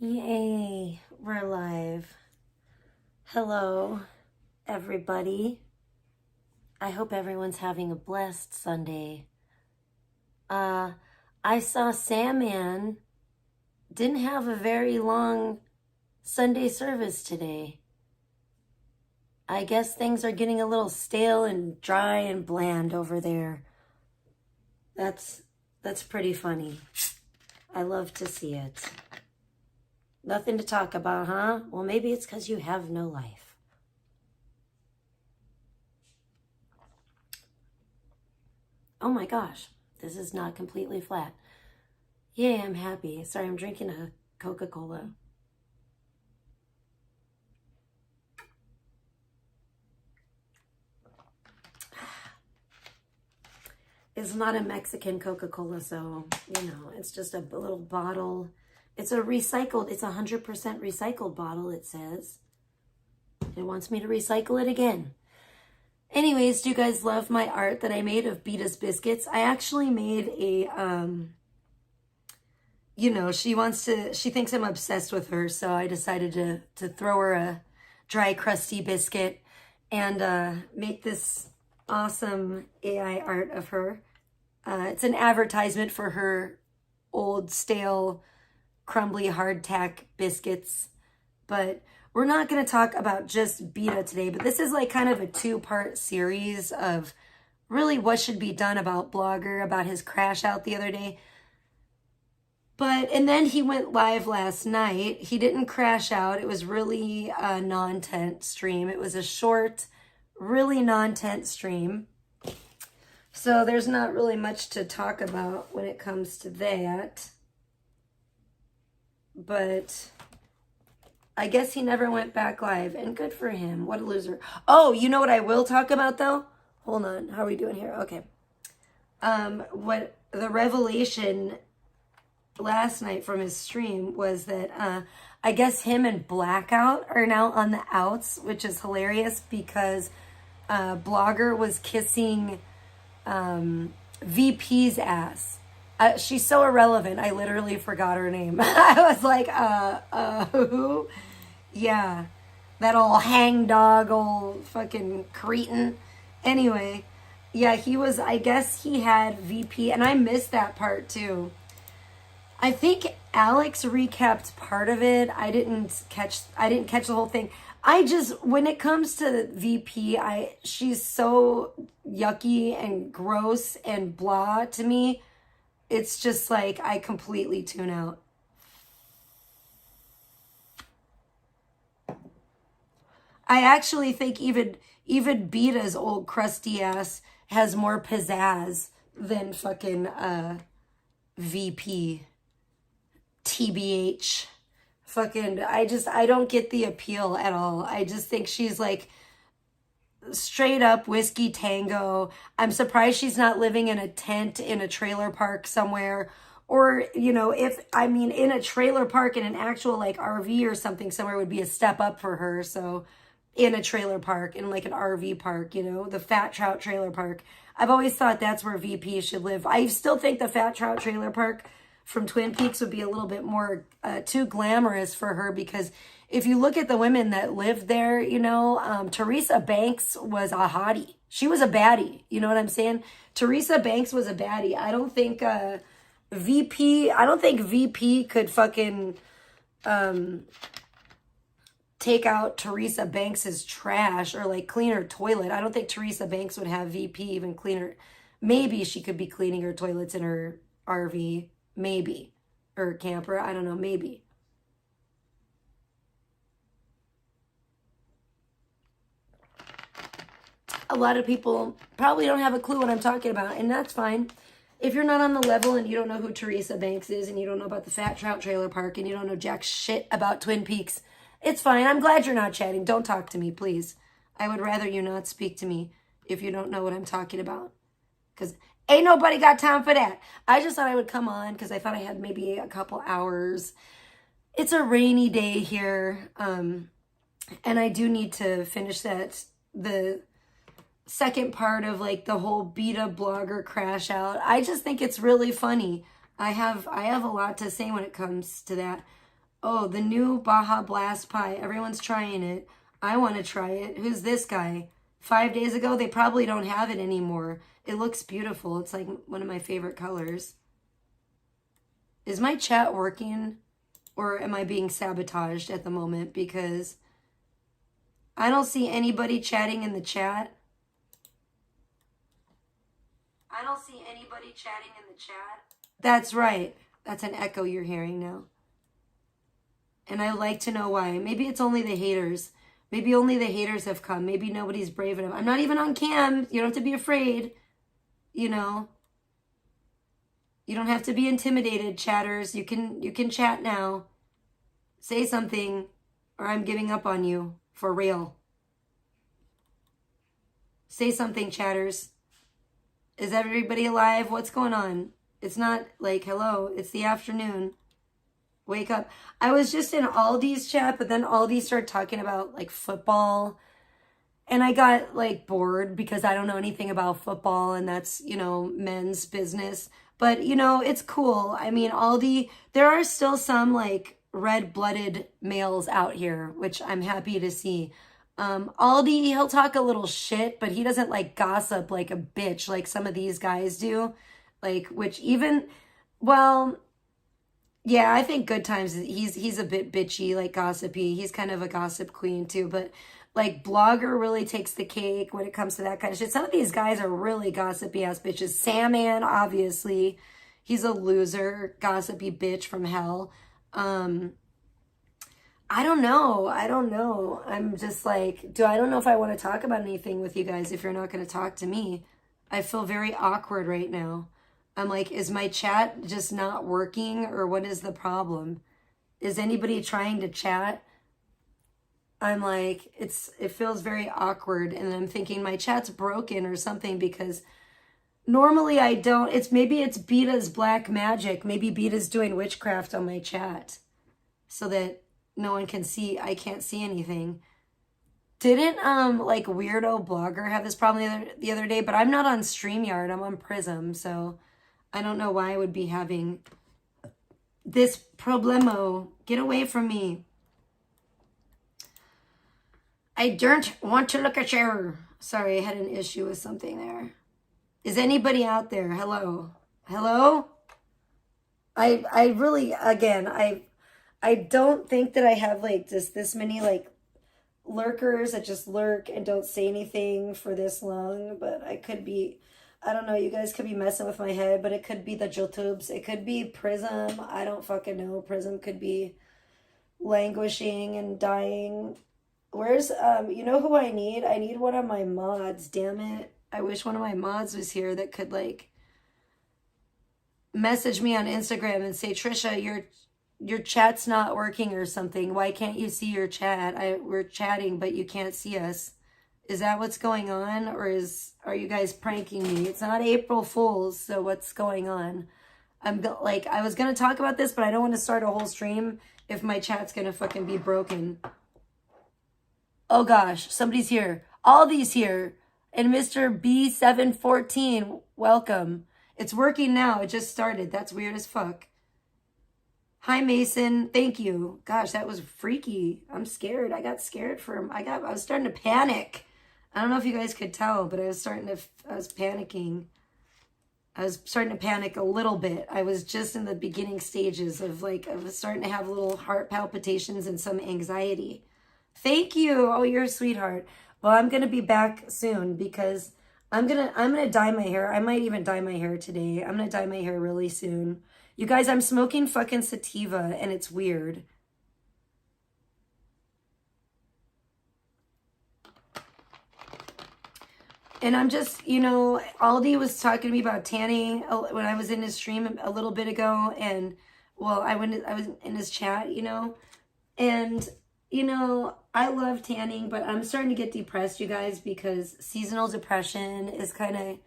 Yay, we're live. Hello, everybody. I hope everyone's having a blessed Sunday. I saw Sandman didn't have a very long Sunday service today. I guess things are getting a little stale and dry and bland over there. That's pretty funny. I love to see it. Nothing to talk about, huh? Well, maybe it's because you have no life. Oh my gosh, this is not completely flat. Yay, I'm happy. Sorry, I'm drinking a Coca-Cola. It's not a Mexican Coca-Cola, so, it's just a little bottle. It's a 100% recycled bottle, it says. It wants me to recycle it again. Anyways, do you guys love my art that I made of Beta's Biscuits? I actually made a, she thinks I'm obsessed with her, so I decided to throw her a dry, crusty biscuit and make this awesome AI art of her. It's an advertisement for her old, stale, crumbly hardtack biscuits, but we're not going to talk about just Beta today, but this is like kind of a two-part series of really what should be done about Blogger, about his crash out the other day. And then he went live last night. He didn't crash out. It was really a non-tent stream. It was a short, really non-tent stream. So there's not really much to talk about when it comes to that. But I guess he never went back live, and good for him. What a loser. Oh, you know what I will talk about, though? Hold on. How are we doing here? Okay. What the revelation last night from his stream was that I guess him and Blackout are now on the outs, which is hilarious because Blogger was kissing VP's ass. She's so irrelevant. I literally forgot her name. I was like, who? Yeah. That old hangdog, old fucking cretin. Anyway, yeah, I guess he had VP, and I missed that part too. I think Alex recapped part of it. I didn't catch the whole thing. When it comes to VP, she's so yucky and gross and blah to me. It's just like I completely tune out. I actually think even Beta's old crusty ass has more pizzazz than fucking VP. TBH. Fucking, I don't get the appeal at all. I just think she's like straight up whiskey tango. I'm surprised she's not living in a tent in a trailer park somewhere, or in a trailer park in an actual like RV or something somewhere would be a step up for her. So in a trailer park, in like an RV park, the Fat Trout trailer park. I've always thought that's where VP should live. I still think the Fat Trout trailer park from Twin Peaks would be a little bit more too glamorous for her, because if you look at the women that lived there, Teresa Banks was a hottie. She was a baddie. You know what I'm saying? Teresa Banks was a baddie. I don't think VP could fucking take out Teresa Banks's trash or like clean her toilet. I don't think Teresa Banks would have VP even clean her. Maybe she could be cleaning her toilets in her RV. Maybe. Or camper. I don't know. Maybe. A lot of people probably don't have a clue what I'm talking about, and that's fine. If you're not on the level and you don't know who Teresa Banks is and you don't know about the Fat Trout Trailer Park and you don't know jack shit about Twin Peaks, it's fine. I'm glad you're not chatting. Don't talk to me, please. I would rather you not speak to me if you don't know what I'm talking about. Because ain't nobody got time for that. I just thought I would come on because I thought I had maybe a couple hours. It's a rainy day here. And I do need to finish the second part of like the whole Beta Blogger crash out. I just think it's really funny. I have a lot to say when it comes to that. Oh, the new Baja Blast pie. Everyone's trying it. I want to try it. Who's this guy? 5 days ago, they probably don't have it anymore. It looks beautiful. It's like one of my favorite colors. Is my chat working or am I being sabotaged at the moment? Because I don't see anybody chatting in the chat. I don't see anybody chatting in the chat. That's right. That's an echo you're hearing now. And I like to know why. Maybe it's only the haters. Maybe only the haters have come. Maybe nobody's brave enough. I'm not even on cam. You don't have to be afraid. You know. You don't have to be intimidated, chatters. You can chat now. Say something or I'm giving up on you. For real. Say something, chatters. Is everybody alive? What's going on? It's not like, hello, it's the afternoon. Wake up. I was just in Aldi's chat, but then Aldi started talking about like football. And I got like bored because I don't know anything about football and that's, you know, men's business. But, you know, it's cool. I mean, Aldi, there are still some like red-blooded males out here, which I'm happy to see. Aldi, he'll talk a little shit, but he doesn't like gossip like a bitch like some of these guys do. Like, which even, well, yeah, I think Good Times, he's a bit bitchy, like gossipy. He's kind of a gossip queen too, but like Blogger really takes the cake when it comes to that kind of shit. Some of these guys are really gossipy ass bitches. Sandman, obviously, he's a loser, gossipy bitch from hell. I don't know. I'm just like, I don't know if I want to talk about anything with you guys if you're not going to talk to me. I feel very awkward right now. I'm like, is my chat just not working or what is the problem? Is anybody trying to chat? I'm like, it feels very awkward and I'm thinking my chat's broken or something because normally I don't. Maybe it's Beta's black magic. Maybe Beta's doing witchcraft on my chat so that no one can see. I can't see anything. Didn't like Weirdo Blogger have this problem the other day? But I'm not on StreamYard. I'm on Prism, so I don't know why I would be having this problemo. Get away from me. I don't want to look at you. Sorry, I had an issue with something there. Is anybody out there? Hello? Hello? I really, again, I don't think that I have like this many like lurkers that just lurk and don't say anything for this long, but I could be, I don't know, you guys could be messing with my head, but it could be the YouTubes. It could be Prism. I don't fucking know. Prism could be languishing and dying. Where's, you know who I need? I need one of my mods, damn it. I wish one of my mods was here that could, like, message me on Instagram and say, Trisha, your chat's not working or something. Why can't you see your chat? We're chatting, but you can't see us. Is that what's going on? Or are you guys pranking me? It's not April Fool's, so what's going on? I was going to talk about this, but I don't want to start a whole stream if my chat's going to fucking be broken. Oh gosh, somebody's here. Aldi's here. And Mr. B714, welcome. It's working now. It just started. That's weird as fuck. Hi, Mason. Thank you. Gosh, that was freaky. I'm scared. I got scared for him. I was starting to panic. I don't know if you guys could tell, but I was panicking. I was starting to panic a little bit. I was just in the beginning stages of I was starting to have little heart palpitations and some anxiety. Thank you. Oh, you're a sweetheart. Well, I'm going to be back soon because I'm going to dye my hair. I might even dye my hair today. I'm going to dye my hair really soon. You guys, I'm smoking fucking sativa and it's weird. And I'm just, you know, Aldi was talking to me about tanning when I was in his stream a little bit ago. And, well, I was in his chat, you know. And, you know, I love tanning, but I'm starting to get depressed, you guys, because seasonal depression is kind of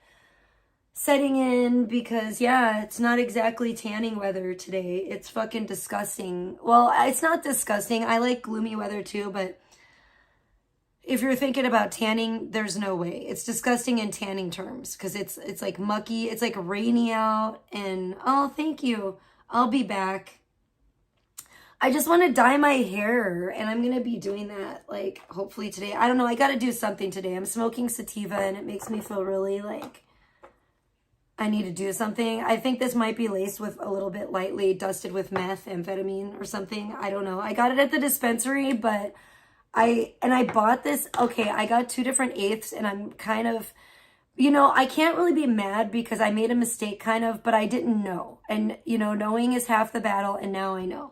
setting in because, yeah, it's not exactly tanning weather today. It's fucking disgusting. Well, it's not disgusting. I like gloomy weather too, but if you're thinking about tanning, there's no way. It's disgusting in tanning terms because it's like mucky. It's like rainy out and, oh, thank you. I'll be back. I just want to dye my hair, and I'm going to be doing that, like, hopefully today. I don't know. I got to do something today. I'm smoking sativa, and it makes me feel really, like, I need to do something. I think this might be laced with a little bit lightly dusted with meth, amphetamine, or something. I don't know. I got it at the dispensary, but I bought this. Okay, I got 2 different eighths, and I'm kind of, you know, I can't really be mad because I made a mistake, kind of, but I didn't know. And, you know, knowing is half the battle, and now I know.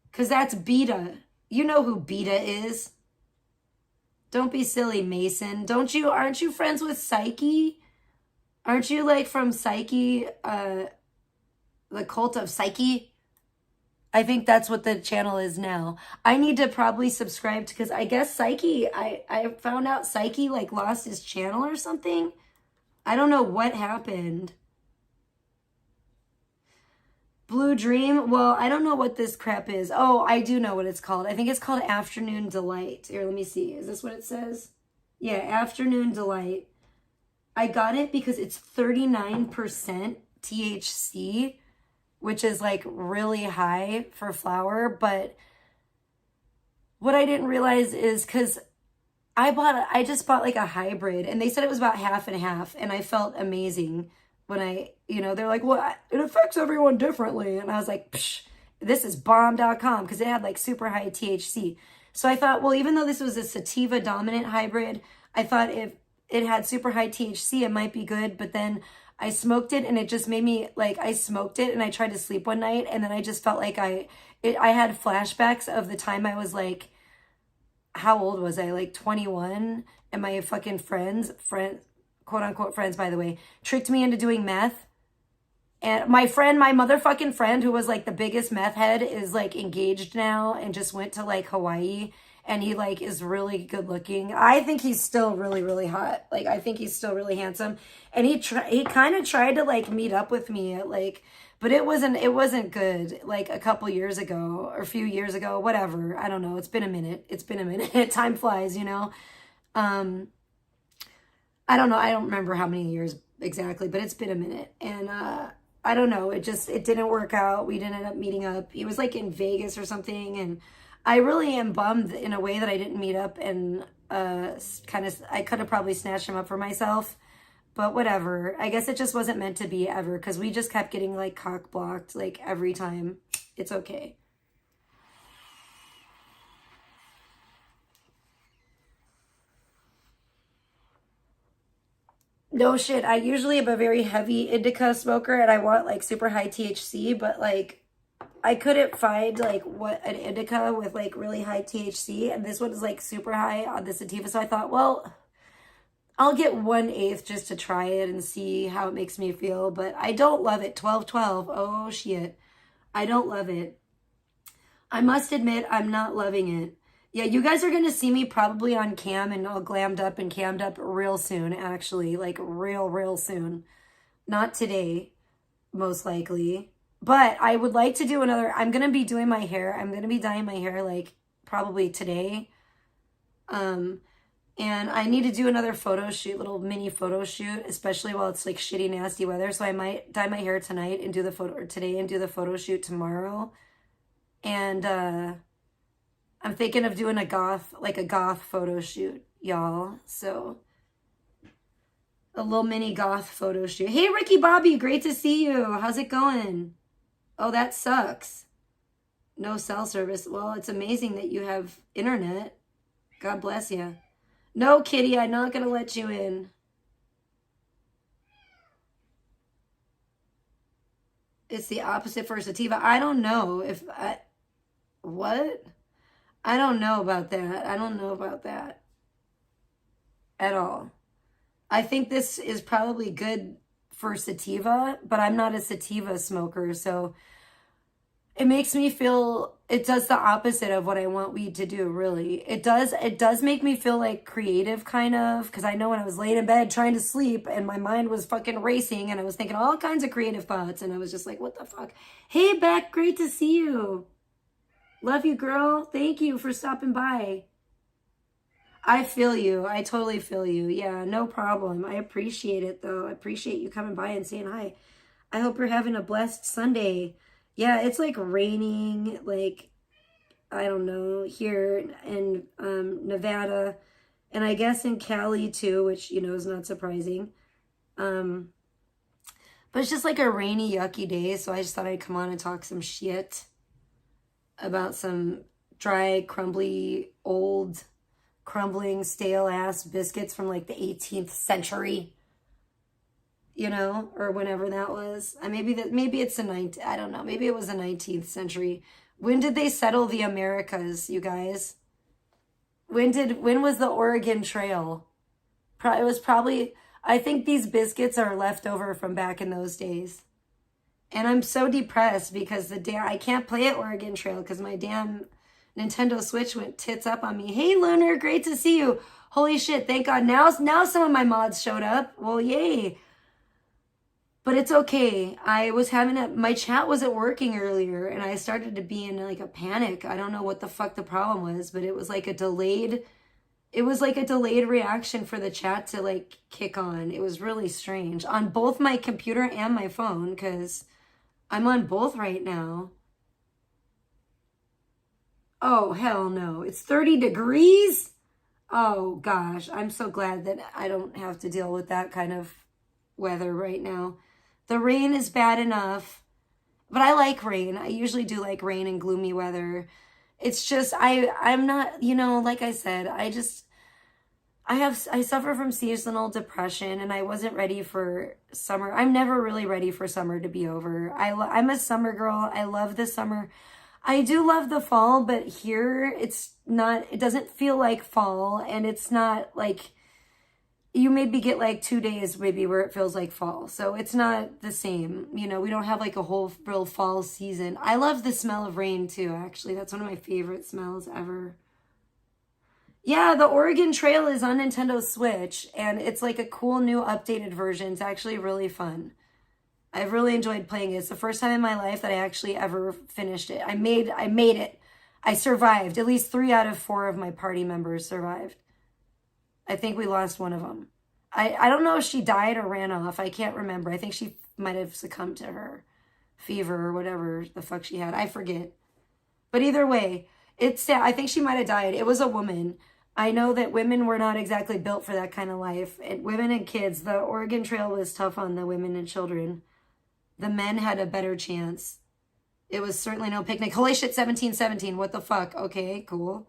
Because that's Beta. You know who Beta is. Don't be silly, Mason. Aren't you friends with Psyche? Aren't you like from Psyche, the cult of Psyche? I think that's what the channel is now. I need to probably subscribe to, because I guess Psyche, I found out Psyche like lost his channel or something. I don't know what happened. Blue Dream? Well, I don't know what this crap is. Oh, I do know what it's called. I think it's called Afternoon Delight. Here, let me see. Is this what it says? Yeah, Afternoon Delight. I got it because it's 39% THC, which is like really high for flower. But what I didn't realize is because I just bought like a hybrid, and they said it was about half and half, and I felt amazing. When they're like, well, it affects everyone differently. And I was like, psh, this is bomb.com, because it had like super high THC. So I thought, well, even though this was a sativa dominant hybrid, I thought if it had super high THC, it might be good. But then I smoked it, and it just made me like, I smoked it and I tried to sleep one night, and then I just felt like I had flashbacks of the time I was like, how old was I? Like 21, and my fucking friends, quote unquote friends, by the way, tricked me into doing meth. And my motherfucking friend, who was like the biggest meth head, is like engaged now and just went to like Hawaii. And he like is really good looking. I think he's still really, really hot. Like, I think he's still really handsome. And he kind of tried to like meet up with me at like, but it wasn't good. Like a couple years ago or a few years ago, whatever. I don't know. It's been a minute. Time flies, you know? I don't know. I don't remember how many years exactly, but it's been a minute. And I don't know. It didn't work out. We didn't end up meeting up. He was like in Vegas or something. And I really am bummed in a way that I didn't meet up, and I could have probably snatched him up for myself. But whatever. I guess it just wasn't meant to be ever, because we just kept getting like cock blocked like every time. It's okay. No shit. I usually am a very heavy indica smoker, and I want like super high THC, but like I couldn't find like what an indica with like really high THC, and this one is like super high on the sativa. So I thought, well, I'll get 1/8 just to try it and see how it makes me feel, but I don't love it. 12/12. Oh shit. I don't love it. I must admit, I'm not loving it. Yeah, you guys are going to see me probably on cam and all glammed up and cammed up real soon, actually. Like, real soon. Not today, most likely. But I would like to do another... I'm going to be doing my hair. I'm going to be dyeing my hair, like, probably today. And I need to do another photo shoot, little mini photo shoot, especially while it's, like, shitty, nasty weather. So I might dye my hair tonight and do the photo... or today and do the photo shoot tomorrow. And, I'm thinking of doing a goth photo shoot, y'all. So, a little mini goth photo shoot. Hey, Ricky Bobby, great to see you. How's it going? Oh, that sucks. No cell service. Well, it's amazing that you have internet. God bless you. No, Kitty, I'm not going to let you in. It's the opposite for sativa. I don't know if I... What? I don't know about that. I don't know about that at all. I think this is probably good for sativa, but I'm not a sativa smoker, so it makes me feel, it does the opposite of what I want weed to do, really. It does make me feel like creative, kind of, because I know when I was laying in bed trying to sleep and my mind was fucking racing and I was thinking all kinds of creative thoughts, and I was just like, what the fuck? Hey, Beck, great to see you. Love you, girl. Thank you for stopping by. I feel you. I totally feel you. Yeah, no problem. I appreciate it, though. I appreciate you coming by and saying hi. I hope you're having a blessed Sunday. Yeah, it's like raining, like, I don't know, here in Nevada, and I guess in Cali too, which, you know, is not surprising. Um, but it's just like a rainy, yucky day, so I just thought I'd come on and talk some shit about some dry, crumbly, old, crumbling, stale ass biscuits from like the 18th century, you know, or whenever that was. Maybe it's the 19th, I don't know. Maybe it was the 19th century. When did they settle the Americas, you guys? When was the Oregon Trail? It was probably, I think these biscuits are left over from back in those days. And I'm so depressed because I can't play at Oregon Trail because my damn Nintendo Switch went tits up on me. Hey, Lunar, great to see you. Holy shit, thank God. Now some of my mods showed up. Well, yay. But it's okay. I was my chat wasn't working earlier and I started to be in like a panic. I don't know what the fuck the problem was, but it was like a delayed reaction for the chat to like kick on. It was really strange on both my computer and my phone because I'm on both right now. Oh, hell no. It's 30 degrees? Oh, gosh. I'm so glad that I don't have to deal with that kind of weather right now. The rain is bad enough, but I like rain. I usually do like rain and gloomy weather. It's just, I'm not, you know, like I said, I suffer from seasonal depression and I wasn't ready for summer. I'm never really ready for summer to be over. I'm a summer girl. I love the summer. I do love the fall, but here it doesn't feel like fall and it's not like, you maybe get like 2 days maybe where it feels like fall. So it's not the same. You know, we don't have like a whole real fall season. I love the smell of rain too, actually. That's one of my favorite smells ever. Yeah, the Oregon Trail is on Nintendo Switch and it's like a cool new updated version. It's actually really fun. I've really enjoyed playing it. It's the first time in my life that I actually ever finished it. I made it. I survived. At least 3 out of 4 of my party members survived. I think we lost one of them. I don't know if she died or ran off. I can't remember. I think she might have succumbed to her fever or whatever the fuck she had. I forget. But either way, it's sad. I think she might have died. It was a woman. I know that women were not exactly built for that kind of life. Women and kids, the Oregon Trail was tough on the women and children. The men had a better chance. It was certainly no picnic. Holy shit, 1717. What the fuck? Okay, cool.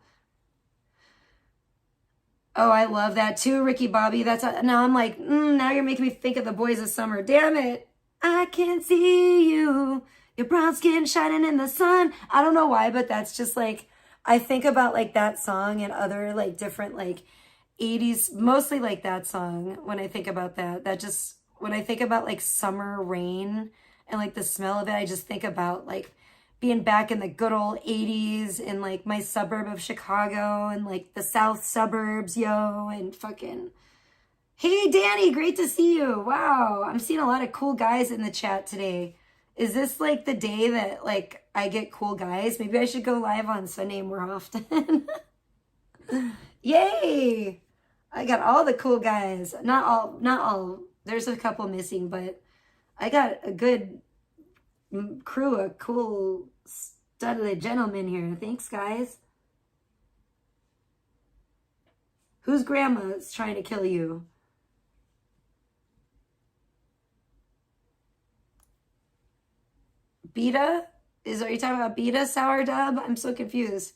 Oh, I love that too, Ricky Bobby. Now I'm like, now you're making me think of the boys of summer. Damn it. I can see you. Your brown skin shining in the sun. I don't know why, but that's just like, I think about like that song and other like different like 80s, mostly like that song when I think about that. When I think about like summer rain and like the smell of it, I just think about like being back in the good old 80s in like my suburb of Chicago and like the south suburbs, yo, and fucking. Hey, Danny, great to see you. Wow, I'm seeing a lot of cool guys in the chat today. Is this like the day that like I get cool guys? Maybe I should go live on Sunday more often. Yay! I got all the cool guys. Not all. There's a couple missing, but I got a good crew of cool studly gentlemen here. Thanks, guys. Whose grandma's trying to kill you? Beta? Are you talking about Beta Sour Dub? I'm so confused.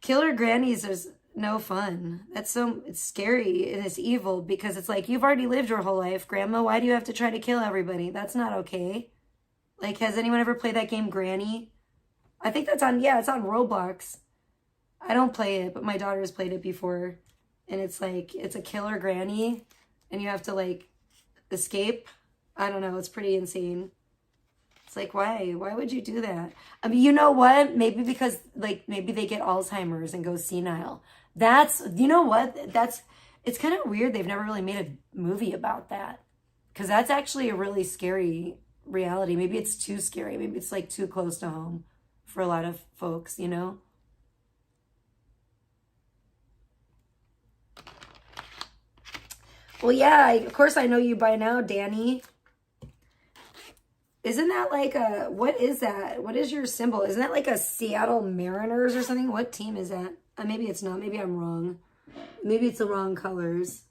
Killer grannies is no fun. It's scary and it's evil because it's like, you've already lived your whole life, Grandma. Why do you have to try to kill everybody? That's not okay. Like, has anyone ever played that game, Granny? I think it's on Roblox. I don't play it, but my daughter's played it before. And it's like, it's a killer granny and you have to like escape. I don't know. It's pretty insane. It's like, why? Why would you do that? I mean, you know what? Maybe because like, maybe they get Alzheimer's and go senile. You know what? It's kind of weird. They've never really made a movie about that. Because that's actually a really scary reality. Maybe it's too scary. Maybe it's like too close to home for a lot of folks, you know? Well, yeah, of course I know you by now, Danny. Isn't that like a, what is that? What is your symbol? Isn't that like a Seattle Mariners or something? What team is that? Maybe it's not. Maybe I'm wrong. Maybe it's the wrong colors.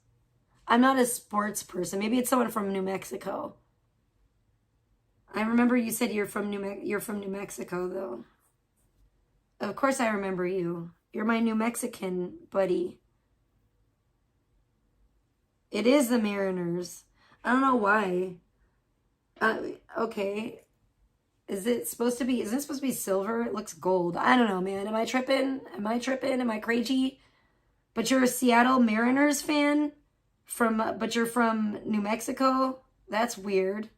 I'm not a sports person. Maybe it's someone from New Mexico. I remember you said you're from New Mexico though. Of course I remember you. You're my New Mexican buddy. It is the Mariners. I don't know why. Okay. Isn't it supposed to be silver? It looks gold. I don't know, man. Am I tripping? Am I crazy? But you're a Seattle Mariners fan? But you're from New Mexico? That's weird.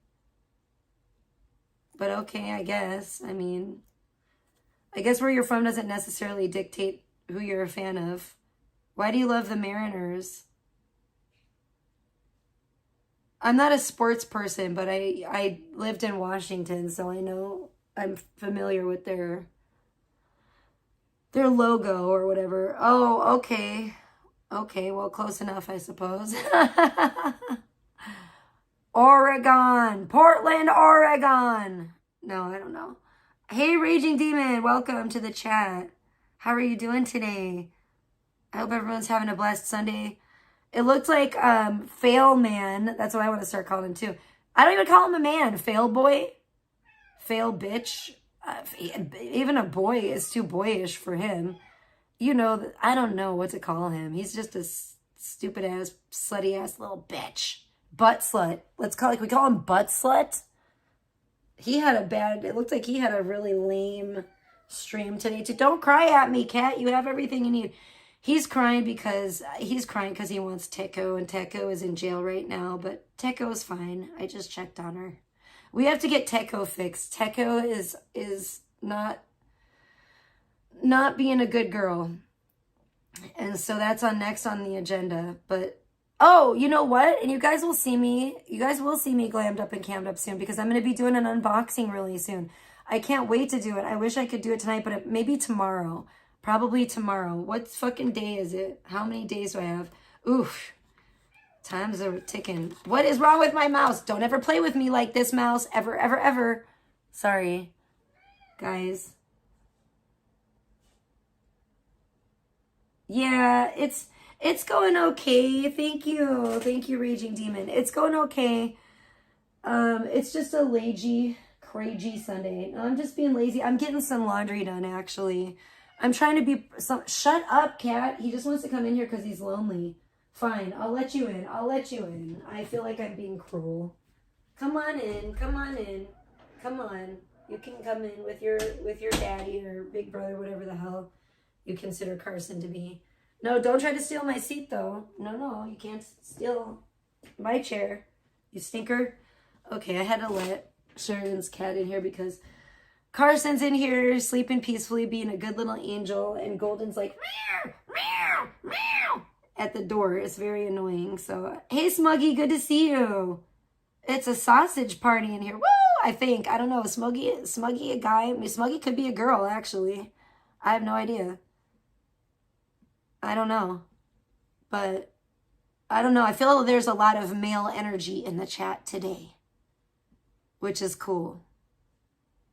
But okay, I guess. I mean, I guess where you're from doesn't necessarily dictate who you're a fan of. Why do you love the Mariners? I'm not a sports person, but I lived in Washington, so I know I'm familiar with their logo or whatever. Oh, okay. Okay, well, close enough, I suppose. Oregon. Portland, Oregon. No, I don't know. Hey, Raging Demon, welcome to the chat. How are you doing today? I hope everyone's having a blessed Sunday. It looked like Fail Man. That's what I want to start calling him too. I don't even call him a man. Fail boy. Fail bitch. Even a boy is too boyish for him. You know, I don't know what to call him. He's just a stupid ass, slutty ass little bitch. Butt slut. We call him butt slut. It looked like he had a really lame stream today too. Don't cry at me, cat. You have everything you need. He's crying because he wants Teco, and Teco is in jail right now, but Teco is fine. I just checked on her. We have to get Teco fixed. Teco is not being a good girl. And so that's next on the agenda. But oh, you know what? And you guys will see me glammed up and cammed up soon, because I'm going to be doing an unboxing really soon. I can't wait to do it. I wish I could do it tonight, but maybe tomorrow. Probably tomorrow. What fucking day is it? How many days do I have? Oof. Times are ticking. What is wrong with my mouse? Don't ever play with me like this, mouse. Ever, ever, ever. Sorry, guys. Yeah, it's going okay. Thank you. Thank you, Raging Demon. It's going okay. It's just a lazy, crazy Sunday. I'm just being lazy. I'm getting some laundry done, actually. I'm trying to be shut up, cat. He just wants to come in here because he's lonely. Fine, I'll let you in. I feel like I'm being cruel. Come on in. Come on in. Come on. You can come in with your daddy or big brother, whatever the hell you consider Carson to be. No, don't try to steal my seat, though. No, you can't steal my chair, you stinker. Okay, I had to let Sheridan's cat in here because Carson's in here sleeping peacefully, being a good little angel, and Golden's like, meow, meow, meow, at the door. It's very annoying. So, hey, Smuggy, good to see you. It's a sausage party in here. Woo! I think. I don't know. Smuggy a guy? I mean, Smuggy could be a girl, actually. I have no idea. I don't know. But, I don't know. I feel there's a lot of male energy in the chat today, which is cool.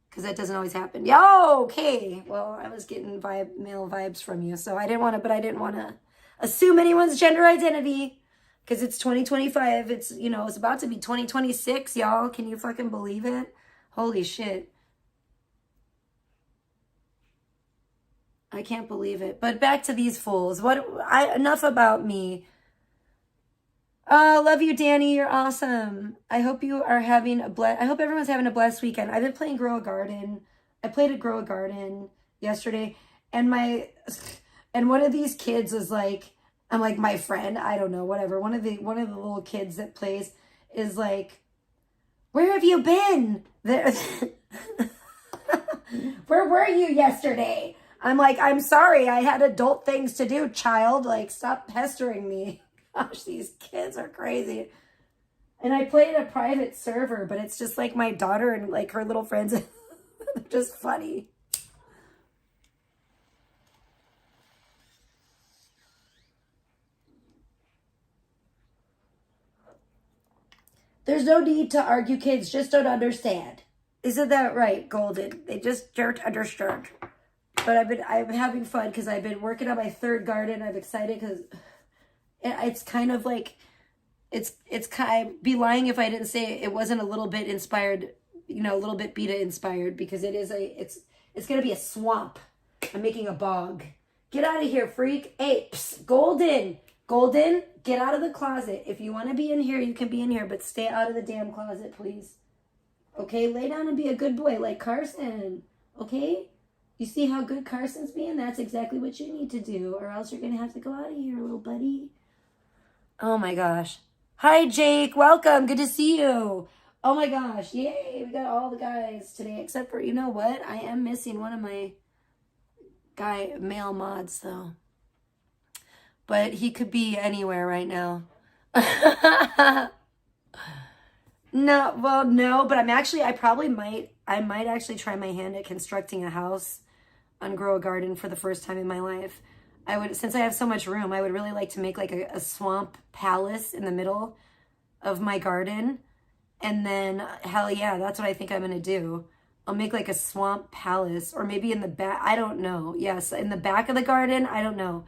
Because that doesn't always happen. Yo, okay. Well, I was getting male vibes from you, so I didn't want to assume anyone's gender identity, because it's 2025. It's about to be 2026, y'all. Can you fucking believe it? Holy shit. I can't believe it. But back to these fools. Enough about me. Love you, Danny. You're awesome. I hope you are having I hope everyone's having a blessed weekend. I've been playing Grow a Garden. I played a Grow a Garden yesterday, and one of these kids was like, I'm like, my friend, I don't know, whatever. One of the little kids that plays is like, where have you been? Where were you yesterday? I'm like, I'm sorry, I had adult things to do, child. Like, stop pestering me. Gosh, these kids are crazy. And I played a private server, but it's just like my daughter and like her little friends. They're just funny. There's no need to argue, kids just don't understand. Isn't that right, Golden? They just don't understand. But I'm having fun because I've been working on my third garden. I'm excited because it's kind of like, I'd be lying if I didn't say it wasn't a little bit inspired, a little bit beta inspired, because it's going to be a swamp. I'm making a bog. Get out of here, freak. Hey, psst, Golden, get out of the closet. If you want to be in here, you can be in here, but stay out of the damn closet, please. Okay, lay down and be a good boy like Carson. Okay? You see how good Carson's being? That's exactly what you need to do, or else you're going to have to go out of here, little buddy. Oh my gosh. Hi, Jake. Welcome. Good to see you. Oh my gosh. Yay. We got all the guys today, except for, you know what? I am missing one of my male mods, though. But he could be anywhere right now. No, well, no, but I might actually try my hand at constructing a house on Grow a Garden for the first time in my life. Since I have so much room, I would really like to make like a swamp palace in the middle of my garden. And then, hell yeah, that's what I think I'm going to do. I'll make like a swamp palace, or maybe in the back, I don't know. Yes, in the back of the garden, I don't know.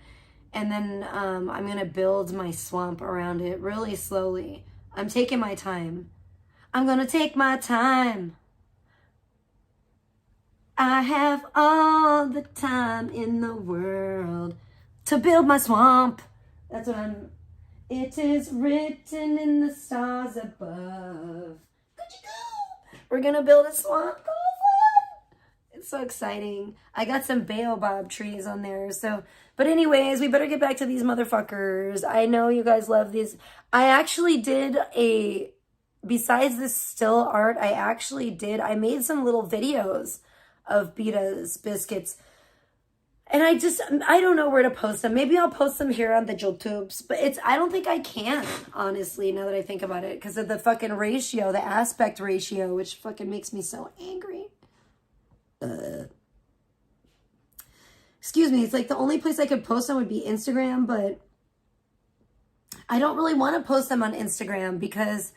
And then I'm going to build my swamp around it really slowly. I'm taking my time. I'm going to take my time. I have all the time in the world to build my swamp. That's what it is written in the stars above. We're going to build a swamp. It's so exciting. I got some baobab trees on there. But anyways, we better get back to these motherfuckers. I know you guys love these. I actually did besides this still art, I made some little videos of Beta's biscuits. And I don't know where to post them. Maybe I'll post them here on the YouTubes. But I don't think I can, honestly, now that I think about it. Because of the fucking ratio, the aspect ratio, which fucking makes me so angry. Excuse me, it's like the only place I could post them would be Instagram. But I don't really want to post them on Instagram because,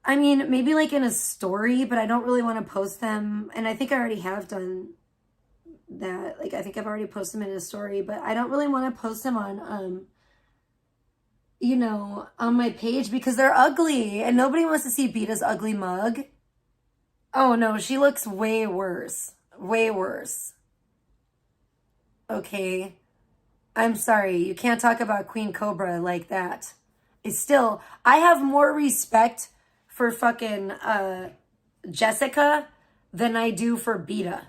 I mean, maybe like in a story, but I don't really want to post them. And I think I already have done that. Like, I think I've already posted them in a story, but I don't really want to post them on, on my page because they're ugly and nobody wants to see Beta's ugly mug. Oh no, she looks way worse. Way worse. Okay. I'm sorry. You can't talk about Queen Cobra like that. I have more respect for fucking Jessica than I do for Beta.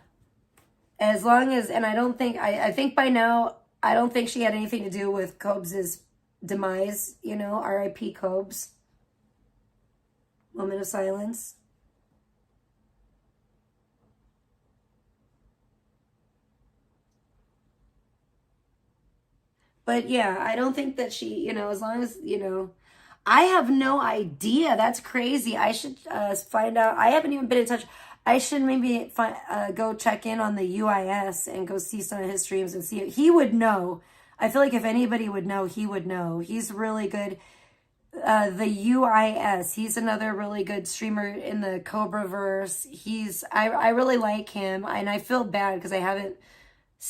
As long as, and I think by now, I don't think she had anything to do with Cobes' demise, R.I.P. Cobes. Moment of silence. But yeah, I don't think that she, as long as, I have no idea. That's crazy. I should find out. I haven't even been in touch. I should maybe go check in on the UIS and go see some of his streams and see. He would know. I feel like if anybody would know, he would know. He's really good. The UIS. He's another really good streamer in the Cobraverse. I really like him, and I feel bad because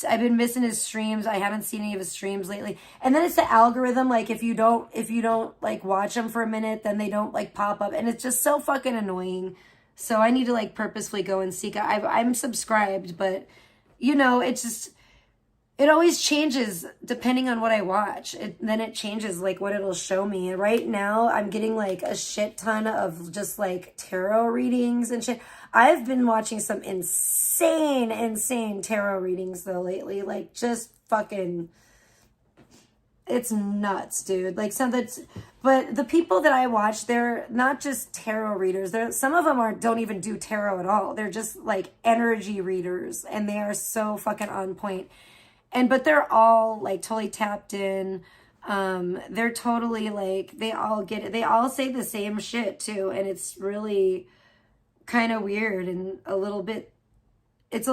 I've been missing his streams. I haven't seen any of his streams lately. And then it's the algorithm. Like if you don't like watch them for a minute, then they don't like pop up. And it's just so fucking annoying. So I need to like purposefully go and seek out. I'm subscribed, but it always changes depending on what I watch. Then it changes like what it'll show me. And right now I'm getting like a shit ton of just like tarot readings and shit. I've been watching some insane tarot readings though lately. Like just fucking, it's nuts, dude. Like but the people that I watch, they're not just tarot readers. Some of them don't even do tarot at all. They're just like energy readers, and they are so fucking on point. But they're all like totally tapped in. They're totally like, they all get it. They all say the same shit too, and it's really kind of weird and it's a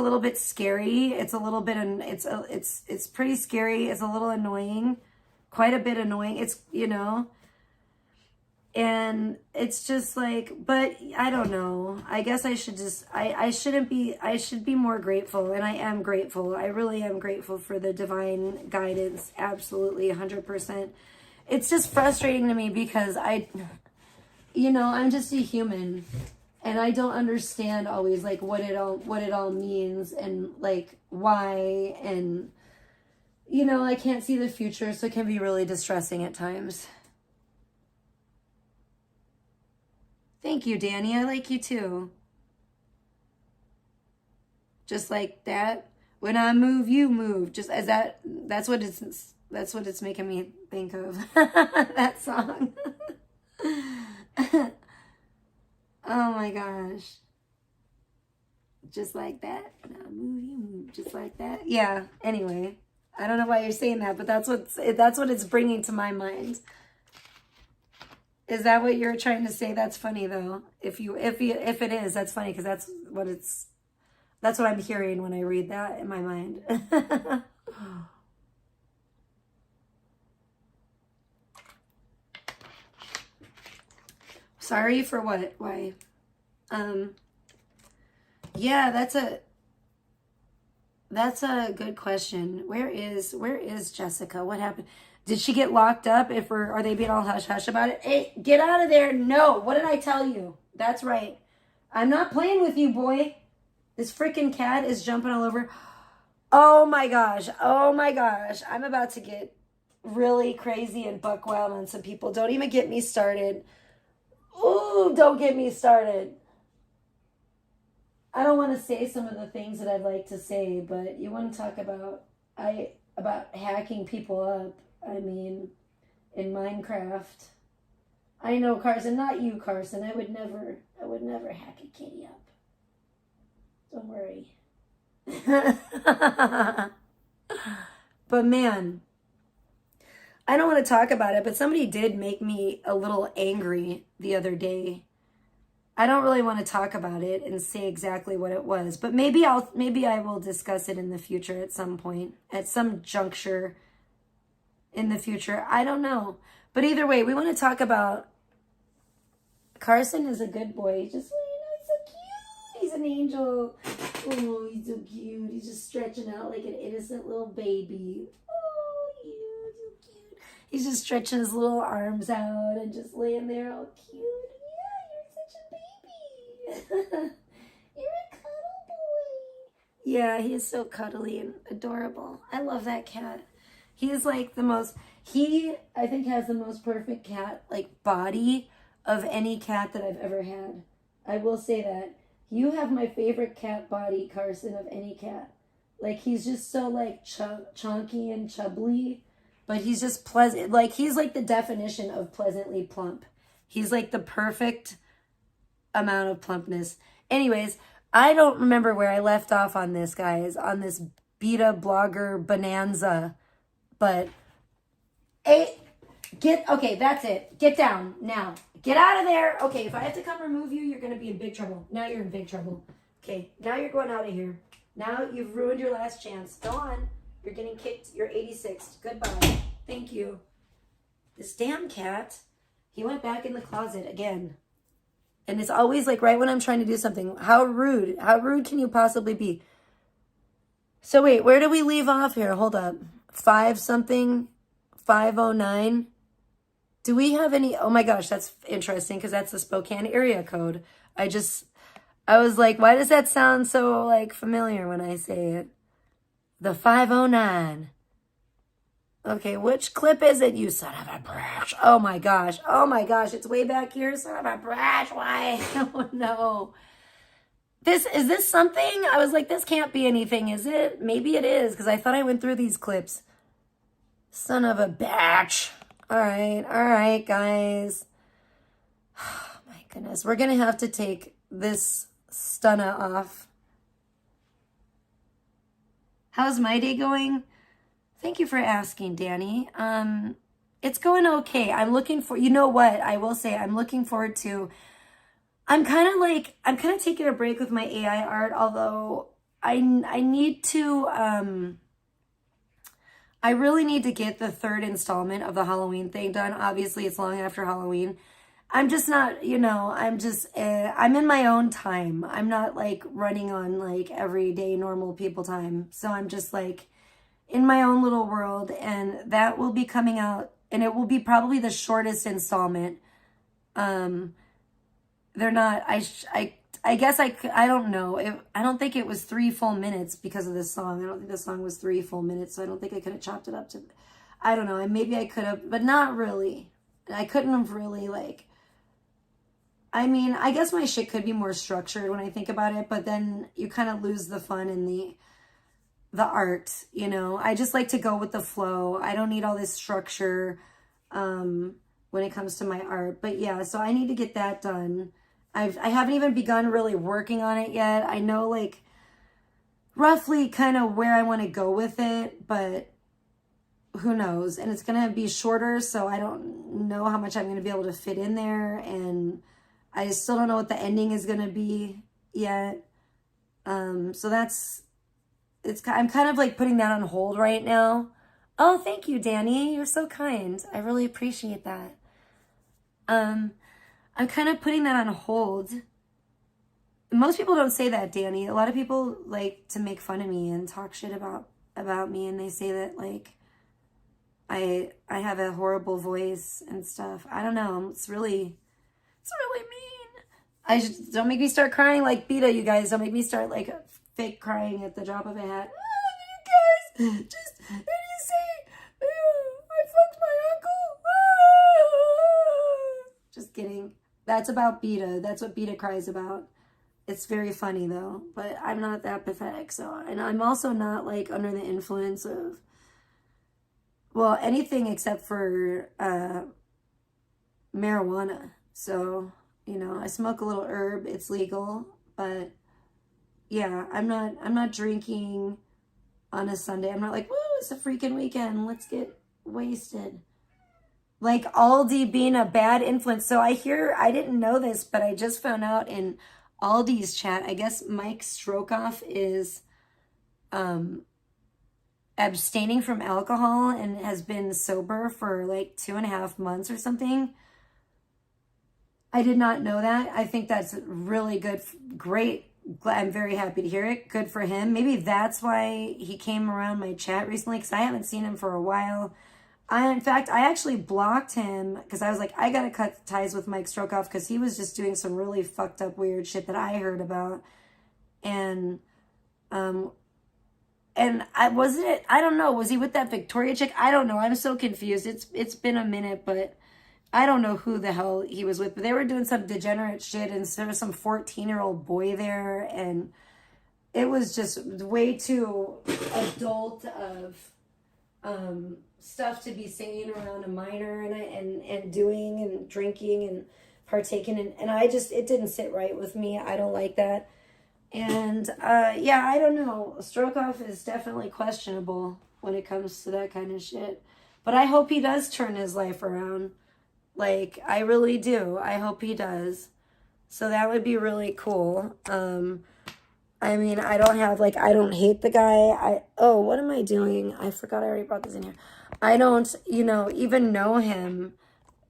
little bit scary. It's a little bit, it's pretty scary. It's a little annoying, quite a bit annoying. It's, And it's just like, but I don't know. I guess I should just, I shouldn't be, I should be more grateful. And I am grateful. I really am grateful for the divine guidance. Absolutely, 100%. It's just frustrating to me because I'm just a human. And I don't understand always like what it all means and like why. And, I can't see the future. So it can be really distressing at times. Thank you, Danny. I like you too. Just like that. When I move, you move. Just as that's what it's making me think of. That song. Oh my gosh. Just like that. When I move, you move. Just like that. Yeah. Anyway, I don't know why you're saying that, but that's what it's bringing to my mind. Is that what you're trying to say? That's funny though. If it is, that's funny because that's what I'm hearing when I read that in my mind. Sorry for what? Why? Yeah, that's a good question. Where is Jessica? What happened? Did she get locked up? Are they being all hush hush about it? Hey, get out of there. No. What did I tell you? That's right. I'm not playing with you, boy. This freaking cat is jumping all over. Oh my gosh. Oh my gosh. I'm about to get really crazy and buck wild on some people. Don't even get me started. Ooh, don't get me started. I don't want to say some of the things that I'd like to say, but you want to talk about hacking people up. I mean, in Minecraft. I know, Carson, not you, Carson. I would never hack a kitty up. Don't worry. But man, I don't want to talk about it, but somebody did make me a little angry the other day. I don't really want to talk about it and say exactly what it was, but maybe I will discuss it in the future at some point, at some juncture in the future. I don't know. But either way, we want to talk about Carson is a good boy. He's just, he's so cute. He's an angel. Oh, he's so cute. He's just stretching out like an innocent little baby. Oh, he's so cute. He's just stretching his little arms out and just laying there all cute. Yeah, you're such a baby. You're a cuddle boy. Yeah, he is so cuddly and adorable. I love that cat. He is like I think has the most perfect cat, like body of any cat that I've ever had. I will say that. You have my favorite cat body, Carson, of any cat. Like he's just so like chunky and chubbly, but he's just pleasant. Like he's like the definition of pleasantly plump. He's like the perfect amount of plumpness. Anyways, I don't remember where I left off on this, guys, on this beta blogger bonanza. But, okay, that's it. Get down now. Get out of there. Okay, if I have to come remove you, you're going to be in big trouble. Now you're in big trouble. Okay, now you're going out of here. Now you've ruined your last chance. Go on. You're getting kicked. You're 86th. Goodbye. Thank you. This damn cat, he went back in the closet again. And it's always like right when I'm trying to do something. How rude. How rude can you possibly be? So wait, where do we leave off here? Hold up. 509. Do we have any? Oh my gosh, that's interesting because that's the Spokane area code. I was like, why does that sound so like familiar when I say it? The 509. Okay, which clip is it, you son of a bitch? Oh my gosh. Oh my gosh, it's way back here, son of a bitch. Why? Oh no. Is this something? I was like, this can't be anything, is it? Maybe it is, because I thought I went through these clips. Son of a bitch. All right, guys. Oh my goodness. We're going to have to take this stunna off. How's my day going? Thank you for asking, Danny. It's going okay. I'm looking for, you know what? I will say I'm looking forward to, I'm kind of taking a break with my AI art, although I need to, I really need to get the third installment of the Halloween thing done. Obviously, it's long after Halloween. I'm just not, you know, I'm in my own time. I'm not like running on like everyday normal people time. So I'm just like in my own little world, and that will be coming out, and it will be probably the shortest installment. Um, they're not, I guess I don't know. I don't think it was 3 full minutes because of this song. I don't think the song was 3 full minutes. So I don't think I could have chopped it up to, I don't know. Maybe I could have, but not really. I couldn't have really like, I mean, I guess my shit could be more structured when I think about it, but then you kind of lose the fun in the art, you know. I just like to go with the flow. I don't need all this structure when it comes to my art. But yeah, so I need to get that done. I haven't even begun really working on it yet. I know like roughly kind of where I want to go with it, but who knows? And it's going to be shorter, so I don't know how much I'm going to be able to fit in there, and I still don't know what the ending is going to be yet. So I'm kind of like putting that on hold right now. Oh, thank you, Danny. You're so kind. I really appreciate that. I'm kind of putting that on hold. Most people don't say that, Danny. A lot of people like to make fun of me and talk shit about me, and they say that like I have a horrible voice and stuff. I don't know. It's really mean. Don't make me start crying like Beta, you guys. Don't make me start like fake crying at the drop of a hat. Oh, you guys, just did you say I fucked my uncle? Just kidding. That's about Beta. That's what Beta cries about. It's very funny though, but I'm not that pathetic. So, and I'm also not like under the influence of, well, anything except for marijuana. So, you know, I smoke a little herb. It's legal, but yeah, I'm not drinking on a Sunday. I'm not like, woo, it's a freaking weekend. Let's get wasted. Like Aldi being a bad influence. So I didn't know this, but I just found out in Aldi's chat, I guess Mike Strokoff is abstaining from alcohol and has been sober for like 2.5 months or something. I did not know that. I think that's really good. Great. I'm very happy to hear it. Good for him. Maybe that's why he came around my chat recently, because I haven't seen him for a while. In fact, I actually blocked him because I was like, I got to cut ties with Mike Strokoff because he was just doing some really fucked up weird shit that I heard about. And I don't know, was he with that Victoria chick? I don't know. I'm so confused. It's been a minute, but I don't know who the hell he was with, but they were doing some degenerate shit, and there was some 14-year-old boy there, and it was just way too adult of stuff to be saying around a minor and doing and drinking and partaking in, and it didn't sit right with me. I don't like that. And yeah, I don't know. Strokoff is definitely questionable when it comes to that kind of shit. But I hope he does turn his life around. Like, I really do. I hope he does. So that would be really cool. I mean, I don't hate the guy. What am I doing? I forgot I already brought this in here. I don't, even know him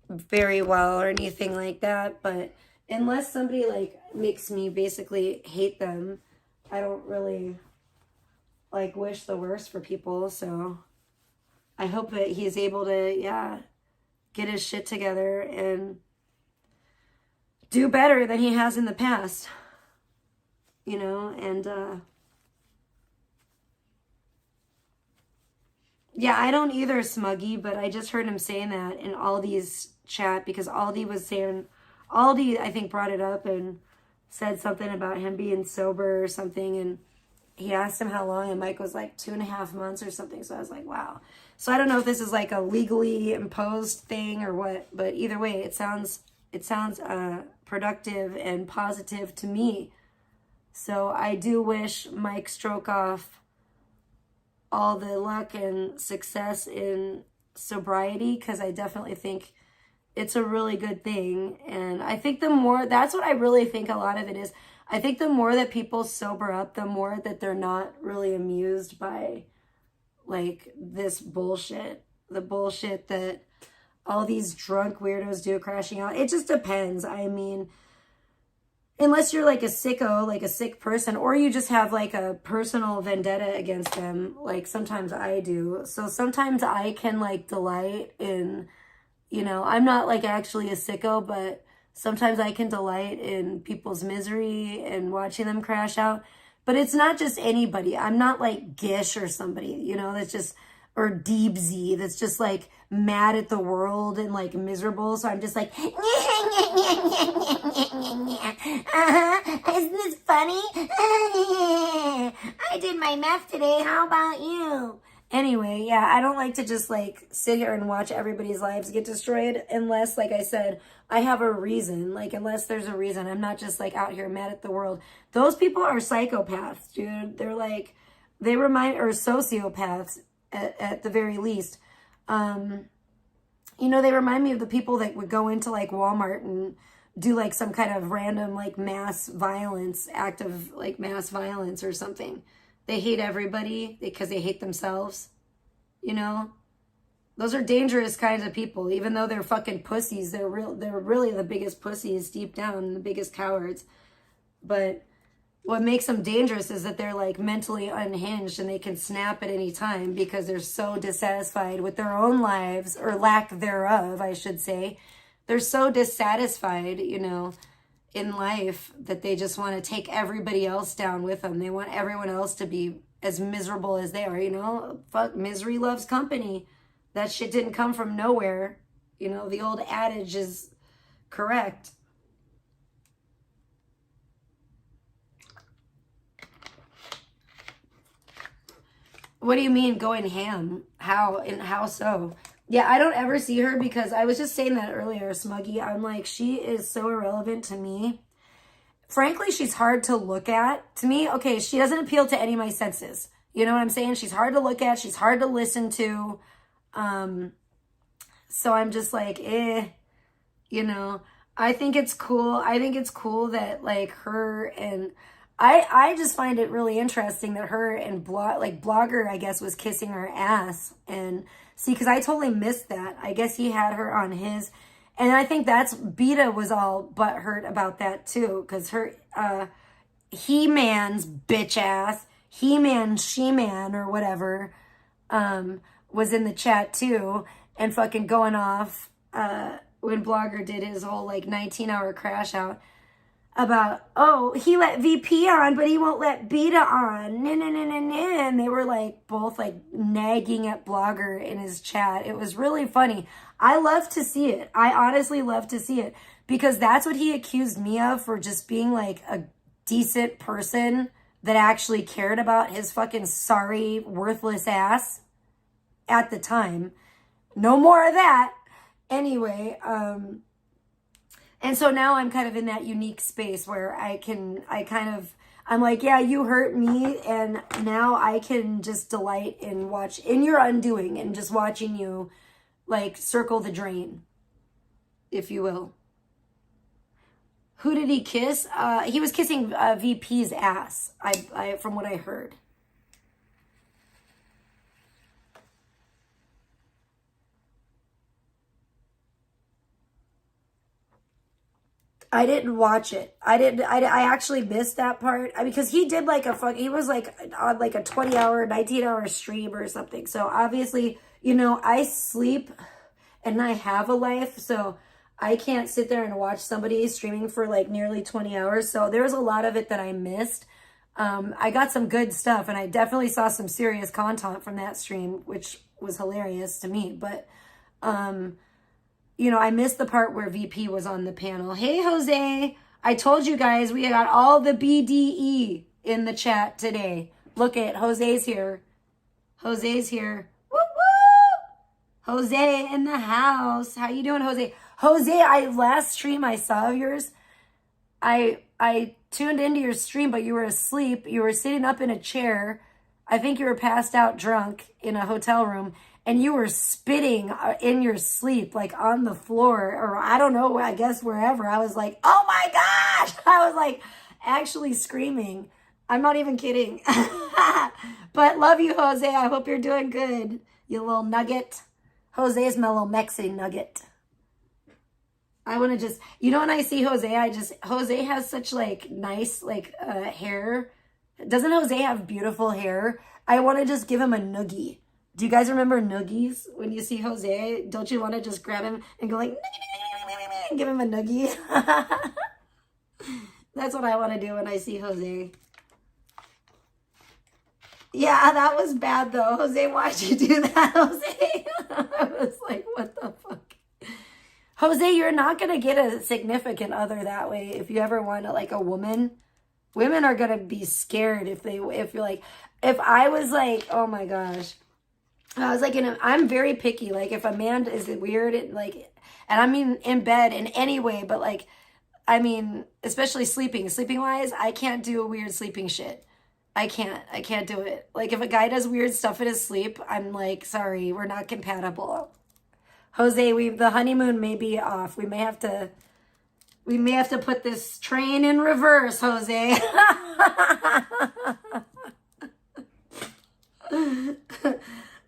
very well or anything like that. But unless somebody, like, makes me basically hate them, I don't really, like, wish the worst for people. So I hope that he's able to, get his shit together and do better than he has in the past, and yeah, I don't either, Smuggy, but I just heard him saying that in Aldi's chat, because Aldi, I think, brought it up and said something about him being sober or something, and he asked him how long, and Mike was like 2.5 months or something. So I was like, wow. So I don't know if this is like a legally imposed thing or what, but either way, it sounds productive and positive to me. So I do wish Mike Strokoff all the luck and success in sobriety, because I definitely think it's a really good thing. And I think that's what I really think a lot of it is. I think the more that people sober up, the more that they're not really amused by like this bullshit, the bullshit that all these drunk weirdos do crashing out. It just depends. I mean, unless you're like a sicko, like a sick person, or you just have like a personal vendetta against them, like sometimes I do. So sometimes I can like delight in, you know, I'm not like actually a sicko, but sometimes I can delight in people's misery and watching them crash out. But it's not just anybody. I'm not like Gish or somebody, you know, that's just, or Deebsy, that's just like mad at the world and like miserable. So I'm just like, isn't this funny? I did my math today. How about you? Anyway, yeah, I don't like to just like sit here and watch everybody's lives get destroyed unless, like I said, I have a reason. Like, unless there's a reason. I'm not just like out here mad at the world. Those people are psychopaths, dude. They're like, they remind, or sociopaths at the very least. You know, they remind me of the people that would go into like Walmart and do like some kind of random like mass violence, act of like mass violence or something. They hate everybody because they hate themselves, you know? Those are dangerous kinds of people. Even though they're fucking pussies, they're really the biggest pussies deep down, the biggest cowards. But what makes them dangerous is that they're like mentally unhinged and they can snap at any time because they're so dissatisfied with their own lives, or lack thereof, I should say. They're so dissatisfied, you know, in life, that they just want to take everybody else down with them. They want everyone else to be as miserable as they are, you know? Fuck, misery loves company. That shit didn't come from nowhere. You know, the old adage is correct. What do you mean going ham? How, and how so? Yeah, I don't ever see her because I was just saying that earlier, Smuggy. I'm like, she is so irrelevant to me. Frankly, she's hard to look at. To me, okay, she doesn't appeal to any of my senses. You know what I'm saying? She's hard to look at. She's hard to listen to. So I'm just like, you know, I think it's cool. I think it's cool that like her and I just find it really interesting that her and Blogger, I guess, was kissing her ass. And see, because I totally missed that. I guess he had her on his, and I think that's, Beta was all butthurt about that too, because her, He-Man's bitch ass, He-Man, She-Man, or whatever, was in the chat too, and fucking going off, when Blogger did his whole like 19-hour crash out about, oh, he let VP on, but he won't let Beta on. And they were like both like nagging at Blogger in his chat. It was really funny. I love to see it. I honestly love to see it, because that's what he accused me of, for just being like a decent person that actually cared about his fucking sorry, worthless ass at the time. No more of that. Anyway, and so now I'm kind of in that unique space where I'm like, yeah, you hurt me, and now I can just delight in your undoing, and just watching you like circle the drain, if you will. Who did he kiss? He was kissing VP's ass, I from what I heard. I didn't watch it. I actually missed that part because he did like he was like on like a 20-hour, 19-hour stream or something. So obviously, you know, I sleep and I have a life. So I can't sit there and watch somebody streaming for like nearly 20 hours. So there's a lot of it that I missed. I got some good stuff, and I definitely saw some serious content from that stream, which was hilarious to me. But, you know, I missed the part where VP was on the panel. Hey, Jose. I told you guys we got all the BDE in the chat today. Look at Jose's here. Jose's here. Woo woo! Jose in the house. How you doing, Jose? Jose, last stream I saw of yours, I tuned into your stream, but you were asleep. You were sitting up in a chair. I think you were passed out drunk in a hotel room. And you were spitting in your sleep, like on the floor, or I don't know, I guess wherever. I was like, oh my gosh! I was like actually screaming. I'm not even kidding. But love you, Jose. I hope you're doing good, you little nugget. Jose's mellow Mexican nugget. I want to just, you know, when I see Jose, Jose has such like nice, like hair. Doesn't Jose have beautiful hair? I want to just give him a noogie. Do you guys remember noogies? When you see Jose, don't you want to just grab him and go like, and give him a noogie? That's what I want to do when I see Jose. Yeah, that was bad though. Jose, why'd you do that, Jose? I was like, what the fuck? Jose, you're not going to get a significant other that way. If you ever want like a woman, women are going to be scared if you're like, if I was like, oh my gosh, I was like, I'm very picky. Like if a man is weird, and I mean in bed in any way, but like, I mean, especially sleeping wise, I can't do weird sleeping shit. I can't do it. Like if a guy does weird stuff in his sleep, I'm like, sorry, we're not compatible. Jose, the honeymoon may be off. We may have to put this train in reverse, Jose.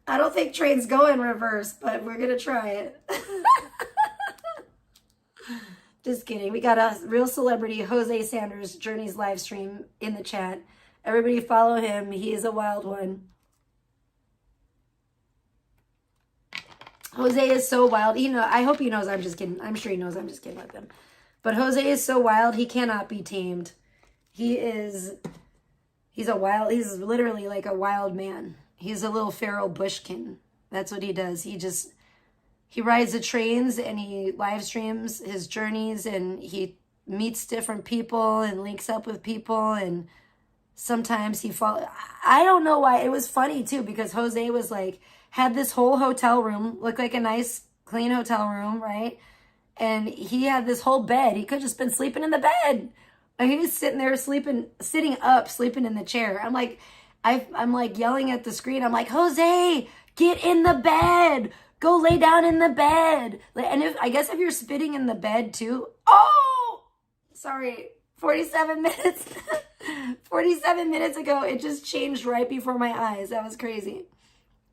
I don't think trains go in reverse, but we're gonna try it. Just kidding. We got a real celebrity, Jose Sanders, Journey's live stream in the chat. Everybody follow him. He is a wild one. Jose is so wild. I hope he knows I'm just kidding. I'm sure he knows I'm just kidding with him. But Jose is so wild, he cannot be tamed. He's literally like a wild man. He's a little feral bushkin. That's what he does. He rides the trains and he live streams his journeys and he meets different people and links up with people, and sometimes I don't know why. It was funny too because Jose was like, had this whole hotel room, looked like a nice, clean hotel room, right? And he had this whole bed. He could have just been sleeping in the bed. And he was sitting there sitting up, sleeping in the chair. I'm like yelling at the screen. I'm like, Jose, get in the bed. Go lay down in the bed. And I guess if you're spitting in the bed too. Oh, sorry. 47 minutes. 47 minutes ago, it just changed right before my eyes. That was crazy.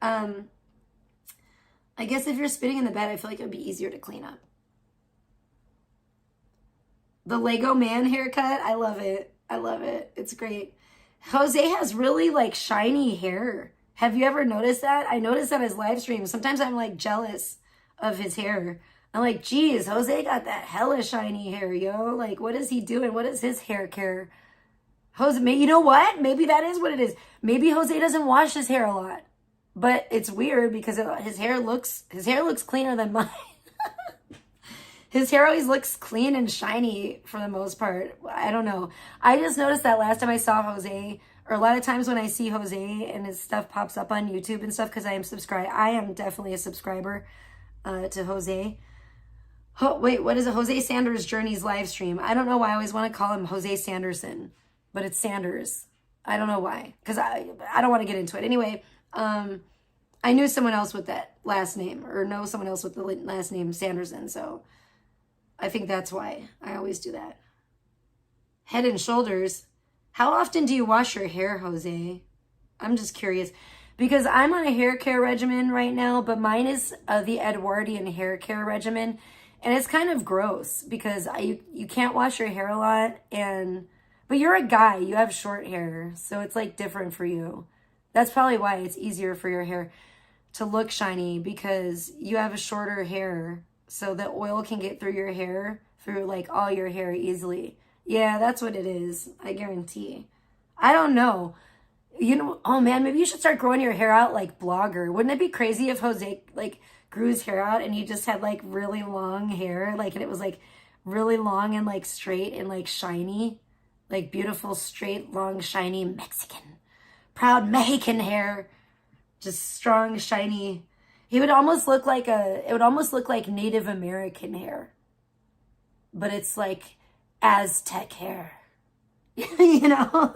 I guess if you're spitting in the bed, I feel like it would be easier to clean up. The Lego man haircut, I love it. I love it. It's great. Jose has really like shiny hair. Have you ever noticed that? I noticed that his live stream. Sometimes I'm like jealous of his hair. I'm like, geez, Jose got that hella shiny hair, yo. Like, what is he doing? What is his hair care? Jose, you know what? Maybe that is what it is. Maybe Jose doesn't wash his hair a lot. But it's weird because his hair looks cleaner than mine. His hair always looks clean and shiny for the most part. I don't know. I just noticed that last time I saw Jose, or a lot of times when I see Jose and his stuff pops up on YouTube and stuff because I am subscribed. I am definitely a subscriber to Jose. Wait, what is it? Jose Sanders Journey's live stream. I don't know why I always want to call him Jose Sanderson, but it's Sanders. I don't know why, because I don't want to get into it. Anyway, I knew someone else with that last name, or know someone else with the last name Sanderson, so I think that's why I always do that. Head and Shoulders. How often do you wash your hair, Jose? I'm just curious. Because I'm on a hair care regimen right now, but mine is the Edwardian hair care regimen. And it's kind of gross because you can't wash your hair a lot. But you're a guy. You have short hair. So it's like different for you. That's probably why it's easier for your hair to look shiny because you have a shorter hair. So the oil can get through your hair, through like all your hair easily. Yeah, that's what it is. I guarantee. I don't know. Oh man, maybe you should start growing your hair out like Blogger. Wouldn't it be crazy if Jose like grew his hair out and he just had like really long hair, like, and it was like really long and like straight and like shiny, like beautiful, straight, long, shiny Mexican, proud Mexican hair, just strong, shiny. It would almost look like Native American hair, but it's like Aztec hair, you know?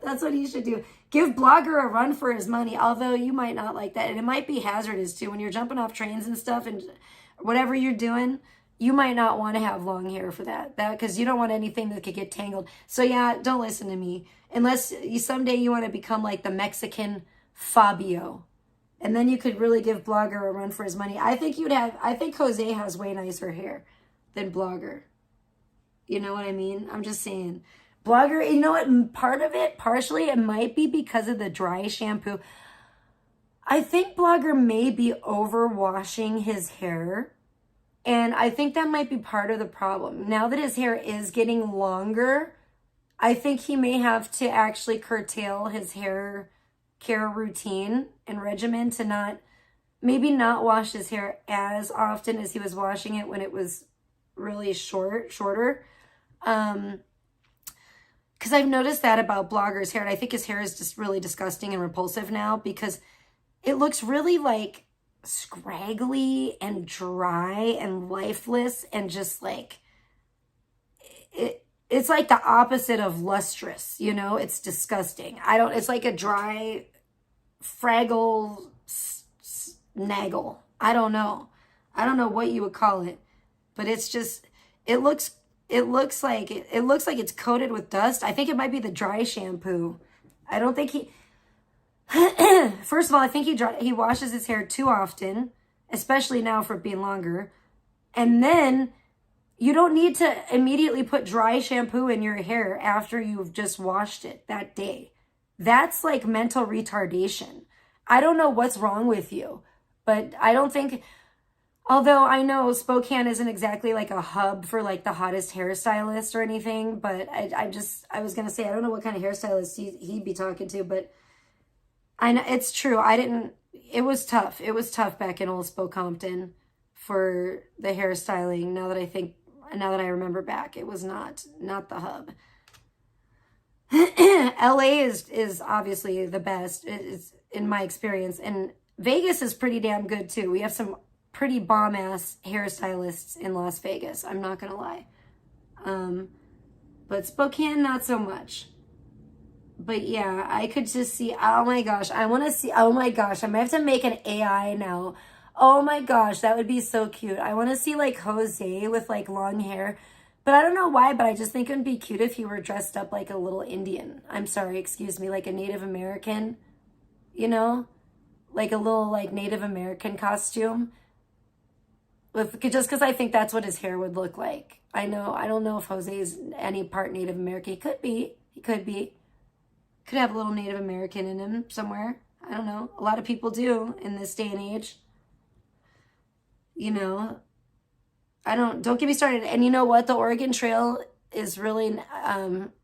That's what he should do. Give Blogger a run for his money, although you might not like that. And it might be hazardous too. When you're jumping off trains and stuff and whatever you're doing, you might not want to have long hair for that because you don't want anything that could get tangled. So yeah, don't listen to me. Unless someday you want to become like the Mexican Fabio. And then you could really give Blogger a run for his money. I think Jose has way nicer hair than Blogger. You know what I mean? I'm just saying. Blogger, you know what? Partially, it might be because of the dry shampoo. I think Blogger may be overwashing his hair. And I think that might be part of the problem. Now that his hair is getting longer, I think he may have to actually curtail his hair care routine and regimen to maybe not wash his hair as often as he was washing it when it was really shorter. Because I've noticed that about Blogger's hair, and I think his hair is just really disgusting and repulsive now because it looks really like scraggly and dry and lifeless and just like it's like the opposite of lustrous, you know? It's disgusting. It's like a dry fraggle snaggle. I don't know what you would call it, but it's just it looks like it's coated with dust. I think it might be the dry shampoo. I don't think he first of all, I think he washes his hair too often, especially now for it being longer. And then you don't need to immediately put dry shampoo in your hair after you've just washed it that day. That's like mental retardation. I don't know what's wrong with you, but I don't think, although I know Spokane isn't exactly like a hub for like the hottest hairstylist or anything, but I was going to say, I don't know what kind of hairstylist he'd be talking to, but I know it's true. It was tough. It was tough back in old Spokompton for the hairstyling. Now that I remember back, it was not the hub. LA is obviously the best. It's in my experience, and Vegas is pretty damn good too. We have some pretty bomb ass hairstylists in Las Vegas. I'm not gonna lie. But Spokane, not so much. But yeah, I could just see, oh my gosh, I want to see, oh my gosh, I might have to make an AI now. Oh my gosh, that would be so cute. I want to see like Jose with like long hair, but I don't know why, but I just think it would be cute if he were dressed up like a little Indian. I'm sorry, excuse me, like a Native American, you know, like a little like Native American costume. Just because I think that's what his hair would look like. I don't know if Jose is any part Native American. He could be. Could have a little Native American in him somewhere. I don't know. A lot of people do in this day and age. You know, don't get me started. And you know what? The Oregon Trail is really,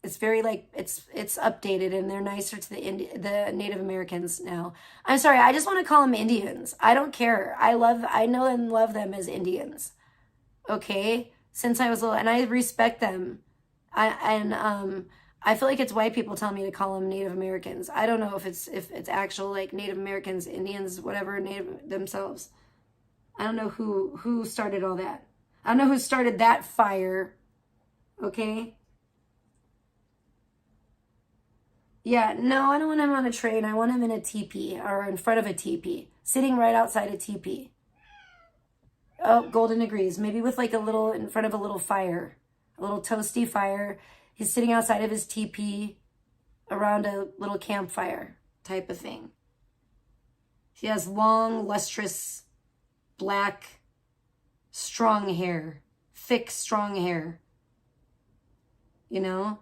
it's very like, it's updated and they're nicer to the Native Americans now. I'm sorry. I just want to call them Indians. I don't care. I know and love them as Indians. Okay. Since I was little, and I respect them. I feel like it's white people telling me to call them Native Americans. I don't know if it's actual like Native Americans, Indians, whatever, Native themselves. I don't know who started all that. I don't know who started that fire. Okay? Yeah, no, I don't want him on a train. I want him in a teepee or in front of a teepee, sitting right outside a teepee. Oh, Golden agrees. Maybe with like in front of a little fire, a little toasty fire. He's sitting outside of his teepee around a little campfire type of thing. He has long, lustrous, black, strong hair. Thick, strong hair. You know?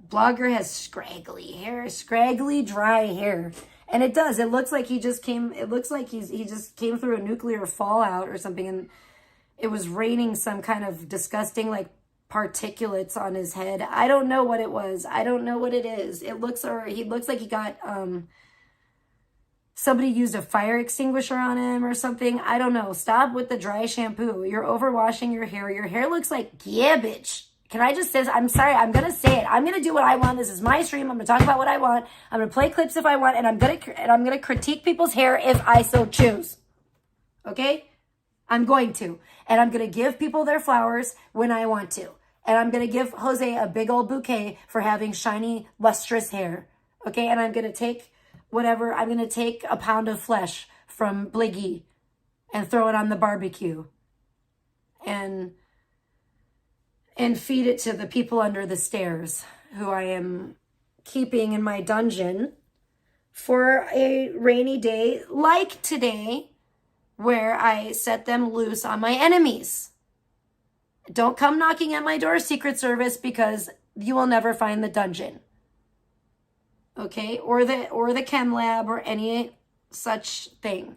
Blogger has scraggly hair. Scraggly, dry hair. And it does. It looks like he just came through a nuclear fallout or something. And it was raining some kind of disgusting, like, particulates on his head. I don't know what it was. I don't know what it is. He looks like he got somebody used a fire extinguisher on him or something. I don't know. Stop with the dry shampoo. You're overwashing your hair. Your hair looks like garbage. Can I just say, I'm sorry, I'm going to say it. I'm going to do what I want. This is my stream. I'm going to talk about what I want. I'm going to play clips if I want, and I'm going to critique people's hair if I so choose. Okay? I'm going to. And I'm going to give people their flowers when I want to. And I'm going to give Jose a big old bouquet for having shiny, lustrous hair. Okay? And I'm going to take I'm going to take a pound of flesh from Bliggy and throw it on the barbecue. And feed it to the people under the stairs who I am keeping in my dungeon for a rainy day like today, where I set them loose on my enemies. Don't come knocking at my door, Secret Service, because you will never find the dungeon. Okay? Or the chem lab or any such thing.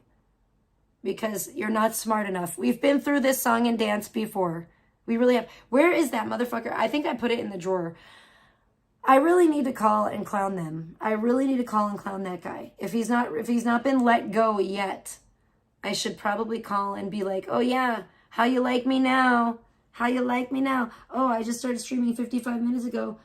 Because you're not smart enough. We've been through this song and dance before. We really have. Where is that motherfucker? I think I put it in the drawer. I really need to call and clown them. I really need to call and clown that guy. If he's not been let go yet, I should probably call and be like, oh yeah, how you like me now? How you like me now? Oh, I just started streaming 55 minutes ago.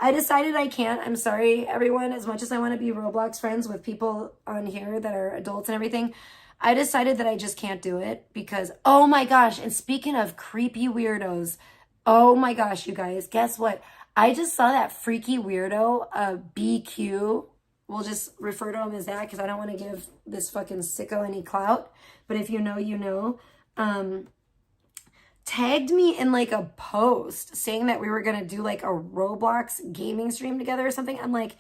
I decided I can't. I'm sorry, everyone. As much as I want to be Roblox friends with people on here that are adults and everything, I decided that I just can't do it because, oh my gosh. And speaking of creepy weirdos, oh my gosh, you guys, guess what? I just saw that freaky weirdo, BQ. We'll just refer to him as that because I don't want to give this fucking sicko any clout. But if you know, you know. Tagged me in like a post saying that we were going to do like a Roblox gaming stream together or something. I'm like,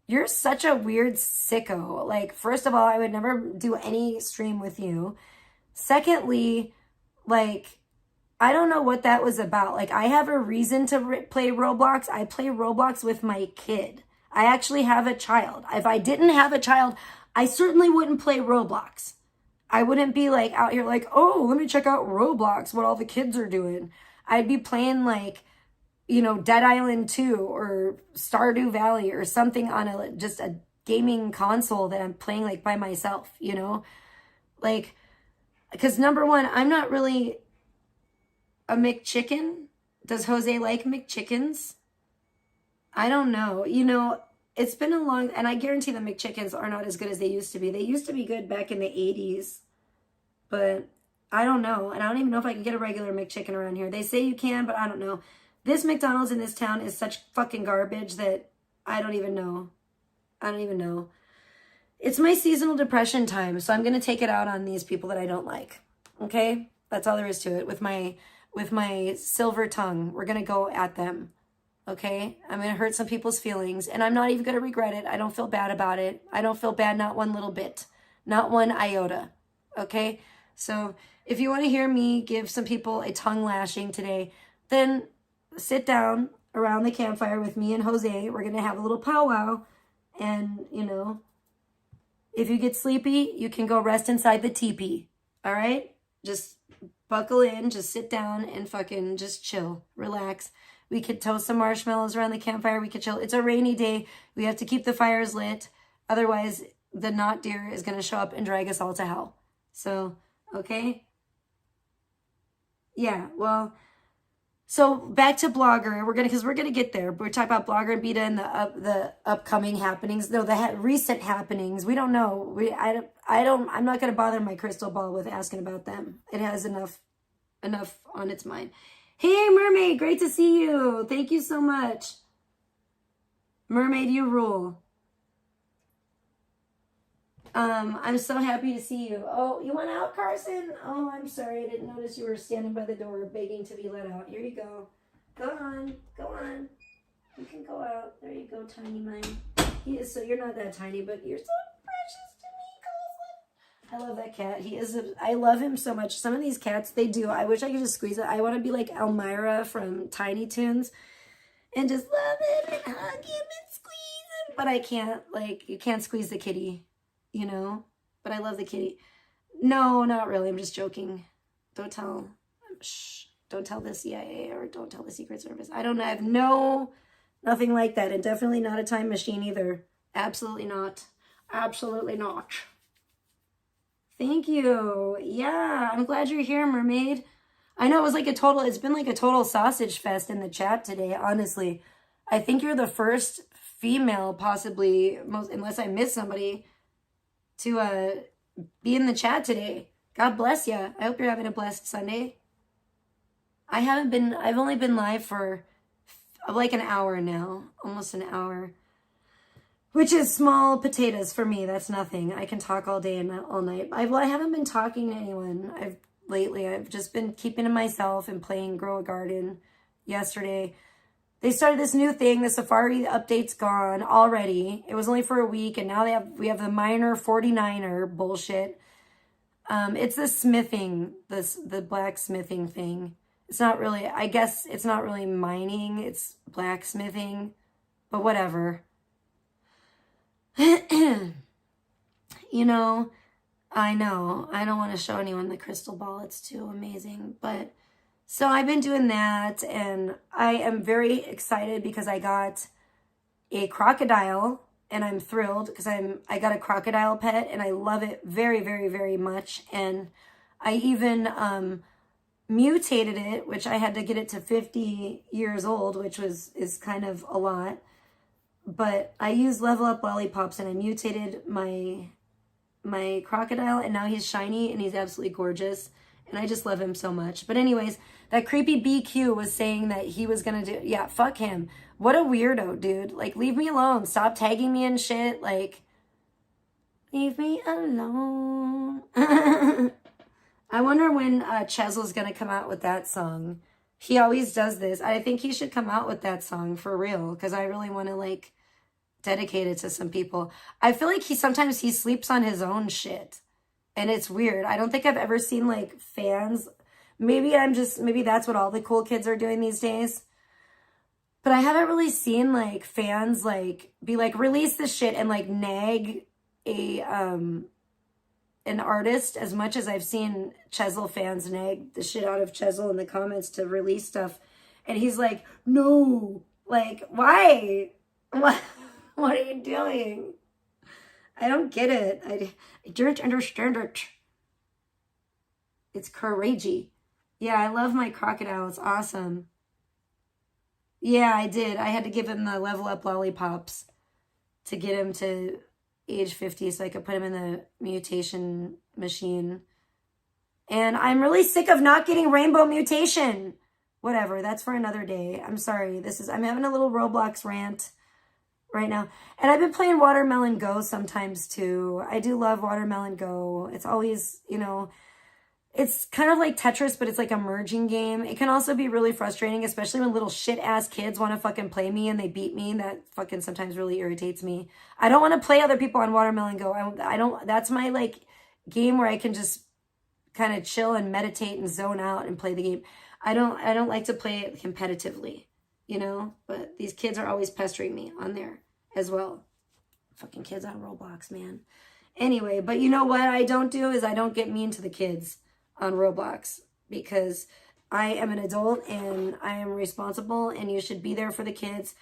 you're such a weird sicko. Like, first of all, I would never do any stream with you. Secondly, like, I don't know what that was about. Like, I have a reason to play Roblox. I play Roblox with my kid. I actually have a child. If I didn't have a child, I certainly wouldn't play Roblox. I wouldn't be like out here like, oh, let me check out Roblox, what all the kids are doing. I'd be playing like, you know, Dead Island 2 or Stardew Valley or something on just a gaming console that I'm playing like by myself, you know? Like, because number one, I'm not really a McChicken. Does Jose like McChickens? I don't know. You know, it's been a long, and I guarantee the McChickens are not as good as they used to be. They used to be good back in the 80s, but I don't know. And I don't even know if I can get a regular McChicken around here. They say you can, but I don't know. This McDonald's in this town is such fucking garbage that I don't even know. I don't even know. It's my seasonal depression time, so I'm going to take it out on these people that I don't like. Okay? That's all there is to it. With my silver tongue, we're going to go at them. Okay? I'm going to hurt some people's feelings, and I'm not even going to regret it. I don't feel bad about it. I don't feel bad not one little bit. Not one iota. Okay? So if you want to hear me give some people a tongue lashing today, then sit down around the campfire with me and Jose. We're going to have a little powwow, and, you know, if you get sleepy, you can go rest inside the teepee. All right? Just buckle in, just sit down and fucking just chill, relax. We could toast some marshmallows around the campfire. We could chill. It's a rainy day. We have to keep the fires lit. Otherwise, the not deer is going to show up and drag us all to hell. So, okay? Yeah, well, so back to Blogger. We're gonna get there. We're talking about Blogger and Beta and the upcoming happenings. No, the recent happenings. We don't know. I'm not gonna bother my crystal ball with asking about them. It has enough on its mind. Hey, Mermaid, great to see you. Thank you so much. Mermaid, you rule. I'm so happy to see you. Oh, you went out, Carson? Oh, I'm sorry. I didn't notice you were standing by the door begging to be let out. Here you go. Go on. Go on. You can go out. There you go, tiny mine. He is so, you're not that tiny, but you're so precious to me, Colson. I love that cat. I love him so much. Some of these cats, they do. I wish I could just squeeze it. I want to be like Elmira from Tiny Toons and just love him and hug him and squeeze him. But I can't, like, you can't squeeze the kitty. You know, but I love the kitty. No, not really. I'm just joking. Don't tell the CIA or don't tell the Secret Service. I have nothing like that. And definitely not a time machine either. Absolutely not. Absolutely not. Thank you. Yeah, I'm glad you're here, Mermaid. I know it's been like a total sausage fest in the chat today, honestly. I think you're the first female, possibly, unless I missed somebody, to be in the chat today. God bless you. I hope you're having a blessed Sunday. I've only been live for like an hour now, almost an hour, which is small potatoes for me. That's nothing. I can talk all day and all night. I haven't been talking to anyone. I've lately. I've just been keeping to myself and playing Grow a Garden. Yesterday, they started this new thing. The Safari update's gone already. It was only for a week, and now we have the minor 49er bullshit. It's the smithing, the blacksmithing thing. It's not really, I guess it's not really mining, it's blacksmithing, but whatever. You know, I know, I don't want to show anyone the crystal ball. It's too amazing, but so I've been doing that, and I am very excited because I got a crocodile, and I'm thrilled because I got a crocodile pet, and I love it very, very, very much. And I even mutated it, which I had to get it to 50 years old, which is kind of a lot. But I used Level Up Lollipops, and I mutated my crocodile, and now he's shiny and he's absolutely gorgeous. And I just love him so much. But anyways, that creepy BQ was saying that he was going to do... Yeah, fuck him. What a weirdo, dude. Like, leave me alone. Stop tagging me and shit. Like, leave me alone. I wonder when Chesel's going to come out with that song. He always does this. I think he should come out with that song for real. Because I really want to, like, dedicate it to some people. I feel like sometimes he sleeps on his own shit. And it's weird. I don't think I've ever seen, like, fans. Maybe that's what all the cool kids are doing these days. But I haven't really seen, like, fans, like, be like, release this shit and, like, nag an artist as much as I've seen Chesel fans nag the shit out of Chesel in the comments to release stuff. And he's like, no. Like, why? What are you doing? I don't get it. I don't understand it. It's crazy. Yeah, I love my crocodile. It's awesome. Yeah, I did. I had to give him the Level Up Lollipops to get him to age 50 so I could put him in the mutation machine. And I'm really sick of not getting rainbow mutation. Whatever, that's for another day. I'm sorry. I'm having a little Roblox rant right now. And I've been playing Watermelon Go sometimes too. I do love Watermelon Go. It's always, you know, it's kind of like Tetris, but it's like a merging game. It can also be really frustrating, especially when little shit-ass kids want to fucking play me and they beat me. That fucking sometimes really irritates me. I don't want to play other people on Watermelon Go. I don't, that's my, like, game where I can just kind of chill and meditate and zone out and play the game. I don't like to play it competitively, you know? But these kids are always pestering me on there as well. Fucking kids on Roblox, man. Anyway, but you know what I don't do is I don't get mean to the kids on Roblox, because I am an adult and I am responsible, and you should be there for the kids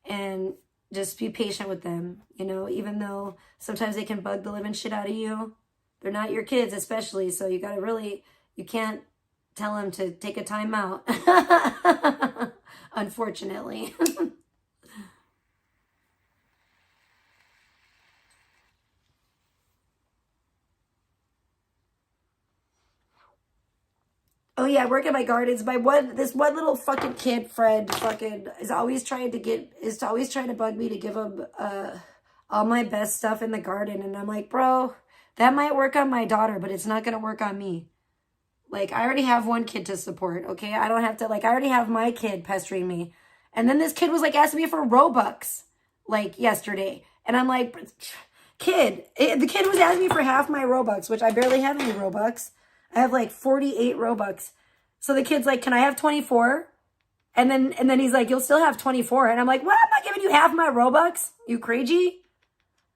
and just be patient with them, you know, even though sometimes they can bug the living shit out of you. They're not your kids especially, so you gotta really, you can't tell them to take a time out. Unfortunately. Oh yeah, work at my gardens. This one little fucking kid, Fred, fucking is always trying to bug me to give him all my best stuff in the garden, and I'm like, bro, that might work on my daughter, but it's not gonna work on me. Like, I already have one kid to support, okay? I don't have to, like, I already have my kid pestering me. And then this kid was like asking me for Robux, like, yesterday, and I'm like, the kid was asking me for half my Robux, which I barely have any Robux. I have like 48 Robux. So the kid's like, can I have 24? And then he's like, you'll still have 24. And I'm like, what? I'm not giving you half my Robux? You crazy?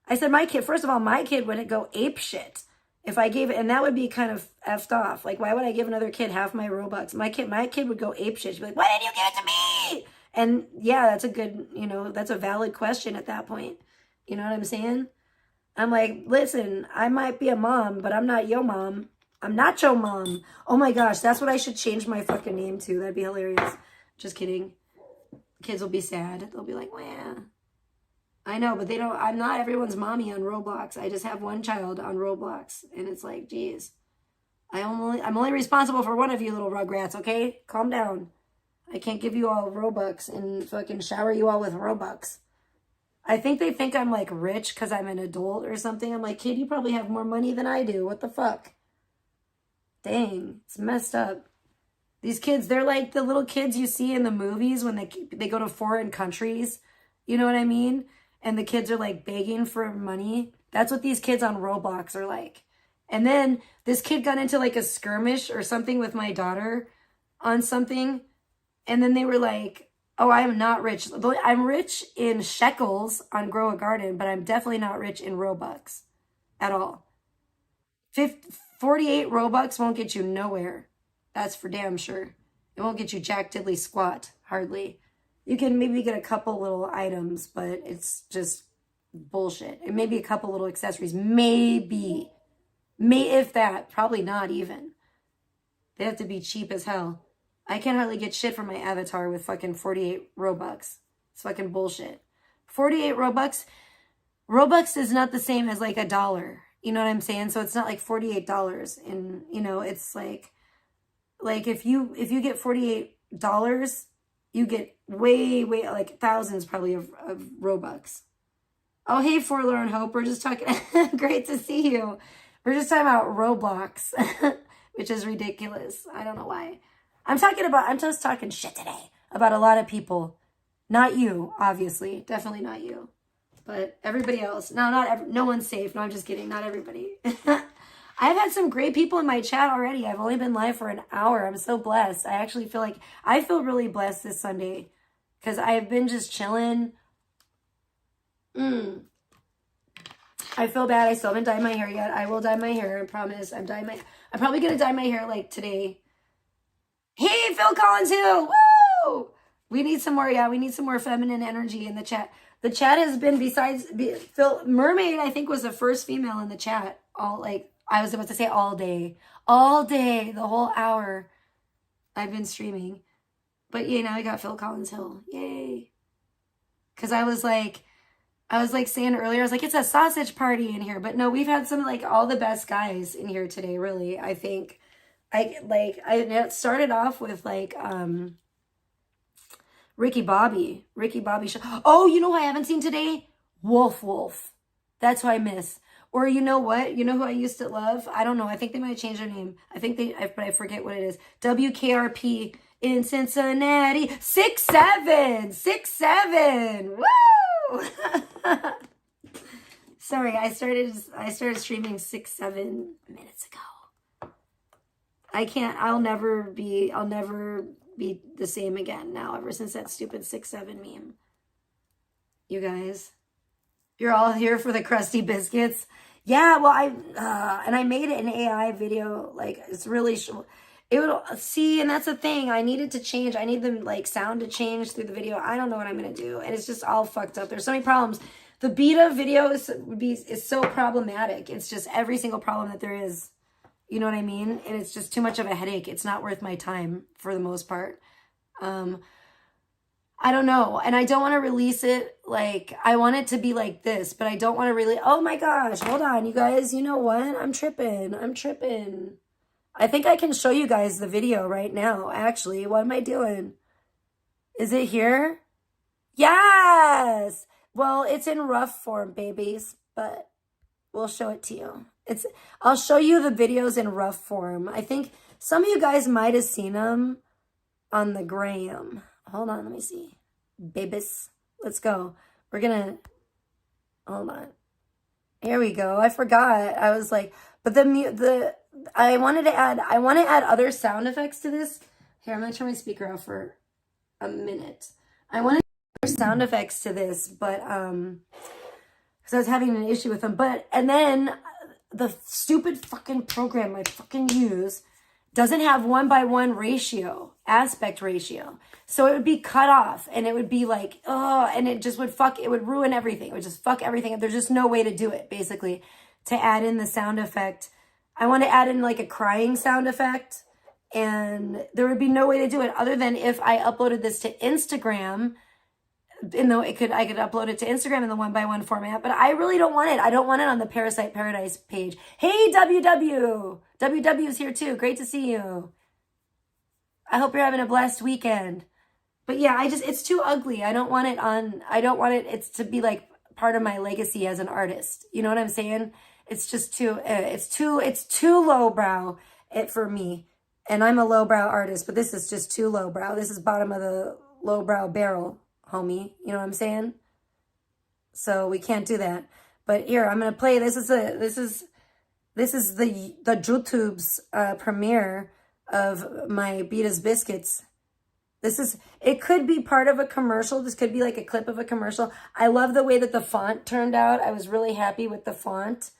I said, first of all, my kid wouldn't go ape shit if I gave it. And that would be kind of effed off. Like, why would I give another kid half my Robux? My kid would go ape shit. She'd be like, why didn't you give it to me? And yeah, that's a good, you know, that's a valid question at that point. You know what I'm saying? I'm like, listen, I might be a mom, but I'm not your mom. I'm not your mom. Oh my gosh, that's what I should change my fucking name to. That'd be hilarious. Just kidding. Kids will be sad. They'll be like, well, I know, but I'm not everyone's mommy on Roblox. I just have one child on Roblox. And it's like, geez. I'm only responsible for one of you little rugrats, okay? Calm down. I can't give you all Robux and fucking shower you all with Robux. I think they think I'm like rich because I'm an adult or something. I'm like, kid, you probably have more money than I do. What the fuck? Dang, it's messed up. These kids, they're like the little kids you see in the movies when they go to foreign countries. You know what I mean? And the kids are like begging for money. That's what these kids on Roblox are like. And then this kid got into like a skirmish or something with my daughter on something. And then they were like, oh, I'm not rich. I'm rich in shekels on Grow a Garden, but I'm definitely not rich in Robux at all. 48 Robux won't get you nowhere. That's for damn sure. It won't get you jack diddly squat, hardly. You can maybe get a couple little items, but it's just bullshit. And maybe a couple little accessories. Maybe. If that. Probably not even. They have to be cheap as hell. I can't hardly get shit from my avatar with fucking 48 Robux. It's fucking bullshit. 48 Robux. Robux is not the same as like $1. You know what I'm saying? So it's not like $48. And, you know, it's like if you get $48, you get way, like thousands probably of Robux. Oh, hey, Forlorn Hope. We're just talking. Great to see you. We're just talking about Roblox, which is ridiculous. I don't know why. I'm just talking shit today about a lot of people. Not you, obviously. Definitely not you. But everybody else. No, no one's safe. No, I'm just kidding. Not everybody. I've had some great people in my chat already. I've only been live for an hour. I'm so blessed. I feel really blessed this Sunday because I've been just chilling. I feel bad. I still haven't dyed my hair yet. I will dye my hair. I promise. I'm probably going to dye my hair like today. Hey, Phil Collins Hill. Woo! We need some more feminine energy in the chat. The chat has been Phil Mermaid, I think, was the first female in the chat. I was about to say all day, the whole hour I've been streaming. But yeah, now we got Phil Collins Hill. Yay. Because I was like saying earlier, I was like, it's a sausage party in here. But no, we've had some like all the best guys in here today, really. I think I started off with like Ricky Bobby show. Oh, you know who I haven't seen today? Wolf. That's who I miss. Or you know what? You know who I used to love? I don't know. I think they might have changed their name. But I forget what it is. WKRP in Cincinnati. 6'7". Woo! Sorry, I started streaming 6-7 minutes ago. I'll never be the same again now, ever since that stupid 6'7" meme. You guys, you're all here for the crusty biscuits. Yeah, well, I made it an AI video. Like, it's really, and that's the thing. I needed to change. I need the, like, sound to change through the video. I don't know what I'm going to do. And it's just all fucked up. There's so many problems. The beta video is so problematic. It's just every single problem that there is. You know what I mean? And it's just too much of a headache. It's not worth my time for the most part. I don't know. And I don't want to release it. Like, I want it to be like this, but I don't want to really, oh my gosh, hold on, you guys. You know what? I'm tripping. I think I can show you guys the video right now. Actually, what am I doing? Is it here? Yes. Well, it's in rough form, babies, but we'll show it to you. I'll show you the videos in rough form. I think some of you guys might have seen them on the gram. Hold on, let me see. Babies, let's go. We're gonna, hold on. Here we go. I forgot. I was like, but I want to add other sound effects to this. Here, I'm gonna turn my speaker off for a minute. I want to add other sound effects to this, but because I was having an issue with them. And then the stupid fucking program I fucking use doesn't have 1:1 aspect ratio. So it would be cut off and it would be like, oh, and it just would it would ruin everything. It would just fuck everything. There's just no way to do it, basically, to add in the sound effect. I want to add in like a crying sound effect, and there would be no way to do it other than if I uploaded this to Instagram. And though I could upload it to Instagram in the 1:1 format, but I really don't want it. I don't want it on the Parasite Paradise page. Hey, WW. WW's here too. Great to see you. I hope you're having a blessed weekend. But yeah, it's too ugly. I don't want it to be like part of my legacy as an artist. You know what I'm saying? It's just too, it's too lowbrow. it for me. And I'm a lowbrow artist, but this is just too lowbrow. This is bottom of the lowbrow barrel, homie. You know what I'm saying? So we can't do that. But here, I'm gonna play. This is the YouTube's premiere of my Beatas Biscuits. It could be part of a commercial. This could be like a clip of a commercial. I love the way that the font turned out. I was really happy with the font.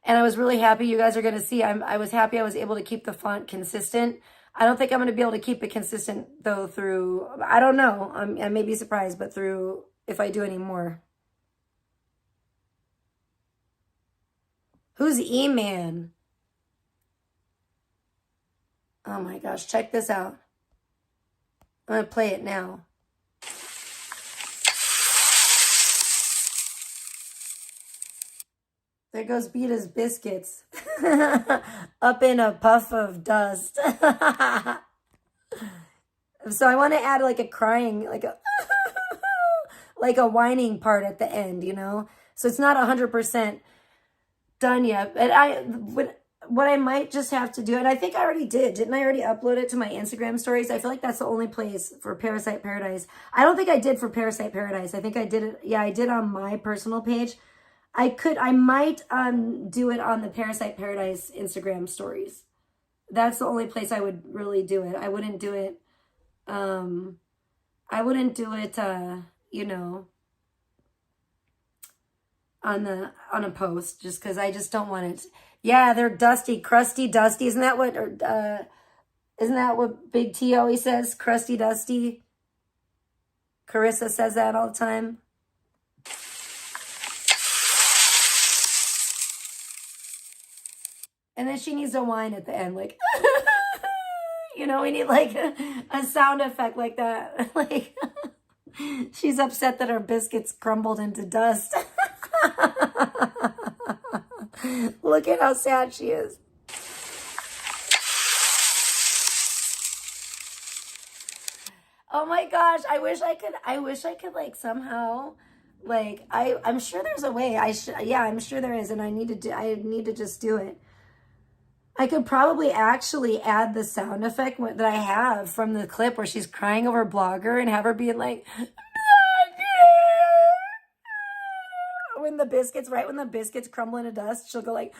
And I was really happy, you guys are going to see, I was happy I was able to keep the font consistent. I don't think I'm going to be able to keep it consistent, though, through, I don't know. I may be surprised, but through, if I do any more. Who's E-Man? Oh my gosh, check this out. I'm going to play it now. There goes Beatas Biscuits. Up in a puff of dust. So I want to add like a crying, like a like a whining part at the end, you know? So it's not 100% done yet. But what I might just have to do, and I think I already did. Didn't I already upload it to my Instagram stories? I feel like that's the only place for Parasite Paradise. I don't think I did for Parasite Paradise. I think I did it. Yeah, I did on my personal page. I might do it on the Parasite Paradise Instagram stories. That's the only place I would really do it. I wouldn't do it, you know, on a post, just because I just don't want it. Yeah, they're dusty, crusty, dusty. Isn't that what Big T always says? Crusty, dusty. Carissa says that all the time. And then she needs a whine at the end, like, you know, we need like a sound effect like that. Like, she's upset that her biscuits crumbled into dust. Look at how sad she is. Oh my gosh, I wish I could like somehow, like, I'm sure there's a way. Yeah, I'm sure there is, and I need to just do it. I could probably actually add the sound effect that I have from the clip where she's crying over Blogger and have her being like, when the biscuits crumble into dust, she'll go like,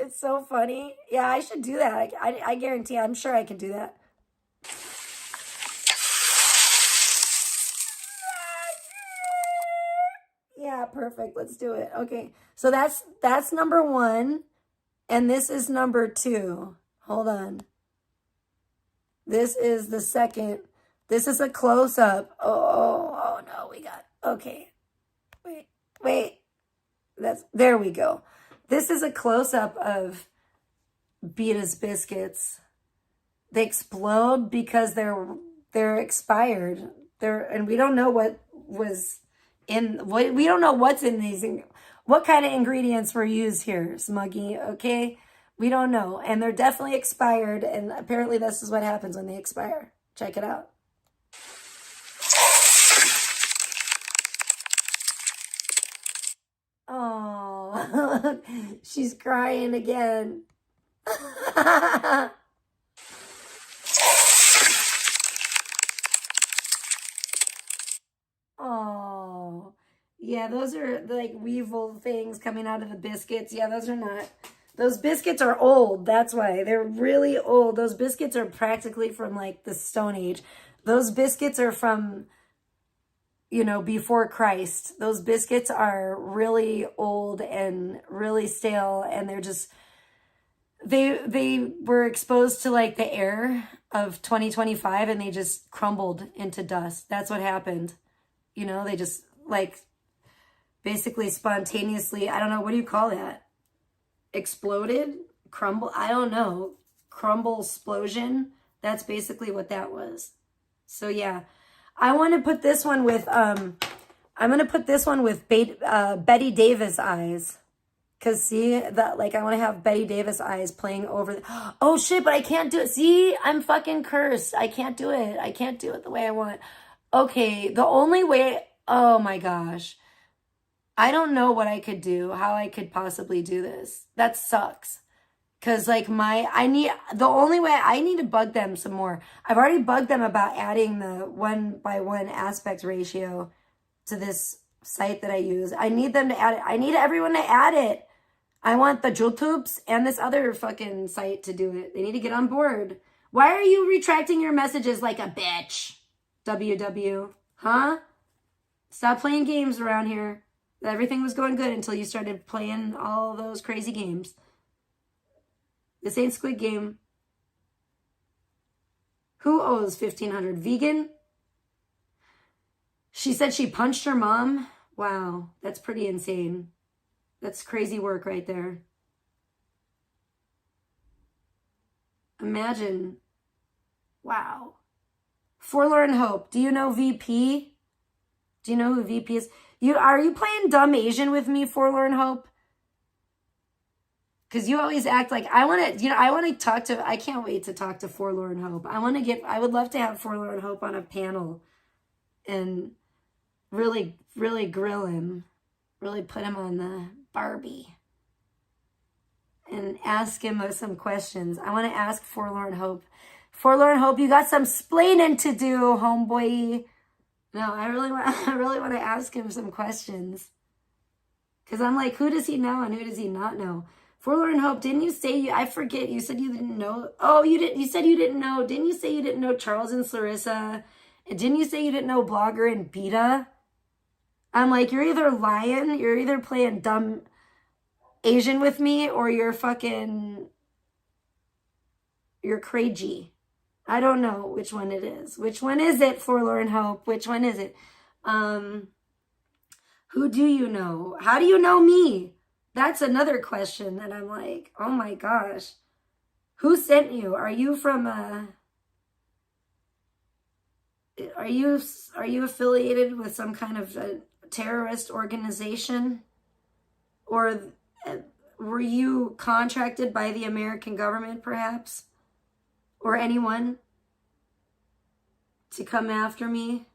it's so funny. Yeah, I should do that. I guarantee, I'm sure I can do that. Yeah, perfect. Let's do it. Okay. So that's number 1. And this is number 2. Hold on. This is the second. This is a close-up. Oh no, we got, okay. Wait. There we go. This is a close-up of Beatas Biscuits. They explode because they're expired. And we don't know what was we don't know what's in these, what kind of ingredients were used here, Smuggy, okay? We don't know. And they're definitely expired, and apparently this is what happens when they expire. Check it out. Oh, she's crying again. Oh, yeah, those are like weevil things coming out of the biscuits. Yeah, those are not. Those biscuits are old. That's why. They're really old. Those biscuits are practically from like the Stone Age. Those biscuits are from, you know, before Christ. Those biscuits are really old and really stale, and they're just, they were exposed to like the air of 2025 and they just crumbled into dust. That's what happened. You know, they just like basically spontaneously, I don't know, what do you call that? Exploded? Crumble? I don't know. Crumble explosion? That's basically what that was. So yeah, I want to put this one with, I'm going to put this one with Betty Davis eyes. Because see, that, like, I want to have Betty Davis eyes playing over. Oh shit, but I can't do it. See, I'm fucking cursed. I can't do it. I can't do it the way I want. Okay, the only way, oh my gosh. I don't know what I could do, how I could possibly do this. That sucks. Cause like the only way I need to bug them some more. I've already bugged them about adding the 1:1 aspect ratio to this site that I use. I need them to add it. I need everyone to add it. I want the YouTubes and this other fucking site to do it. They need to get on board. Why are you retracting your messages like a bitch? WW. Huh? Stop playing games around here. Everything was going good until you started playing all those crazy games. This ain't Squid Game. Who owes 1,500? Vegan? She said she punched her mom. Wow, that's pretty insane. That's crazy work right there. Imagine. Wow. Forlorn Hope. Do you know VP? Do you know who VP is? Are you playing dumb Asian with me, Forlorn Hope? Because you always act like I want to talk to, I can't wait to talk to Forlorn Hope. I would love to have Forlorn Hope on a panel and really, really grill him, really put him on the Barbie and ask him some questions. I want to ask Forlorn Hope. Forlorn Hope, you got some splaining to do, homeboy. No, I really want to ask him some questions. Because I'm like, who does he know and who does he not know? Forlorn Hope, didn't you say I forget, you said you didn't know. Oh, you said you didn't know. Didn't you say you didn't know Charles and Clarissa? And didn't you say you didn't know Blogger and Beta? I'm like, you're either lying, you're either playing dumb Asian with me, or you're crazy. I don't know which one it is. Which one is it, Forlorn Hope? Which one is it? Who do you know? How do you know me? That's another question that I'm like, oh my gosh. Who sent you? Are you from are you affiliated with some kind of a terrorist organization? Or were you contracted by the American government, perhaps? Or anyone to come after me?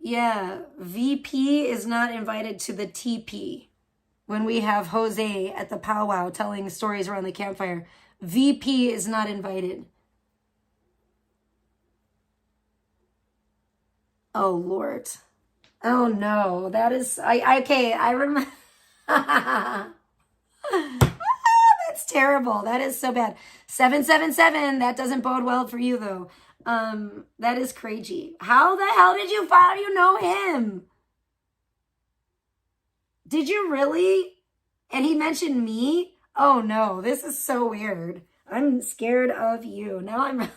Yeah, VP is not invited to the TP when we have Jose at the powwow telling stories around the campfire. VP is not invited. Oh, Lord. Oh, no. That is... okay, I remember... That's terrible. That is so bad. 777. That doesn't bode well for you, though. That is crazy. How the hell did you find you know him? Did you really? And he mentioned me? Oh no, this is so weird. I'm scared of you. Now I'm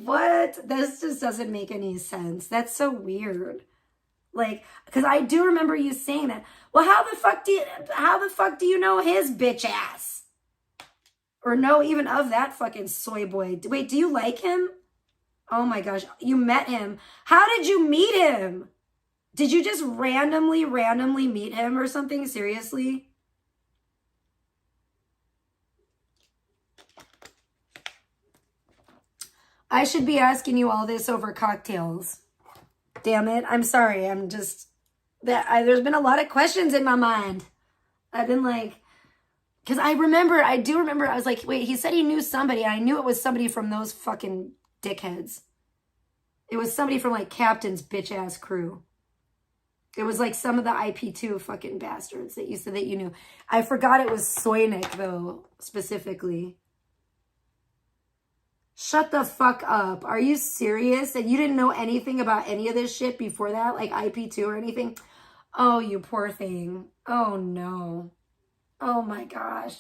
what? This just doesn't make any sense. That's so weird. Like, because I do remember you saying that. Well, how the fuck do you know his bitch ass? Or know even of that fucking soy boy. Wait, do you like him? Oh my gosh, you met him. How did you meet him? Did you just randomly meet him or something? Seriously? I should be asking you all this over cocktails. Damn it. I'm sorry. I'm just... there's been a lot of questions in my mind. I've been like... Because I do remember, I was like, wait, he said he knew somebody. I knew it was somebody from those fucking dickheads. It was somebody from like Captain's bitch-ass crew. It was like some of the IP2 fucking bastards that you said that you knew. I forgot it was Soynik, though, specifically. Shut the fuck up. Are you serious? And you didn't know anything about any of this shit before that? Like IP2 or anything? Oh, you poor thing. Oh, no. Oh my gosh.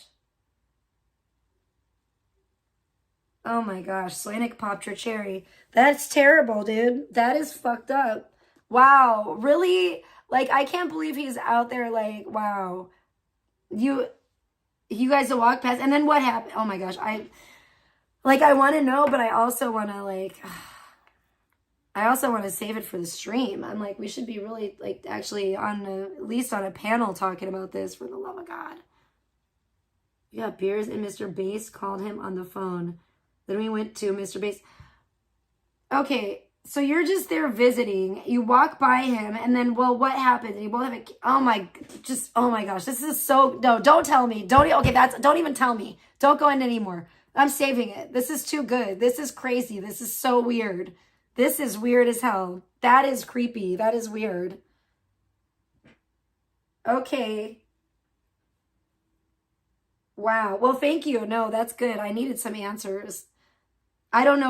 Oh my gosh. Soynik popped your cherry. That's terrible, dude. That is fucked up. Wow. Really? Like, I can't believe he's out there like, wow. You guys will walk past. And then what happened? Oh my gosh. I want to know, but I also want to like... I also want to save it for the stream. I'm like, we should be really like actually at least on a panel talking about this, for the love of God. Yeah, beers, and Mr. Bass called him on the phone. Then we went to Mr. Base. Okay, so you're just there visiting. You walk by him, and then, well, what happens? You both have a, oh my gosh, this is so, no, don't tell me. Don't even tell me. Don't go in anymore. I'm saving it. This is too good. This is crazy. This is so weird. This is weird as hell. That is creepy. That is weird. Okay. Wow. Well, thank you. No, that's good. I needed some answers. I don't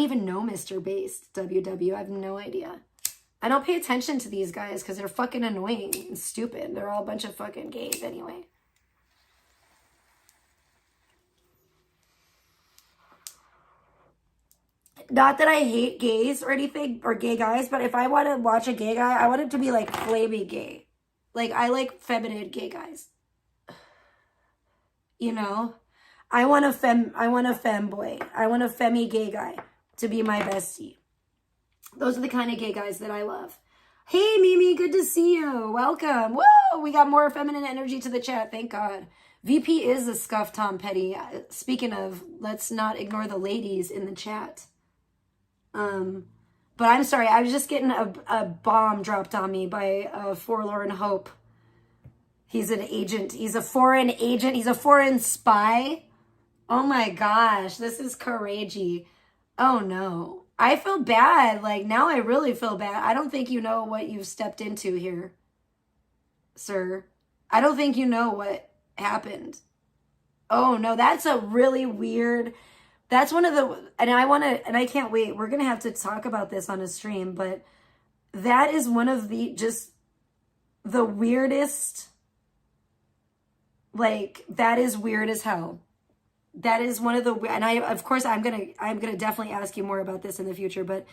even know Mr. Based WW. I have no idea. I don't pay attention to these guys because they're fucking annoying and stupid. They're all a bunch of fucking gays anyway. Not that I hate gays or anything, or gay guys, but if I want to watch a gay guy, I want him to be like flaming gay. Like, I like feminine gay guys. You know? I want a femboy. I want a femmy gay guy to be my bestie. Those are the kind of gay guys that I love. Hey, Mimi, good to see you. Welcome. Whoa, we got more feminine energy to the chat. Thank God. VP is a scuff Tom Petty. Speaking of, let's not ignore the ladies in the chat. But I'm sorry, I was just getting a bomb dropped on me by a forlorn hope. He's an agent. He's a foreign agent. He's a foreign spy. Oh my gosh, this is crazy. Oh no. I feel bad. Like, now I really feel bad. I don't think you know what you've stepped into here, sir. I don't think you know what happened. Oh no, that's a really weird... That's one of the, and I can't wait. We're going to have to talk about this on a stream, but that is one of the, just the weirdest, like, that is weird as hell. That is one of the, and of course, I'm going to definitely ask you more about this in the future, but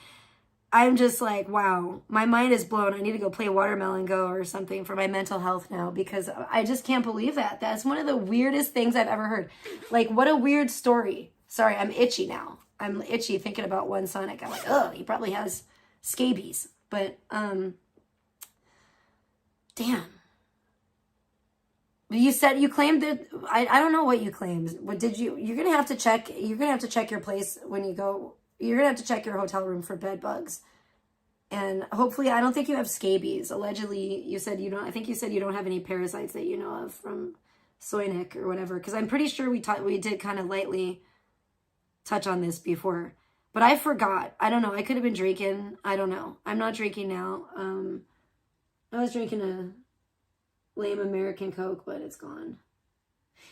I'm just like, wow, my mind is blown. I need to go play Watermelon Go or something for my mental health now, because I just can't believe that. That's one of the weirdest things I've ever heard. Like, what a weird story. Sorry, I'm itchy now. I'm itchy thinking about One Sonic. I'm like, oh, he probably has scabies. But, damn. You said, you claimed that, I don't know what you claimed. What did you, you're going to have to check your place when you go, you're going to have to check your hotel room for bed bugs. And hopefully, I don't think you have scabies. Allegedly, you said you don't, I think you said you don't have any parasites that you know of from Soynik or whatever. Because I'm pretty sure we did kind of lightly touch on this before, but I forgot. I don't know. I could have been drinking. I don't know. I'm not drinking now. I was drinking a lame American Coke, but it's gone.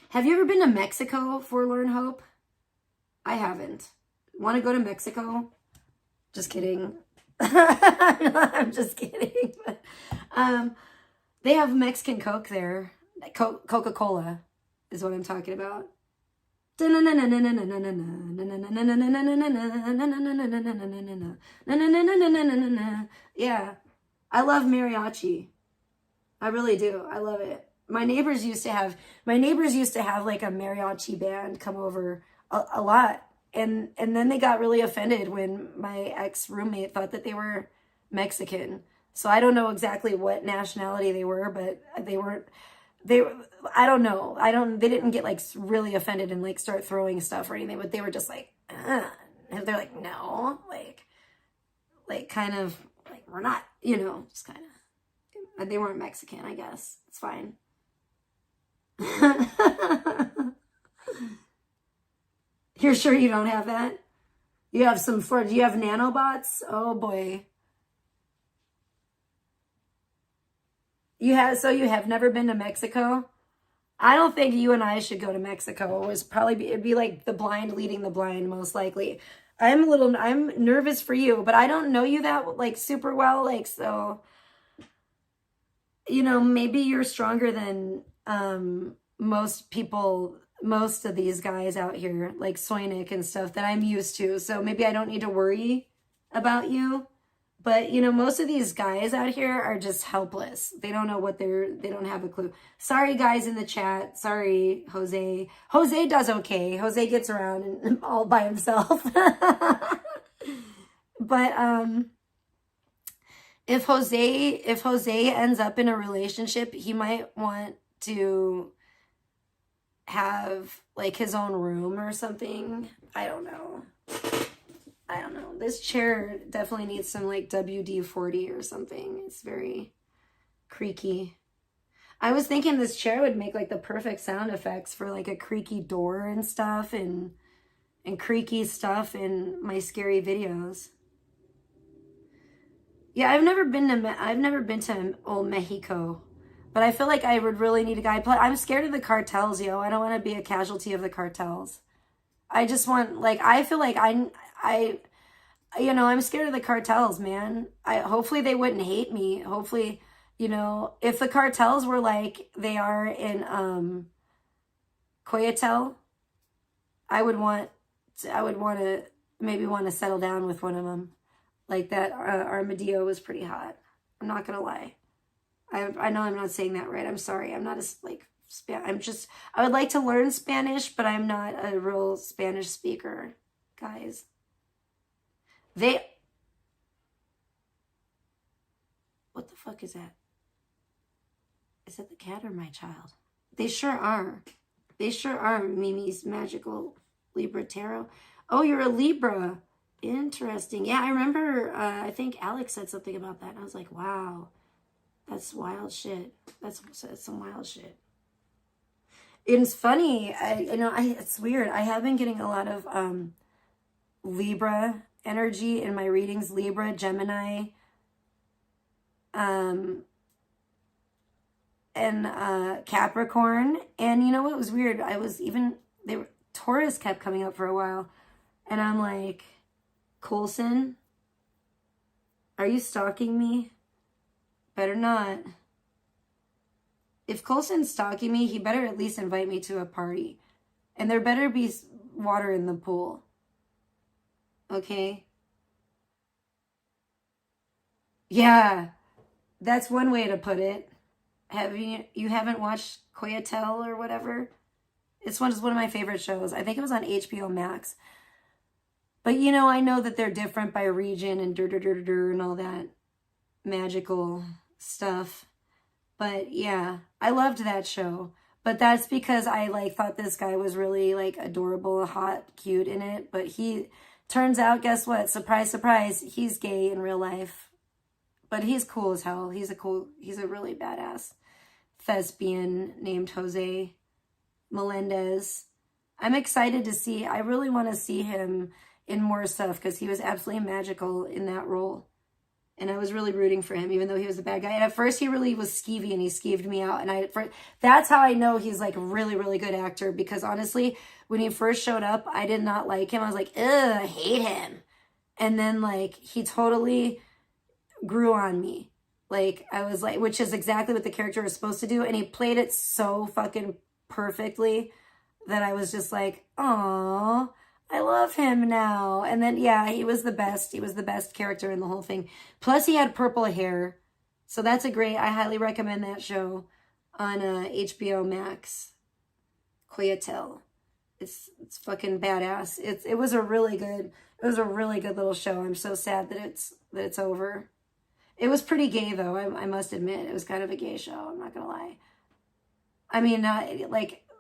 Have you ever been to Mexico, Forlorn Hope? I haven't. Want to go to Mexico? Just kidding. I'm just kidding. They have Mexican Coke there. Coca-Cola is what I'm talking about. Yeah, I love mariachi. I really do. I love it. My neighbors used to have like a mariachi band come over a lot, and then they got really offended when my ex-roommate thought that they were Mexican. So I don't know exactly what nationality they were, but I don't know. They didn't get like really offended and like start throwing stuff or anything, but they were just like, and they're like, no, like kind of like, we're not, just kind of, they weren't Mexican, I guess. It's fine. You're sure you don't have that? You have do you have nanobots? Oh boy. You have never been to Mexico? I don't think you and I should go to Mexico. It'd be like the blind leading the blind, most likely. I'm nervous for you, but I don't know you that like super well. Like, so, maybe you're stronger than, most people, most of these guys out here, like Soynik and stuff that I'm used to. So maybe I don't need to worry about you. But, most of these guys out here are just helpless. They don't know they don't have a clue. Sorry, guys in the chat. Sorry, Jose. Jose does okay. Jose gets around and all by himself. But if Jose ends up in a relationship, he might want to have like his own room or something. I don't know. This chair definitely needs some like WD-40 or something. It's very creaky. I was thinking this chair would make like the perfect sound effects for like a creaky door and stuff, and creaky stuff in my scary videos. Yeah, I've never been to old Mexico, but I feel like I would really need a guide. I'm scared of the cartels, yo. I don't want to be a casualty of the cartels. I just want, like, I feel like I'm scared of the cartels, man. Hopefully they wouldn't hate me. Hopefully, if the cartels were like they are in Coyatel, I would want to maybe want to settle down with one of them. Like that Armadillo was pretty hot. I'm not gonna lie. I know I'm not saying that right. I'm sorry. I'm not I would like to learn Spanish, but I'm not a real Spanish speaker, guys. What the fuck is that? Is that the cat or my child? They sure are. They sure are, Mimi's magical Libra tarot. Oh, you're a Libra. Interesting. Yeah, I remember, I think Alex said something about that. And I was like, wow, that's wild shit. That's some wild shit. It's funny. It's weird. I have been getting a lot of Libra energy in my readings. Libra, Gemini, and Capricorn. And you know what was weird? Taurus kept coming up for a while. And I'm like, Coulson, are you stalking me? Better not. If Coulson's stalking me, he better at least invite me to a party. And there better be water in the pool. Okay? Yeah, that's one way to put it. You haven't watched Coyatel or whatever? It's one of my favorite shows. I think it was on HBO Max. But I know that they're different by region and and all that magical stuff. But yeah, I loved that show. But that's because I thought this guy was really adorable, hot, cute in it. But he turns out, guess what? Surprise, surprise, he's gay in real life. But he's cool as hell. He's a really badass thespian named Jose Melendez. I'm excited to see. I really want to see him in more stuff because he was absolutely magical in that role. And I was really rooting for him, even though he was a bad guy. And at first he really was skeevy and he skeeved me out. And that's how I know he's a really, really good actor. Because honestly, when he first showed up, I did not like him. I was like, ugh, I hate him. And then he totally grew on me. I was which is exactly what the character was supposed to do. And he played it so fucking perfectly that I was just like, oh, I love him now. And then, yeah, he was the best. He was the best character in the whole thing. Plus, he had purple hair. So that's I highly recommend that show on HBO Max. Coyatel. It's fucking badass. It was a really good little show. I'm so sad that it's over. It was pretty gay, though. I must admit. It was kind of a gay show. I'm not going to lie. I mean,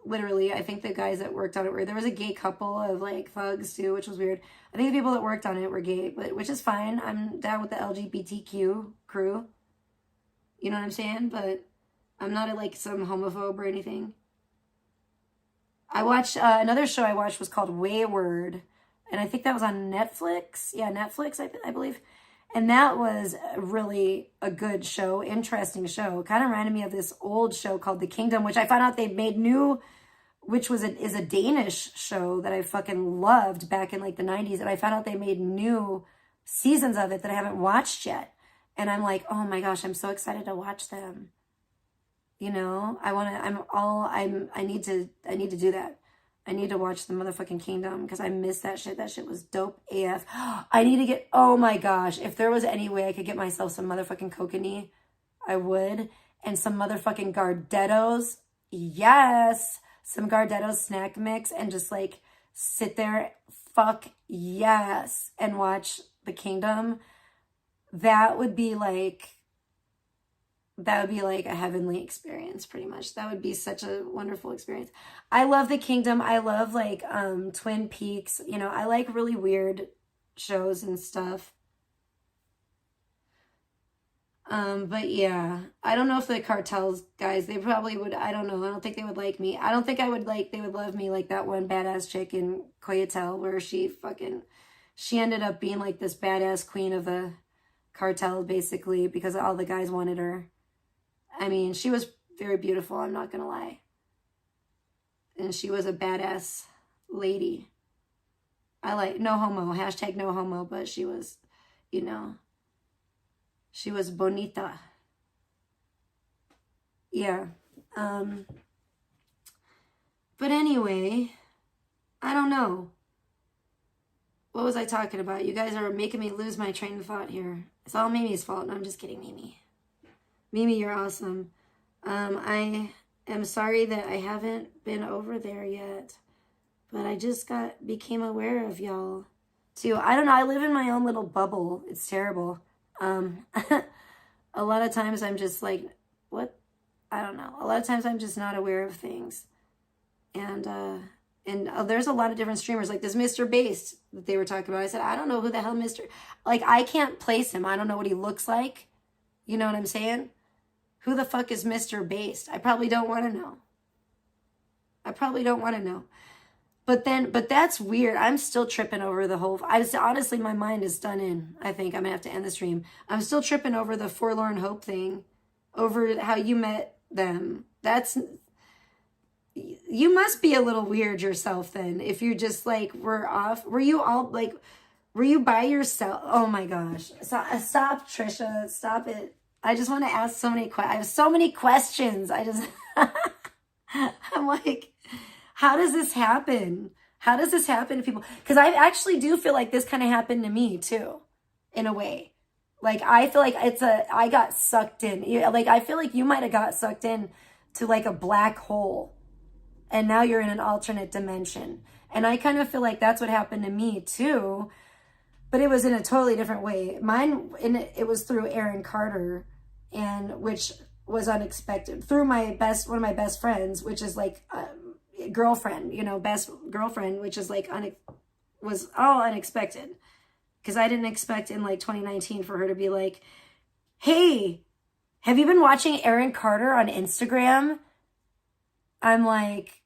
literally, I think the guys that worked on it there was a gay couple of thugs too, which was weird. I think the people that worked on it were gay, which is fine. I'm down with the LGBTQ crew. You know what I'm saying? But I'm not some homophobe or anything. I watched, another show I watched was called Wayward. And I think that was on Netflix. Yeah, Netflix, I believe. And that was really a good show, interesting show. Kind of reminded me of this old show called The Kingdom, which I found out they made new, which is a Danish show that I fucking loved back in the 90s. And I found out they made new seasons of it that I haven't watched yet. And I'm like, oh my gosh, I'm so excited to watch them. I need to do that. I need to watch the motherfucking Kingdom because I missed that shit. That shit was dope AF. I need to get, oh my gosh, if there was any way I could get myself some motherfucking kokanee, I would. And some motherfucking Gardettos. Yes. Some Gardettos snack mix and just sit there, fuck yes, and watch the Kingdom. That would be that would be like a heavenly experience, pretty much. That would be such a wonderful experience. I love The Kingdom. I love like Twin Peaks. You know, I like really weird shows and stuff. But yeah, I don't know if the Cartels guys, they probably would, I don't know. I don't think they would like me. I don't think I would like, they would love me like that one badass chick in Coyotel where she ended up being like this badass queen of the cartel basically because all the guys wanted her. I mean, she was very beautiful, I'm not gonna lie. And she was a badass lady. I like, no homo, hashtag no homo, but she was, you know, she was bonita. Yeah. But anyway, I don't know. What was I talking about? You guys are making me lose my train of thought here. It's all Mimi's fault. No, I'm just kidding, Mimi. Mimi, you're awesome. I am sorry that I haven't been over there yet. But I just became aware of y'all too. I don't know. I live in my own little bubble. It's terrible. A lot of times I'm just like, what? I don't know. A lot of times I'm just not aware of things. And there's a lot of different streamers like this Mr. Based that they were talking about. I said, I don't know who the hell Mr. Like, I can't place him. I don't know what he looks like. You know what I'm saying? Who the fuck is Mr. Based? I probably don't want to know. I probably don't want to know. But that's weird. I'm still tripping over the whole, honestly, my mind is done in. I think I'm gonna have to end the stream. I'm still tripping over the Forlorn Hope thing, over how you met them. You must be a little weird yourself then, if you just like were off. Were you by yourself? Oh my gosh. Stop, Trisha. Stop it. I just want to ask so many questions. I have so many questions. I'm like, how does this happen? How does this happen to people? Because I actually do feel like this kind of happened to me too, in a way. Like, I feel like I got sucked in. Like, I feel like you might have got sucked in to like a black hole. And now you're in an alternate dimension. And I kind of feel like that's what happened to me too. But it was in a totally different way. It was through Aaron Carter, and which was unexpected. Through one of my best friends, which is like girlfriend, you know, best girlfriend, which is like was all unexpected. Because I didn't expect in like 2019 for her to be like, hey, have you been watching Aaron Carter on Instagram? I'm like,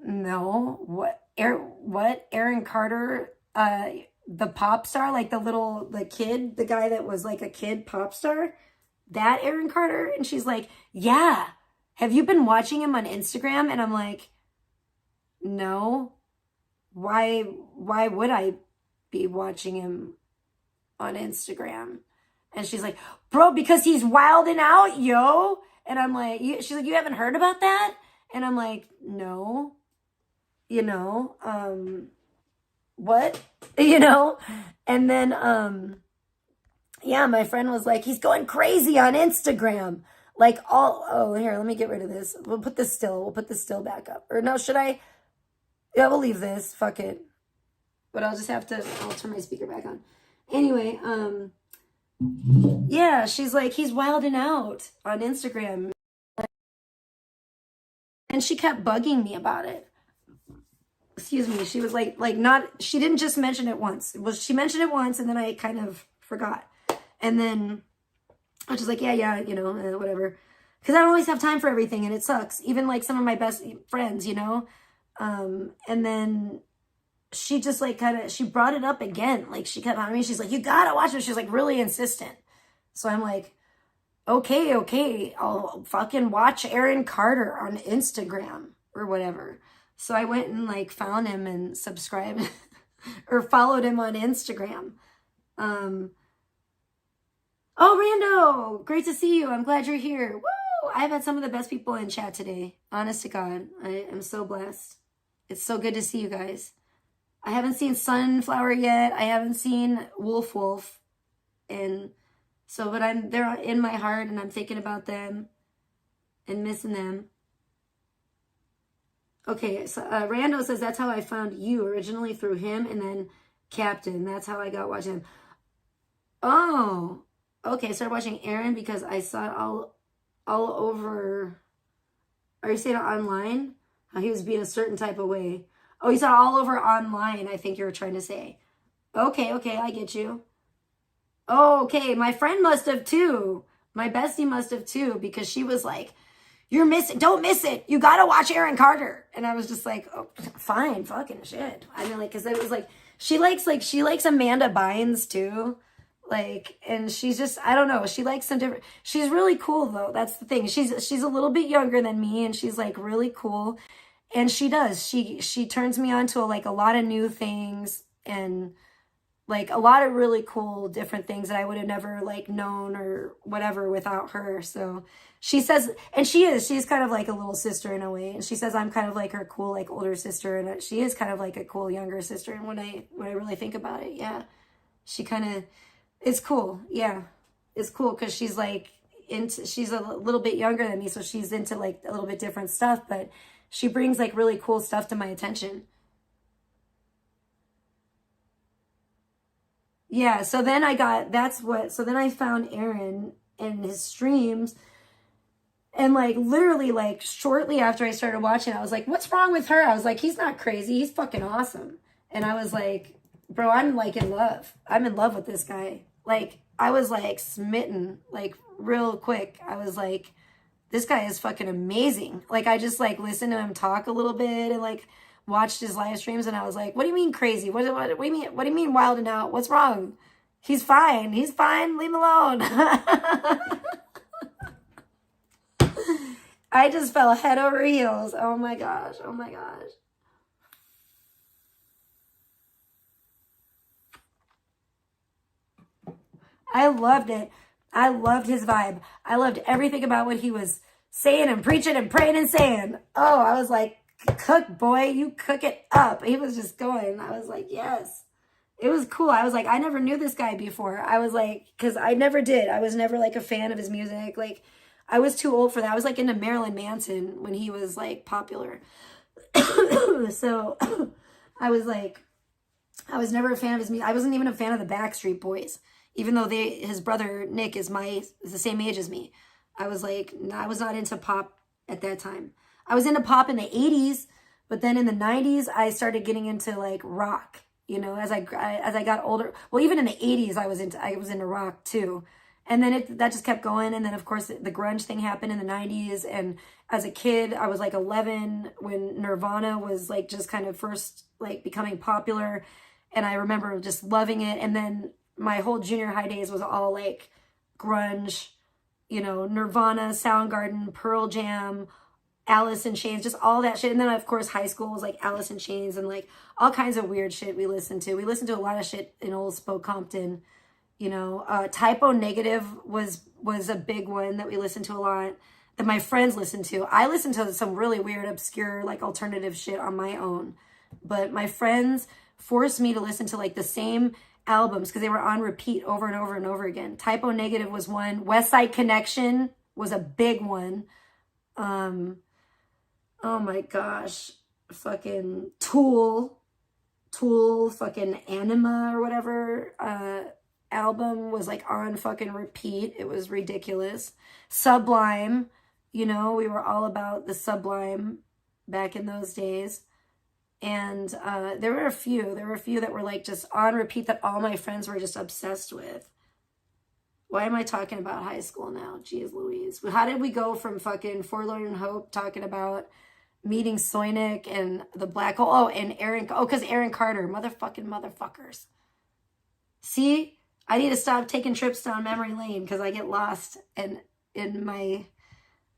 no, what? Aaron Carter, the pop star, like the kid, the guy that was like a kid pop star, that Aaron Carter? And she's like, yeah, have you been watching him on Instagram? And I'm like, no, why would I be watching him on Instagram? And she's like, bro, because he's wilding out, yo. And I'm like, she's like, you haven't heard about that? And I'm like, no, you know, what, you know? And then, yeah, my friend was like, he's going crazy on Instagram. Like here, let me get rid of this. We'll put this still back up. Or no, should I? Yeah, we'll leave this. Fuck it. But I'll turn my speaker back on. Anyway, yeah, she's like, he's wilding out on Instagram. And she kept bugging me about it. Excuse me. She was like she didn't just mention it once. She mentioned it once and then I kind of forgot. And then I was just like, yeah, you know, whatever. Because I don't always have time for everything and it sucks. Even like some of my best friends, you know. And then she just like she brought it up again. Like she kept on me. She's like, you gotta watch it. She's like really insistent. So I'm like, okay, I'll fucking watch Aaron Carter on Instagram or whatever. So I went and like found him and subscribed or followed him on Instagram. Oh, Rando, great to see you. I'm glad you're here. Woo! I've had some of the best people in chat today. Honest to God, I am so blessed. It's so good to see you guys. I haven't seen Sunflower yet. I haven't seen Wolf. And so, but they're in my heart and I'm thinking about them and missing them. Okay, so Rando says, that's how I found you, originally through him and then Captain. That's how I got watching him. Oh, Okay, started watching Aaron because I saw it all over. Are you saying it online? How he was being a certain type of way. Oh, you saw it all over online, I think you were trying to say. Okay, okay, I get you. Oh, okay, my friend must have too. My bestie must have too, because she was like, "You're missing, don't miss it. You gotta watch Aaron Carter." And I was just like, "Oh, fine, fucking shit." I mean, like, because it was like, she likes Amanda Bynes too. Like, and she's just, I don't know, she likes some different, she's really cool though. That's the thing. She's a little bit younger than me, and she's like really cool. And she turns me on to like a lot of new things, and like a lot of really cool different things that I would have never like known or whatever without her. So she says, and she's kind of like a little sister in a way. And she says I'm kind of like her cool like older sister, and she is kind of like a cool younger sister. And when I really think about it, yeah, she kind of, it's cool. Yeah, it's cool because she's like she's a little bit younger than me, so she's into like a little bit different stuff, but she brings like really cool stuff to my attention. Yeah, so then so then I found Aaron and his streams, and like literally like shortly after I started watching, I was like, "What's wrong with her?" I was like, "He's not crazy. He's fucking awesome." And I was like, "Bro, I'm like in love. I'm in love with this guy." Like I was like smitten like real quick. I was like, "This guy is fucking amazing." Like I just like listened to him talk a little bit and like watched his live streams, and I was like, "What do you mean crazy? What do you mean? What do you mean wilding out? What's wrong? He's fine. He's fine. Leave him alone." I just fell head over heels. Oh my gosh. Oh my gosh. I loved it. I loved his vibe. I loved everything about what he was saying and preaching and praying and saying. Oh, I was like, "Cook, boy, you cook it up." He was just going. I was like, yes. It was cool. I was like, I never knew this guy before. I was like, because I never did. I was never like a fan of his music. Like, I was too old for that. I was like into Marilyn Manson when he was like popular. So I was like, I was never a fan of his music. I wasn't even a fan of the Backstreet Boys, even though his brother Nick is the same age as me. I was like, I was not into pop at that time. I was into pop in the 80s, but then in the 90s, I started getting into like rock. You know, as I got older. Well, even in the 80s, I was into rock too. And then that just kept going. And then of course the grunge thing happened in the 90s. And as a kid, I was like 11 when Nirvana was like just kind of first like becoming popular. And I remember just loving it. And then my whole junior high days was all like grunge, you know, Nirvana, Soundgarden, Pearl Jam, Alice in Chains, just all that shit. And then of course high school was like Alice in Chains and like all kinds of weird shit we listened to. We listened to a lot of shit in old Spoke Compton, you know. Typo Negative was a big one that we listened to a lot, that my friends listened to. I listened to some really weird, obscure, like alternative shit on my own. But my friends forced me to listen to like the same albums because they were on repeat over and over and over again. Typo Negative was one. West Side Connection was a big one. Oh my gosh. Fucking Tool, fucking Anima or whatever album was like on fucking repeat. It was ridiculous. Sublime, you know, we were all about the Sublime back in those days. And there were a few that were like just on repeat that all my friends were just obsessed with. Why am I talking about high school now? Jeez Louise. How did we go from fucking Forlorn and Hope talking about meeting Soynick and the Black Hole? Oh, and Aaron. Oh, because Aaron Carter. Motherfuckers. See? I need to stop taking trips down memory lane because I get lost. And in my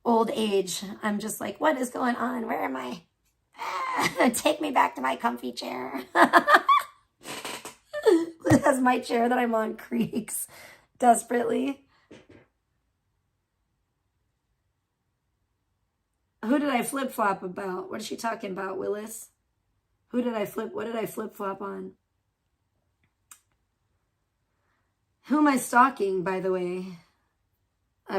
old age, I'm just like, what is going on? Where am I? Take me back to my comfy chair. That's my chair that I'm on creaks desperately. Who did I flip-flop about? What is she talking about, Willis? What did I flip-flop on? Who am I stalking, by the way?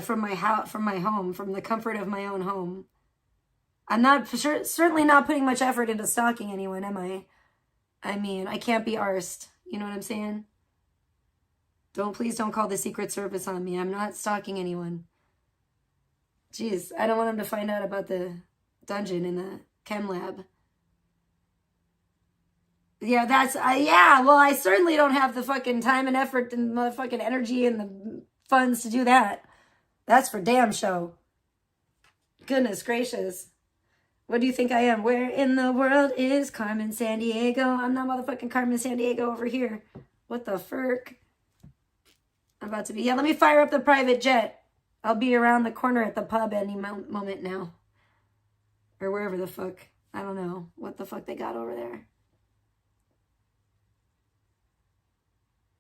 From my house, from my home, from the comfort of my own home. I'm not certainly not putting much effort into stalking anyone, am I? I mean, I can't be arsed. You know what I'm saying? Please don't call the Secret Service on me. I'm not stalking anyone. Jeez, I don't want them to find out about the dungeon in the chem lab. Yeah, well, I certainly don't have the fucking time and effort and motherfucking energy and the funds to do that. That's for damn show. Goodness gracious. What do you think I am? Where in the world is Carmen Sandiego? I'm not motherfucking Carmen Sandiego over here. What the frick? I'm about to be... Yeah, let me fire up the private jet. I'll be around the corner at the pub any moment now. Or wherever the fuck. I don't know what the fuck they got over there.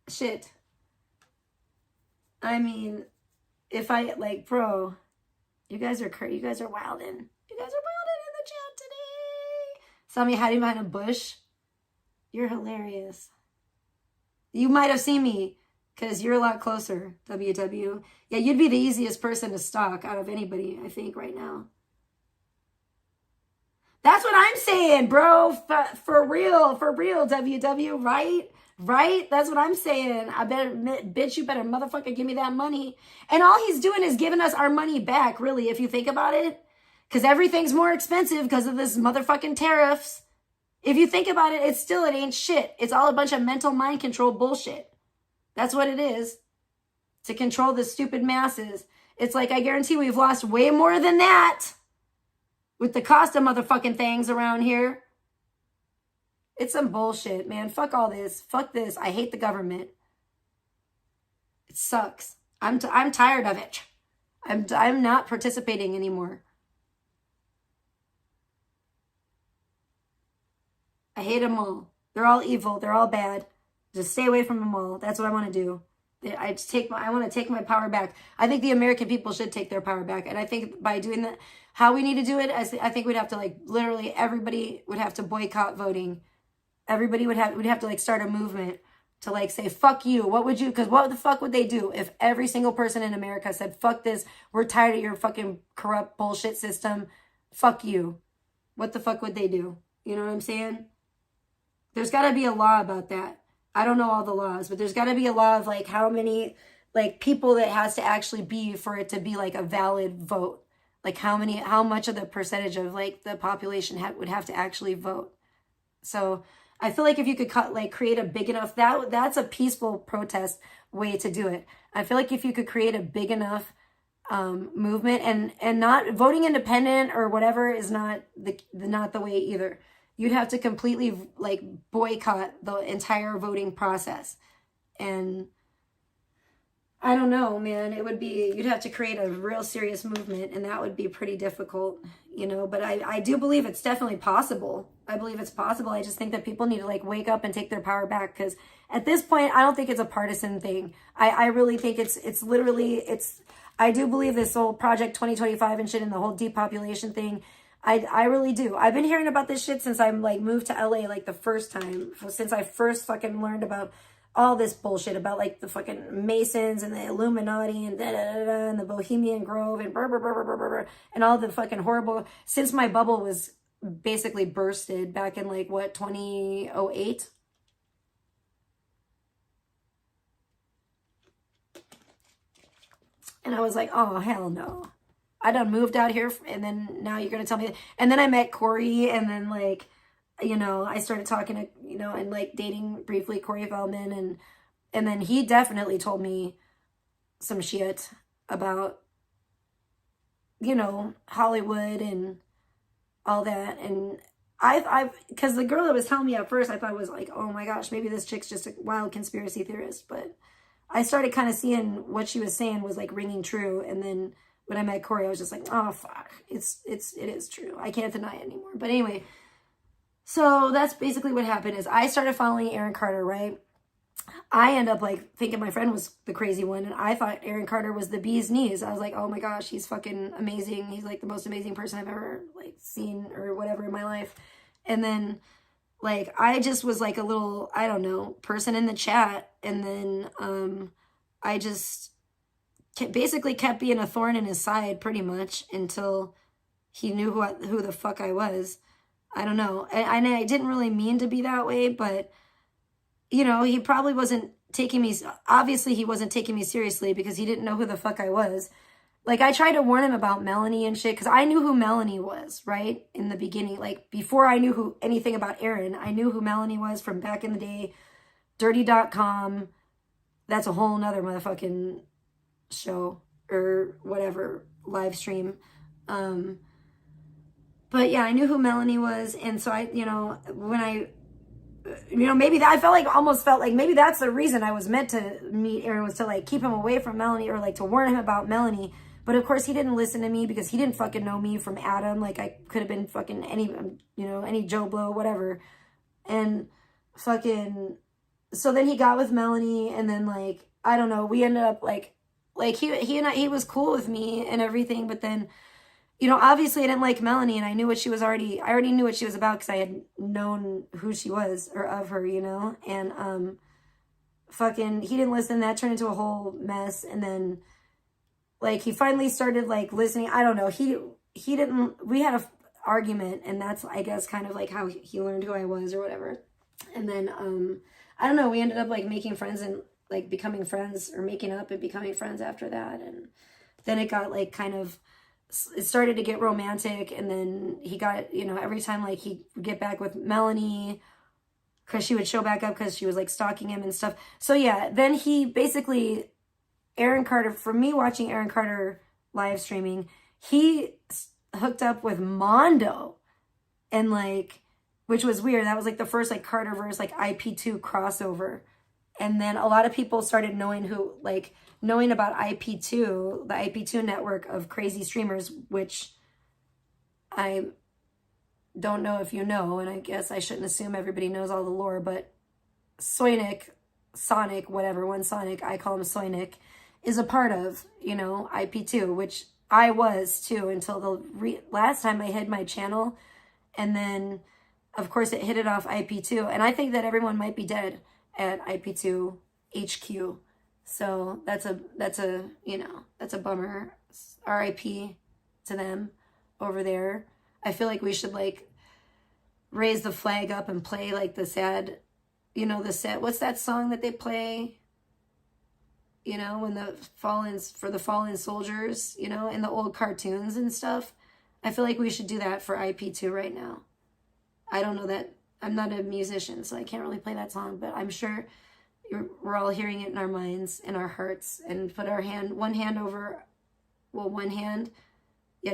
Shit. I mean, if I, like, bro, you guys are wildin'. You guys are wildin' in the chat today. Saw me hiding behind a bush. You're hilarious. You might have seen me. Because you're a lot closer, WW. Yeah, you'd be the easiest person to stalk out of anybody, I think, right now. That's what I'm saying, bro. For real, WW, right? Right? That's what I'm saying. Bitch, you better motherfucker give me that money. And all he's doing is giving us our money back, really, if you think about it. Because everything's more expensive because of this motherfucking tariffs. If you think about it, it ain't shit. It's all a bunch of mental mind control bullshit. That's what it is. To control the stupid masses. It's like, I guarantee we've lost way more than that. With the cost of motherfucking things around here. It's some bullshit, man. Fuck all this. Fuck this. I hate the government. It sucks. I'm tired of it. I'm not participating anymore. I hate them all. They're all evil. They're all bad. Just stay away from them all. That's what I want to do. I want to take my power back. I think the American people should take their power back. And I think by doing that, how we need to do it, I think we'd have to, like, literally everybody would have to boycott voting. We'd have to, like, start a movement to, like, say, fuck you. What would you, because what the fuck would they do if every single person in America said, fuck this, we're tired of your fucking corrupt bullshit system, fuck you. What the fuck would they do? You know what I'm saying? There's got to be a law about that. I don't know all the laws, but there's got to be a law of, like, how many, like, people that has to actually be for it to be, like, a valid vote. Like, how much of the percentage of, like, the population would have to actually vote. So I feel like if you could create a big enough, that's a peaceful protest way to do it. I feel like if you could create a big enough movement and not voting independent or whatever is not the way either. You'd have to completely, like, boycott the entire voting process. And I don't know, man. You'd have to create a real serious movement, and that would be pretty difficult, you know. But I do believe it's definitely possible. I believe it's possible. I just think that people need to, like, wake up and take their power back. Because at this point, I don't think it's a partisan thing. I really think it's literally, I do believe this whole Project 2025 and shit and the whole depopulation thing. I really do. I've been hearing about this shit since I, like, moved to LA, like, the first time. Since I first fucking learned about all this bullshit about, like, the fucking Masons and the Illuminati and da-da-da-da and the Bohemian Grove and brr, and all the fucking horrible... Since my bubble was basically bursted back in, like, what, 2008? And I was like, oh, hell no. I done moved out here, and then now you're going to tell me... And then I met Corey, and then, like... You know, I started talking to, you know, and, like, dating briefly Corey Feldman, and then he definitely told me some shit about, you know, Hollywood and all that. And because the girl that was telling me at first, I thought was like, oh my gosh, maybe this chick's just a wild conspiracy theorist. But I started kind of seeing what she was saying was, like, ringing true. And then when I met Corey, I was just like, oh fuck, it is true. I can't deny it anymore. But anyway. So that's basically what happened is I started following Aaron Carter, right? I end up, like, thinking my friend was the crazy one, and I thought Aaron Carter was the bee's knees. I was like, oh my gosh, he's fucking amazing. He's, like, the most amazing person I've ever, like, seen or whatever in my life. And then, like, I just was, like, a little, I don't know, person in the chat. And then I just basically kept being a thorn in his side pretty much until he knew who the fuck I was. I don't know. I didn't really mean to be that way, but you know, he probably wasn't taking me, obviously he wasn't taking me seriously because he didn't know who the fuck I was. Like, I tried to warn him about Melanie and shit because I knew who Melanie was, right? In the beginning, like, before I knew who anything about Aaron, I knew who Melanie was from back in the day. Dirty.com. That's a whole nother motherfucking show or whatever, live stream. But yeah, I knew who Melanie was. And so I, you know, when I, you know, maybe that, I felt like, almost felt like maybe that's the reason I was meant to meet Aaron, was to like keep him away from Melanie, or like to warn him about Melanie. But of course he didn't listen to me because he didn't fucking know me from Adam. Like, I could have been fucking any, you know, any Joe Blow, whatever. And fucking, so then he got with Melanie, and then like, I don't know, we ended up like he was cool with me and everything. But then, you know, obviously I didn't like Melanie, and I knew what she was I already knew what she was about because I had known who she was, or of her, you know. And fucking, he didn't listen. That turned into a whole mess. And then like he finally started like listening. I don't know. He didn't, we had a argument, and that's, I guess, kind of like how he learned who I was or whatever. And then I don't know, we ended up like making friends and like becoming friends, or making up and becoming friends after that. And then it got like kind of, it started to get romantic. And then he got, you know, every time like he would get back with Melanie, because she would show back up because she was like stalking him and stuff. So yeah, then he basically, Aaron Carter, for me watching Aaron Carter live streaming, he hooked up with Mondo, and like, which was weird. That was like the first like Carterverse, like IP2 crossover. And then a lot of people started knowing about IP2, the IP2 network of crazy streamers, which I don't know if you know, and I guess I shouldn't assume everybody knows all the lore, but Sonic, whatever, one Sonic, I call him Sonic, is a part of, you know, IP2, which I was too until the last time I hid my channel. And then, of course, it hit it off IP2. And I think that everyone might be dead at IP2 HQ. So that's a, you know, that's a bummer. RIP to them over there. I feel like we should like raise the flag up and play like the sad, you know, what's that song that they play? You know, when for the fallen soldiers, you know, in the old cartoons and stuff. I feel like we should do that for IP2 right now. I don't know that, I'm not a musician, so I can't really play that song, but I'm sure we're all hearing it in our minds, in our hearts, and put our one hand,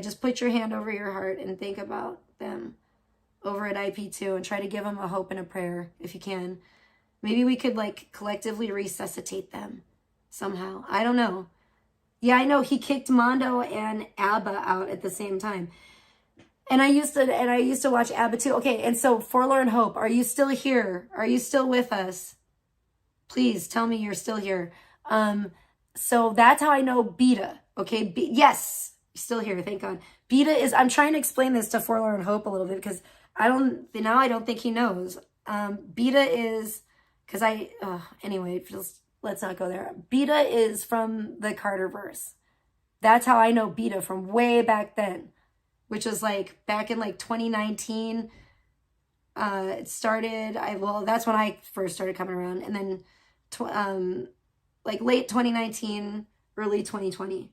just put your hand over your heart and think about them over at IP2 and try to give them a hope and a prayer if you can. Maybe we could like collectively resuscitate them somehow. I don't know. Yeah, I know he kicked Mondo and ABBA out at the same time. And I used to watch ABBA too. Okay, and so Forlorn Hope, are you still here? Are you still with us? Please tell me you're still here. So that's how I know Beta. Okay, yes, still here, thank God. Beta is, I'm trying to explain this to Forlorn Hope a little bit because I don't think he knows. Beta is, because anyway, let's not go there. Beta is from the Carterverse. That's how I know Beta, from way back then, which was like back in like 2019. It started, that's when I first started coming around. And then like late 2019, early 2020.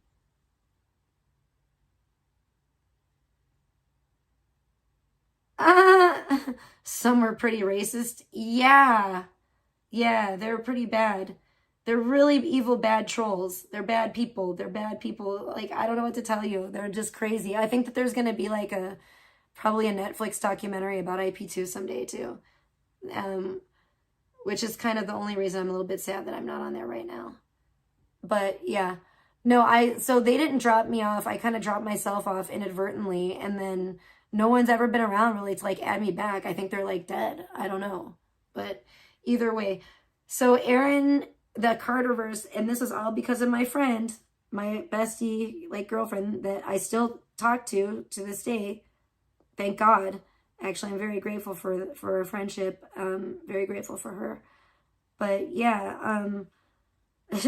Some were pretty racist. Yeah, they're pretty bad. They're really evil, bad trolls. They're bad people. Like, I don't know what to tell you. They're just crazy. I think that there's going to be like probably a Netflix documentary about IP2 someday too. Which is kind of the only reason I'm a little bit sad that I'm not on there right now. But yeah, no, so they didn't drop me off. I kind of dropped myself off inadvertently, and then no one's ever been around really to like add me back. I think they're like dead. I don't know. But either way, so Aaron, the Carterverse, and this is all because of my friend, my bestie, like girlfriend that I still talk to this day. Thank God. Actually, I'm very grateful for her friendship. Very grateful for her. But yeah,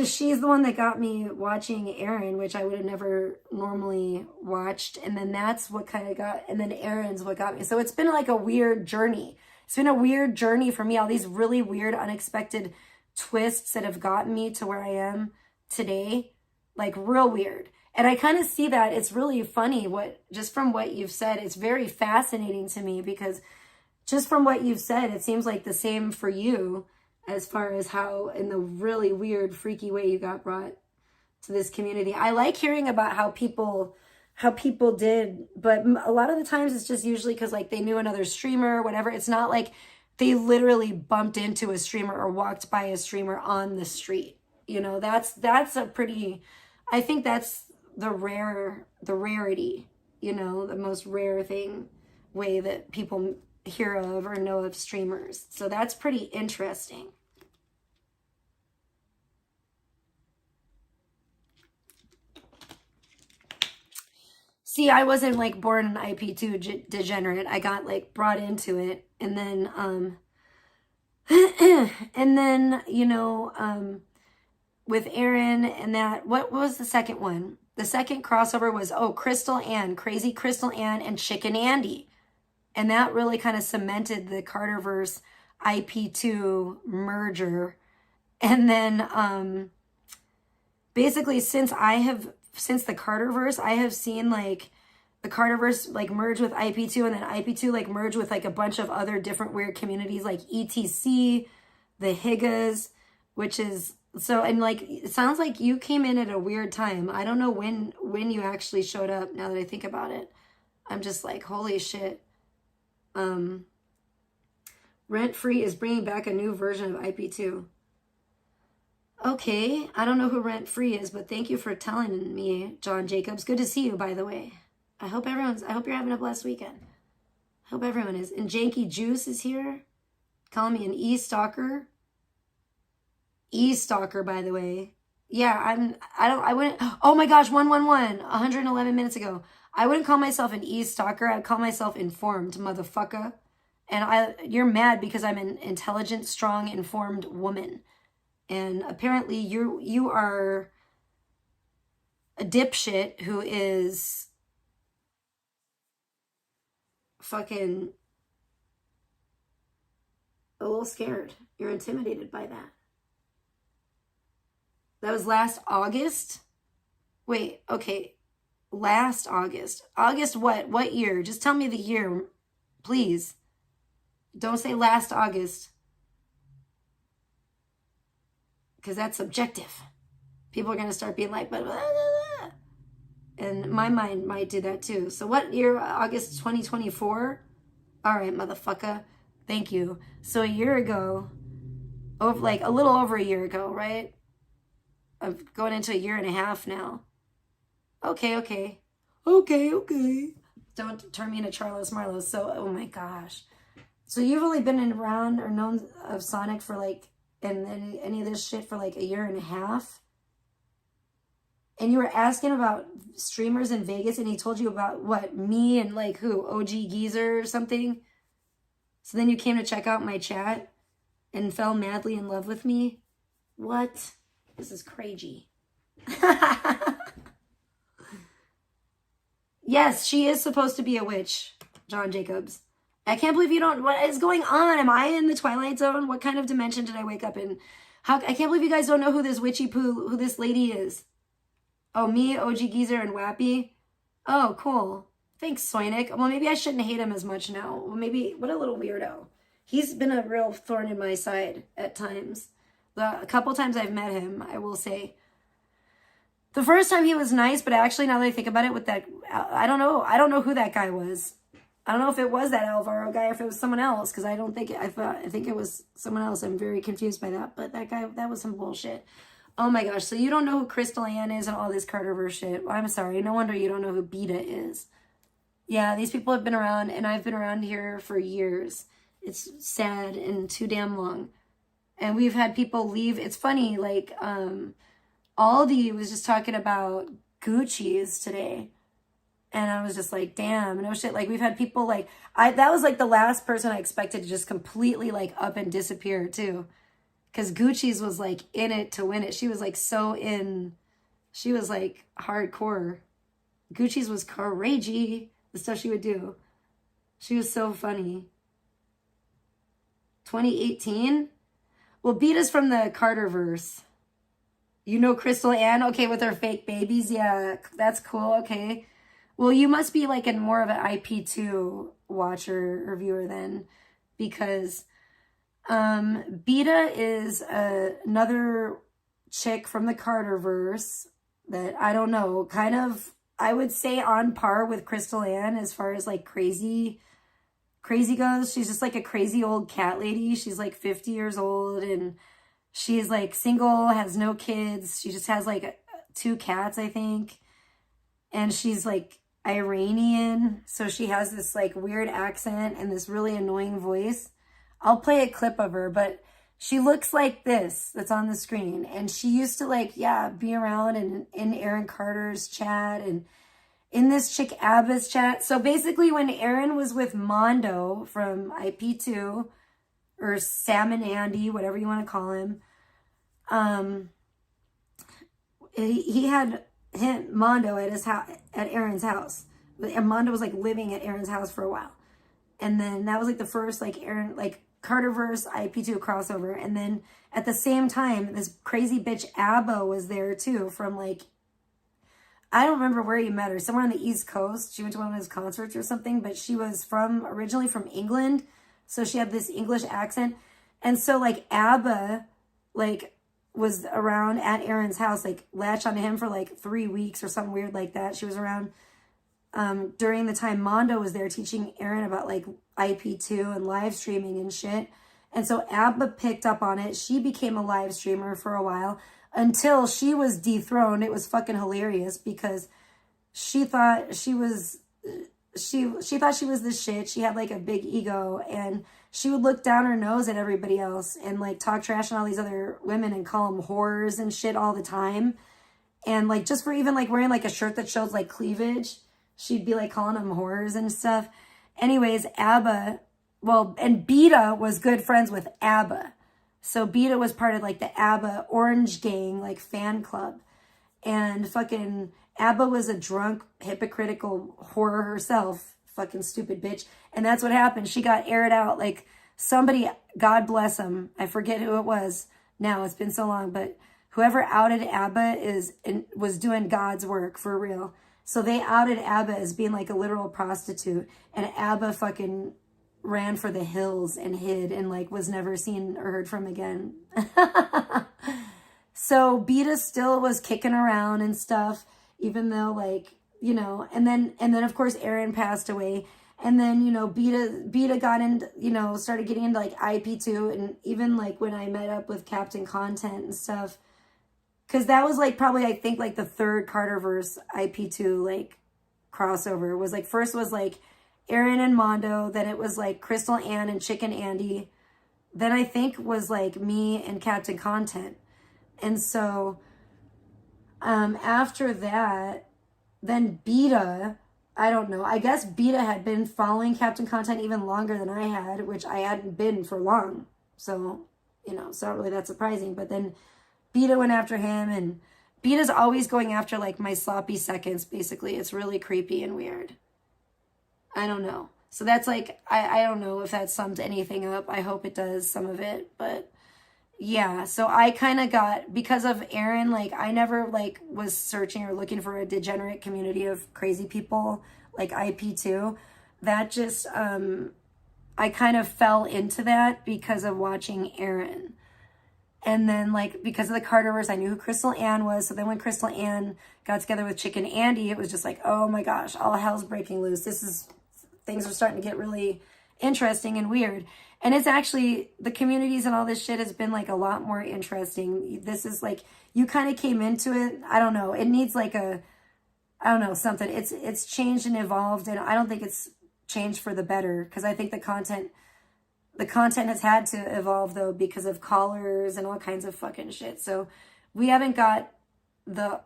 she's the one that got me watching Aaron, which I would have never normally watched. And then that's what kind of and then Aaron's what got me. So it's been like a weird journey. it's been a weird journey for me. All these really weird, unexpected twists that have gotten me to where I am today, like real weird. And I kind of see that it's really funny just from what you've said, it's very fascinating to me because just from what you've said, it seems like the same for you as far as how in the really weird, freaky way you got brought to this community. I like hearing about how people did, but a lot of the times it's just usually because like they knew another streamer or whatever. It's not like they literally bumped into a streamer or walked by a streamer on the street. You know, that's a pretty, I think that's the rarity, you know, the most rare way that people hear of or know of streamers. So that's pretty interesting. See, I wasn't like born an IP2 degenerate. I got like brought into it and then you know, with Aaron and that, what was the second one? The second crossover was, Crystal Ann, Crazy Crystal Ann and Chicken Andy. And that really kind of cemented the Carterverse IP2 merger. And then basically since the Carterverse, I have seen like the Carterverse like merge with IP2 and then IP2 like merge with like a bunch of other different weird communities like ETC, the Higgas, which is so, and like it sounds like you came in at a weird time. I don't know when you actually showed up now that I think about it. I'm just like, holy shit. Rent Free is bringing back a new version of IP2. Okay, I don't know who Rent Free is, but thank you for telling me, John Jacobs. Good to see you, by the way. I hope you're having a blessed weekend. I hope everyone is. And Janky Juice is here, calling me an E-stalker. E-stalker, by the way. Yeah, I wouldn't, oh my gosh, 111 minutes ago. I wouldn't call myself an e-stalker. I'd call myself informed, motherfucker. And you're mad because I'm an intelligent, strong, informed woman. And apparently you are a dipshit who is fucking a little scared. You're intimidated by that. That was last August? Wait, okay. Last August. August what? What year? Just tell me the year, please. Don't say last August. Because that's subjective. People are going to start being like, blah, blah, blah. And my mind might do that too. So what year? August 2024? All right, motherfucker. Thank you. So a year ago, like a little over a year ago, right? I'm going into a year and a half now. Okay. Don't turn me into Charles Marlowe. So, oh my gosh. So you've only been around or known of Sonic for like, and any of this shit for like a year and a half? And you were asking about streamers in Vegas and he told you about what, me and like who, OG Geezer or something? So then you came to check out my chat and fell madly in love with me? What? This is crazy. Yes, she is supposed to be a witch, John Jacobs. I can't believe you don't, what is going on? Am I in the Twilight Zone? What kind of dimension did I wake up in? I can't believe you guys don't know who this witchy poo, who this lady is. Oh, me, OG Geezer, and Wappy? Oh, cool. Thanks, Soinic. Well, maybe I shouldn't hate him as much now. Well, maybe, what a little weirdo. He's been a real thorn in my side at times. A couple times I've met him, I will say. The first time he was nice, but actually now that I think about it with that, I don't know who that guy was. I don't know if it was that Alvaro guy or if it was someone else, because I think it was someone else. I'm very confused by that, but that guy, that was some bullshit. Oh my gosh, so you don't know who Crystal Ann is and all this Carterverse shit. Well, I'm sorry, no wonder you don't know who Beta is. Yeah, these people have been around, and I've been around here for years. It's sad and too damn long. And we've had people leave. It's funny, like, Aldi was just talking about Gucci's today. And I was just like, damn, no shit. Like, we've had people like, that was like the last person I expected to just completely like up and disappear too. Because Gucci's was like in it to win it. She was like so in, she was like hardcore. Gucci's was car, ragey, the stuff she would do. She was so funny. 2018? Well, Beta's from the Carterverse. You know Crystal Ann? Okay, with her fake babies. Yeah, that's cool. Okay. Well, you must be like in more of an IP2 watcher or viewer then, because Beta is another chick from the Carterverse that, I don't know, kind of, I would say on par with Crystal Ann as far as like crazy goes. She's just like a crazy old cat lady. She's like 50 years old and she's like single, has no kids. She just has like 2 cats, I think. And she's like Iranian. So she has this like weird accent and this really annoying voice. I'll play a clip of her, but she looks like this that's on the screen. And she used to like, yeah, be around in Aaron Carter's chat and in this chick Abba's chat. So basically when Aaron was with Mondo from IP2, or Sam and Andy, whatever you want to call him, he had Mondo at his house, at Aaron's house. And Mondo was like living at Aaron's house for a while. And then that was like the first like Aaron, like Carterverse IP2 crossover. And then at the same time, this crazy bitch Abba was there too, from like, I don't remember where you met her, somewhere on the East Coast. She went to one of his concerts or something, but she was originally from England. So she had this English accent. And so like Abba like was around at Aaron's house, like latched onto him for like 3 weeks or something weird like that. She was around during the time Mondo was there teaching Aaron about like IP2 and live streaming and shit. And so Abba picked up on it. She became a live streamer for a while until she was dethroned. It was fucking hilarious because she thought she was the shit. She had like a big ego and she would look down her nose at everybody else and like talk trash on all these other women and call them whores and shit all the time. And like just for even like wearing like a shirt that shows like cleavage, she'd be like calling them whores and stuff. Anyways, Abba, well, and Beta was good friends with Abba. So Beta was part of like the Abba Orange Gang, like fan club. And fucking Abba was a drunk, hypocritical whore herself. Fucking stupid bitch. And that's what happened. She got aired out. Like somebody, God bless him. I forget who it was now. It's been so long. But whoever outed Abba was doing God's work for real. So they outed Abba as being like a literal prostitute. And Abba fucking ran for the hills and hid and like was never seen or heard from again. So Beta still was kicking around and stuff, even though like, you know, and then of course Aaron passed away. And then, you know, Beta got into, you know, started getting into like IP2. And even like when I met up with Captain Content and stuff, because that was like probably, I think like the third Carterverse IP2 like crossover was like, first was like Aaron and Mondo, then it was like Crystal Ann and Chicken Andy. Then I think was like me and Captain Content. And so after that, then Beta, I don't know. I guess Beta had been following Captain Content even longer than I had, which I hadn't been for long. So, you know, it's not really that surprising. But then Beta went after him, and Beta's always going after like my sloppy seconds, basically. It's really creepy and weird. I don't know. So that's like, I don't know if that sums anything up. I hope it does, some of it, but yeah. So I kind of got, because of Aaron, like I never like was searching or looking for a degenerate community of crazy people like IP2. That just, I kind of fell into that because of watching Aaron. And then like, because of the Carterverse, I knew who Crystal Ann was. So then when Crystal Ann got together with Chicken Andy, it was just like, oh my gosh, all hell's breaking loose. Things are starting to get really interesting and weird. And it's actually, the communities and all this shit has been like a lot more interesting. This is like, you kind of came into it. I don't know. It needs like I don't know, something. It's changed and evolved. And I don't think it's changed for the better. Because I think the content has had to evolve though, because of callers and all kinds of fucking shit. So we haven't got the,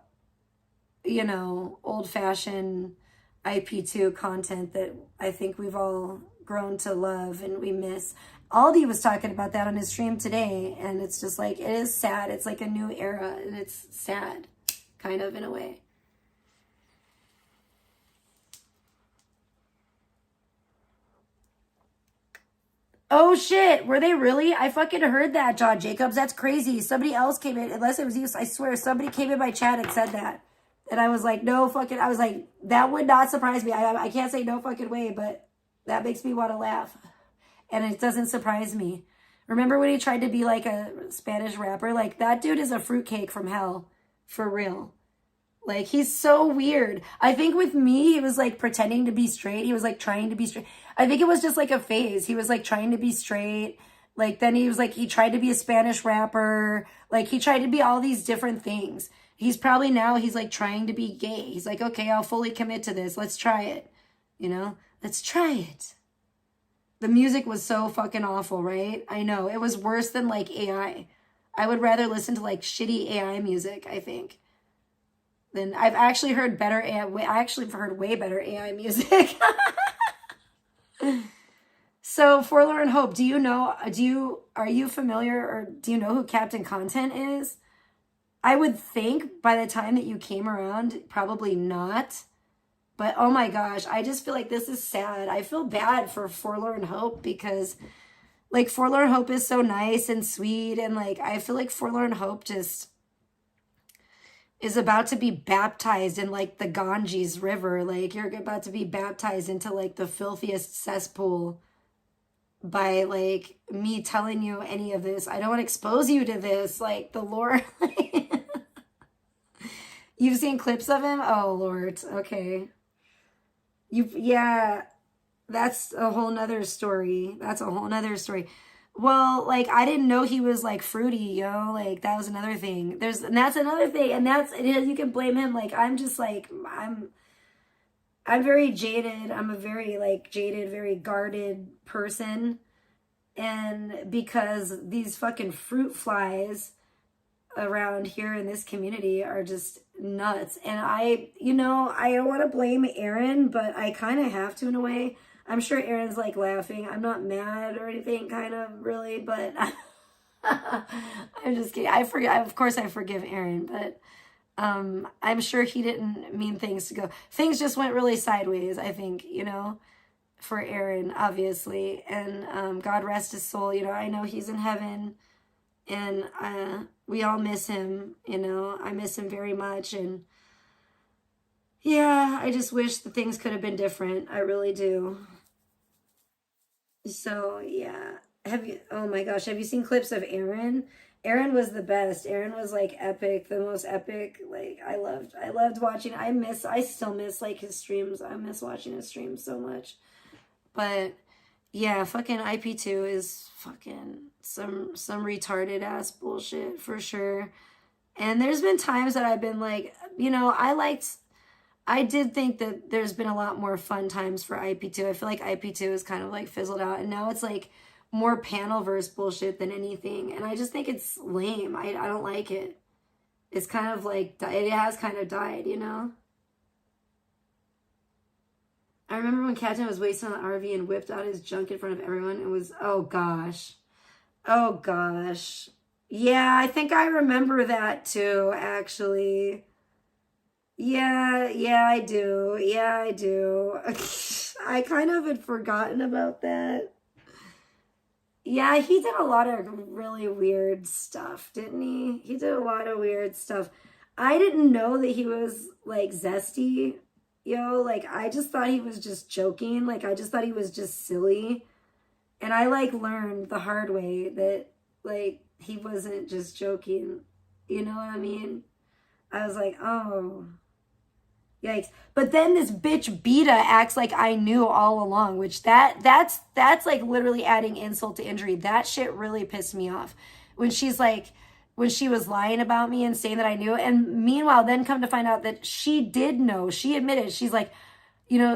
you know, old fashioned IP2 content that I think we've all grown to love and we miss. Aldi was talking about that on his stream today, and it's just like, it is sad. It's like a new era, and it's sad, kind of, in a way. Oh shit, were they really? I fucking heard that, John Jacobs. That's crazy. Somebody else came in, unless it was you, I swear, somebody came in my chat and said that. And I was like, no fucking, I was like, that would not surprise me. I can't say no fucking way, but that makes me want to laugh. And it doesn't surprise me. Remember when he tried to be like a Spanish rapper? Like, that dude is a fruitcake from hell. For real. Like, he's so weird. I think with me, he was like pretending to be straight. He was like trying to be straight. I think it was just like a phase. He was like trying to be straight. Like, then he was like, he tried to be a Spanish rapper. Like, he tried to be all these different things. He's probably now, he's like trying to be gay. He's like, okay, I'll fully commit to this. Let's try it. You know, let's try it. The music was so fucking awful, right? I know. It was worse than like AI. I would rather listen to like shitty AI music, I think. Then I've actually heard better AI. I actually heard way better AI music. So, Forlorn Hope, are you familiar, or do you know who Captain Content is? I would think by the time that you came around, probably not. But oh my gosh, I just feel like this is sad. I feel bad for Forlorn Hope because like Forlorn Hope is so nice and sweet. And like, I feel like Forlorn Hope just is about to be baptized in like the Ganges River. Like, you're about to be baptized into like the filthiest cesspool by like me telling you any of this. I don't want to expose you to this. Like, the Lord. You've seen clips of him? Oh Lord. Okay. Yeah, that's a whole nother story. That's a whole nother story. Well, like, I didn't know he was like fruity, like that was another thing. And that's another thing. And you can blame him. Like, I'm just like, I'm very jaded. I'm a very like jaded, very guarded person. And because these fucking fruit flies around here in this community are just nuts. And I don't want to blame Aaron, but I kind of have to in a way. I'm sure Aaron's like laughing. I'm not mad or anything, kind of really, but I'm just kidding. Of course I forgive Aaron, but I'm sure he didn't mean things to go. Things just went really sideways, I think, for Aaron, obviously. And God rest his soul. I know he's in heaven. And we all miss him, I miss him very much. And yeah, I just wish that things could have been different. I really do. So yeah. Oh my gosh, have you seen clips of Aaron? Aaron was the best. Aaron was like epic, the most epic. Like, I loved watching. I still miss like his streams. I miss watching his streams so much. But yeah, fucking IP2 is fucking some retarded ass bullshit for sure. And there's been times that I've been like, I did think that there's been a lot more fun times for IP2. I feel like IP2 is kind of like fizzled out, and now it's like more panelverse bullshit than anything. And I just think it's lame. I don't like it. It's kind of like, it has kind of died, I remember when Captain was wasting on the RV and whipped out his junk in front of everyone. It was, oh gosh. Oh gosh. Yeah, I think I remember that too, actually. Yeah, I do. Yeah, I do. I kind of had forgotten about that. Yeah, he did a lot of really weird stuff, didn't he? He did a lot of weird stuff. I didn't know that he was like zesty. Like, I just thought he was just joking. Like, I just thought he was just silly. And I like learned the hard way that like he wasn't just joking. You know what I mean? I was like, oh, yikes. But then this bitch Beta acts like I knew all along, which that's like literally adding insult to injury. That shit really pissed me off. When she was lying about me and saying that I knew. And meanwhile, then come to find out that she did know. She admitted. She's like,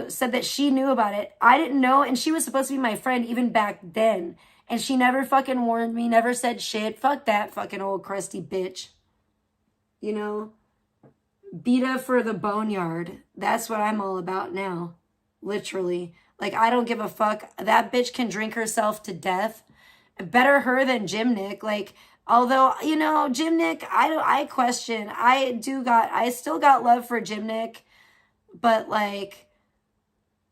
said that she knew about it. I didn't know. And she was supposed to be my friend even back then. And she never fucking warned me, never said shit. Fuck that fucking old crusty bitch. Beta for the boneyard. That's what I'm all about now. Literally. Like, I don't give a fuck. That bitch can drink herself to death. Better her than Jim Nick. Like, although, Jim Nick, I question. I still got love for Jim Nick, but like,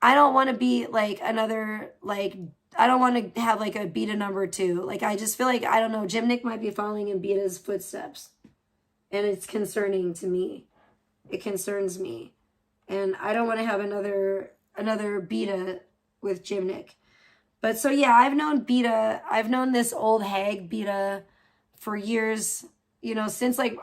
I don't want to be like another like I don't want to have like a Beta number 2. Like, I just feel like, I don't know, Gymnic might be following in Beta's footsteps. And it's concerning to me. It concerns me. And I don't want to have another Beta with Gymnic. But so yeah, I've known Beta. I've known this old hag Beta for years. You know,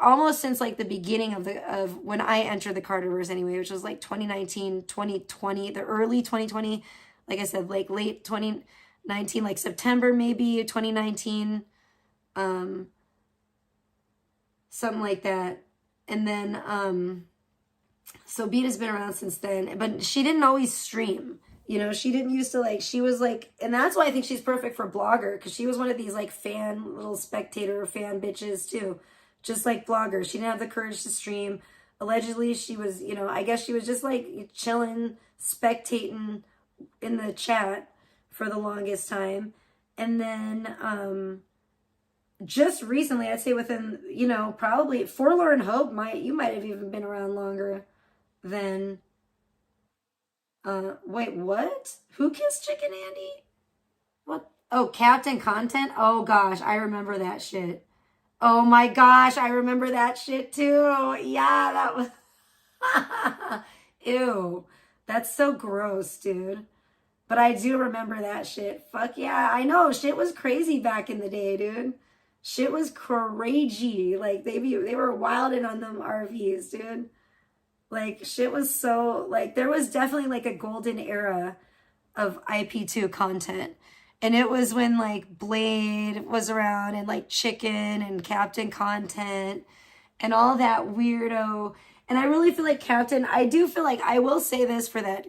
almost since like the beginning of when I entered the Carterverse anyway, which was like 2019, 2020, the early 2020. Like I said, like late 2019, like September maybe 2019, something like that. And then so Beta's been around since then, but she didn't always stream. You know, she didn't used to like, she was like, and that's why I think she's perfect for Blogger, because she was one of these like little spectator fan bitches too. Just like Blogger. She didn't have the courage to stream. Allegedly, she was, you know, I guess she was just like chilling, spectating in the chat for the longest time. And then just recently, I'd say within, you know, probably Forlorn Hope you might have even been around longer than wait, what? Who kissed Chicken Andy? What? Oh, Captain Content? Oh gosh, I remember that shit. Oh my gosh, I remember that shit too. Yeah, that was ew. That's so gross, dude. But I do remember that shit. Fuck yeah, I know. Shit was crazy back in the day, dude. Shit was crazy. Like they were wilding on them RVs, dude. Like shit was so like there was definitely like a golden era of IP2 content. And it was when like Blade was around and like Chicken and Captain Content and all that weirdo. And I really feel like I do feel like I will say this for that.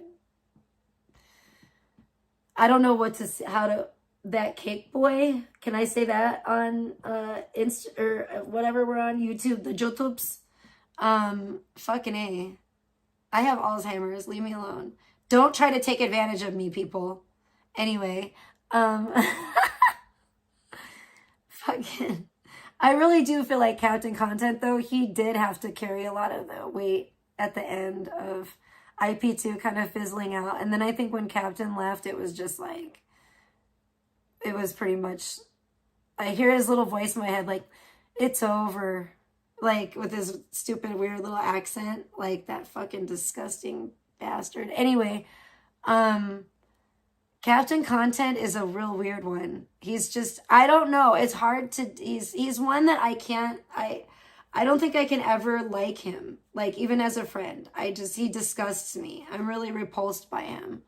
I don't know that Cake Boy. Can I say that on Insta or whatever we're on YouTube, the YouTubes? Fucking A. I have Alzheimer's. Leave me alone. Don't try to take advantage of me, people. Anyway, fucking, I really do feel like Captain Content, though, he did have to carry a lot of the weight at the end of IP2 kind of fizzling out. And then I think when Captain left, it was just like, it was pretty much, I hear his little voice in my head, like, it's over. Like, with his stupid, weird little accent. Like, that fucking disgusting bastard. Anyway, Captain Content is a real weird one. He's just, I don't know. It's hard to, he's one that I don't think I can ever like him. Like, even as a friend. He disgusts me. I'm really repulsed by him.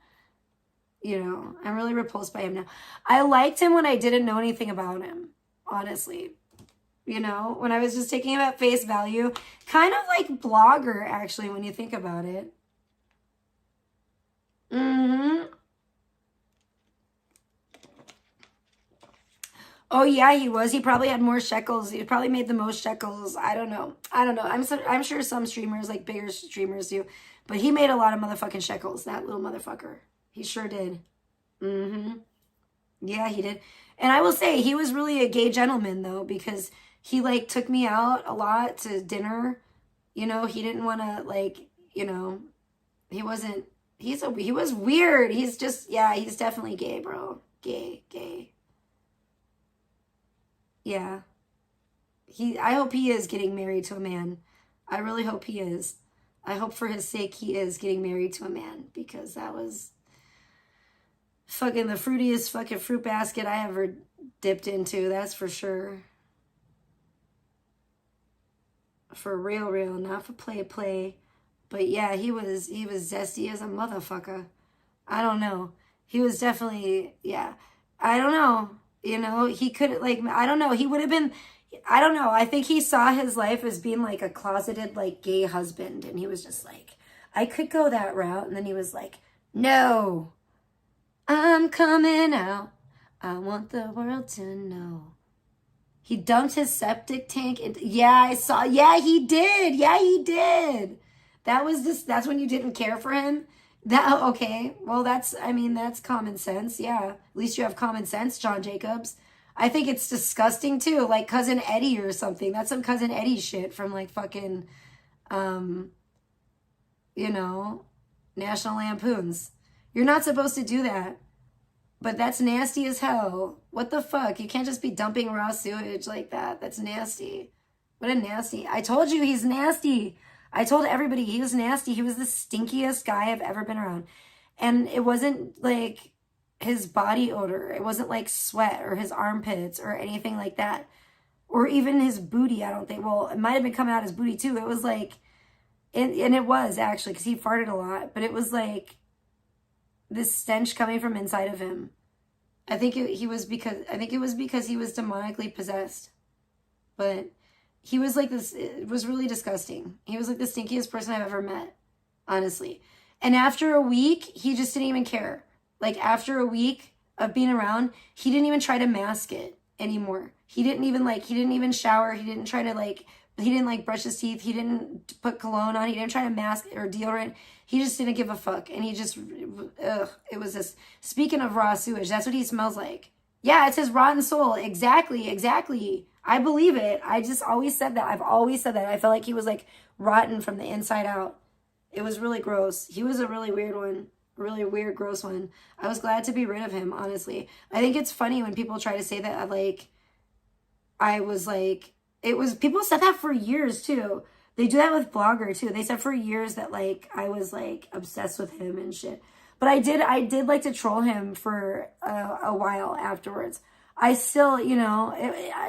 You know, I'm really repulsed by him now. I liked him when I didn't know anything about him, honestly. You know, when I was just taking him at face value. Kind of like Blogger, actually, when you think about it. Oh, yeah, he was. He probably had more shekels. He probably made the most shekels. I don't know. I'm sure some streamers, like bigger streamers, do. But he made a lot of motherfucking shekels, that little motherfucker. He sure did. Yeah, he did. And I will say, he was really a gay gentleman, though, because he, like, took me out a lot to dinner. You know, he didn't want to, like, you know, he was weird. He's just, yeah, he's definitely gay, bro. Gay. Yeah. I hope he is getting married to a man. I really hope he is. I hope for his sake he is getting married to a man, because that was fucking the fruitiest fucking fruit basket I ever dipped into, that's for sure. For real, not for play. But yeah, he was zesty as a motherfucker. I don't know. He was definitely, yeah. I don't know. You know, he could, like, I don't know. He would have been, I don't know. I think he saw his life as being like a closeted, like, gay husband. And he was just like, I could go that route. And then he was like, no, I'm coming out. I want the world to know. He dumped his septic tank. Yeah, I saw. Yeah, he did. That's when you didn't care for him. Okay. Well, that's common sense. Yeah. At least you have common sense, John Jacobs. I think it's disgusting too. Like Cousin Eddie or something. That's some Cousin Eddie shit from like fucking, you know, National Lampoons. You're not supposed to do that. But that's nasty as hell. What the fuck? You can't just be dumping raw sewage like that. That's nasty. What a nasty. I told you he's nasty. I told everybody he was nasty. He was the stinkiest guy I've ever been around. And it wasn't like his body odor. It wasn't like sweat or his armpits or anything like that. Or even his booty, I don't think. Well, it might have been coming out his booty too. It was like, and it was actually, because he farted a lot. But it was like this stench coming from inside of him. I think it was because he was demonically possessed. But he was like this, it was really disgusting. He was like the stinkiest person I've ever met, honestly. And after a week, he just didn't even care. Like after a week of being around, he didn't even try to mask it anymore. He didn't even shower. He didn't brush his teeth. He didn't put cologne on. He didn't try to mask or deodorant. He just didn't give a fuck. And he just, it was this, speaking of raw sewage, that's what he smells like. Yeah, it's his rotten soul. Exactly. I believe it. I just always said that. I've always said that. I felt like he was like rotten from the inside out. It was really gross. He was a really weird one. Really weird, gross one. I was glad to be rid of him, honestly. I think it's funny when people try to say that, like, I was like, it was, people said that for years too. They do that with Blogger too. They said for years that like I was like obsessed with him and shit. But I did like to troll him for a while afterwards. I still, you know,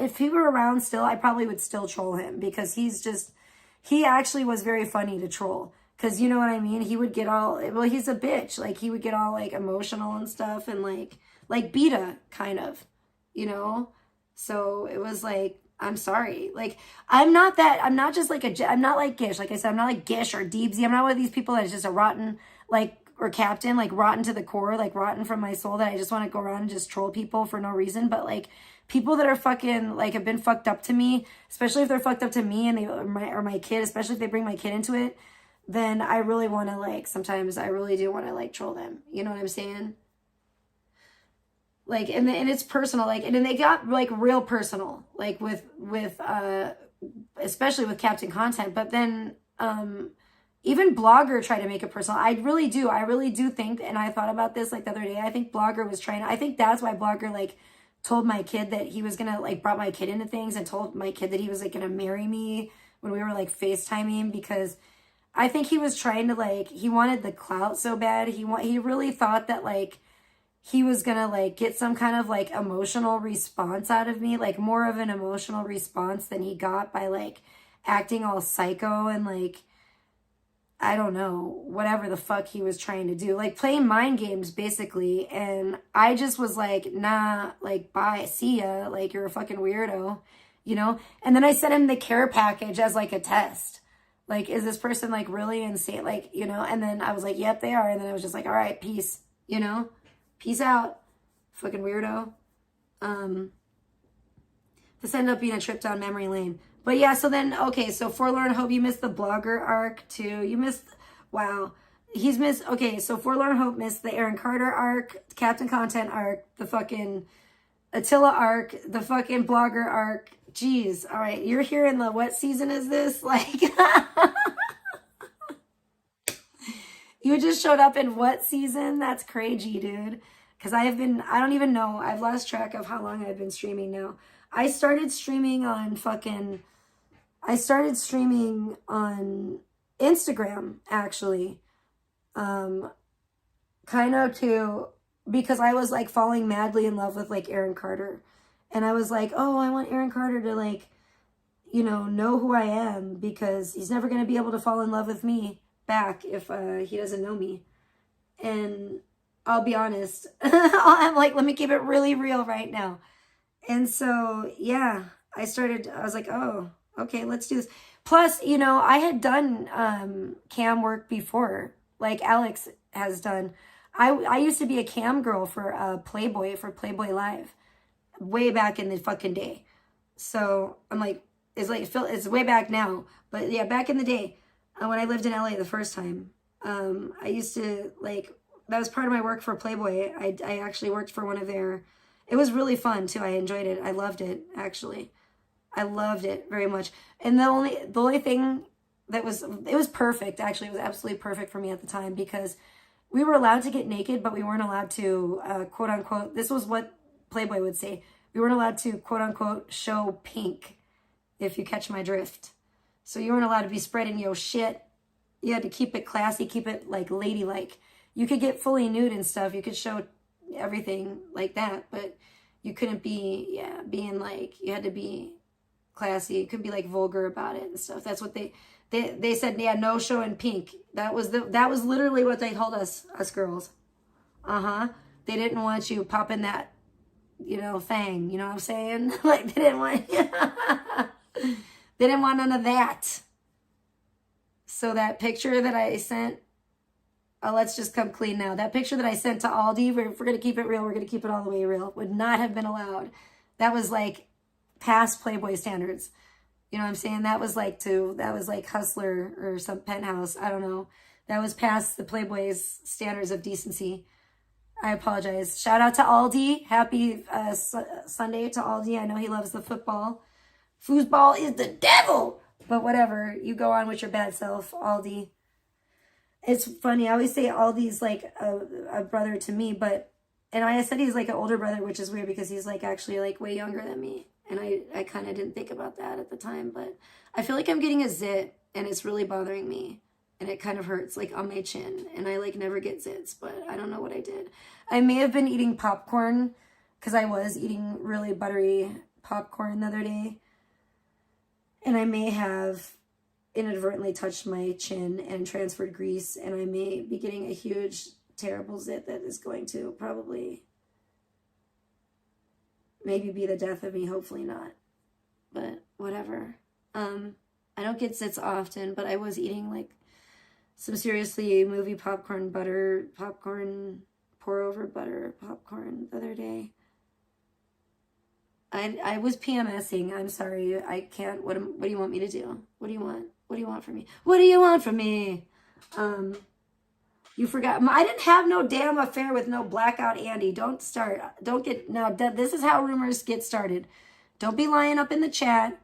if he were around still, I probably would still troll him because he actually was very funny to troll. Because you know what I mean? He would get all, well, he's a bitch. Like he would get all like emotional and stuff and like Beta kind of, you know? So it was like, I'm sorry. Like, I'm not just like I'm not like Gish. Like I said, I'm not like Gish or Deebsy. I'm not one of these people that is just a rotten, like, or Captain, like rotten to the core, like rotten from my soul that I just want to go around and just troll people for no reason. But like people that are fucking, like have been fucked up to me, especially if they're fucked up to me and or my kid, especially if they bring my kid into it, then I really want to like, sometimes I really do want to like troll them. You know what I'm saying? Like, and it's personal, like, and then they got like real personal, like with especially with Captain content, but then, even Blogger tried to make it personal. I really do think, and I thought about this like the other day, I think Blogger was I think that's why Blogger like told my kid that he was gonna like brought my kid into things and told my kid that he was like gonna marry me when we were like FaceTiming, because I think he was trying to like, he wanted the clout so bad. He really thought that like, he was gonna like get some kind of like emotional response out of me, like more of an emotional response than he got by like acting all psycho and like, I don't know, whatever the fuck he was trying to do, like playing mind games basically. And I just was like, nah, like bye, see ya, like you're a fucking weirdo, you know? And then I sent him the care package as like a test. Like, is this person like really insane? Like, you know, and then I was like, yep, they are. And then I was just like, all right, peace, you know? Peace out, fucking weirdo. This ended up being a trip down memory lane. But yeah, so then, okay, so Forlorn Hope, you missed the Blogger arc too. You missed, wow. He's missed, okay, so Forlorn Hope missed the Aaron Carter arc, Captain Content arc, the fucking Attila arc, the fucking Blogger arc. Jeez, all right, you're here in the, what season is this? Like, you just showed up in what season? That's crazy, dude. Because I don't even know. I've lost track of how long I've been streaming now. I started streaming on Instagram, actually. Kind of too, because I was like falling madly in love with like Aaron Carter. And I was like, oh, I want Aaron Carter to like, you know who I am, because he's never going to be able to fall in love with me back if he doesn't know me. And I'll be honest, I'm like, let me keep it really real right now. And so yeah, I was like, oh, okay, let's do this. Plus, you know, I had done cam work before, like Alex has done. I used to be a cam girl for Playboy Live way back in the fucking day. So I'm like, it's way back now, but yeah, back in the day. When I lived in LA the first time, I used to like, that was part of my work for Playboy. I actually worked for one of their, it was really fun too. I enjoyed it. I loved it, actually. I loved it very much. And the only thing that was, it was perfect, actually. It was absolutely perfect for me at the time, because we were allowed to get naked, but we weren't allowed to, quote unquote, this was what Playboy would say. We weren't allowed to, quote unquote, show pink, if you catch my drift. So you weren't allowed to be spreading your shit. You had to keep it classy, keep it like ladylike. You could get fully nude and stuff. You could show everything like that, but you couldn't be, being like, you had to be classy. You couldn't be like vulgar about it and stuff. That's what they said, yeah, no showing pink. That was literally what they told us girls. They didn't want you popping that, thing. You know what I'm saying? Like they didn't want none of that. So that picture that I sent, let's just come clean now. That picture that I sent to Aldi, if we're going to keep it real, we're going to keep it all the way real, would not have been allowed. That was like past Playboy standards. You know what I'm saying? That was like Hustler or some Penthouse. I don't know. That was past the Playboy's standards of decency. I apologize. Shout out to Aldi. Happy Sunday to Aldi. I know he loves the football. Foosball is the devil. But whatever. You go on with your bad self, Aldi. It's funny. I always say Aldi's like a brother to me, and I said he's like an older brother, which is weird because he's like actually like way younger than me. And I kind of didn't think about that at the time, but I feel like I'm getting a zit and it's really bothering me. And it kind of hurts like on my chin. And I like never get zits, but I don't know what I did. I may have been eating popcorn because I was eating really buttery popcorn the other day. And I may have inadvertently touched my chin and transferred grease. And I may be getting a huge, terrible zit that is going to probably maybe be the death of me. Hopefully not. But whatever. I don't get zits often, but I was eating like some seriously movie popcorn, pour over butter popcorn the other day. I was PMSing. I'm sorry. I can't. What do you want me to do? What do you want? What do you want from me? What do you want from me? You forgot. I didn't have no damn affair with no blackout Andy. Don't start. Don't get. Now, this is how rumors get started. Don't be lying up in the chat.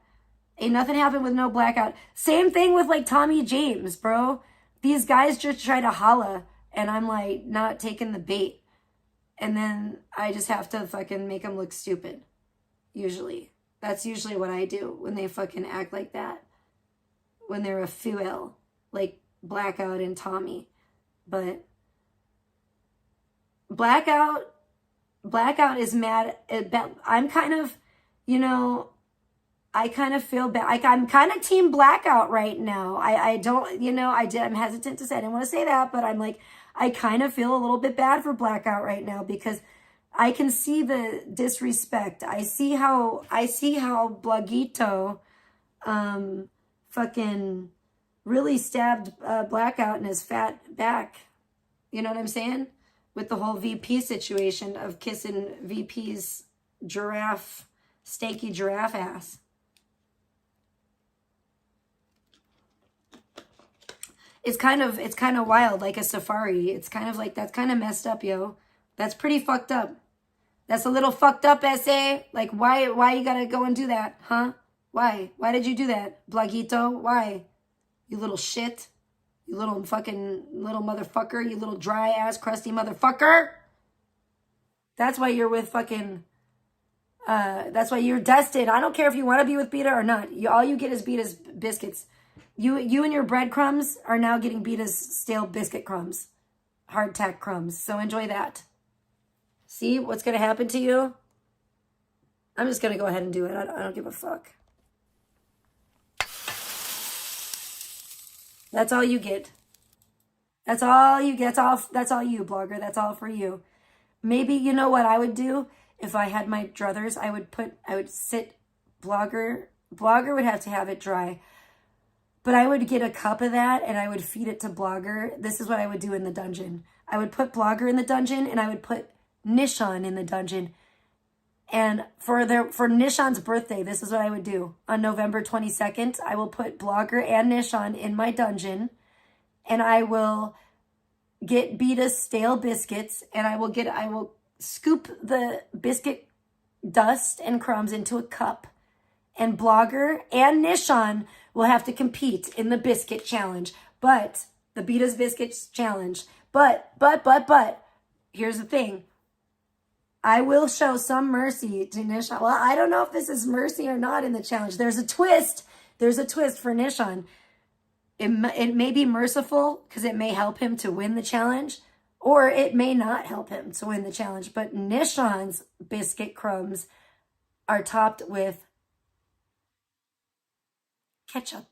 Ain't nothing happened with no blackout. Same thing with like Tommy James, bro. These guys just try to holla and I'm like not taking the bait. And then I just have to fucking make them look stupid. Usually. That's usually what I do when they fucking act like that. When they're a fuel. Like Blackout and Tommy. But Blackout is mad. I'm kind of, I kind of feel bad. I'm kind of team Blackout right now. I don't, I'm hesitant to say, I didn't want to say that, but I'm like, I kind of feel a little bit bad for Blackout right now because I can see the disrespect. I see how Blaguito, fucking really stabbed Blackout in his fat back. You know what I'm saying? With the whole VP situation of kissing VP's steaky giraffe ass. It's kind of wild, like a safari. It's kind of like, that's kind of messed up, yo. That's pretty fucked up. That's a little fucked up, essay. Like, why you gotta go and do that, huh? Why? Why did you do that, Blaguito? Why? You little shit. You little motherfucker. You little dry ass, crusty motherfucker. That's why you're with fucking, that's why you're destined. I don't care if you want to be with Beta or not. All you get is Beta's biscuits. You and your breadcrumbs are now getting Beta's stale biscuit crumbs. Hardtack crumbs. So enjoy that. See what's going to happen to you? I'm just going to go ahead and do it. I don't give a fuck. That's all you get. That's all you get. That's all you, blogger. That's all for you. Maybe, you know what I would do? If I had my druthers, I would sit blogger. Blogger would have to have it dry. But I would get a cup of that and I would feed it to Blogger. This is what I would do in the dungeon. I would put Blogger in the dungeon and I would put Nishon in the dungeon. And for Nishon's birthday, this is what I would do. On November 22nd, I will put Blogger and Nishon in my dungeon. And I will get Beta's stale biscuits. And I will scoop the biscuit dust and crumbs into a cup. And Blogger and Nishon will have to compete in the biscuit challenge. But The Beat Biscuits challenge. But, here's the thing. I will show some mercy to Nishon. Well, I don't know if this is mercy or not in the challenge. There's a twist. There's a twist for Nishon. It may be merciful because it may help him to win the challenge, or it may not help him to win the challenge. But Nishon's biscuit crumbs are topped with ketchup.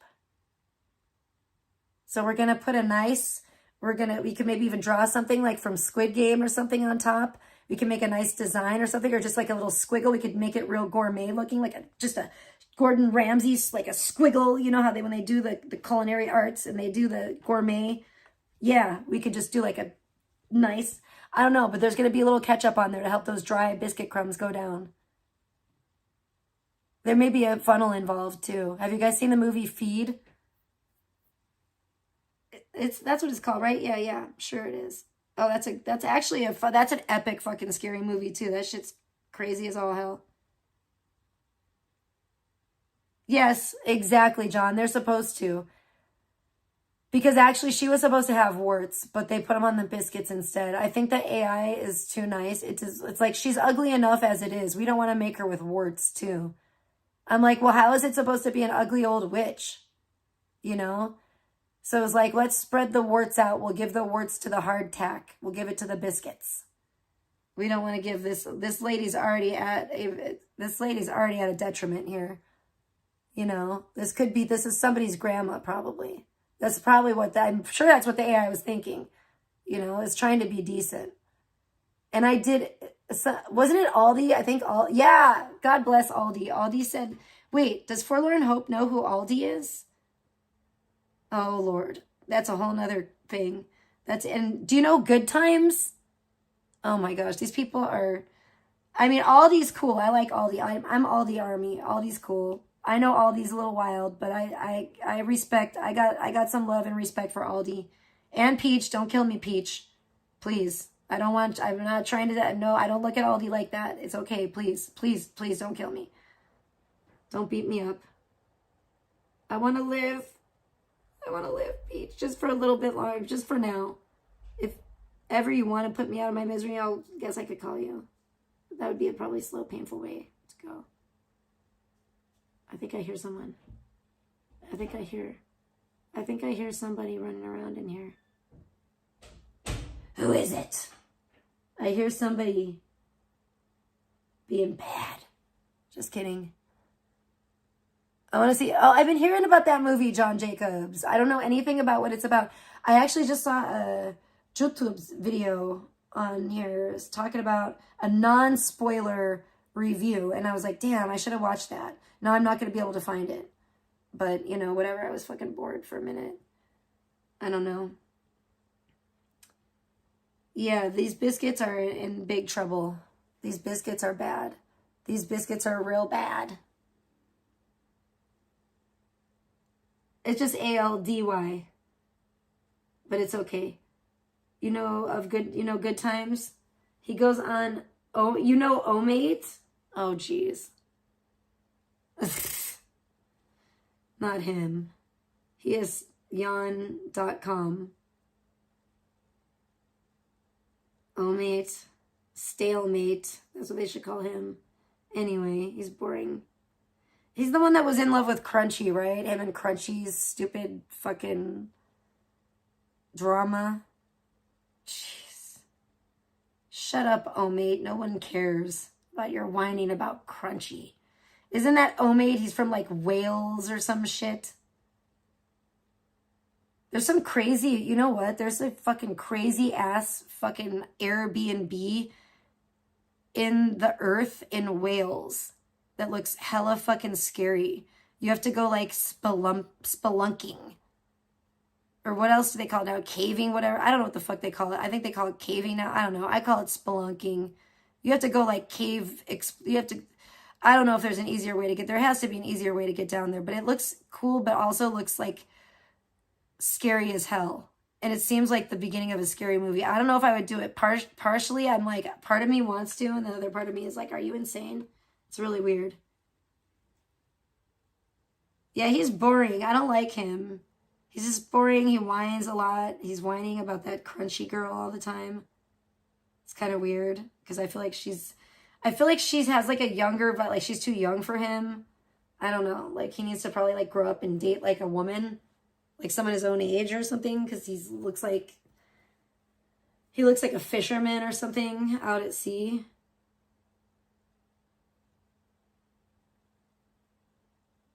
So we're going to put a nice, we can maybe even draw something like from Squid Game or something on top. We can make a nice design or something, or just like a little squiggle. We could make it real gourmet looking, like just a Gordon Ramsay's, like a squiggle. You know how when they do the culinary arts and they do the gourmet. Yeah, we could just do like a nice, I don't know, but there's going to be a little ketchup on there to help those dry biscuit crumbs go down. There may be a funnel involved too. Have you guys seen the movie Feed? That's what it's called, right? Yeah, sure it is. Oh, that's actually that's an epic fucking scary movie too. That shit's crazy as all hell. Yes, exactly, John. They're supposed to. Because actually she was supposed to have warts, but they put them on the biscuits instead. I think that AI is too nice. It's like she's ugly enough as it is. We don't want to make her with warts too. I'm like, well, how is it supposed to be an ugly old witch? You know? So it was like, let's spread the warts out. We'll give the warts to the hardtack. We'll give it to the biscuits. We don't want to give this lady's already at a detriment here. You know, this is somebody's grandma probably. That's probably I'm sure that's what the AI was thinking. You know, is trying to be decent. And wasn't it Aldi? I think yeah, God bless Aldi. Aldi said, wait, does Forlorn Hope know who Aldi is? Oh, Lord. That's a whole nother thing. And do you know Good Times? Oh my gosh, these people are, I mean, Aldi's cool. I like Aldi. I'm Aldi Army. Aldi's cool. I know Aldi's a little wild, but I respect, I got some love and respect for Aldi. And Peach, don't kill me, Peach. Please. I'm not trying to, no, I don't look at Aldi like that. It's okay, please, please, please don't kill me. Don't beat me up. I want to live, Peach, just for a little bit longer, just for now. If ever you want to put me out of my misery, I guess I could call you. That would be a probably slow, painful way to go. I think I hear someone. I think I hear somebody running around in here. Who is it? I hear somebody being bad. Just kidding. I want to see. Oh, I've been hearing about that movie, John Jacobs. I don't know anything about what it's about. I actually just saw a YouTube's video on here. It's talking about a non-spoiler review. And I was like, damn, I should have watched that. Now I'm not going to be able to find it. But, you know, whatever. I was fucking bored for a minute. I don't know. Yeah, these biscuits are in big trouble. These biscuits are bad. These biscuits are real bad. It's just ALDY. But it's okay. You know Good Times? He goes on, oh, you know Omate? Oh, jeez. Not him. He is yawn.com. Omate. Stalemate. That's what they should call him. Anyway, he's boring. He's the one that was in love with Crunchy, right? Him and Crunchy's stupid fucking drama. Jeez. Shut up, Omate. No one cares about your whining about Crunchy. Isn't that Omate? He's from like Wales or some shit. There's some crazy, you know what? There's a fucking crazy ass fucking Airbnb in the earth in Wales that looks hella fucking scary. You have to go like spelunking. Or what else do they call it now? Caving, whatever. I don't know what the fuck they call it. I think they call it caving now. I don't know. I call it spelunking. You have to go like I don't know if there's an easier way to get there. Has to be an easier way to get down there. But it looks cool, but also looks like scary as hell. And it seems like the beginning of a scary movie. I don't know if I would do it partially. I'm like, part of me wants to, and the other part of me is like, are you insane? It's really weird. Yeah, he's boring. I don't like him. He's just boring. He whines a lot. He's whining about that crunchy girl all the time. It's kind of weird because I feel like she has like a younger, but like she's too young for him. I don't know. Like he needs to probably like grow up and date like a woman, like someone his own age or something, because he looks like a fisherman or something out at sea.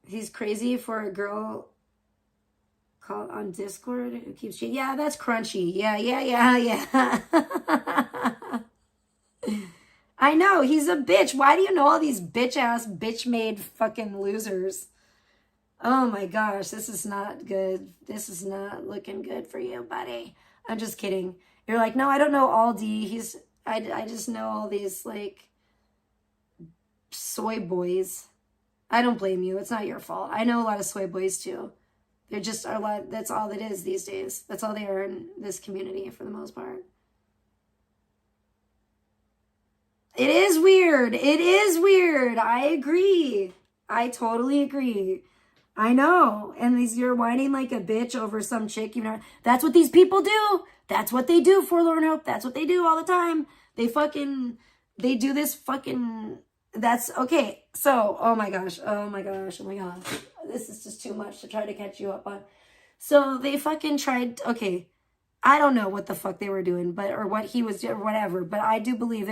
He's crazy for a girl called on Discord who keeps cheating. Yeah, that's crunchy. Yeah. I know, he's a bitch. Why do you know all these bitch-ass, bitch-made fucking losers? Oh my gosh, this is not good. This is not looking good for you, buddy. I'm just kidding. You're like, no, I don't know Aldi. I just know all these, like, soy boys. I don't blame you. It's not your fault. I know a lot of soy boys too. They're just a lot. That's all it is these days. That's all they are in this community for the most part. It is weird. It is weird. I agree. I totally agree. I know. And you're whining like a bitch over some chick. You know, that's what these people do. That's what they do, Forlorn Hope. That's what they do all the time. They do this fucking. That's okay. So, oh my gosh. This is just too much to try to catch you up on. So they fucking tried. Okay. I don't know what the fuck they were doing, or what he was doing, or whatever. But I do believe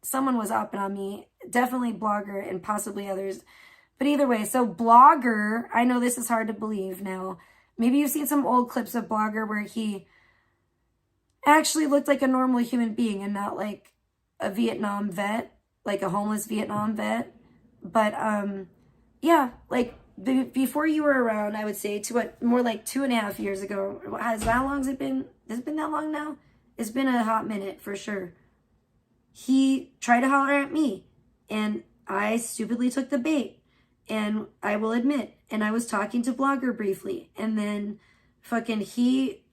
someone was upping on me. Definitely Blogger and possibly others. But either way, so Blogger, I know this is hard to believe now. Maybe you've seen some old clips of Blogger where he actually looked like a normal human being and not like a Vietnam vet. Like a homeless Vietnam vet. But, yeah, like, before you were around, I would say, more like 2.5 years ago. How long has it been? Has it been that long now? It's been a hot minute, for sure. He tried to holler at me, and I stupidly took the bait. And I will admit, and I was talking to Blogger briefly, and then fucking he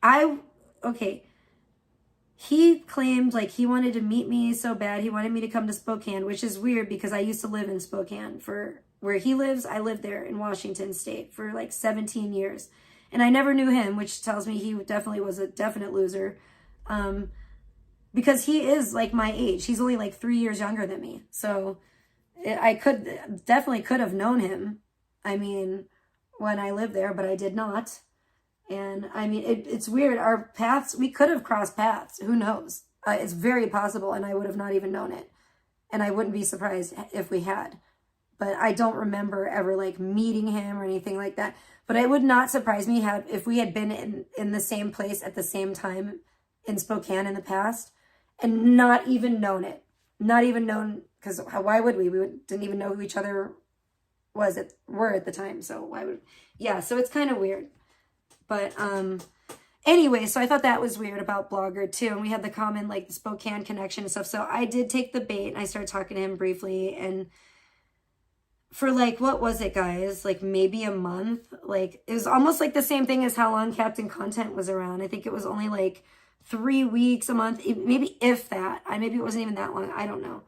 claimed like he wanted to meet me so bad. He wanted me to come to Spokane, which is weird because I used to live in Spokane. For where he lives, I lived there in Washington State for like 17 years. And I never knew him, which tells me he definitely was a definite loser. Because he is like my age. He's only like 3 years younger than me. So I definitely could have known him. I mean, when I lived there, but I did not. And I mean, it's weird. Our paths, we could have crossed paths. Who knows? It's very possible, and I would have not even known it. And I wouldn't be surprised if we had. But I don't remember ever like meeting him or anything like that. But it would not surprise me if we had been in the same place at the same time in Spokane in the past and not even known it. Not even known, because why would we? Didn't even know who each other were at the time. So why would, yeah, so it's kind of weird. But anyway, so I thought that was weird about Blogger too. And we had the common like the Spokane connection and stuff. So I did take the bait and I started talking to him briefly. And for like, what was it, guys? Like maybe a month. Like it was almost like the same thing as how long Captain Content was around. I think it was only like 3 weeks, a month, maybe if that. Maybe it wasn't even that long. I don't know.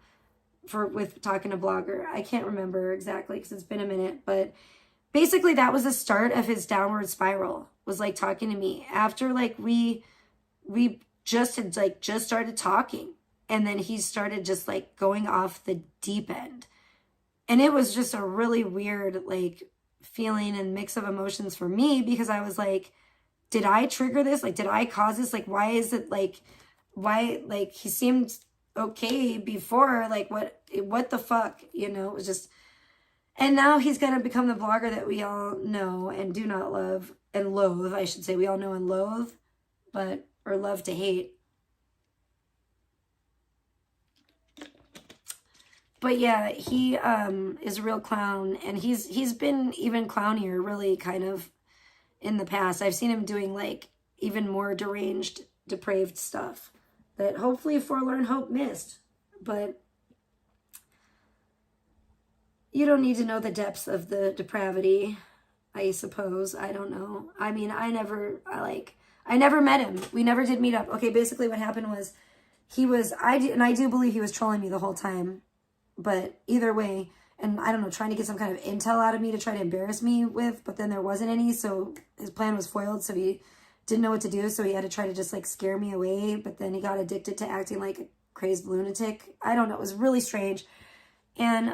With talking to Blogger, I can't remember exactly because it's been a minute. But basically, that was the start of his downward spiral. Was like talking to me after like we just started talking, and then he started just like going off the deep end, and it was just a really weird like feeling and mix of emotions for me because I was like, did I trigger this? Like, did I cause this? Like, why is it like, why like he seemed okay before? Like, what the fuck? You know, it was just. And now he's going to become the Blogger that we all know and do not love and loathe. I should say we all know and loathe, or love to hate. But yeah, he is a real clown, and he's been even clownier really kind of in the past. I've seen him doing like even more deranged, depraved stuff that hopefully Forlorn Hope missed. But you don't need to know the depths of the depravity, I suppose. I don't know. I mean, I never met him. We never did meet up. Okay, basically what happened was I do believe he was trolling me the whole time. But either way, and I don't know, trying to get some kind of intel out of me to try to embarrass me with, but then there wasn't any, so his plan was foiled, so he didn't know what to do, so he had to try to just like scare me away, but then he got addicted to acting like a crazed lunatic. I don't know, it was really strange. And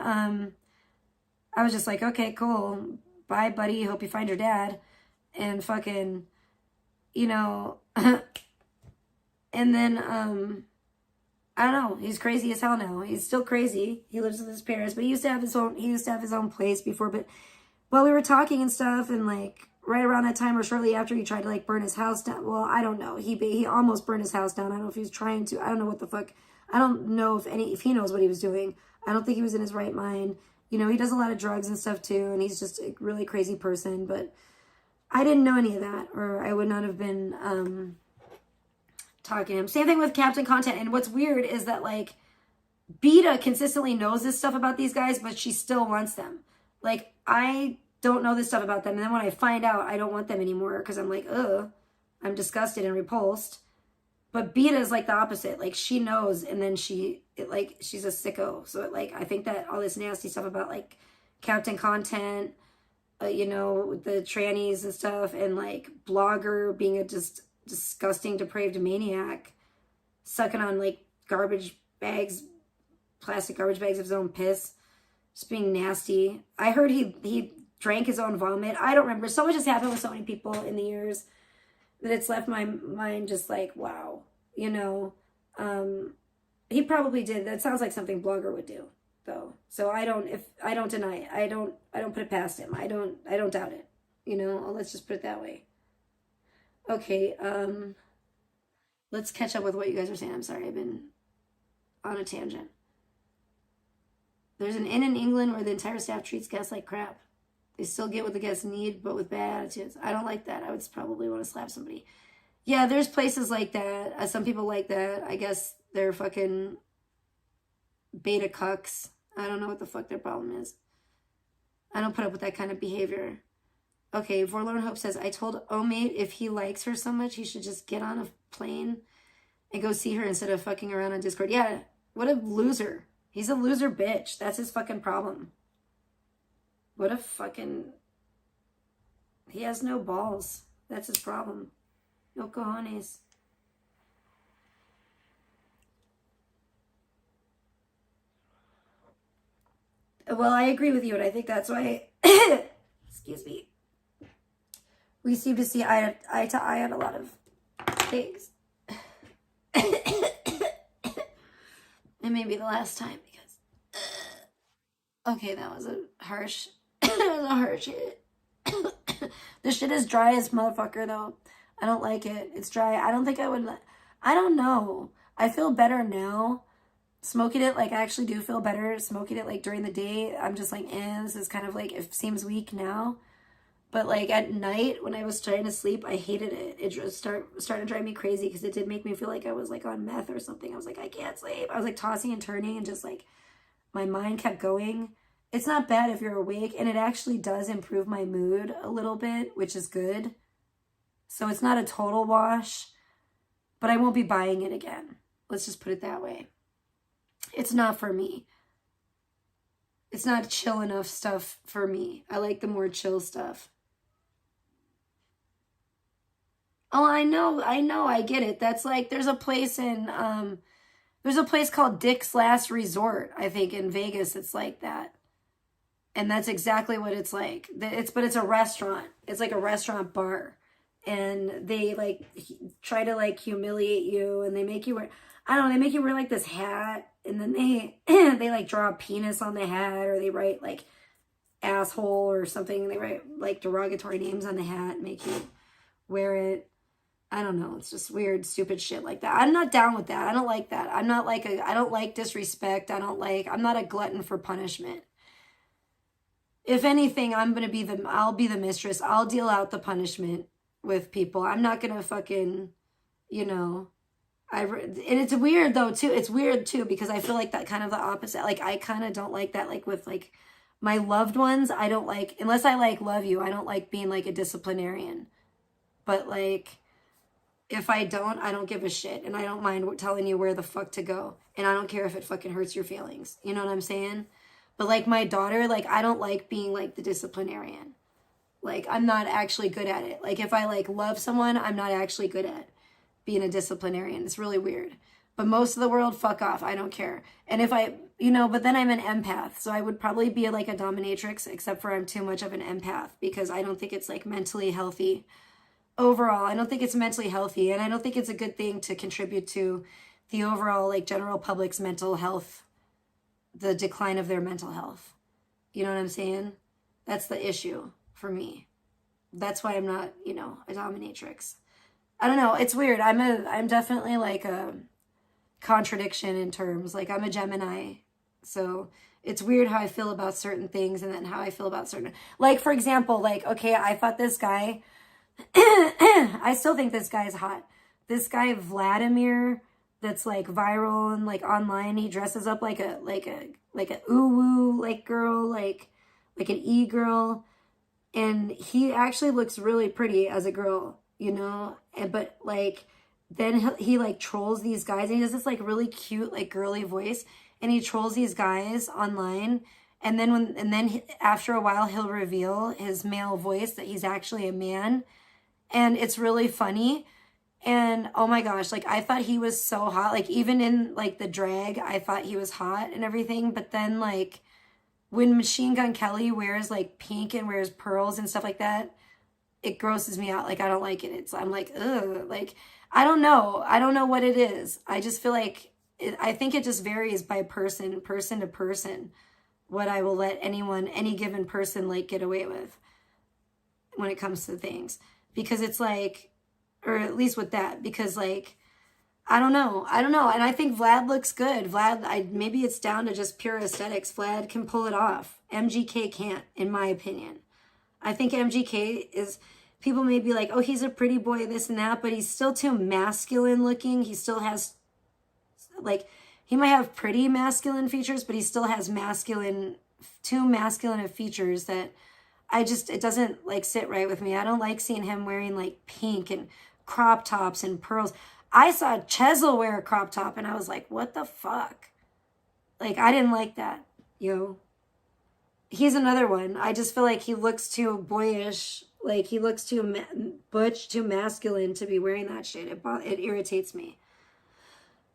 I was just like, okay, cool, bye buddy, hope you find your dad. And fucking, you know, and then I don't know, he's crazy as hell now. He's still crazy. He lives with his parents, but he used to have his own place before. But while we were talking and stuff, and like right around that time or shortly after, he tried to like burn his house down. Well, I don't know. He almost burned his house down. I don't know if he was trying to. I don't know what the fuck. I don't know if he knows what he was doing. I don't think he was in his right mind. You know, he does a lot of drugs and stuff too, and he's just a really crazy person. But I didn't know any of that, or I would not have been talking to him. Same thing with Captain Content. And what's weird is that like Beta consistently knows this stuff about these guys, but she still wants them. Like, I don't know this stuff about them, and then when I find out, I don't want them anymore because I'm like, ugh, I'm disgusted and repulsed. But Beta is like the opposite. Like, she knows, and then she's a sicko. So I think that all this nasty stuff about like Captain Content, you know, the trannies and stuff, and like Blogger being a just disgusting, depraved maniac, sucking on like garbage bags, plastic garbage bags of his own piss, just being nasty. I heard he drank his own vomit. I don't remember. So much has happened with so many people in the years that it's left my mind just like, wow, you know. He probably did. That sounds like something Blogger would do, though. So I don't deny it. I don't put it past him. I don't doubt it. You know, let's just put it that way. Okay, let's catch up with what you guys are saying. I'm sorry, I've been on a tangent. There's an inn in England where the entire staff treats guests like crap. They still get what the guests need, but with bad attitudes. I don't like that. I would probably want to slap somebody. Yeah, there's places like that. Some people like that. I guess they're fucking beta cucks. I don't know what the fuck their problem is. I don't put up with that kind of behavior. Okay, Forlorn Hope says, I told Omate if he likes her so much, he should just get on a plane and go see her instead of fucking around on Discord. Yeah, what a loser. He's a loser bitch. That's his fucking problem. What a fucking... He has no balls. That's his problem. No cojones. Well, I agree with you, and I think that's why... Excuse me. We seem to see eye to eye on a lot of things. It may be the last time because... Okay, that was a harsh... that was a harsh hit. This shit is dry as motherfucker, though. I don't like it. It's dry. I don't think I would... I don't know. I feel better now. Smoking it, like, I actually do feel better. Smoking it, like, during the day, I'm just like, this is kind of, like, it seems weak now. But, like, at night, when I was trying to sleep, I hated it. It just started to drive me crazy because it did make me feel like I was, like, on meth or something. I was like, I can't sleep. I was, like, tossing and turning and just, like, my mind kept going. It's not bad if you're awake, and it actually does improve my mood a little bit, which is good. So it's not a total wash, but I won't be buying it again. Let's just put it that way. It's not for me. It's not chill enough stuff for me. I like the more chill stuff. Oh, I know, I get it. That's like, there's a place called Dick's Last Resort, I think, in Vegas. It's like that. And that's exactly what it's like. But it's a restaurant. It's like a restaurant bar. And they, like, try to, like, humiliate you. And they make you wear, I don't know, they make you wear, like, this hat. And then they like, draw a penis on the hat. Or they write, like, asshole or something. They write, like, derogatory names on the hat and make you wear it. I don't know. It's just weird, stupid shit like that. I'm not down with that. I don't like that. I don't like disrespect. I'm not a glutton for punishment. If anything, I'll be the mistress. I'll deal out the punishment with people. I'm not going to fucking, you know, and it's weird though, too. It's weird too, because I feel like that kind of the opposite. Like, I kind of don't like that. Like with like my loved ones, I don't like, unless I like love you, I don't like being like a disciplinarian. But like, if I don't give a shit. And I don't mind telling you where the fuck to go. And I don't care if it fucking hurts your feelings. You know what I'm saying? But like my daughter, like I don't like being like the disciplinarian. Like I'm not actually good at it. Like if I like love someone, I'm not actually good at being a disciplinarian. It's really weird. But most of the world, fuck off. I don't care. And if I, you know, but then I'm an empath. So I would probably be like a dominatrix, except for I'm too much of an empath because I don't think it's like mentally healthy. Overall, I don't think it's mentally healthy. And I don't think it's a good thing to contribute to the overall like general public's mental health, the decline of their mental health. You know what I'm saying? That's the issue for me. That's why I'm not, you know, a dominatrix. I don't know. It's weird. I'm definitely like a contradiction in terms. Like I'm a Gemini. So it's weird how I feel about certain things and then how I feel about certain, like for example, like, okay, I thought this guy, I still think this guy is hot. This guy, Vladimir, that's like viral and like online, he dresses up like a ooh-woo like girl, like an e-girl. And he actually looks really pretty as a girl, you know, and but like then he like trolls these guys and he does this like really cute like girly voice and he trolls these guys online and then after a while he'll reveal his male voice that he's actually a man and it's really funny. And oh my gosh, like I thought he was so hot, like even in like the drag I thought he was hot and everything, but then like when Machine Gun Kelly wears like pink and wears pearls and stuff like that, it grosses me out. Like I don't like it. I'm like, ugh. Like I don't know. I don't know what it is. I just feel like I think it just varies by person to person, what I will let any given person like get away with when it comes to things. Because it's like, or at least with that, because like, I don't know. And I think Vlad looks good. Maybe it's down to just pure aesthetics. Vlad can pull it off. MGK can't, in my opinion. I think MGK is, people may be like, oh, he's a pretty boy, this and that, but he's still too masculine looking. He still has, like, he might have pretty masculine features, but he still has too masculine of features that it doesn't, like, sit right with me. I don't like seeing him wearing, like, pink and crop tops and pearls. I saw Chesil wear a crop top and I was like, what the fuck? Like, I didn't like that, yo. He's another one. I just feel like he looks too boyish. Like, he looks too butch, too masculine to be wearing that shit. It irritates me.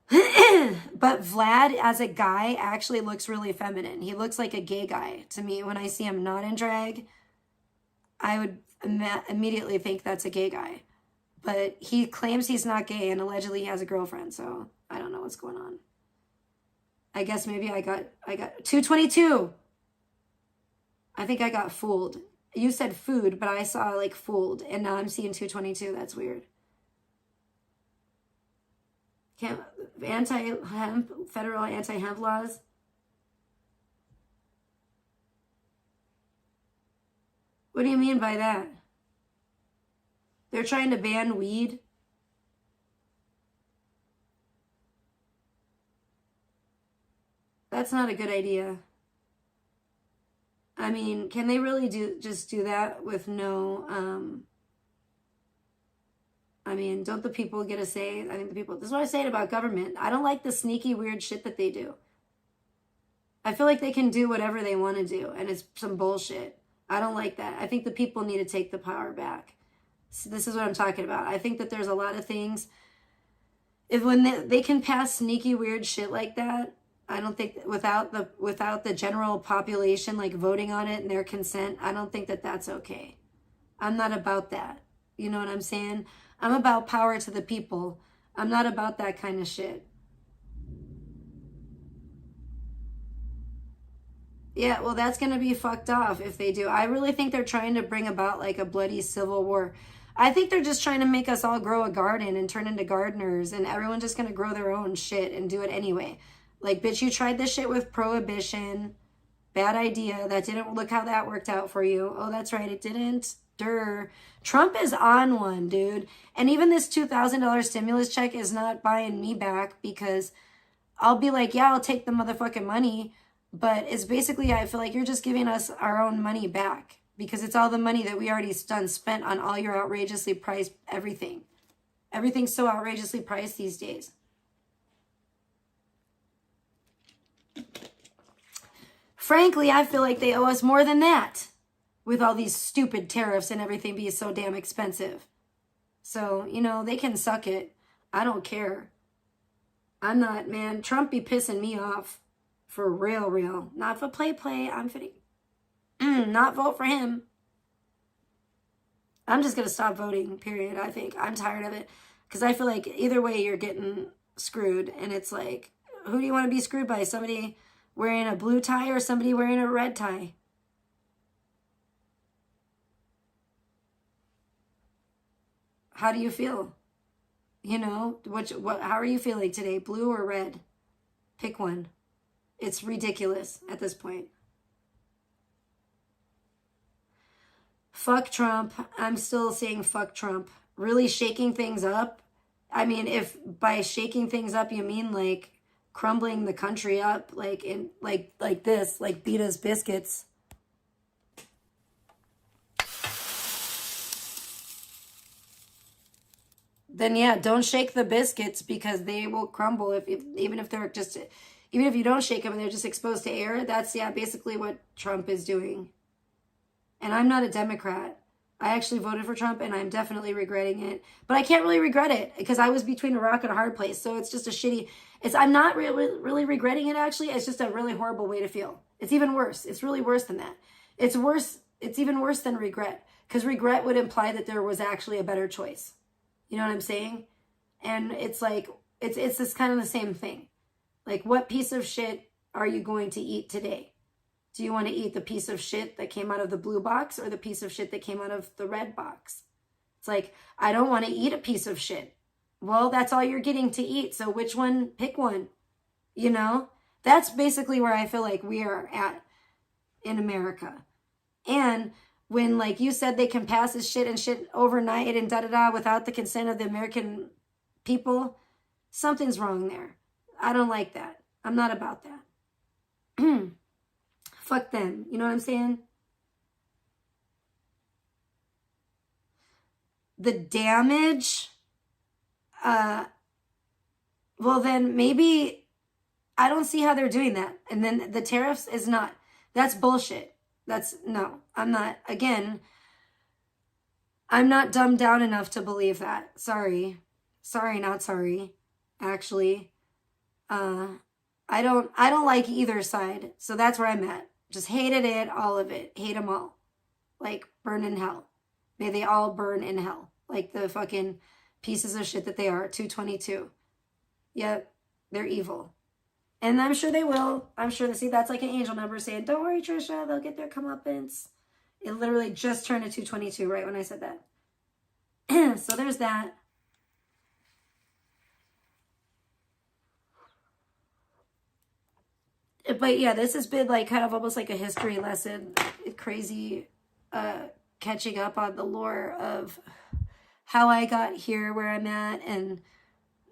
But Vlad, as a guy, actually looks really feminine. He looks like a gay guy to me. When I see him not in drag, I would immediately think that's a gay guy. But he claims he's not gay and allegedly he has a girlfriend. So I don't know what's going on. I guess maybe I got 222. I think I got fooled. You said food, but I saw like fooled. And now I'm seeing 222. That's weird. Federal anti-hemp laws. What do you mean by that? They're trying to ban weed. That's not a good idea. I mean, can they really just do that with no, I mean, don't the people get a say? I think this is what I say about government. I don't like the sneaky weird shit that they do. I feel like they can do whatever they want to do, and it's some bullshit. I don't like that. I think the people need to take the power back. So this is what I'm talking about. I think that there's a lot of things, when they can pass sneaky weird shit like that, I don't think without the general population like voting on it and their consent, I don't think that that's okay. I'm not about that. You know what I'm saying? I'm about power to the people. I'm not about that kind of shit. Yeah, well, that's going to be fucked off if they do. I really think they're trying to bring about like a bloody civil war. I think they're just trying to make us all grow a garden and turn into gardeners, and everyone's just going to grow their own shit and do it anyway. Like, bitch, you tried this shit with prohibition. Bad idea. That didn't, look how that worked out for you. Oh, that's right, it didn't. Durr. Trump is on one, dude. And even this $2,000 stimulus check is not buying me back, because I'll be like, yeah, I'll take the motherfucking money. But it's basically, I feel like you're just giving us our own money back, because it's all the money that we already spent on all your outrageously priced everything. Everything's so outrageously priced these days. Frankly, I feel like they owe us more than that with all these stupid tariffs and everything being so damn expensive. So, you know, they can suck it. I don't care. I'm not, man. Trump be pissing me off. For real. Not for play. I'm fitting. Not vote for him. I'm just going to stop voting, period. I think I'm tired of it. Because I feel like either way you're getting screwed. And it's like, who do you want to be screwed by? Somebody wearing a blue tie or somebody wearing a red tie? How do you feel? You know, how are you feeling today? Blue or red? Pick one. It's ridiculous at this point. Fuck Trump. I'm still saying fuck Trump. Really shaking things up. I mean, if by shaking things up you mean like crumbling the country up, like in like this, like Beta's Biscuits. Then yeah, don't shake the biscuits because they will crumble even if they're just, even if you don't shake them and they're just exposed to air. That's basically what Trump is doing. And I'm not a Democrat. I actually voted for Trump and I'm definitely regretting it. But I can't really regret it because I was between a rock and a hard place. So it's just a shitty, I'm not really regretting it actually. It's just a really horrible way to feel. It's even worse. It's really worse than that. It's worse. It's even worse than regret because regret would imply that there was actually a better choice. You know what I'm saying? And it's like, it's this kind of the same thing. Like, what piece of shit are you going to eat today? Do you want to eat the piece of shit that came out of the blue box or the piece of shit that came out of the red box? It's like, I don't want to eat a piece of shit. Well, that's all you're getting to eat. So which one? Pick one. You know? That's basically where I feel like we are at in America. And when, like you said, they can pass this shit and shit overnight and da-da-da without the consent of the American people, something's wrong there. I don't like that. I'm not about that. Fuck them. You know what I'm saying? The damage, well then maybe, I don't see how they're doing that. And then the tariffs is not, that's bullshit. No, I'm not, again, I'm not dumbed down enough to believe that. Sorry, not sorry, actually. I don't like either side. So that's where I'm at. Just hated it, all of it. Hate them all. Like, burn in hell. May they all burn in hell. Like the fucking pieces of shit that they are. 222. Yep, they're evil. And I'm sure they will. I'm sure see, that's like an angel number saying, don't worry, Trisha, they'll get their comeuppance. It literally just turned to 222 right when I said that. So there's that. But yeah, this has been like kind of almost like a history lesson. Crazy catching up on the lore of how I got here where I'm at. And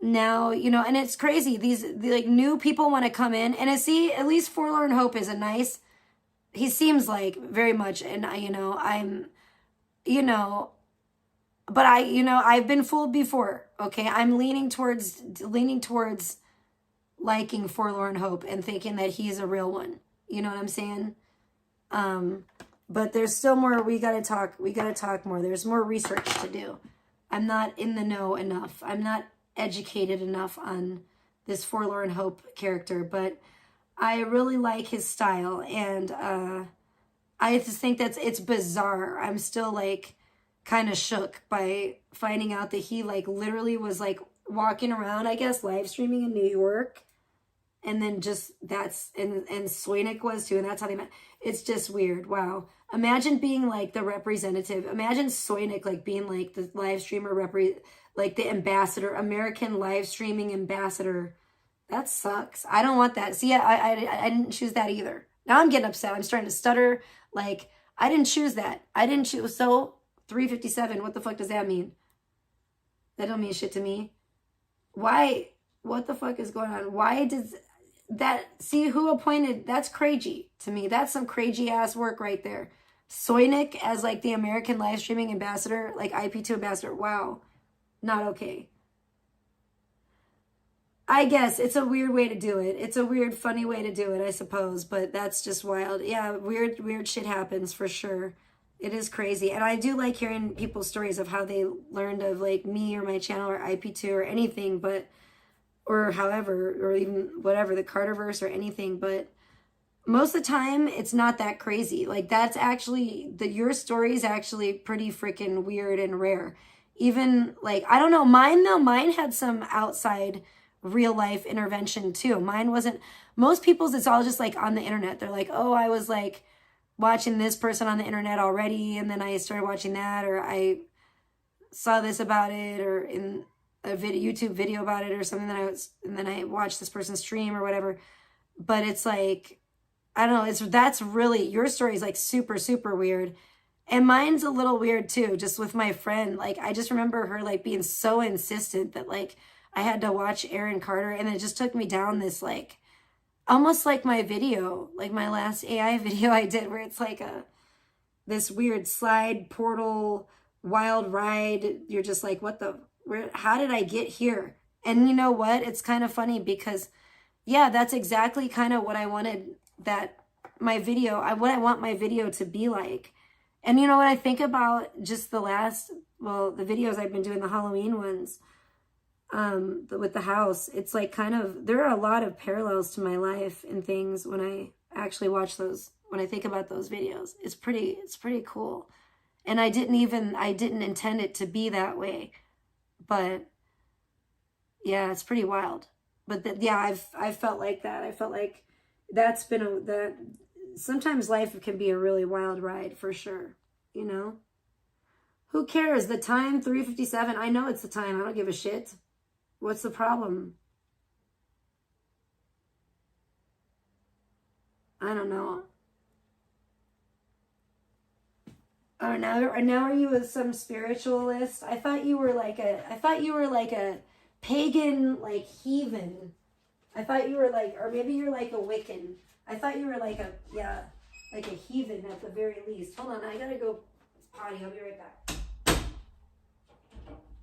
now, you know, and it's crazy. The like new people want to come in. And I see at least Forlorn Hope is a nice, he seems like very much, and I, you know, I'm, you know, but I, you know, I've been fooled before. Okay. I'm leaning towards liking Forlorn Hope and thinking that he's a real one. You know what I'm saying? But there's still more. We got to talk more. There's more research to do. I'm not in the know enough. I'm not educated enough on this Forlorn Hope character, but I really like his style. And, I just think it's bizarre. I'm still like kind of shook by finding out that he like literally was like walking around, I guess, live streaming in New York. And then just and Soynik was too, and that's how they met. It's just weird. Wow. Imagine being like the representative. Imagine Soynik like being like the live streamer like the ambassador, American live streaming ambassador. That sucks. I don't want that. See, I didn't choose that either. Now I'm getting upset. I'm starting to stutter. Like, I didn't choose that. I didn't choose. So 357, what the fuck does that mean? That don't mean shit to me. Why? What the fuck is going on? Why does that, see who appointed, that's crazy to me. That's some crazy ass work right there. Soynik as like the American live streaming ambassador, like IP2 ambassador. Wow. Not okay. I guess it's a weird way to do it. It's a weird, funny way to do it, I suppose, but that's just wild. Yeah, weird shit happens for sure. It is crazy. And I do like hearing people's stories of how they learned of like me or my channel or IP2 or anything, but, or however, or even whatever, the Carterverse or anything, but most of the time it's not that crazy. Like that's actually, your story is actually pretty freaking weird and rare. Even like, I don't know, mine though, mine had some outside real life intervention too. Mine wasn't, most people's it's all just like on the internet. They're like, oh, I was like watching this person on the internet already, and then I started watching that, or I saw this about it, or in a YouTube video about it or something that and then I watched this person's stream or whatever. But it's like, I don't know, that's really, your story is like super, super weird. And mine's a little weird too, just with my friend. Like, I just remember her like being so insistent that like I had to watch Aaron Carter, and it just took me down this like, almost like my video, like my last AI video I did, where it's like this weird slide portal wild ride. You're just like, what the, how did I get here? And you know what? It's kind of funny because yeah, that's exactly kind of what I wanted, that my video, what I want my video to be like. And you know what I think about just the videos I've been doing, the Halloween ones, with the house, it's like kind of, there are a lot of parallels to my life and things when I actually watch those, when I think about those videos. It's pretty cool. And I didn't intend it to be that way, but yeah, it's pretty wild. But yeah, I've felt like that. I felt like that's been that sometimes life can be a really wild ride for sure, you know? Who cares? The time, 3:57. I know it's the time. I don't give a shit. What's the problem? I don't know. Oh, now are you some spiritualist? I thought you were like a pagan, like heathen. I thought you were like, or maybe you're like a Wiccan. I thought you were like like a heathen at the very least. Hold on, I gotta go potty. I'll be right back.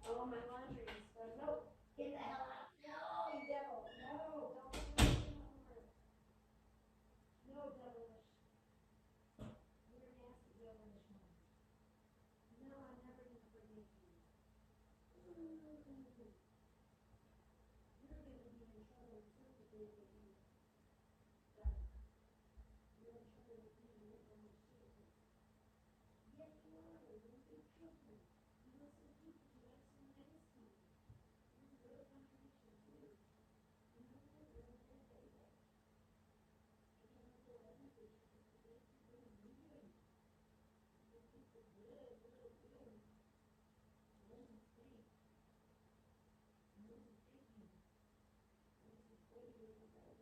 Oh, my laundry is done. No, get the hell out. No, you devil. No, don't. No, devilish. You're a nasty devilish one. No, I'm never gonna forgive you. You're gonna be in trouble too today with me. You're in trouble with me. You're going to shit. Yes, you are. You're in big trouble. You know some people do that so nasty. You're a real contradiction too. You know that? You're a bad baby. I can't do everything. You're good. You're good. Real good. Listen, stay. Listen, stay. Listen, stay.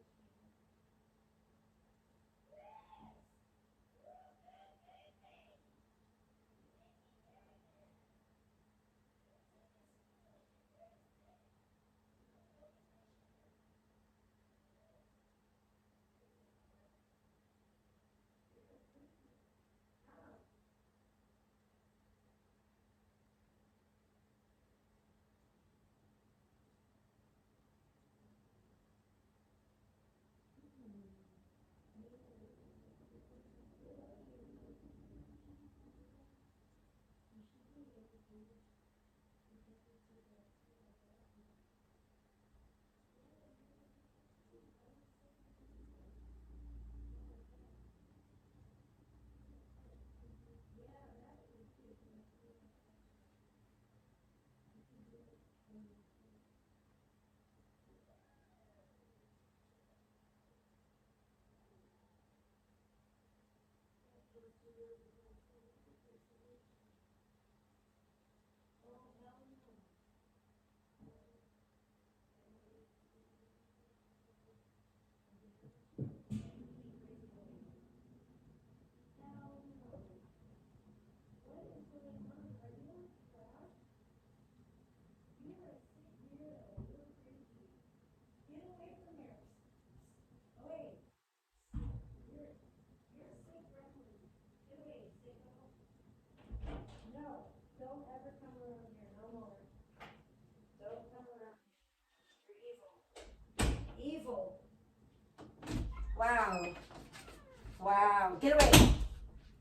wow. Get away.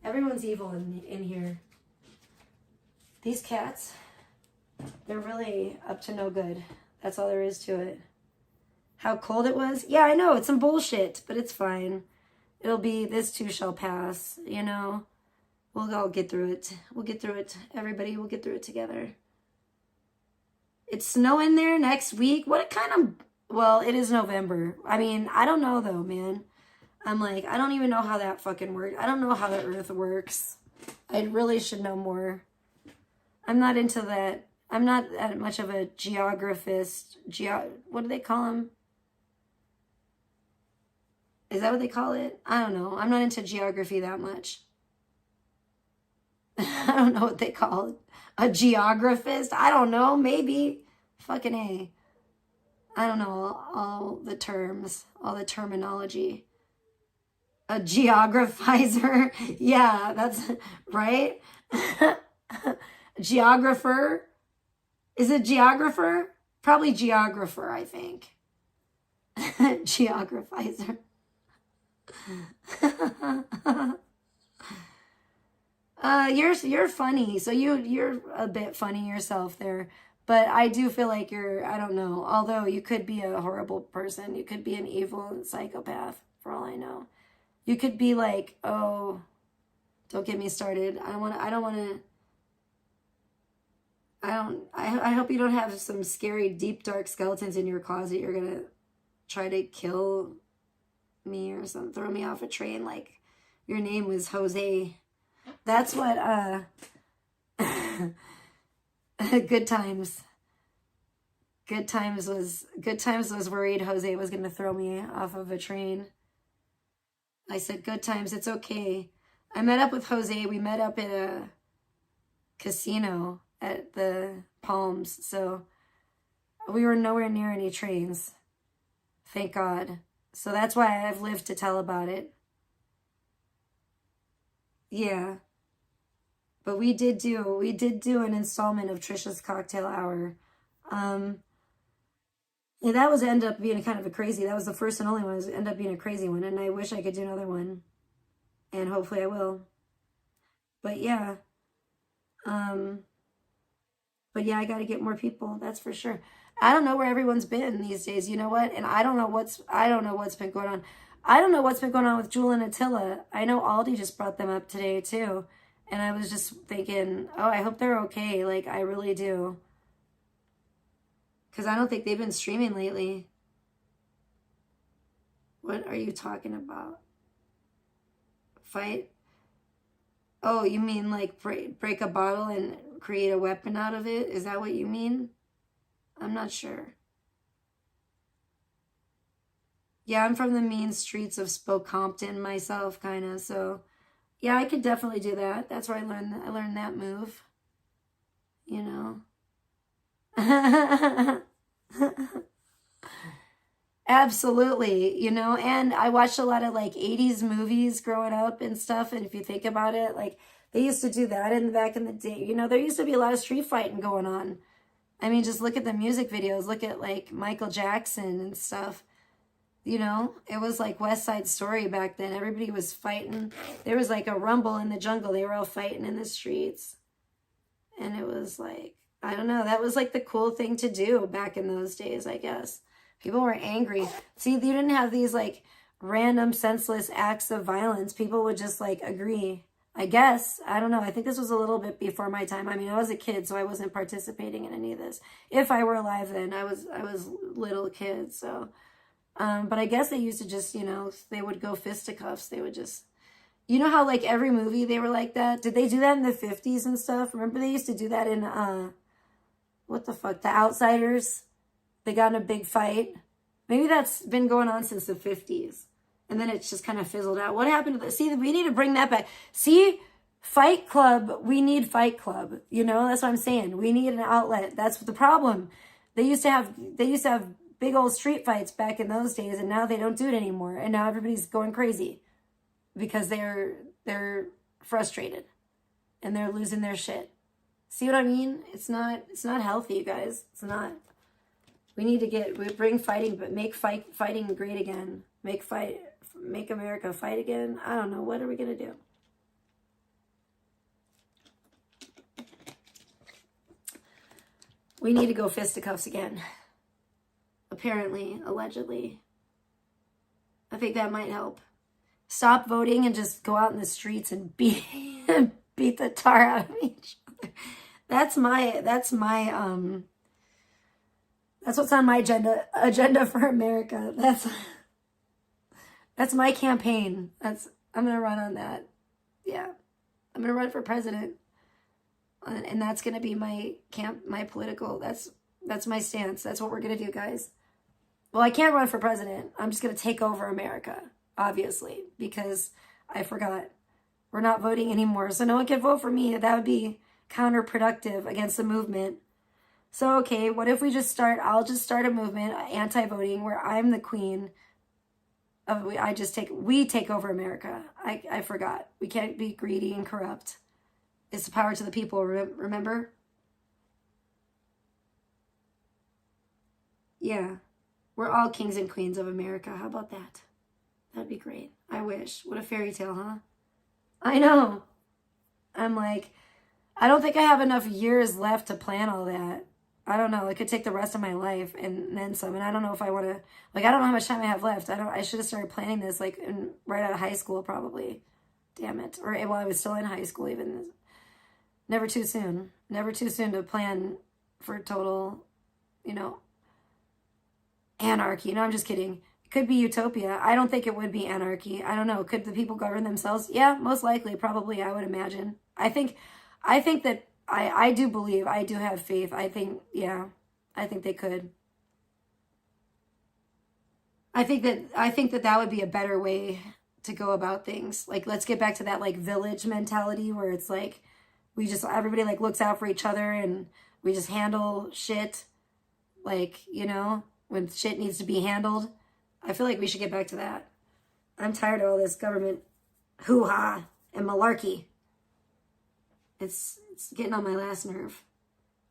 Everyone's evil in here. These cats, they're really up to no good. That's all there is to it. How cold it was? Yeah, I know. It's some bullshit, but it's fine. It'll be, this too shall pass, you know? We'll all get through it. We'll get through it. Everybody will get through it together. It's snowing there next week. What kind of, well, it is November. I mean, I don't know though, man. I'm like, I don't even know how that fucking works. I don't know how the earth works. I really should know more. I'm not into that. I'm not that much of a geographist. What do they call them? Is that what they call it? I don't know. I'm not into geography that much. I don't know what they call it. A geographist? I don't know. Maybe. Fucking A. I don't know all the terms, all the terminology. A geographizer? Yeah, that's right. Geographer? Is it geographer? Probably geographer, I think. Geographizer. You're funny, so you're a bit funny yourself there, but I do feel like you're, I don't know, although you could be a horrible person, you could be an evil psychopath for all I know. You could be like, oh, don't get me started. I hope you don't have some scary deep dark skeletons in your closet. You're gonna try to kill me or something, throw me off a train like your name was Jose. That's what Good Times was worried Jose was gonna throw me off of a train. I said, Good Times, it's okay. I met up with Jose. We met up at a casino at the Palms, so we were nowhere near any trains. Thank God. So that's why I've lived to tell about it. Yeah. But we did do an installment of Trisha's Cocktail Hour. And that was end up being kind of a crazy. That was the first and only one. It was end up being a crazy one, and I wish I could do another one. And hopefully I will. But yeah. But yeah, I got to get more people. That's for sure. I don't know where everyone's been these days. You know what? And I don't know what's been going on. I don't know what's been going on with Jewel and Attila. I know Aldi just brought them up today too. And I was just thinking, oh, I hope they're okay. Like, I really do. Because I don't think they've been streaming lately. What are you talking about? Fight? Oh, you mean like break a bottle and create a weapon out of it? Is that what you mean? I'm not sure. Yeah, I'm from the mean streets of Spokompton myself, kind of. So, yeah, I could definitely do that. That's where I learned that move. You know. Absolutely, you know, and I watched a lot of like 80s movies growing up and stuff, and if you think about it, like they used to do that back in the day. You know, there used to be a lot of street fighting going on. I mean, just look at the music videos, look at like Michael Jackson and stuff. You know, it was like West Side Story back then. Everybody was fighting. There was like a rumble in the jungle. They were all fighting in the streets. And it was like, I don't know, that was like the cool thing to do back in those days, I guess. People were angry. See, you didn't have these like random senseless acts of violence. People would just like agree. I guess. I don't know. I think this was a little bit before my time. I mean, I was a kid, so I wasn't participating in any of this. If I were alive then, I was little kid, so but I guess they used to just, you know, they would go fisticuffs. They would just, you know how like every movie they were like that? Did they do that in the 50s and stuff? Remember they used to do that in what the fuck? The Outsiders? They got in a big fight. Maybe that's been going on since the 50s. And then it's just kind of fizzled out. What happened to that? See, we need to bring that back. See, Fight Club, we need Fight Club. You know, that's what I'm saying. We need an outlet. That's the problem. They used to have big old street fights back in those days, and now they don't do it anymore. And now everybody's going crazy because they're frustrated and they're losing their shit. See what I mean? It's not healthy, you guys. It's not. We need to bring fighting, but make fighting great again. Make make America fight again. I don't know. What are we going to do? We need to go fisticuffs again. Apparently, allegedly. I think that might help. Stop voting and just go out in the streets and beat the tar out of each other. That's what's on my agenda for America. That's my campaign. I'm gonna run on that. Yeah. I'm gonna run for president. And that's gonna be my political, that's my stance. That's what we're gonna do, guys. Well, I can't run for president. I'm just gonna take over America, obviously, because I forgot. We're not voting anymore, so no one can vote for me. That would be counterproductive against the movement. So, okay, what if I'll just start a movement, anti-voting, where I'm the queen of, we take over America. I forgot. We can't be greedy and corrupt. It's the power to the people, remember? Yeah. We're all kings and queens of America. How about that? That'd be great. I wish. What a fairy tale, huh? I know. I'm like, I don't think I have enough years left to plan all that. I don't know. It could take the rest of my life and then some. And I don't know if I want to, I don't know how much time I have left. I should have started planning this right out of high school, probably. Damn it. Or while I was still in high school, even. Never too soon. Never too soon to plan for total, anarchy. No, I'm just kidding. It could be utopia. I don't think it would be anarchy. I don't know. Could the people govern themselves? Yeah, most likely. Probably, I would imagine. I think that I do believe, I do have faith. I think they could. I think that would be a better way to go about things. Like, let's get back to that village mentality where it's everybody looks out for each other and we just handle shit when shit needs to be handled. I feel like we should get back to that. I'm tired of all this government hoo-ha and malarkey. It's getting on my last nerve.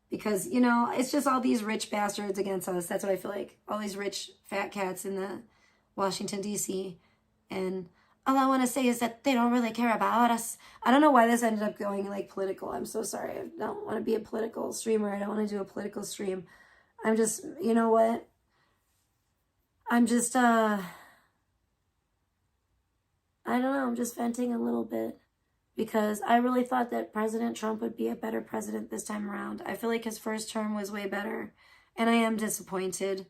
Because, it's just all these rich bastards against us. That's what I feel like. All these rich fat cats in the Washington, D.C. And all I want to say is that they don't really care about us. I don't know why this ended up going political. I'm so sorry. I don't want to be a political streamer. I don't want to do a political stream. I'm just, you know what? I'm just, I don't know. I'm just venting a little bit. Because I really thought that President Trump would be a better president this time around. I feel like his first term was way better. And I am disappointed.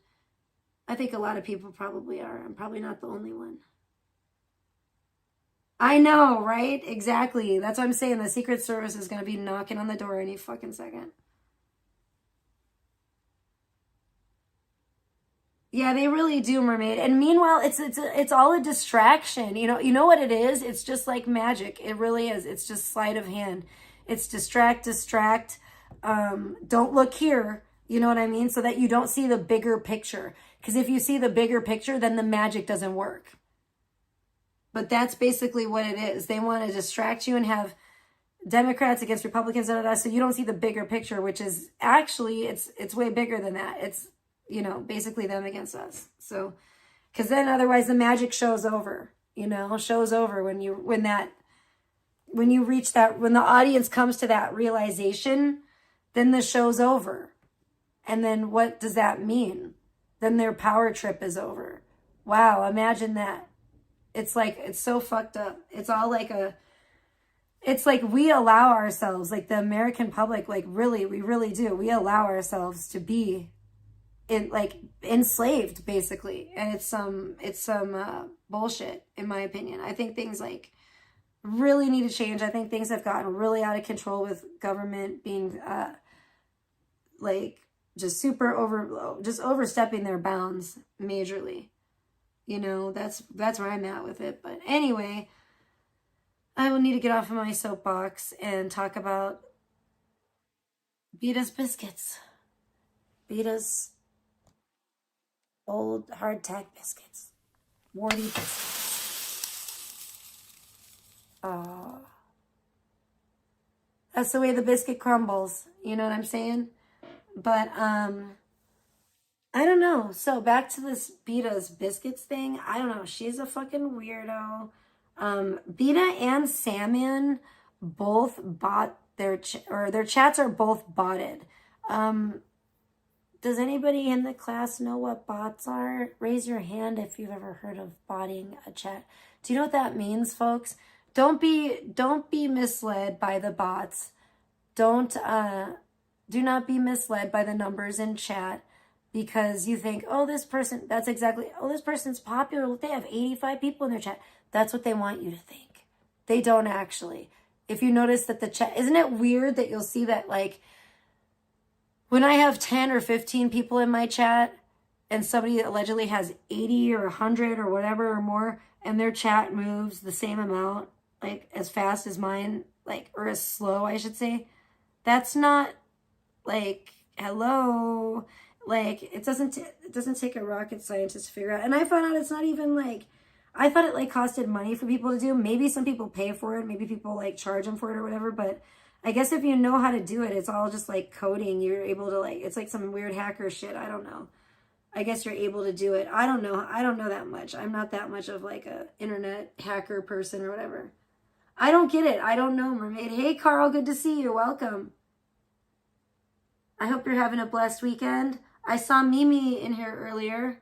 I think a lot of people probably are. I'm probably not the only one. I know, right? Exactly. That's what I'm saying. The Secret Service is going to be knocking on the door any fucking second. Yeah, they really do, mermaid. And meanwhile, it's all a distraction. You know what it is? It's just like magic. It really is. It's just sleight of hand. It's distract. Don't look here. You know what I mean? So that you don't see the bigger picture. Because if you see the bigger picture, then the magic doesn't work. But that's basically what it is. They want to distract you and have Democrats against Republicans, so you don't see the bigger picture, which is actually, it's way bigger than that. It's, basically them against us. So, because then otherwise the magic show's over, show's over when you reach that, when the audience comes to that realization, then the show's over. And then what does that mean? Then their power trip is over. Wow, imagine that. It's it's so fucked up. It's all it's we allow ourselves, the American public, really, we really do. We allow ourselves to be enslaved, basically. And it's some bullshit, in my opinion. I think things really need to change. I think things have gotten really out of control with government being just overstepping their bounds majorly. That's where I'm at with it. But anyway, I will need to get off of my soapbox and talk about Vita's biscuits. Vita's old hardtack biscuits. Warty biscuits. Oh. That's the way the biscuit crumbles. You know what I'm saying? But, I don't know. So back to this Beta's Biscuits thing. I don't know. She's a fucking weirdo. Beta and Salmon both bought or their chats are both botted. Um, does anybody in the class know what bots are? Raise your hand if you've ever heard of botting a chat. Do you know what that means, folks? Don't be misled by the bots. Do not be misled by the numbers in chat because you think, oh, this person's popular. They have 85 people in their chat. That's what they want you to think. They don't actually. If you notice that the chat, isn't it weird that you'll see that like when I have 10 or 15 people in my chat and somebody allegedly has 80 or 100 or whatever or more, and their chat moves the same amount, like as fast as mine, like, or as slow, I should say. That's not like, hello, like it doesn't take a rocket scientist to figure out. And I found out it's not even like, I thought it like costed money for people to do. Maybe some people pay for it. Maybe people like charge them for it or whatever. But I guess if you know how to do it, it's all just like coding. You're able to like, it's like some weird hacker shit. I don't know. I guess you're able to do it. I don't know. I don't know that much. I'm not that much of like a internet hacker person or whatever. I don't get it. I don't know, Mermaid. Hey, Carl, good to see you. Welcome. I hope you're having a blessed weekend. I saw Mimi in here earlier.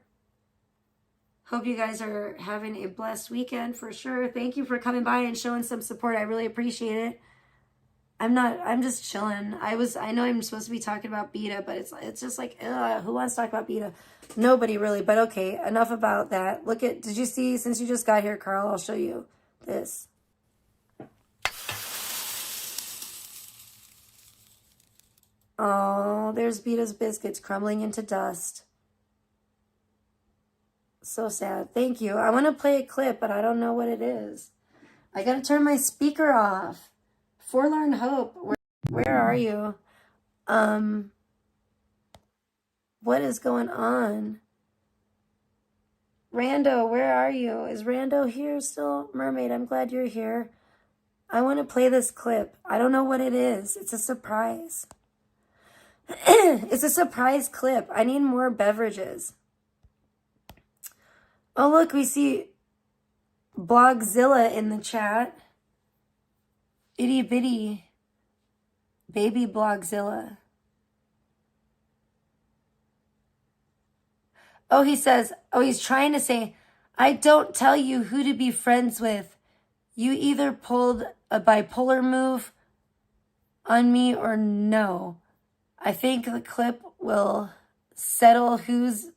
Hope you guys are having a blessed weekend for sure. Thank you for coming by and showing some support. I really appreciate it. I'm just chilling. I know I'm supposed to be talking about Beta, but it's just like, ugh, who wants to talk about Beta? Nobody really, but okay, enough about that. Did you see, since you just got here, Carl, I'll show you this. Oh, there's Beta's Biscuits crumbling into dust. So sad. Thank you. I want to play a clip, but I don't know what it is. I got to turn my speaker off. Forlorn Hope, where are you? What is going on? Rando, where are you? Is Rando here still? Mermaid, I'm glad you're here. I want to play this clip. I don't know what it is. It's a surprise. It's a surprise clip. I need more beverages. Oh, look, we see Blogzilla in the chat. Itty bitty baby Blogzilla. Oh, he's trying to say, I don't tell you who to be friends with. You either pulled a bipolar move on me or no. I think the clip will settle who's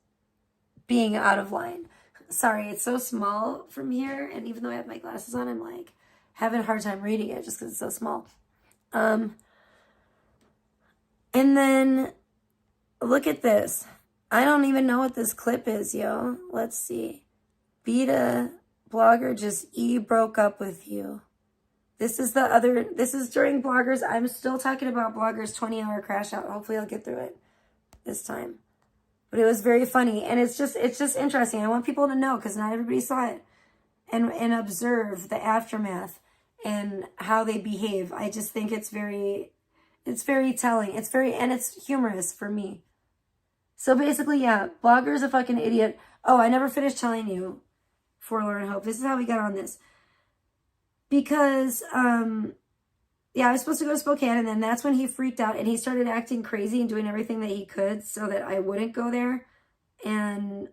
being out of line. Sorry, it's so small from here. And even though I have my glasses on, I'm like having a hard time reading it just because it's so small. And then look at this. I don't even know what this clip is, yo. Let's see. Beta blogger just broke up with you. This is during bloggers. I'm still talking about bloggers 20-hour crash out. Hopefully I'll get through it this time. But it was very funny. And it's just interesting. I want people to know because not everybody saw it and observe the aftermath and how they behave. I just think it's very telling. And it's humorous for me. So basically, yeah, blogger's a fucking idiot. Oh, I never finished telling you, Forlorn Hope. This is how we got on this. Because, yeah, I was supposed to go to Spokane, and then that's when he freaked out, and he started acting crazy and doing everything that he could so that I wouldn't go there, and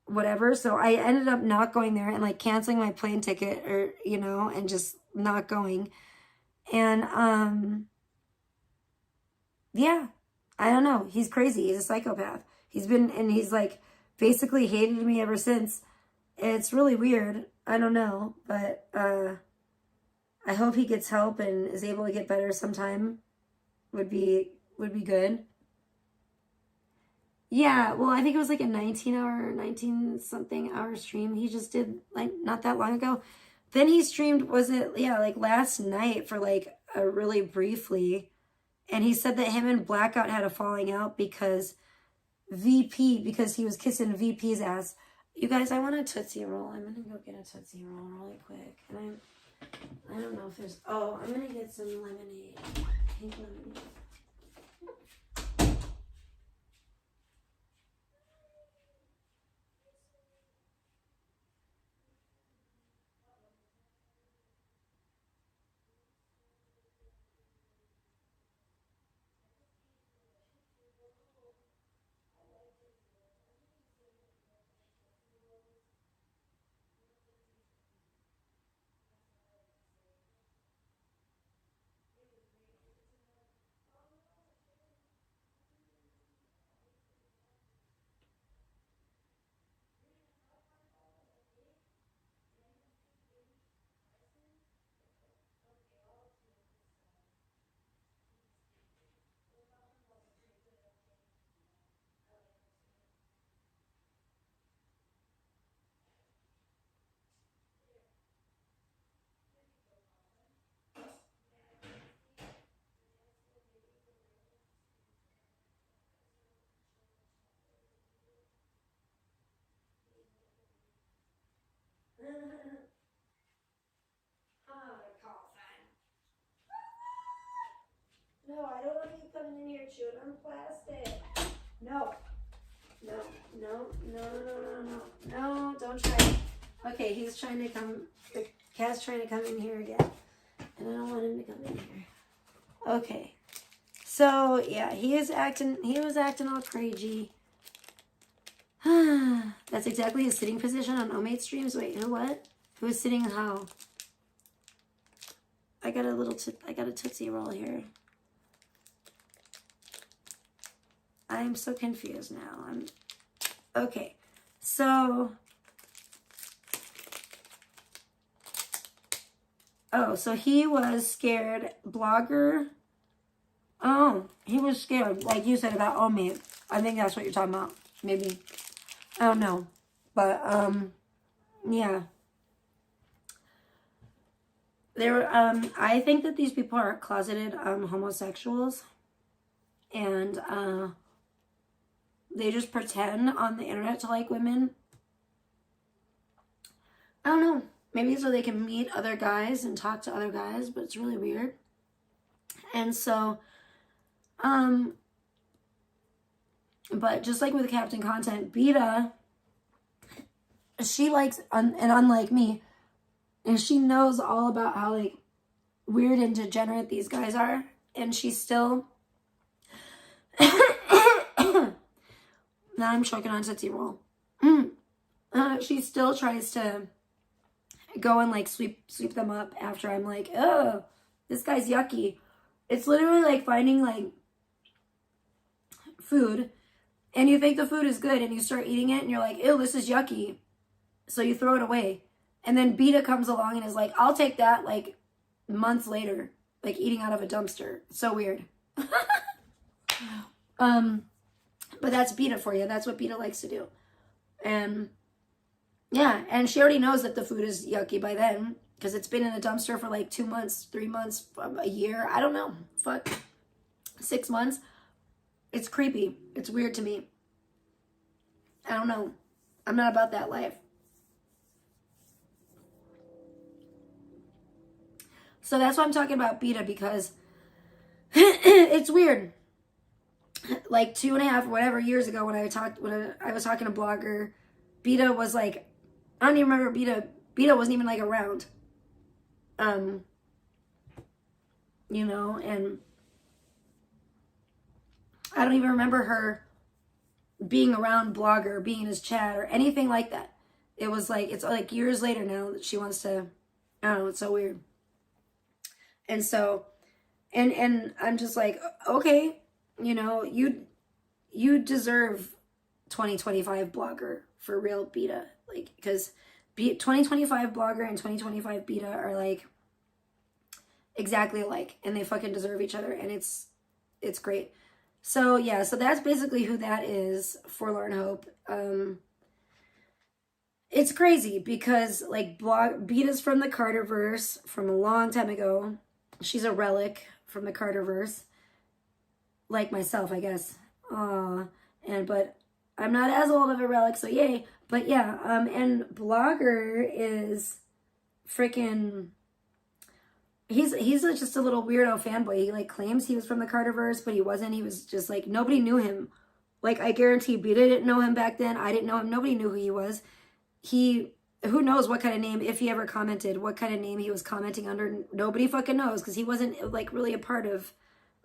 whatever. So I ended up not going there and, like, canceling my plane ticket, or, you know, and just not going. And, yeah, I don't know. He's crazy. He's a psychopath. He's, like, basically hated me ever since. It's really weird. I don't know, but, I hope he gets help and is able to get better sometime. Would be good. Yeah, well, I think it was like a 19-something hour stream he just did, like, not that long ago. Then he streamed, like last night for like a really briefly. And he said that him and Blackout had a falling out because he was kissing VP's ass. You guys, I want a Tootsie Roll. I'm going to go get a Tootsie Roll really quick. And I don't know if there's... Oh, I'm going to get some lemonade. Pink lemonade. plastic. No. No, no, no, no, no, no, no, don't try. Okay, he's trying to come, the cat's trying to come in here again. And I don't want him to come in here. Okay. So, yeah, he was acting all crazy. That's exactly his sitting position on Omate streams. Wait, who what? Who is sitting how? I got a Tootsie Roll here. I'm so confused now. Okay. So he was scared. Blogger. Oh, he was scared, like you said, about Omate. I think that's what you're talking about. Maybe. I don't know. But yeah. I think that these people are closeted homosexuals, and they just pretend on the internet to like women. I don't know. Maybe so they can meet other guys and talk to other guys, but it's really weird. And so, but just like with Captain Content, Beta, she likes, and unlike me, and she knows all about how, like, weird and degenerate these guys are. And she still... Now I'm choking on Tootsie Roll. She still tries to go and, like, sweep them up after I'm like, oh, this guy's yucky. It's literally like finding, like, food. And you think the food is good. And you start eating it. And you're like, ew, this is yucky. So you throw it away. And then Beta comes along and is like, I'll take that, like, months later. Like, eating out of a dumpster. So weird. But that's Beta for you. That's what Beta likes to do. And, yeah. And she already knows that the food is yucky by then. Because it's been in a dumpster for, like, 2 months, 3 months, a year. I don't know. Fuck. 6 months. It's creepy. It's weird to me. I don't know. I'm not about that life. So that's why I'm talking about Beta, because it's weird. Like 2.5 whatever years ago when I was talking to Blogger, Beta was like, I don't even remember Beta wasn't even like around. You know, and I don't even remember her being around Blogger, being in his chat or anything like that. It was like, it's like years later now that she wants to, I don't know, it's so weird. And so, and I'm just like, okay, you know, you deserve 2025 Blogger for real, Beta. Like, because 2025 Blogger and 2025 Beta are like exactly alike, and they fucking deserve each other, and it's great. So yeah, so that's basically who that is, Forlorn Hope. It's crazy because like Beta's from the Carterverse from a long time ago. She's a relic from the Carterverse, like myself, I guess. But I'm not as old of a relic, so yay. But yeah, and Blogger is freaking. He's just a little weirdo fanboy. He like claims he was from the Carterverse, but he wasn't. He was just like, nobody knew him. Like, I guarantee Beta didn't know him back then. I didn't know him. Nobody knew who he was. Who knows what kind of name, if he ever commented, what kind of name he was commenting under. Nobody fucking knows, because he wasn't like really a part of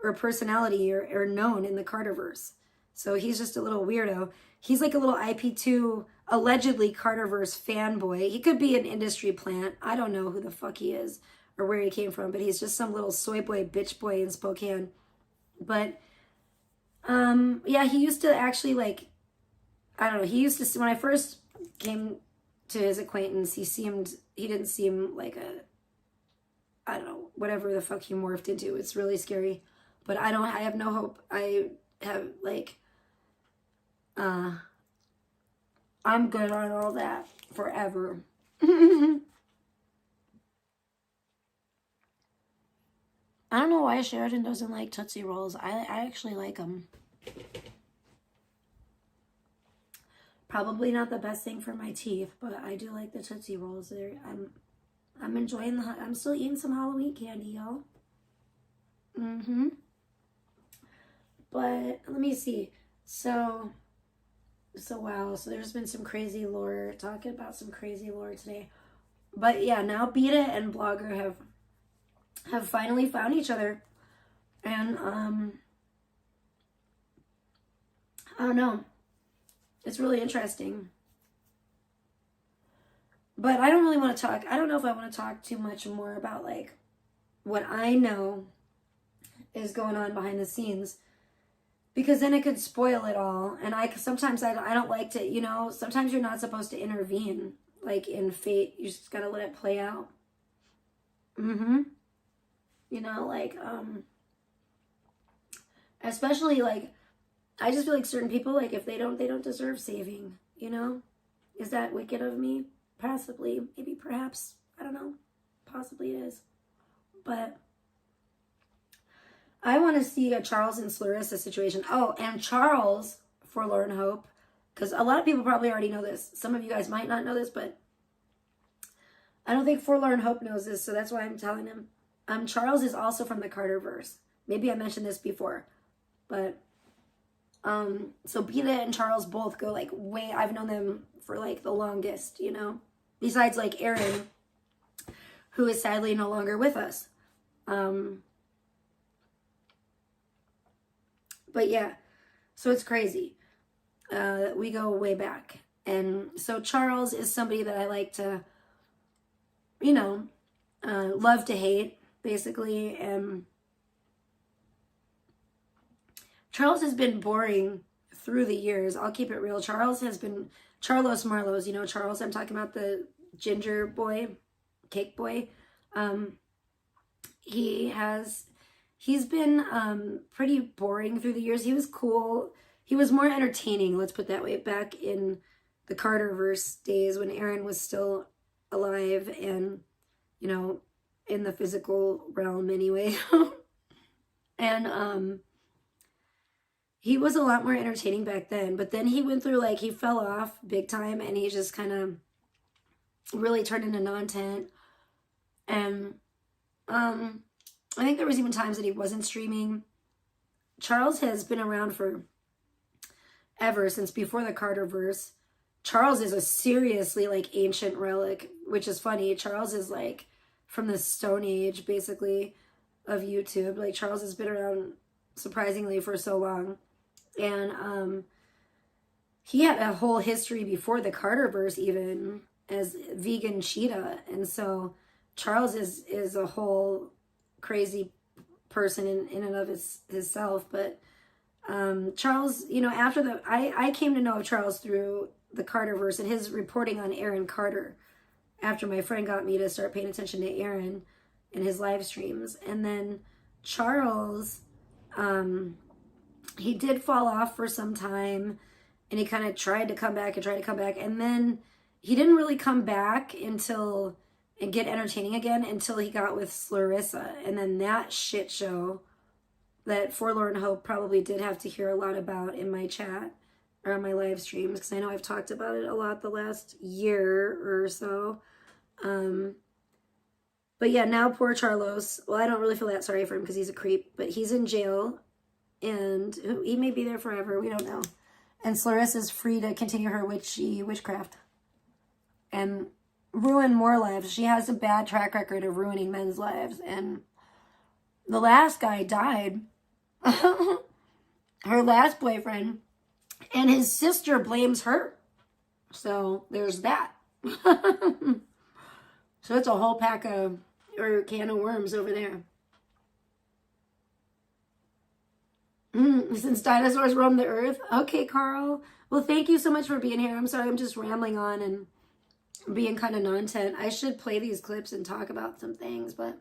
or a personality or known in the Carterverse. So he's just a little weirdo. He's like a little IP2 allegedly Carterverse fanboy. He could be an industry plant. I don't know who the fuck he is or where he came from, but he's just some little soy boy, bitch boy in Spokane. But yeah, he used to actually like, I don't know, he used to, when I first came to his acquaintance, he didn't seem like I don't know, whatever the fuck he morphed into. It's really scary. But I have no hope. I have like, I'm good on all that forever. I don't know why Sheridan doesn't like Tootsie Rolls. I actually like them. Probably not the best thing for my teeth, but I do like the Tootsie Rolls. I'm enjoying I'm still eating some Halloween candy, y'all. But let me see. So wow. So there's been some crazy lore, talking about some crazy lore today. But yeah, now Beta and Blogger have finally found each other. And I don't know. It's really interesting. But I don't really want to talk. I don't know if I want to talk too much more about like what I know is going on behind the scenes, because then it could spoil it all. And sometimes I don't like to, you know, sometimes you're not supposed to intervene like in fate. You just got to let it play out. You know, like especially like I just feel like certain people, like if they don't deserve saving, you know? Is that wicked of me? Possibly, maybe, perhaps, I don't know. Possibly it is. But I want to see a Charles and Clarissa situation. Oh, and Charles, Forlorn Hope, because a lot of people probably already know this. Some of you guys might not know this, but I don't think Forlorn Hope knows this, so that's why I'm telling him. Charles is also from the Carterverse. Maybe I mentioned this before, but so Beta and Charles both go like way. I've known them for like the longest, you know, besides like Aaron, who is sadly no longer with us. But yeah, so it's crazy. We go way back. And so Charles is somebody that I like to, you know, love to hate, basically. And Charles has been boring through the years. I'll keep it real. Charles has been Charlos Marlos. You know Charles? I'm talking about the ginger boy, cake boy. He's been pretty boring through the years. He was cool. He was more entertaining, let's put it that way, back in the Carterverse days when Aaron was still alive and, you know, in the physical realm anyway. And he was a lot more entertaining back then, but then he went through, like, he fell off big time, and he just kind of really turned into non-tent. And I think there was even times that he wasn't streaming. Charles has been around for ever, since before the Carterverse. Charles is a seriously like ancient relic, which is funny. Charles is like from the Stone Age, basically, of YouTube. Like Charles has been around surprisingly for so long. And he had a whole history before the Carterverse, even as vegan cheetah. And so Charles is a whole crazy person in and of himself. But Charles, you know, after I came to know of Charles through the Carterverse and his reporting on Aaron Carter, after my friend got me to start paying attention to Aaron in his live streams. And then Charles, he did fall off for some time, and he kind of tried to come back, and then he didn't really come back and get entertaining again until he got with Clarissa. And then that shit show that Forlorn Hope probably did have to hear a lot about in my chat or on my live streams, because I know I've talked about it a lot the last year or so. But yeah, now poor Charlos. Well, I don't really feel that sorry for him because he's a creep, but he's in jail, and he may be there forever. We don't know. And Clarissa's free to continue her witchcraft and ruin more lives. She has a bad track record of ruining men's lives, and the last guy died. Her last boyfriend, and his sister blames her. So there's that. So it's a whole can of worms over there. Since dinosaurs roamed the earth. Okay, Carl. Well, thank you so much for being here. I'm sorry I'm just rambling on and being kind of non-tent. I should play these clips and talk about some things, but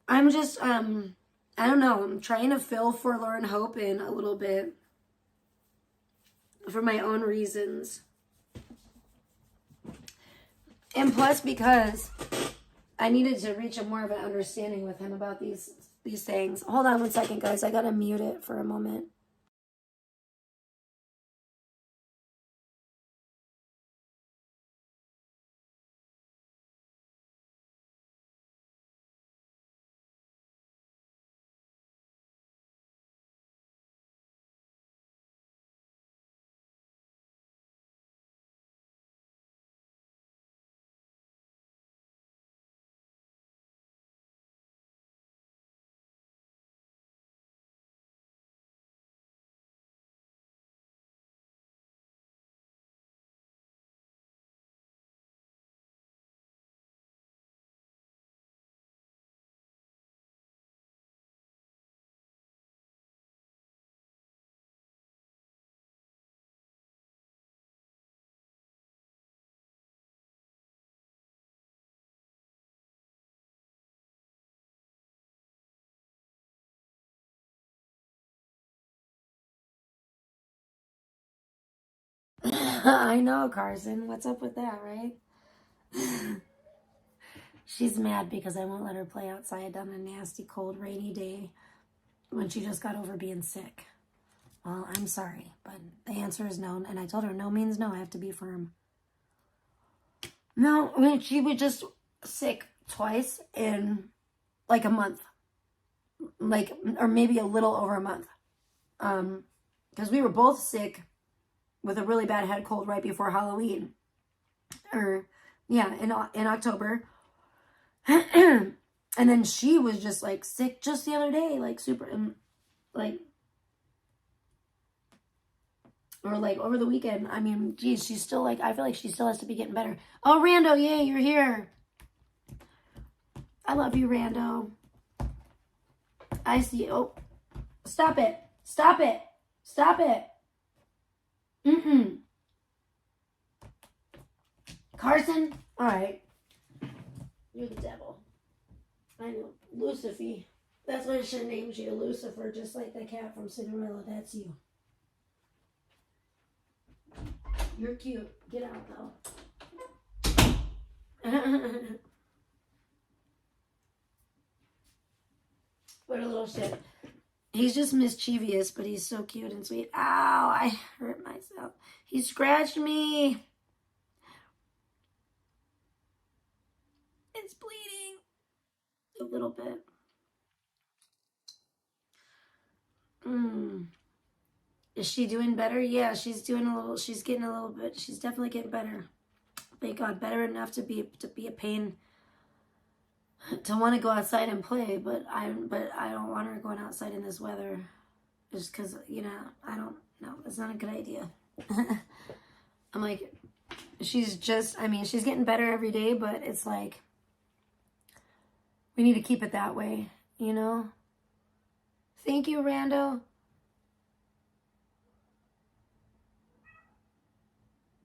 I'm just, I don't know. I'm trying to fill Forlorn Hope in a little bit for my own reasons. And plus because I needed to reach a more of an understanding with him about these things. Hold on one second, guys. I gotta mute it for a moment. I know, Carson. What's up with that, right? She's mad because I won't let her play outside on a nasty, cold, rainy day when she just got over being sick. Well, I'm sorry, but the answer is no. And I told her no means no. I have to be firm. No, I mean, she was just sick twice in like a month. Like, or maybe a little over a month. Because we were both sick with a really bad head cold right before Halloween. Or, yeah, in October. And then she was just like sick just the other day, like super, like, or like over the weekend. I mean, geez, she's still like, I feel like she still has to be getting better. Oh, Rando, yay, you're here. I love you, Rando. I see. Oh, stop it. Stop it. Stop it. Carson? All right. You're the devil. I know. Lucifer. That's what I should have named you. Lucifer, just like the cat from Cinderella. That's you. You're cute. Get out, though. What a little shit. He's just mischievous, but he's so cute and sweet. Ow, I hurt myself. He scratched me. It's bleeding. A little bit. Is she doing better? Yeah, she's getting a little bit. She's definitely getting better. Thank God, better enough to be a pain to want to go outside and play, but I don't want her going outside in this weather. Just because, you know, I don't know. It's not a good idea. I'm like, she's getting better every day, but it's like, we need to keep it that way, you know? Thank you, Rando.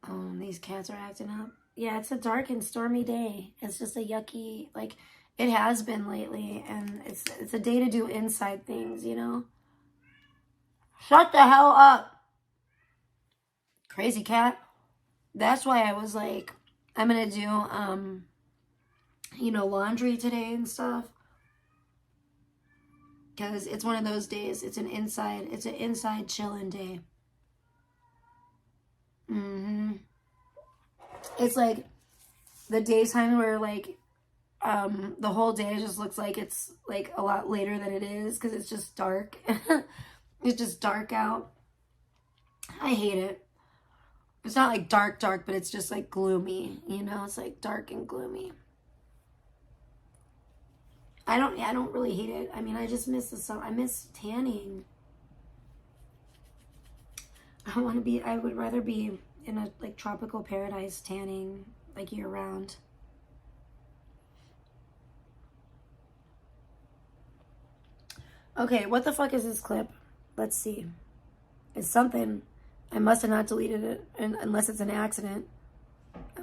Oh, these cats are acting up. Yeah, it's a dark and stormy day. It's just a yucky, like, it has been lately, and it's a day to do inside things, you know? Shut the hell up. Crazy cat. That's why I was like, I'm gonna do, you know, laundry today and stuff. Because it's one of those days. It's an inside chilling day. It's like the daytime where like the whole day just looks like it's like a lot later than it is because it's just dark. It's just dark out. I hate it. It's not like dark, but it's just like gloomy, you know? It's like dark and gloomy. I don't really hate it. I mean, I just miss the sun. I miss tanning. I would rather be in a like tropical paradise tanning like year round. Okay, what the fuck is this clip? Let's see. It's something. I must have not deleted it unless it's an accident.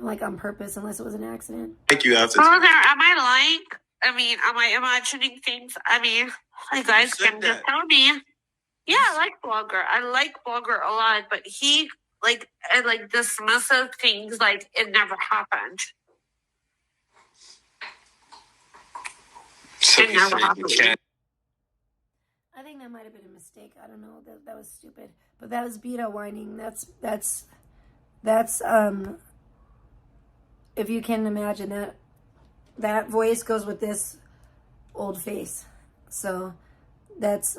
Like on purpose, unless it was an accident. Like you have to. Oh, there. Am I lying? I mean, am I imagining things? I mean, you guys can just tell me. Yeah, I like Blogger. I like Blogger a lot, but he like dismissive things like it never happened. So it never happened. I think that might have been a mistake. I don't know. That was stupid. But that was Beta whining. That's if you can imagine that voice goes with this old face. So that's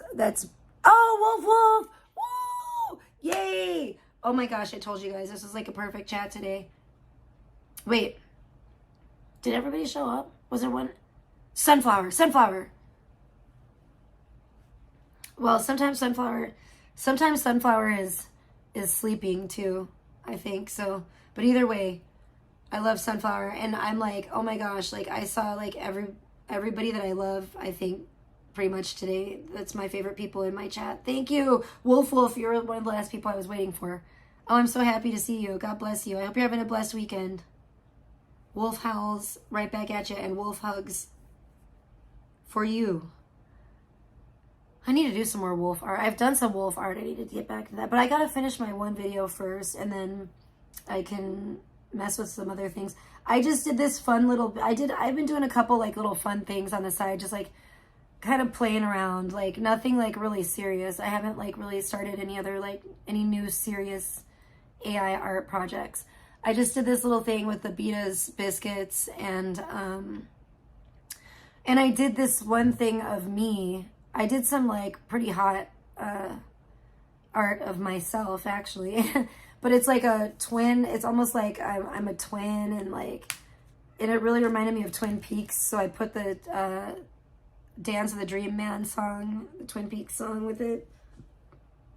oh, Wolf. Woo! Yay! Oh my gosh, I told you guys this was like a perfect chat today. Wait. Did everybody show up? Was there one? Sunflower. Well, sometimes Sunflower is sleeping too, I think. So, but either way, I love Sunflower, and I'm like, oh my gosh, like I saw like everybody that I love, I think pretty much today. That's my favorite people in my chat. Thank you, Wolf. You're one of the last people I was waiting for. Oh, I'm so happy to see you. God bless you. I hope you're having a blessed weekend. Wolf howls right back at you, and wolf hugs for you. I need to do some more wolf art. I've done some wolf art. I need to get back to that. But I got to finish my one video first. And then I can mess with some other things. I just did this fun little, I've been doing a couple like little fun things on the side, just like kind of playing around, like nothing like really serious. I haven't like really started any other like any new serious AI art projects. I just did this little thing with the Biscuits and I did this one thing of me. I did some like pretty hot art of myself actually. But it's like a twin. It's almost like I'm a twin, and it really reminded me of Twin Peaks. So I put the Dance of the Dream Man song, the Twin Peaks song with it.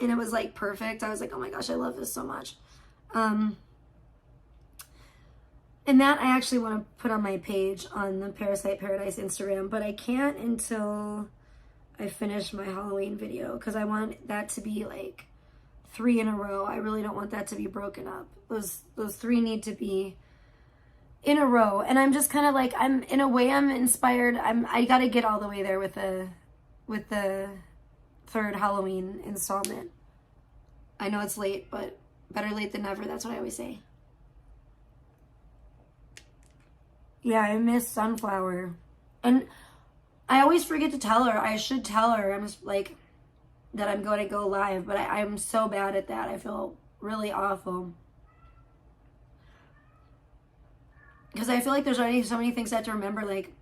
And it was like perfect. I was like, oh my gosh, I love this so much. And that I actually want to put on my page on the Parasite Paradise Instagram, but I can't until I finish my Halloween video because I want that to be like 3 in a row. I really don't want that to be broken up. Those 3 need to be in a row. And I'm just kind of like, I'm inspired. I got to get all the way there with the 3rd Halloween installment. I know it's late, but better late than never. That's what I always say. Yeah, I miss Sunflower. And I always forget to tell her. I should tell her. I'm just like, that I'm going to go live, but I'm so bad at that. I feel really awful. Because I feel like there's already so many things I have to remember, like,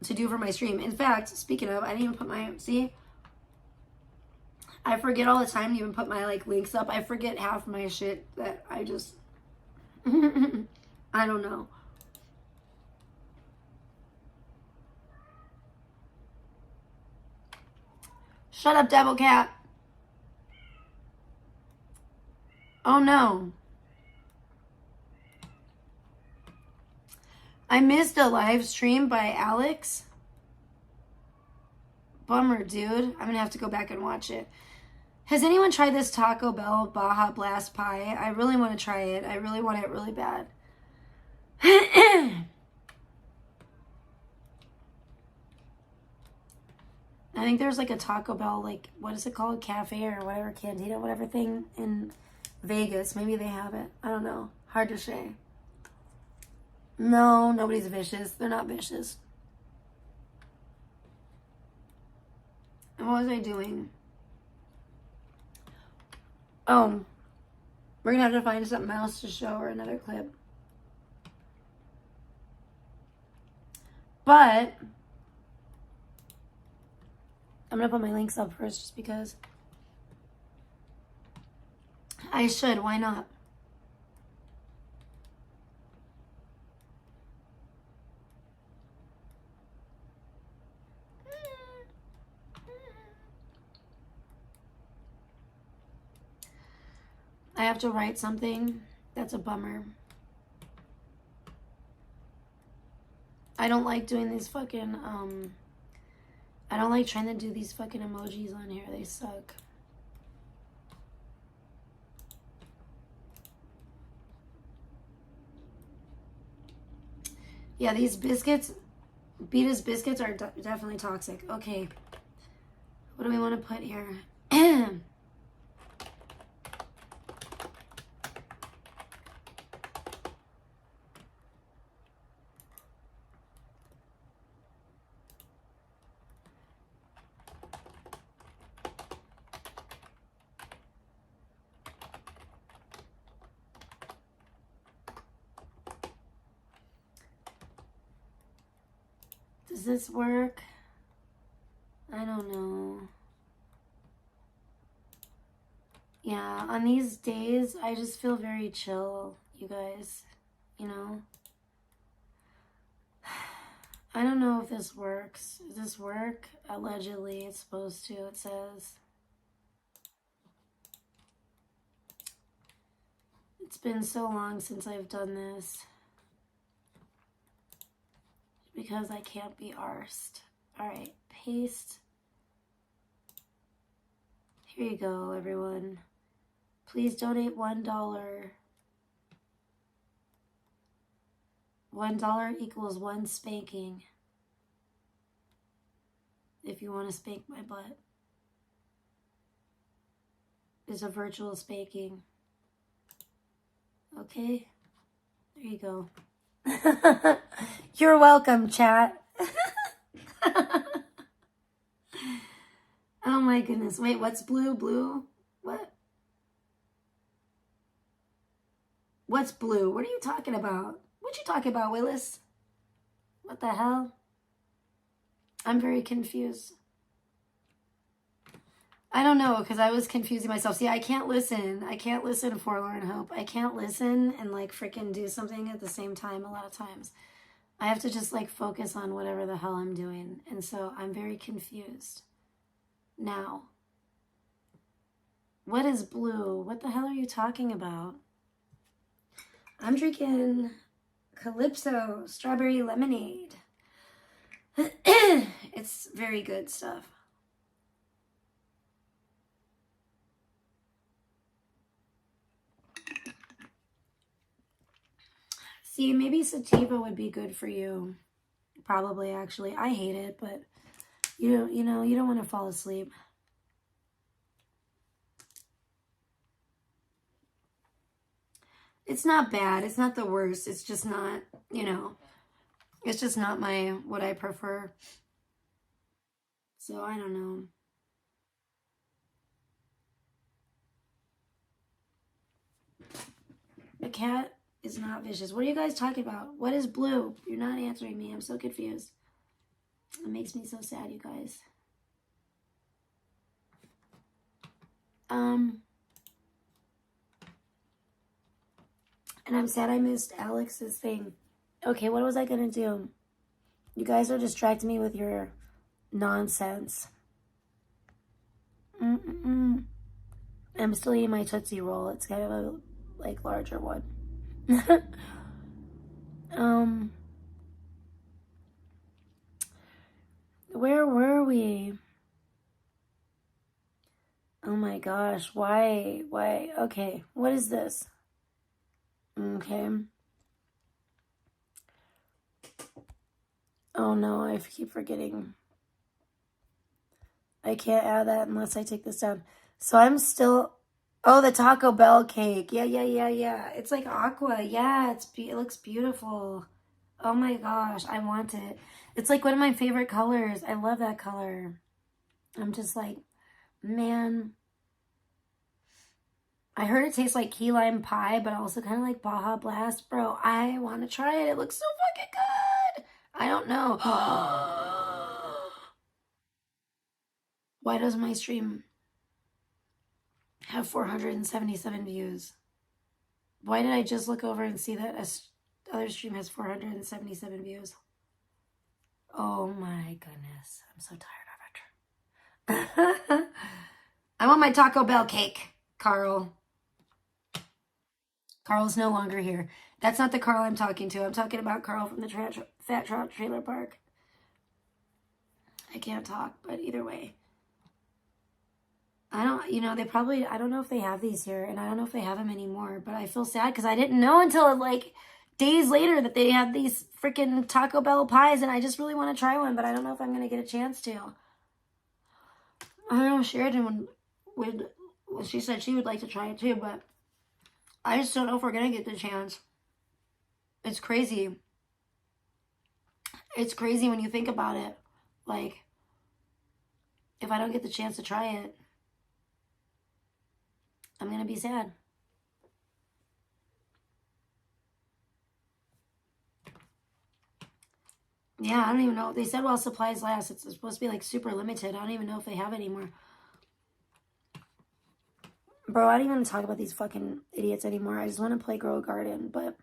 to do for my stream. In fact, speaking of, I didn't even put my, see? I forget all the time to even put my, like, links up. I forget half my shit that I just, I don't know. Shut up, Devil Cat. Oh no. I missed a live stream by Alex. Bummer, dude. I'm gonna have to go back and watch it. Has anyone tried this Taco Bell Baja Blast Pie? I really want to try it. I really want it really bad. I think there's like a Taco Bell, like, what is it called? Cafe or whatever, Cantina, whatever thing in Vegas. Maybe they have it. I don't know. Hard to say. No, nobody's vicious. They're not vicious. And what was I doing? Oh, we're going to have to find something else to show or another clip. But I'm going to put my links up first just because I should. Why not? I have to write something. That's a bummer. I don't like doing these fucking, I don't like trying to do these fucking emojis on here. They suck. Yeah, these biscuits, Beatus biscuits are definitely toxic. Okay. What do we want to put here? Does this work? I don't know. Yeah, on these days, I just feel very chill, you guys. You know? I don't know if this works. Does this work? Allegedly, it's supposed to, it says. It's been so long since I've done this. Because I can't be arsed. Alright, paste. Here you go, everyone. Please donate $1. $1 equals 1 spanking. If you want to spank my butt. It's a virtual spanking. Okay, there you go. You're welcome, chat. Oh my goodness. Wait, what's blue? Blue? What? What's blue? What are you talking about? What you talking about, Willis? What the hell? I'm very confused. I don't know, because I was confusing myself. See, I can't listen. I can't listen to Forlorn Hope. I can't listen and like freaking do something at the same time a lot of times. I have to just like focus on whatever the hell I'm doing. And so I'm very confused. Now, what is blue? What the hell are you talking about? I'm drinking Calypso strawberry lemonade. It's very good stuff. See, maybe sativa would be good for you. Probably, actually. I hate it, but you know, you don't want to fall asleep. It's not bad. It's not the worst. It's just not, you know, it's just not what I prefer. So I don't know. The cat is not vicious. What are you guys talking about? What is blue? You're not answering me. I'm so confused. It makes me so sad, you guys. And I'm sad I missed Alex's thing. Okay, what was I gonna do? You guys are distracting me with your nonsense. I'm still eating my Tootsie Roll. It's kind of a like larger one. Where were we? Oh my gosh, why? Okay, what is this? Okay. Oh no, I keep forgetting. I can't add that unless I take this down. So I'm still... Oh, the Taco Bell cake. Yeah. It's like aqua. Yeah, it looks beautiful. Oh my gosh, I want it. It's like one of my favorite colors. I love that color. I'm just like, man. I heard it tastes like key lime pie, but also kind of like Baja Blast. Bro, I want to try it. It looks so fucking good. I don't know. Why does my stream have 477 views? Why did I just look over and see that other stream has 477 views? Oh my goodness. I'm so tired of it. I want my Taco Bell cake, Carl. Carl's no longer here. That's not the Carl I'm talking to. I'm talking about Carl from the Fat Trout Trailer Park. I can't talk, but either way. I don't know if they have these here, and I don't know if they have them anymore, but I feel sad because I didn't know until like days later that they had these freaking Taco Bell pies, and I just really want to try one, but I don't know if I'm going to get a chance to. I don't know, Sheridan she said she would like to try it too, but I just don't know if we're going to get the chance. It's crazy. It's crazy when you think about it. Like, if I don't get the chance to try it, I'm going to be sad. Yeah, I don't even know. They said while supplies last, it's supposed to be like super limited. I don't even know if they have it anymore. Bro, I don't even want to talk about these fucking idiots anymore. I just want to play Grow a Garden, but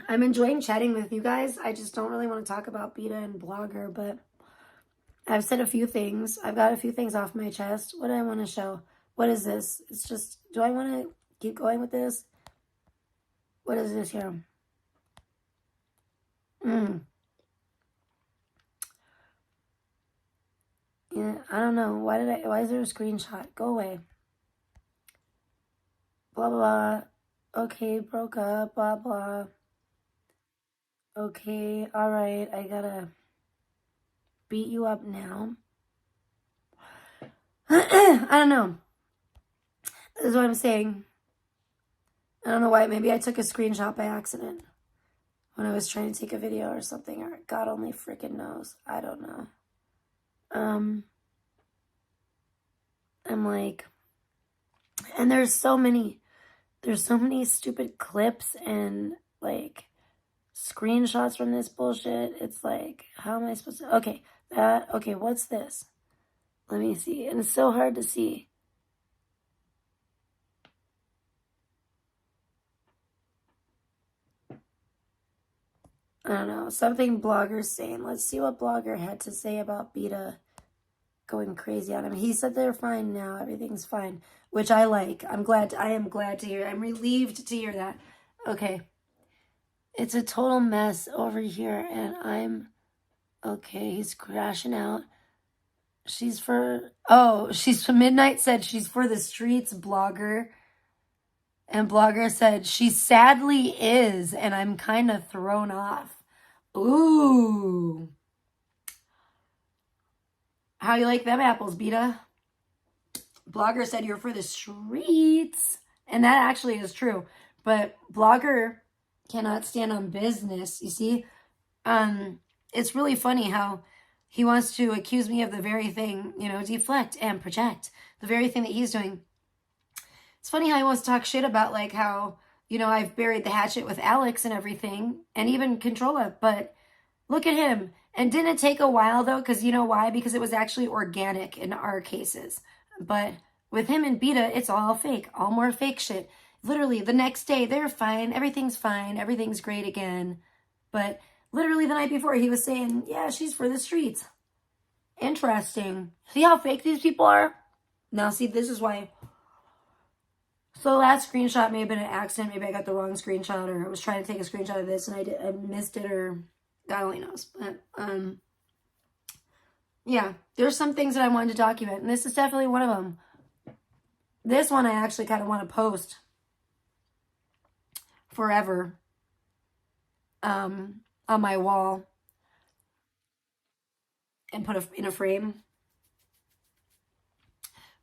I'm enjoying chatting with you guys. I just don't really want to talk about Beta and Blogger, but I've said a few things. I've got a few things off my chest. What do I want to show? What is this? It's just, do I want to keep going with this? What is this here? Yeah, I don't know. Why is there a screenshot? Go away. Blah, blah. Okay, broke up, blah, blah. Okay, all right. I gotta beat you up now. I don't know. This is what I'm saying. I don't know why. Maybe I took a screenshot by accident when I was trying to take a video or something, or God only freaking knows. I don't know. I'm like, and there's so many stupid clips and like screenshots from this bullshit. It's like, how am I supposed to, okay, what's this? Let me see. And it's so hard to see. I don't know. Something Blogger's saying. Let's see what Blogger had to say about Beta going crazy on him. He said they're fine now. Everything's fine, which I like. I am glad to hear. I'm relieved to hear that. Okay. It's a total mess over here, and I'm okay. He's crashing out. Midnight said she's for the streets, Blogger. And Blogger said she sadly is, and I'm kind of thrown off. Ooh. How you like them apples, Beta? Blogger said you're for the streets. And that actually is true. But Blogger cannot stand on business, you see? It's really funny how he wants to accuse me of the very thing, deflect and project. The very thing that he's doing. It's funny how he wants to talk shit about like how, I've buried the hatchet with Alex and everything, and even Controlla, but look at him. And didn't it take a while though? Because you know why? Because it was actually organic in our cases. But with him and Beta, it's all fake, all more fake shit. Literally the next day, they're fine, everything's great again. But literally the night before, he was saying, yeah, she's for the streets. Interesting. See how fake these people are? Now see, this is why. So the last screenshot may have been an accident. Maybe I got the wrong screenshot, or I was trying to take a screenshot of this and I missed it, or God only knows. But yeah, there's some things that I wanted to document, and this is definitely one of them. This one I actually kind of want to post forever on my wall and put in a frame.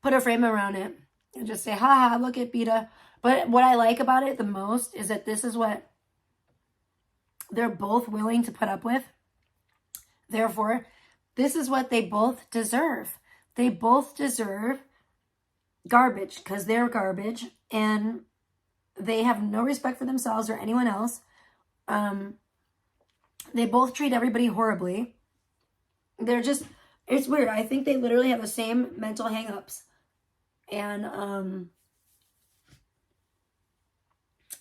Put a frame around it and just say, haha, look at Beta. But what I like about it the most is that this is what they're both willing to put up with. Therefore, this is what they both deserve. They both deserve garbage because they're garbage and they have no respect for themselves or anyone else. They both treat everybody horribly. They're just, it's weird. I think they literally have the same mental hangups. And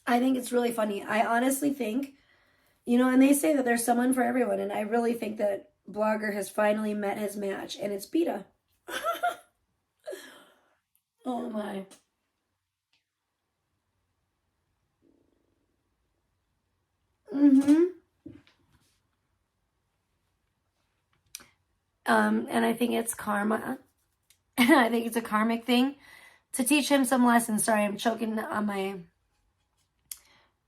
I think it's really funny. I honestly think, and they say that there's someone for everyone. And I really think that Blogger has finally met his match. And it's Beta. Oh my. And I think it's karma. I think it's a karmic thing to teach him some lessons. Sorry, I'm choking on my...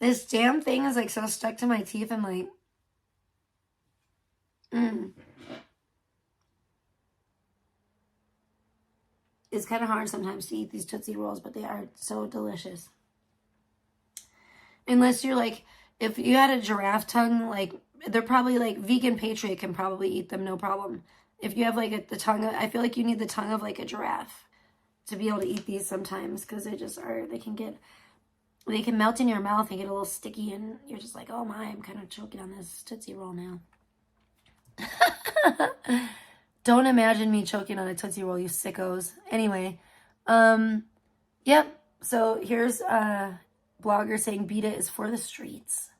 This damn thing is like so stuck to my teeth. I'm like... It's kind of hard sometimes to eat these Tootsie Rolls, but they are so delicious. Unless you're like... If you had a giraffe tongue, like... They're probably like... Vegan Patriot can probably eat them, no problem. If you have like the tongue, I feel like you need the tongue of like a giraffe to be able to eat these sometimes, because they just are, they can melt in your mouth and get a little sticky and you're just like, oh my, I'm kind of choking on this Tootsie Roll now. Don't imagine me choking on a Tootsie Roll, you sickos. Anyway, yep. So here's a Blogger saying Beta is for the streets.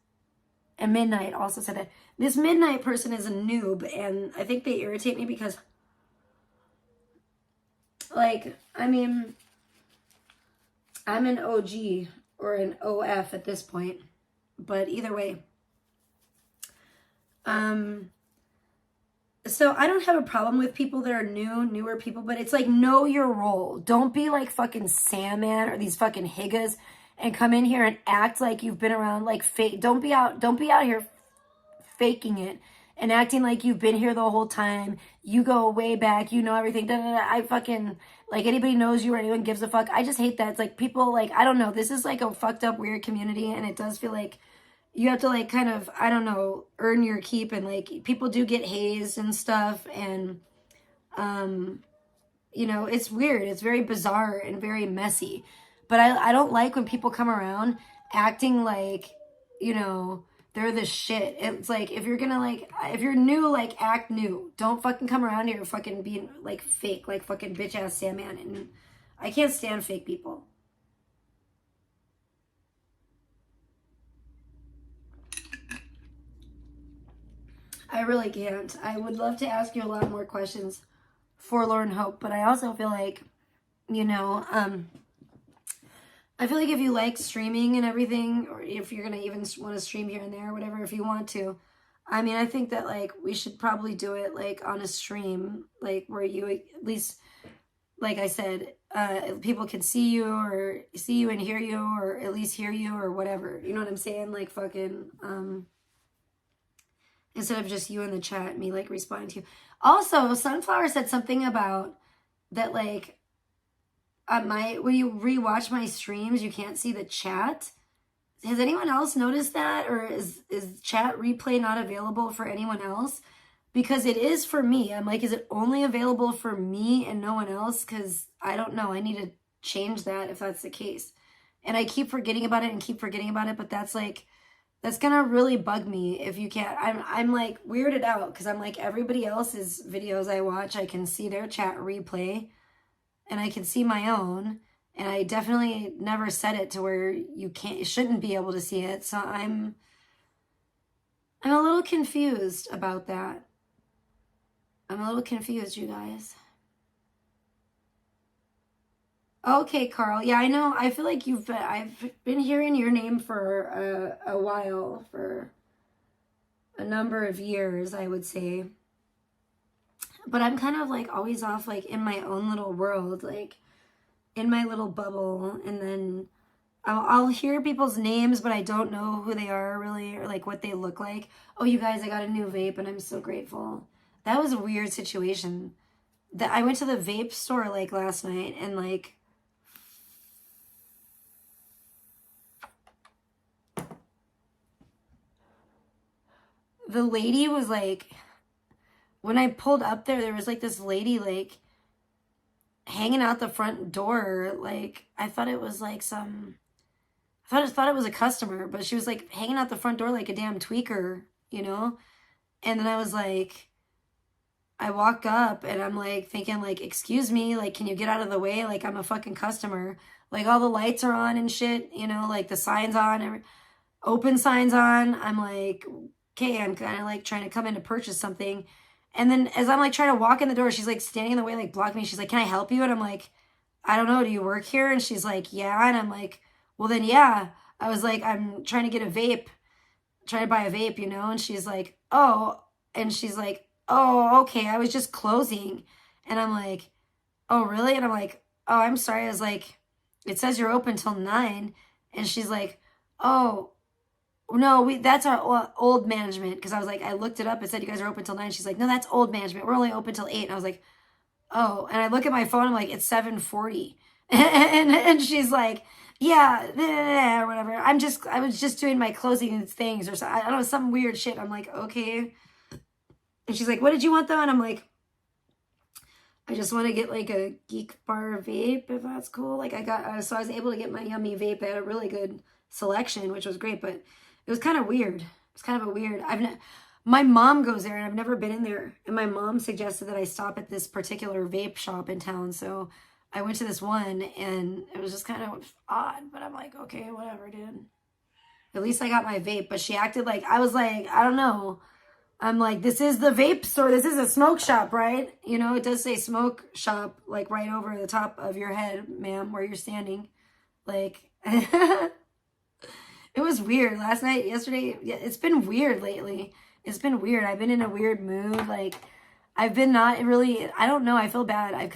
And Midnight also said that. This Midnight person is a noob, and I think they irritate me because, like, I mean, I'm an OG or an OF at this point, but either way. So I don't have a problem with people that are newer people, but it's like, know your role. Don't be like fucking Sandman or these fucking Higgas and come in here and act like you've been around like fake. Don't be out here faking it and acting like you've been here the whole time. You go way back, you know everything. Da, da, da. I fucking, like, anybody knows you or anyone gives a fuck. I just hate that. It's like people, like, I don't know. This is like a fucked up, weird community, and it does feel like you have to, like, kind of, I don't know, earn your keep, and like people do get hazed and stuff, and you know, it's weird. It's very bizarre and very messy. But I don't like when people come around acting like, you know, they're the shit. It's like, if you're gonna, like, if you're new, like, act new. Don't fucking come around here fucking being, like, fake, like fucking bitch-ass Sandman. And I can't stand fake people. I really can't. I would love to ask you a lot more questions, forlorn hope, but I also feel like, you know, I feel like if you like streaming and everything, or if you're gonna even want to stream here and there, or whatever, if you want to, I mean, I think that, like, we should probably do it, like, on a stream, like, where you at least, like I said, people can see you and hear you, or at least hear you, or whatever. You know what I'm saying? Like, fucking, instead of just you in the chat and me, like, responding to you. Also, Sunflower said something about that, like, when you rewatch my streams, you can't see the chat. Has anyone else noticed that? Or is chat replay not available for anyone else? Because it is for me. I'm like, is it only available for me and no one else? Because I don't know. I need to change that if that's the case. And I keep forgetting about it, but that's like, that's gonna really bug me if you can't. I'm like weirded out because I'm like, everybody else's videos I watch, I can see their chat replay and I can see my own, and I definitely never set it to where you shouldn't be able to see it. So I'm a little confused about that. I'm a little confused, you guys. Okay, Carl. Yeah, I know. I feel like I've been hearing your name for a while, for a number of years, I would say. But I'm kind of like always off, like, in my own little world, like in my little bubble. And then I'll hear people's names, but I don't know who they are really, or like what they look like. Oh, you guys, I got a new vape and I'm so grateful. That was a weird situation. That I went to the vape store like last night, and like, the lady was like, when I pulled up there was like this lady like hanging out the front door. Like, I thought it was like I thought it was a customer, but she was like hanging out the front door like a damn tweaker, you know? And then I was like, I walk up and I'm like thinking like, excuse me, like, can you get out of the way? Like, I'm a fucking customer. Like, all the lights are on and shit, you know, like the signs on, open signs on. I'm like, okay, I'm kind of like trying to come in to purchase something. And then as I'm like trying to walk in the door, she's like standing in the way, like blocking me. She's like, can I help you? And I'm like, I don't know. Do you work here? And she's like, yeah. And I'm like, well then, yeah. I was like, I'm trying to get a vape, trying to buy a vape, you know? And she's like, oh, okay. I was just closing. And I'm like, oh, really? And I'm like, oh, I'm sorry. I was like, it says you're open till 9. And she's like, oh, no, that's our old management. Because I was like, I looked it up. It said you guys are open till 9. She's like, no, that's old management. We're only open till 8. And I was like, oh. And I look at my phone. I'm like, it's 7:40. And she's like, yeah, or whatever. I was just doing my closing things, or so, I don't know, some weird shit. I'm like, okay. And she's like, what did you want though? And I'm like, I just want to get like a Geek Bar vape, if that's cool. Like, so I was able to get my yummy vape. They had a really good selection, which was great, but it was kind of weird. It's kind of a weird. My mom goes there, and I've never been in there. And my mom suggested that I stop at this particular vape shop in town. So I went to this one, and it was just kind of odd. But I'm like, okay, whatever, dude. At least I got my vape. But she acted like, I was like, I don't know. I'm like, this is the vape store. This is a smoke shop, right? You know, it does say smoke shop, like right over the top of your head, ma'am, where you're standing. Like, it was weird last night, yesterday. Yeah, it's been weird lately. It's been weird. I've been in a weird mood. Like, I've been not really, I don't know. I feel bad.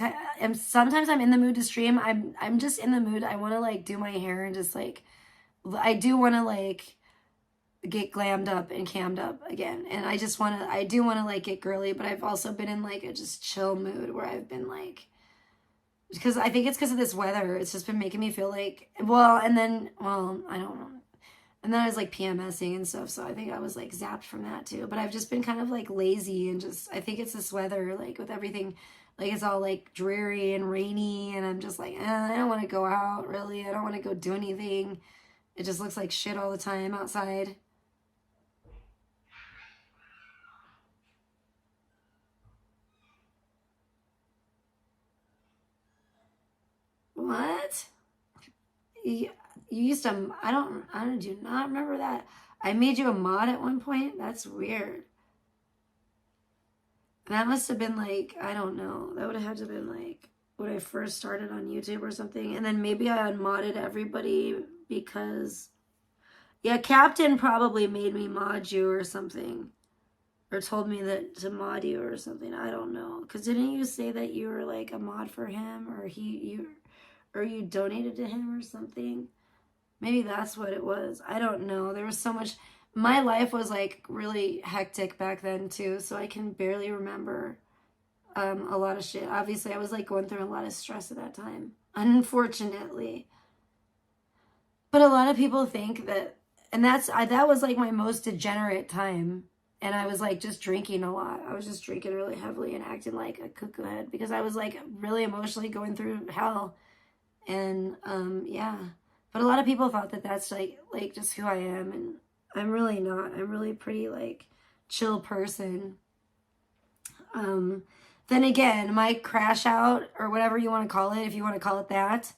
Sometimes I'm in the mood to stream. I'm just in the mood. I want to like do my hair and just like, I do want to like, get glammed up and cammed up again. And I do want to like get girly, but I've also been in like a just chill mood where I've been like, because I think it's because of this weather. It's just been making me feel like, I don't know. And then I was like PMSing and stuff. So I think I was like zapped from that too. But I've just been kind of like lazy and just, I think it's this weather, like with everything, like it's all like dreary and rainy. And I'm just like, I don't want to go out really. I don't want to go do anything. It just looks like shit all the time outside. What? You used to, I do not remember that. I made you a mod at one point? That's weird. That must have been like, I don't know. That would have had to have been like when I first started on YouTube or something. And then maybe I unmodded everybody because, yeah, Captain probably made me mod you or something. Or told me that to mod you or something. I don't know. Because didn't you say that you were like a mod for him or you donated to him or something? Maybe that's what it was. I don't know. There was so much. My life was like really hectic back then too, so I can barely remember a lot of shit. Obviously, I was like going through a lot of stress at that time, unfortunately. But a lot of people think that, and that was like my most degenerate time. And I was like just drinking a lot. I was just drinking really heavily and acting like a cuckoo head because I was like really emotionally going through hell. And yeah. But a lot of people thought that that's like just who I am, and I'm really not. I'm really pretty like chill person. Then again, my crash out or whatever you want to call it, if you want to call it that,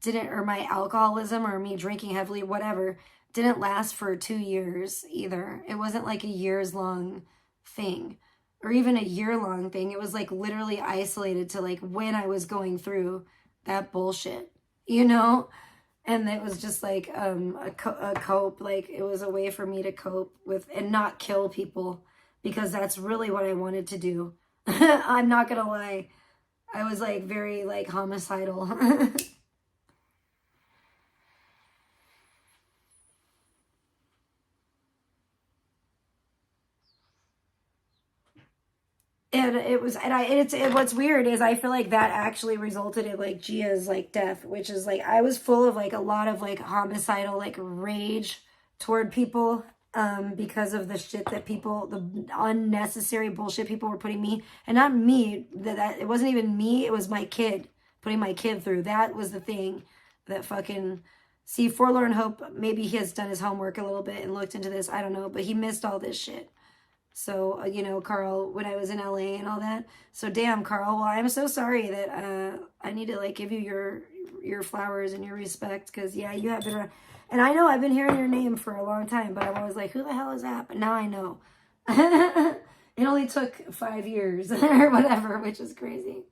or my alcoholism or me drinking heavily, whatever, didn't last for 2 years either. It wasn't like a years long thing or even a year long thing. It was like literally isolated to like when I was going through that bullshit, you know? And it was just like a cope, like it was a way for me to cope with and not kill people because that's really what I wanted to do. I'm not gonna lie. I was like very like homicidal. And it was, what's weird is I feel like that actually resulted in like Gia's like death, which is like, I was full of like a lot of like homicidal, like rage toward people, because of the shit that the unnecessary bullshit people were putting me, and not me, that it wasn't even me, it was my kid, putting my kid through. That was the thing that fucking, see, Forlorn Hope, maybe he has done his homework a little bit and looked into this, I don't know, but he missed all this shit. So, you know, Carl, when I was in LA and all that. So, damn, Carl, well, I'm so sorry that I need to, like, give you your flowers and your respect. Because, yeah, you have been around. And I know I've been hearing your name for a long time. But I'm always like, who the hell is that? But now I know. It only took 5 years or whatever, which is crazy.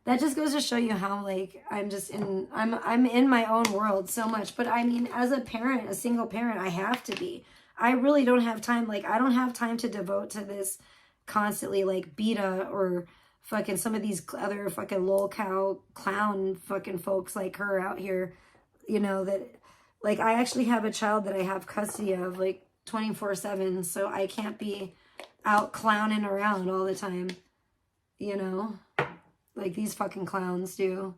That just goes to show you how, like, I'm in my own world so much. But, I mean, as a parent, a single parent, I have to be. I really don't have time. Like, I don't have time to devote to this constantly, like, Beta or fucking some of these other fucking lol cow clown fucking folks like her out here, you know, that, like, I actually have a child that I have custody of, like, 24/7, so I can't be out clowning around all the time, you know, like these fucking clowns do.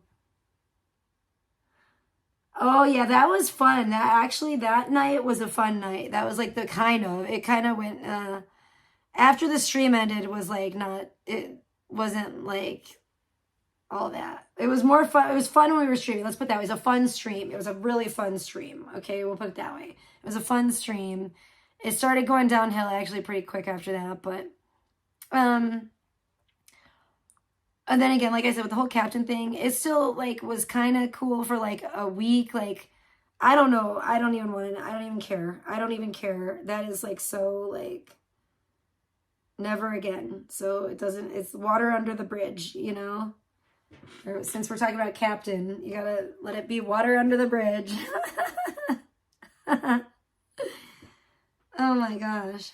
Oh yeah, that was fun. That night was a fun night. That was like it kind of went after the stream ended was like not it wasn't like all that. It was more fun. It was fun when we were streaming. Let's put that way. It was a fun stream. It was a really fun stream. Okay, we'll put it that way. It was a fun stream. It started going downhill actually pretty quick after that, but and then again, like I said, with the whole captain thing, it still like was kind of cool for like a week. Like, I don't know. I don't even care. I don't even care. That is like so like never again. So it's water under the bridge, you know? Or, since we're talking about captain, you gotta let it be water under the bridge. Oh my gosh.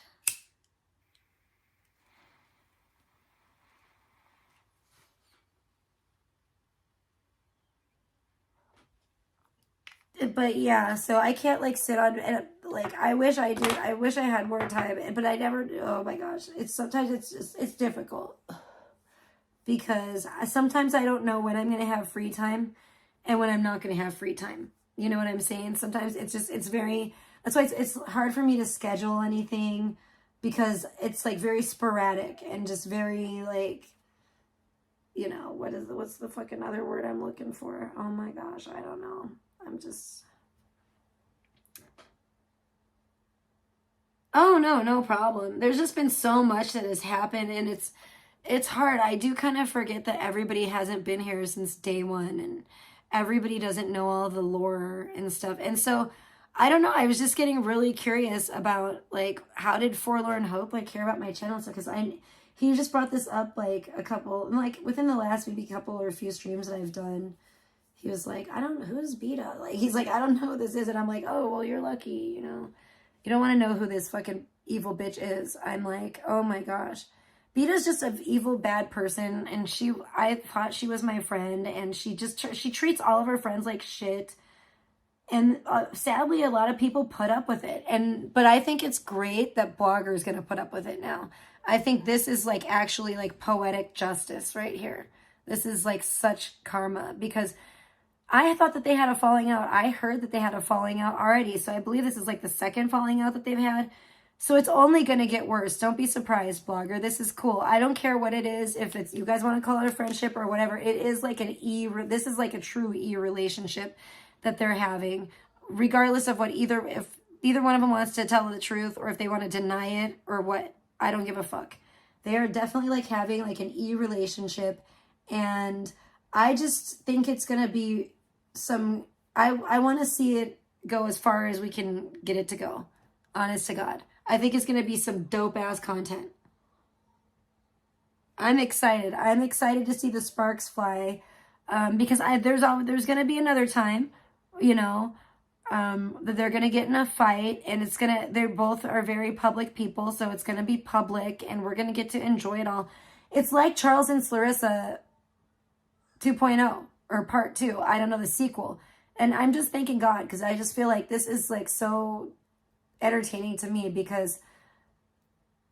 But yeah, so I can't like sit on, and like, I wish I did. I wish I had more time, but I never, oh my gosh. Sometimes it's difficult because sometimes I don't know when I'm going to have free time and when I'm not going to have free time. You know what I'm saying? Sometimes it's very, that's why it's hard for me to schedule anything because it's like very sporadic and just very like, you know, what's the fucking other word I'm looking for? Oh my gosh, I don't know. Oh no, no problem. There's just been so much that has happened and it's hard. I do kind of forget that everybody hasn't been here since day one and everybody doesn't know all the lore and stuff. And so I don't know. I was just getting really curious about like how did Forlorn Hope like care about my channel? So because he just brought this up like a couple like within the last maybe couple or a few streams that I've done. He was like, I don't know who's Beta. Like he's like, I don't know who this is, and I'm like, oh well, you're lucky, you know. You don't want to know who this fucking evil bitch is. I'm like, oh my gosh. Beta's just an evil, bad person. And I thought she was my friend. And she treats all of her friends like shit. And sadly, a lot of people put up with it. But I think it's great that Blogger is going to put up with it now. I think this is like actually like poetic justice right here. This is like such karma because I thought that they had a falling out. I heard that they had a falling out already. So I believe this is like the second falling out that they've had. So it's only going to get worse. Don't be surprised, Blogger. This is cool. I don't care what it is. If it's you guys want to call it a friendship or whatever, it is like this is like a true relationship that they're having, regardless of what if either one of them wants to tell the truth or if they want to deny it or what. I don't give a fuck. They are definitely like having like an relationship. And I just think it's going to be I want to see it go as far as we can get it to go. Honest to God. I think it's going to be some dope ass content. I'm excited. I'm excited to see the sparks fly. Because there's going to be another time, you know, that they're going to get in a fight and they both are very public people. So it's going to be public and we're going to get to enjoy it all. It's like Charles and Clarissa 2.0. Or part 2, I don't know, the sequel. And I'm just thanking God because I just feel like this is like so entertaining to me because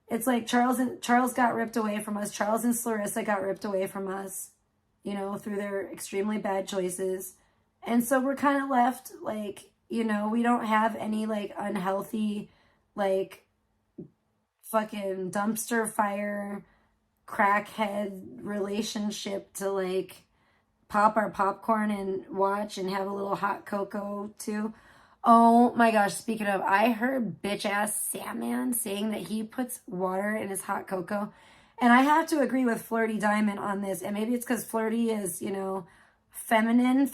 it's like Charles got ripped away from us. Charles and Clarissa got ripped away from us, you know, through their extremely bad choices. And so we're kind of left like, you know, we don't have any like unhealthy, like fucking dumpster fire, crackhead relationship to like pop our popcorn and watch and have a little hot cocoa too. Oh my gosh, speaking of, I heard bitch ass Sandman saying that he puts water in his hot cocoa. And I have to agree with Flirty Diamond on this. And maybe it's because Flirty is, you know, feminine,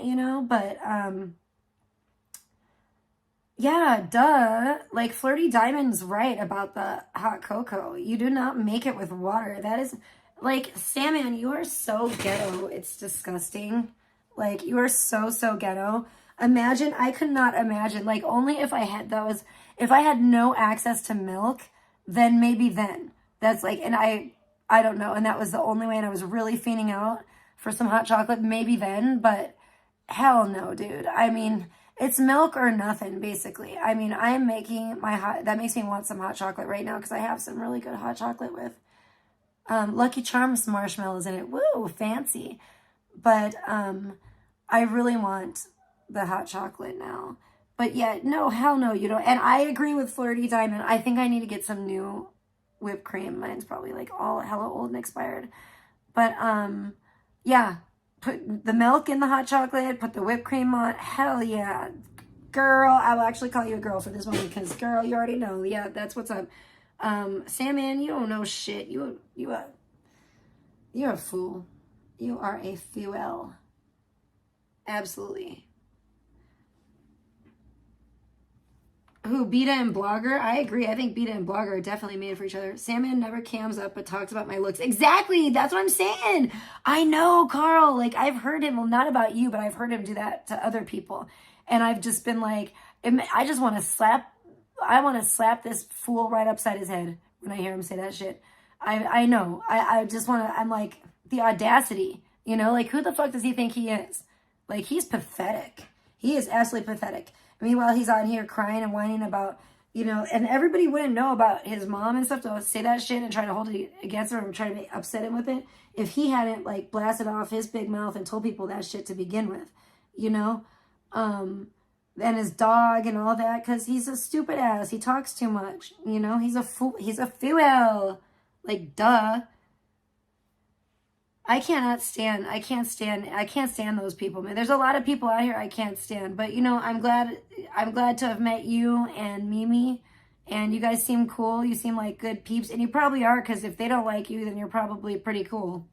you know, but yeah, duh. Like Flirty Diamond's right about the hot cocoa. You do not make it with water. That is like, Sandman, you are so ghetto. It's disgusting. Like, you are so, so ghetto. Imagine, I could not imagine, like, only if I had no access to milk, then maybe then. That's like, and I don't know, and that was the only way, and I was really fiending out for some hot chocolate, maybe then, but hell no, dude. I mean, it's milk or nothing, basically. I mean, I am making that makes me want some hot chocolate right now, because I have some really good hot chocolate with Lucky Charms marshmallows in it. Woo, fancy. But I really want the hot chocolate now. But yeah, no, hell no, you don't. And I agree with Flirty Diamond. I think I need to get some new whipped cream. Mine's probably like all hella old and expired. But yeah, put the milk in the hot chocolate, put the whipped cream on. Hell yeah. Girl, I will actually call you a girl for this one because girl, you already know. Yeah, that's what's up. Sandman, you don't know shit. You're a fool. You are a fool. Absolutely. Who, Beta and Blogger? I agree. I think Beta and Blogger are definitely made for each other. Sandman never cams up but talks about my looks. Exactly. That's what I'm saying. I know, Carl. Like, I've heard him, well, not about you, but I've heard him do that to other people. And I've just been like, I just want to slap this fool right upside his head when I hear him say that shit. I know. I just want to, I'm like, the audacity, you know, like, who the fuck does he think he is? Like, he's pathetic. He is absolutely pathetic. Meanwhile, he's on here crying and whining about, you know, and everybody wouldn't know about his mom and stuff to say that shit and try to hold it against him and try to upset him with it if he hadn't, like, blasted off his big mouth and told people that shit to begin with, you know? And his dog and all that, because he's a stupid ass. He talks too much, you know? He's a fool. He's a fool. Like, duh. I can't stand those people, man. There's a lot of people out here I can't stand, but you know, I'm glad to have met you and Mimi, and you guys seem cool. You seem like good peeps, and you probably are, because if they don't like you, then you're probably pretty cool.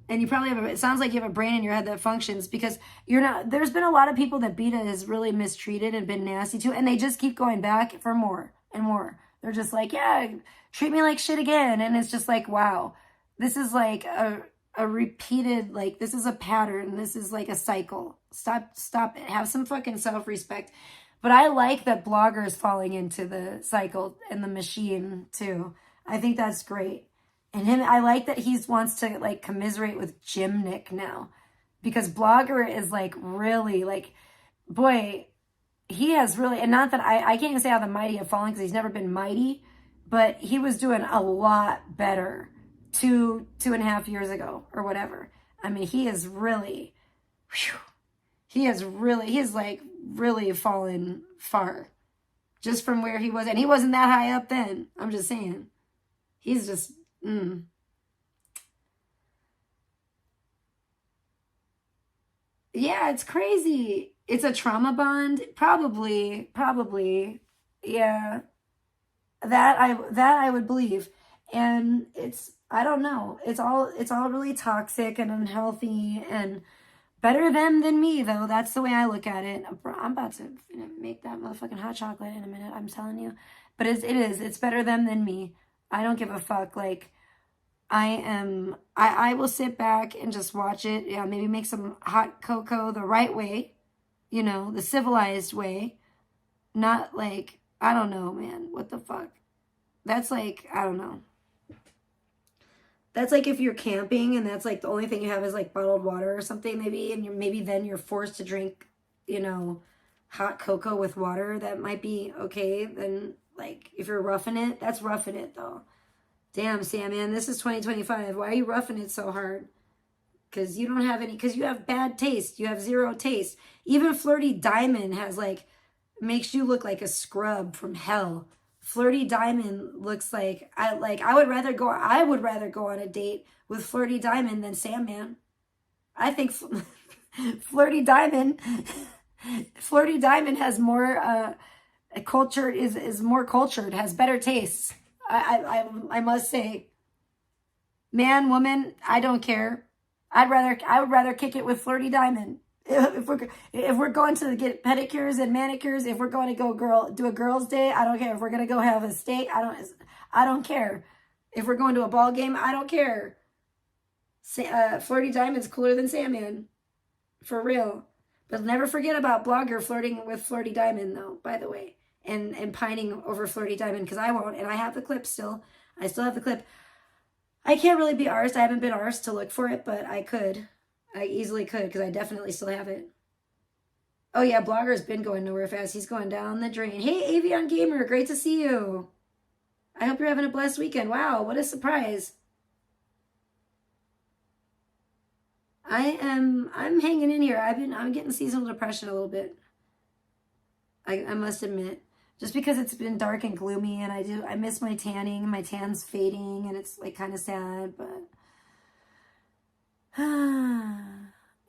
And you probably it sounds like you have a brain in your head that functions, because you're not, there's been a lot of people that Beta has really mistreated and been nasty to, and they just keep going back for more and more. They're just like, yeah, treat me like shit again. And it's just like, wow, this is like a repeated, like, this is a pattern. This is like a cycle. Stop it. Have some fucking self-respect. But I like that bloggers falling into the cycle and the machine too. I think that's great. And I like that he wants to like commiserate with Jim Nick now, because blogger is like really like, boy, he has really, and not that I can't even say how the mighty have fallen because he's never been mighty, but he was doing a lot better 2.5 years ago or whatever. I mean, he is really, whew, he is like really fallen far just from where he was. And he wasn't that high up then. I'm just saying. He's just, Yeah, it's crazy. It's a trauma bond. Probably. Yeah. That I would believe. And I don't know. It's all really toxic and unhealthy, and better them than me, though. That's the way I look at it. I'm about to make that motherfucking hot chocolate in a minute, I'm telling you. But it's better them than me. I don't give a fuck. Like, I will sit back and just watch it. Yeah, maybe make some hot cocoa the right way, you know, the civilized way. Not like, I don't know, man. What the fuck? That's like, I don't know. That's like if you're camping and that's like the only thing you have is like bottled water or something, maybe, and then you're forced to drink, you know, hot cocoa with water. That might be okay. Then, like, if you're roughing it, that's roughing it though. Damn, Sam, man, this is 2025. Why are you roughing it so hard? Because you don't have any, because you have bad taste. You have zero taste. Even Flirty Diamond has like, makes you look like a scrub from hell. Flirty Diamond looks like, I would rather go on a date with Flirty Diamond than Sandman. I think Flirty Diamond has more cultured, is more cultured, has better tastes. I must say, man, woman, I don't care. I would rather kick it with Flirty Diamond. If we're going to get pedicures and manicures, if we're going to do a girls' day, I don't care. If we're gonna go have a steak, I don't care. If we're going to a ball game, I don't care. Flirty Diamond's cooler than Sandman, for real. But never forget about Blogger flirting with Flirty Diamond, though. By the way. And pining over Flirty Diamond, because I won't, and I have the clip still. I still have the clip. I can't really be arsed. I haven't been arsed to look for it, but I could. I easily could, because I definitely still have it. Oh yeah, Blogger's been going nowhere fast. He's going down the drain. Hey, Avion Gamer, great to see you. I hope you're having a blessed weekend. Wow, what a surprise. I'm hanging in here. I'm getting seasonal depression a little bit. I must admit. Just because it's been dark and gloomy, and I miss my tanning. My tan's fading, and it's like kind of sad, but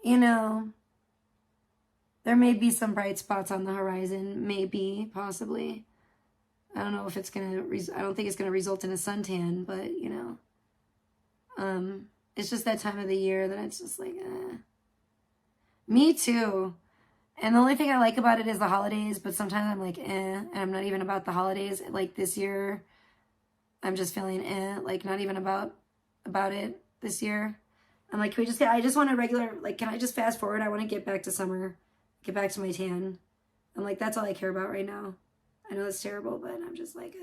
you know, there may be some bright spots on the horizon. Maybe, possibly. I don't know if it's gonna. I don't think it's gonna result in a suntan, but you know, it's just that time of the year that it's just like, Me too. And the only thing I like about it is the holidays, but sometimes I'm like, and I'm not even about the holidays. Like this year, I'm just feeling like not even about it this year. I'm like, I just want a regular, like, can I just fast forward? I want to get back to summer, get back to my tan. I'm like, that's all I care about right now. I know it's terrible, but I'm just like,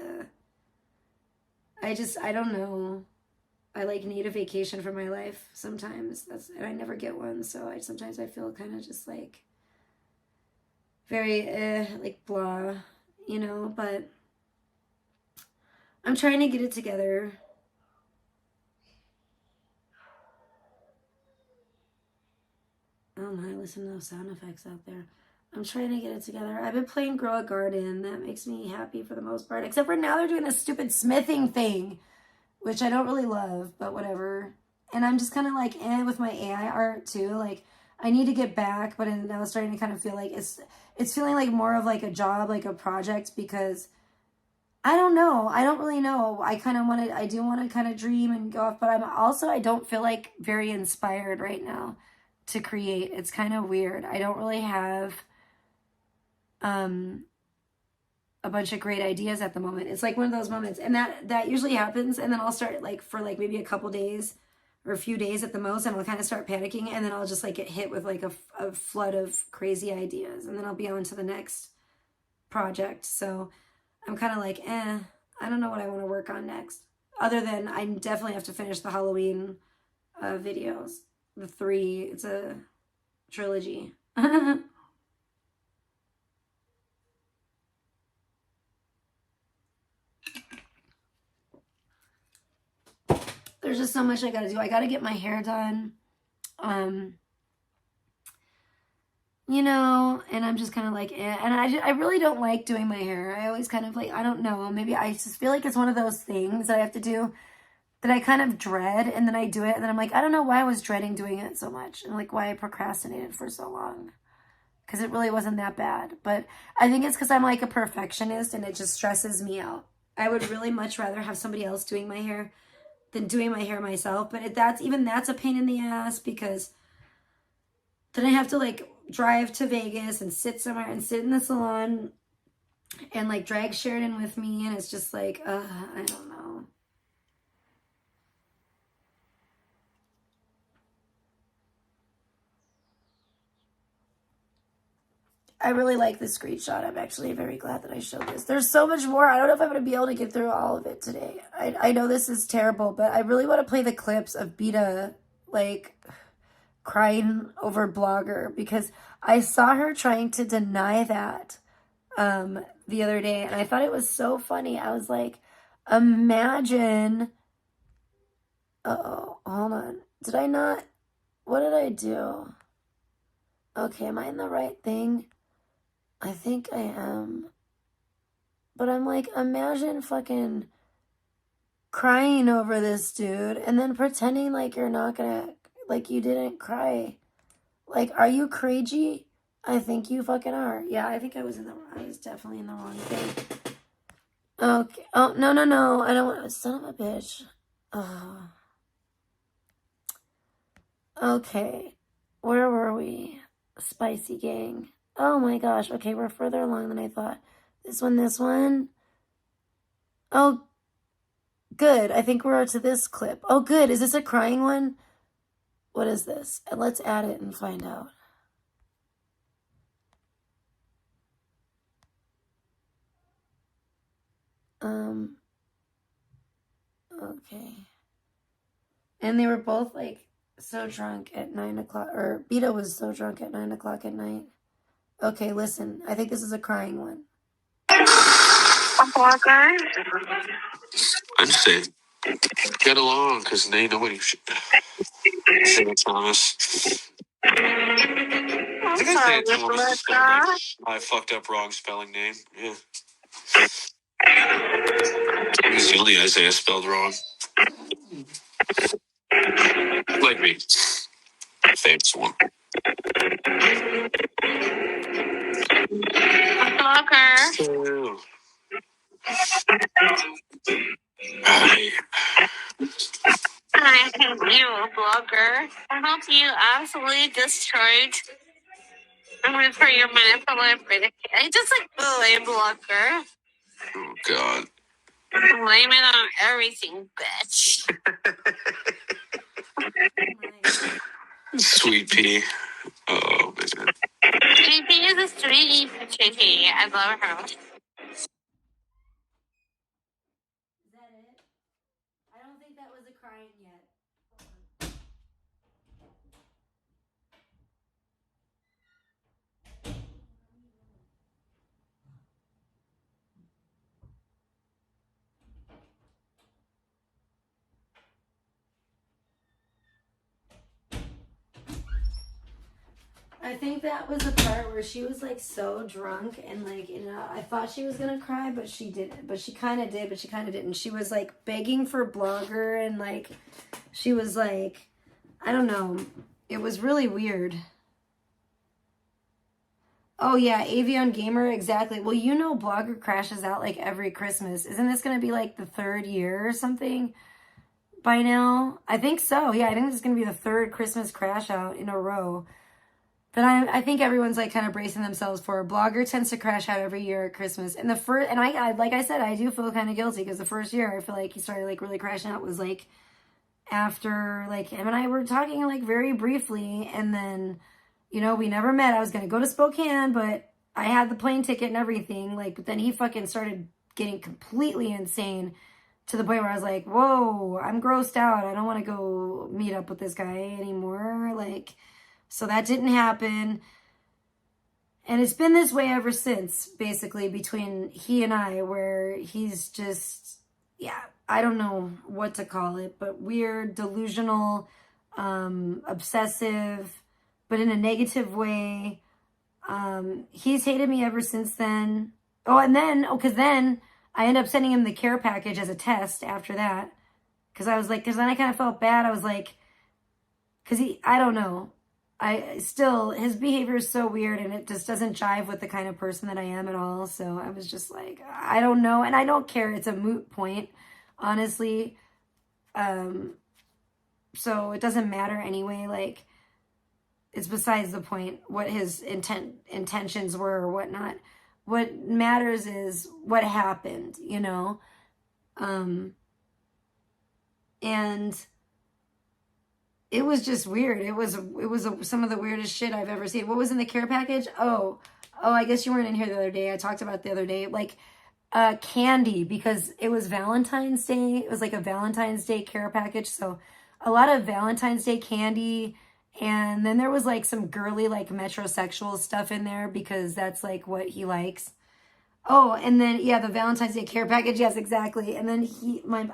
I don't know. I like need a vacation from my life sometimes. And I never get one. So sometimes I feel kind of just like, very like blah, you know, but I'm trying to get it together. Oh my, listen to those sound effects out there. I'm trying to get it together. I've been playing Grow a Garden. That makes me happy for the most part. Except for now they're doing this stupid smithing thing, which I don't really love, but whatever. And I'm just kind of like, with my AI art too. Like, I need to get back, but now it's starting to kind of feel like it's feeling like more of like a job, like a project, because I don't know. I don't really know. I do want to kind of dream and go off, but I don't feel like very inspired right now to create. It's kind of weird. I don't really have um a bunch of great ideas at the moment. It's like one of those moments, and that usually happens, and then I'll start like for like maybe a couple days or a few days at the most, and I'll kind of start panicking, and then I'll just like get hit with like a flood of crazy ideas, and then I'll be on to the next project. So I'm kind of like, I don't know what I want to work on next. Other than I definitely have to finish the Halloween videos. The 3, it's a trilogy. There's just so much I gotta do. I gotta get my hair done. You know, and I'm just kind of like, and I really don't like doing my hair. I always kind of like, I don't know, maybe I just feel like it's one of those things that I have to do that I kind of dread, and then I do it, and then I'm like, I don't know why I was dreading doing it so much, and like why I procrastinated for so long, because it really wasn't that bad. But I think it's because I'm like a perfectionist, and it just stresses me out. I would really much rather have somebody else doing my hair than doing my hair myself, but that's a pain in the ass, because then I have to like drive to Vegas and sit somewhere and sit in the salon and like drag Sheridan with me, and it's just like, I don't know. I really like this screenshot. I'm actually very glad that I showed this. There's so much more. I don't know if I'm going to be able to get through all of it today. I know this is terrible, but I really want to play the clips of Beta, like, crying over Blogger, because I saw her trying to deny that the other day, and I thought it was so funny. I was like, imagine... Uh-oh, hold on. Did I not... What did I do? Okay, am I in the right thing? I think I am. But I'm like, imagine fucking crying over this dude and then pretending like you're not gonna, like you didn't cry. Like, are you crazy? I think you fucking are. Yeah, I think I was definitely in the wrong thing. Okay. Oh, no, no, no. I don't want... Son of a bitch. Oh. Okay. Where were we? Spicy gang. Oh my gosh. Okay, we're further along than I thought. This one. Oh, good. I think we're to this clip. Oh, good. Is this a crying one? What is this? Let's add it and find out. Okay. And they were both like so drunk at 9 o'clock, or Beta was so drunk at 9 o'clock at night. Okay, listen. I think this is a crying one. I just say, get along, because they nobody should say Thomas. I think I say Thomas instead of like my fucked up wrong spelling name. Yeah. It's the only Isaiah spelled wrong. Like me. Famous one. Blocker. I hate you, Blogger. I hope you absolutely destroyed. I'm going for your manipulative. I just like the lame Blogger. Oh, God. Blame it on everything, bitch. Sweet pea. Oh, man. Sweet pea is a sweet pea. I love her. Is that it? I don't think that was a crying yet. I think that was the part where she was like so drunk and like, you know, I thought she was gonna cry, but she didn't. But she kind of did, but she kind of didn't. She was like begging for Blogger and like, she was like, I don't know. It was really weird. Oh yeah, Avion Gamer, exactly. Well, you know Blogger crashes out like every Christmas. Isn't this gonna be like the 3rd year or something by now? I think so. Yeah, I think this is gonna be the 3rd Christmas crash out in a row. But I think everyone's like kind of bracing themselves for. Blogger tends to crash out every year at Christmas. And the first, and I like I said, I do feel kind of guilty because the first year I feel like he started like really crashing out was like after like him and I were talking like very briefly, and then, you know, we never met. I was gonna go to Spokane, but I had the plane ticket and everything. Like, but then he fucking started getting completely insane to the point where I was like, whoa, I'm grossed out. I don't want to go meet up with this guy anymore. Like, so that didn't happen. And it's been this way ever since, basically, between he and I, where he's just, yeah, I don't know what to call it, but weird, delusional, obsessive, but in a negative way. He's hated me ever since then. Oh, and then, because then I ended up sending him the care package as a test after that. Because I was like, because then I kind of felt bad. I was like, because I don't know. His behavior is so weird and it just doesn't jive with the kind of person that I am at all. So I was just like, I don't know. And I don't care. It's a moot point, honestly. So it doesn't matter anyway. Like, it's besides the point what his intentions were or whatnot. What matters is what happened, you know? And it was just weird. It was some of the weirdest shit I've ever seen. What was in the care package? Oh, I guess you weren't in here the other day. I talked about it the other day. Like, candy, because it was Valentine's Day. It was like a Valentine's Day care package. So a lot of Valentine's Day candy. And then there was like some girly, like metrosexual stuff in there because that's like what he likes. Oh, and then, yeah, the Valentine's Day care package. Yes, exactly. And then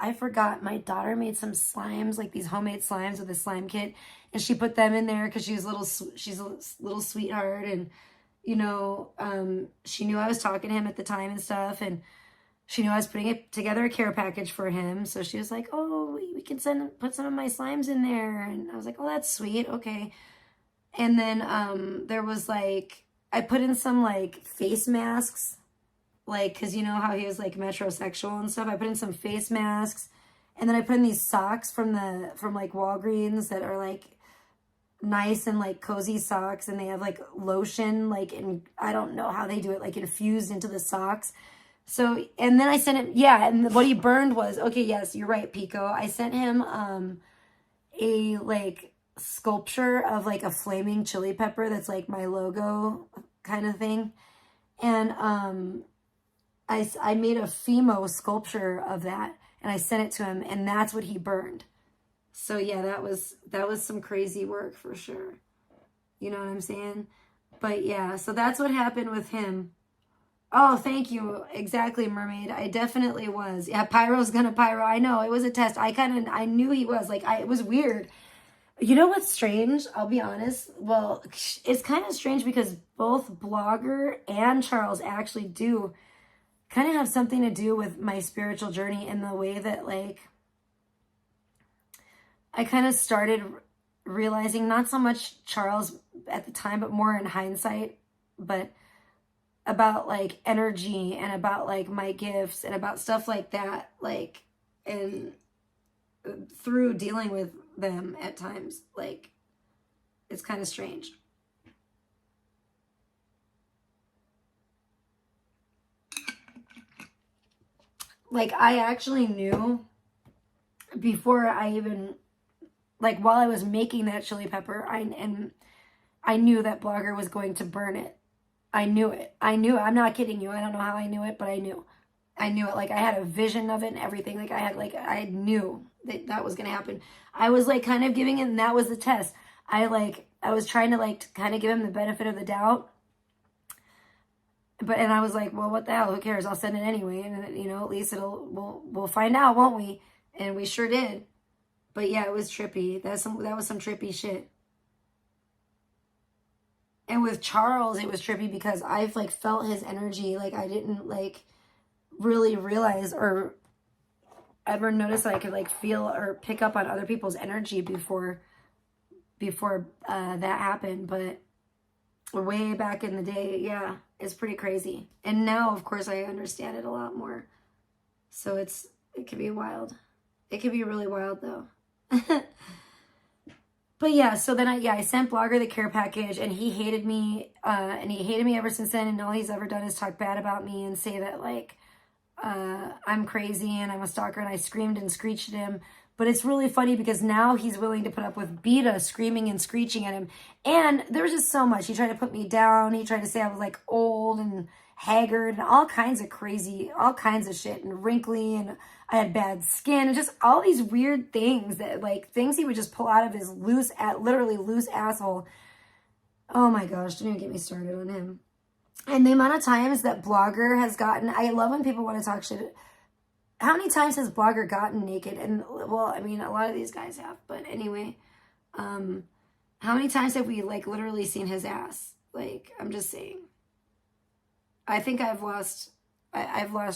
I forgot, my daughter made some slimes, like these homemade slimes with a slime kit. And she put them in there because she's a little sweetheart. And, you know, she knew I was talking to him at the time and stuff. And she knew I was putting together a care package for him. So she was like, oh, we can put some of my slimes in there. And I was like, oh, that's sweet. Okay. And then there was like, I put in some like face masks. Like, because you know how he was like metrosexual and stuff. I put in some face masks. And then I put in these socks from like Walgreens that are like nice and like cozy socks. And they have like lotion, like, and I don't know how they do it, like infused into the socks. So, and then I sent it, yeah, and what he burned was, okay, yes, you're right, Pico. I sent him a like sculpture of like a flaming chili pepper that's like my logo kind of thing. And I made a Fimo sculpture of that and I sent it to him and that's what he burned. So yeah, that was some crazy work for sure. You know what I'm saying? But yeah, so that's what happened with him. Oh, thank you. Exactly, Mermaid. I definitely was. Yeah, Pyro's gonna pyro. I know, it was a test. I knew he was. Like, it was weird. You know what's strange? I'll be honest. Well, it's kind of strange because both Blogger and Charles actually do kind of have something to do with my spiritual journey in the way that, like, I kind of started realizing, not so much Charles at the time, but more in hindsight, but about like energy and about like my gifts and about stuff like that, like, and through dealing with them at times, like, it's kind of strange. Like, I actually knew before I even, like, while I was making that chili pepper, I knew that Blogger was going to burn it. I knew it. I'm not kidding you. I don't know how I knew it, but I knew it. Like, I had a vision of it and everything. Like, I knew that was going to happen. I was like kind of giving it, and that was the test. I was trying to like kind of give him the benefit of the doubt. And I was like, well, what the hell? Who cares? I'll send it anyway. And, you know, at least we'll find out, won't we? And we sure did. But yeah, it was trippy. That was some trippy shit. And with Charles, it was trippy because I've like felt his energy. Like I didn't like really realize or ever notice that I could like feel or pick up on other people's energy before that happened. But way back in the day, yeah, it's pretty crazy. And now, of course, I understand it a lot more. So it can be wild. It can be really wild though. But yeah, so then I sent Blogger the care package, and he hated me, ever since then. And all he's ever done is talk bad about me and say that like I'm crazy and I'm a stalker, and I screamed and screeched at him. But it's really funny because now he's willing to put up with Beta screaming and screeching at him. And there was just so much. He tried to put me down. He tried to say I was like old and haggard and all kinds of crazy, all kinds of shit, and wrinkly, and I had bad skin, and just all these weird things that like things he would just pull out of his literally loose asshole. Oh my gosh, don't even get me started on him. And the amount of times that Blogger has gotten, I love when people want to talk shit. How many times has Blogger gotten naked? And well, I mean, a lot of these guys have, but anyway, how many times have we like literally seen his ass? Like, I'm just saying. I think I've lost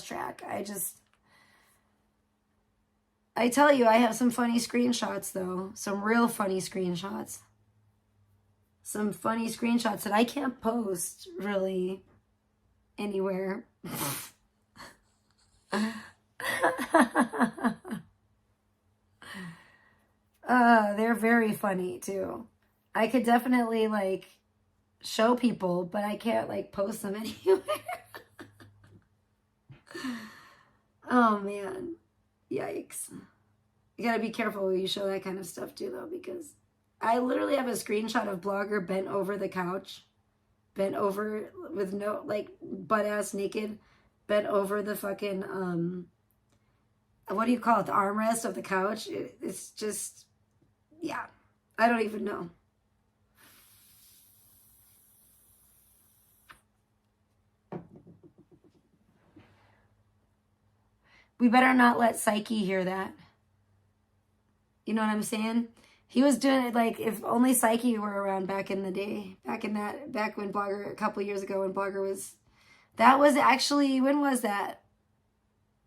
track. I tell you, I have some funny screenshots though. Some real funny screenshots. Some funny screenshots that I can't post really anywhere. They're very funny too. I could definitely like show people, but I can't like post them anywhere. Oh man, yikes. You gotta be careful when you show that kind of stuff too though, because I literally have a screenshot of Blogger bent over the couch, bent over with no, like, butt ass naked, bent over the fucking what do you call it, the armrest of the couch. It's just, yeah, I don't even know. We better not let Psyche hear that. You know what I'm saying? He was doing it like if only Psyche were around back in the day. Back when Blogger, a couple years ago when Blogger was, that was actually, when was that?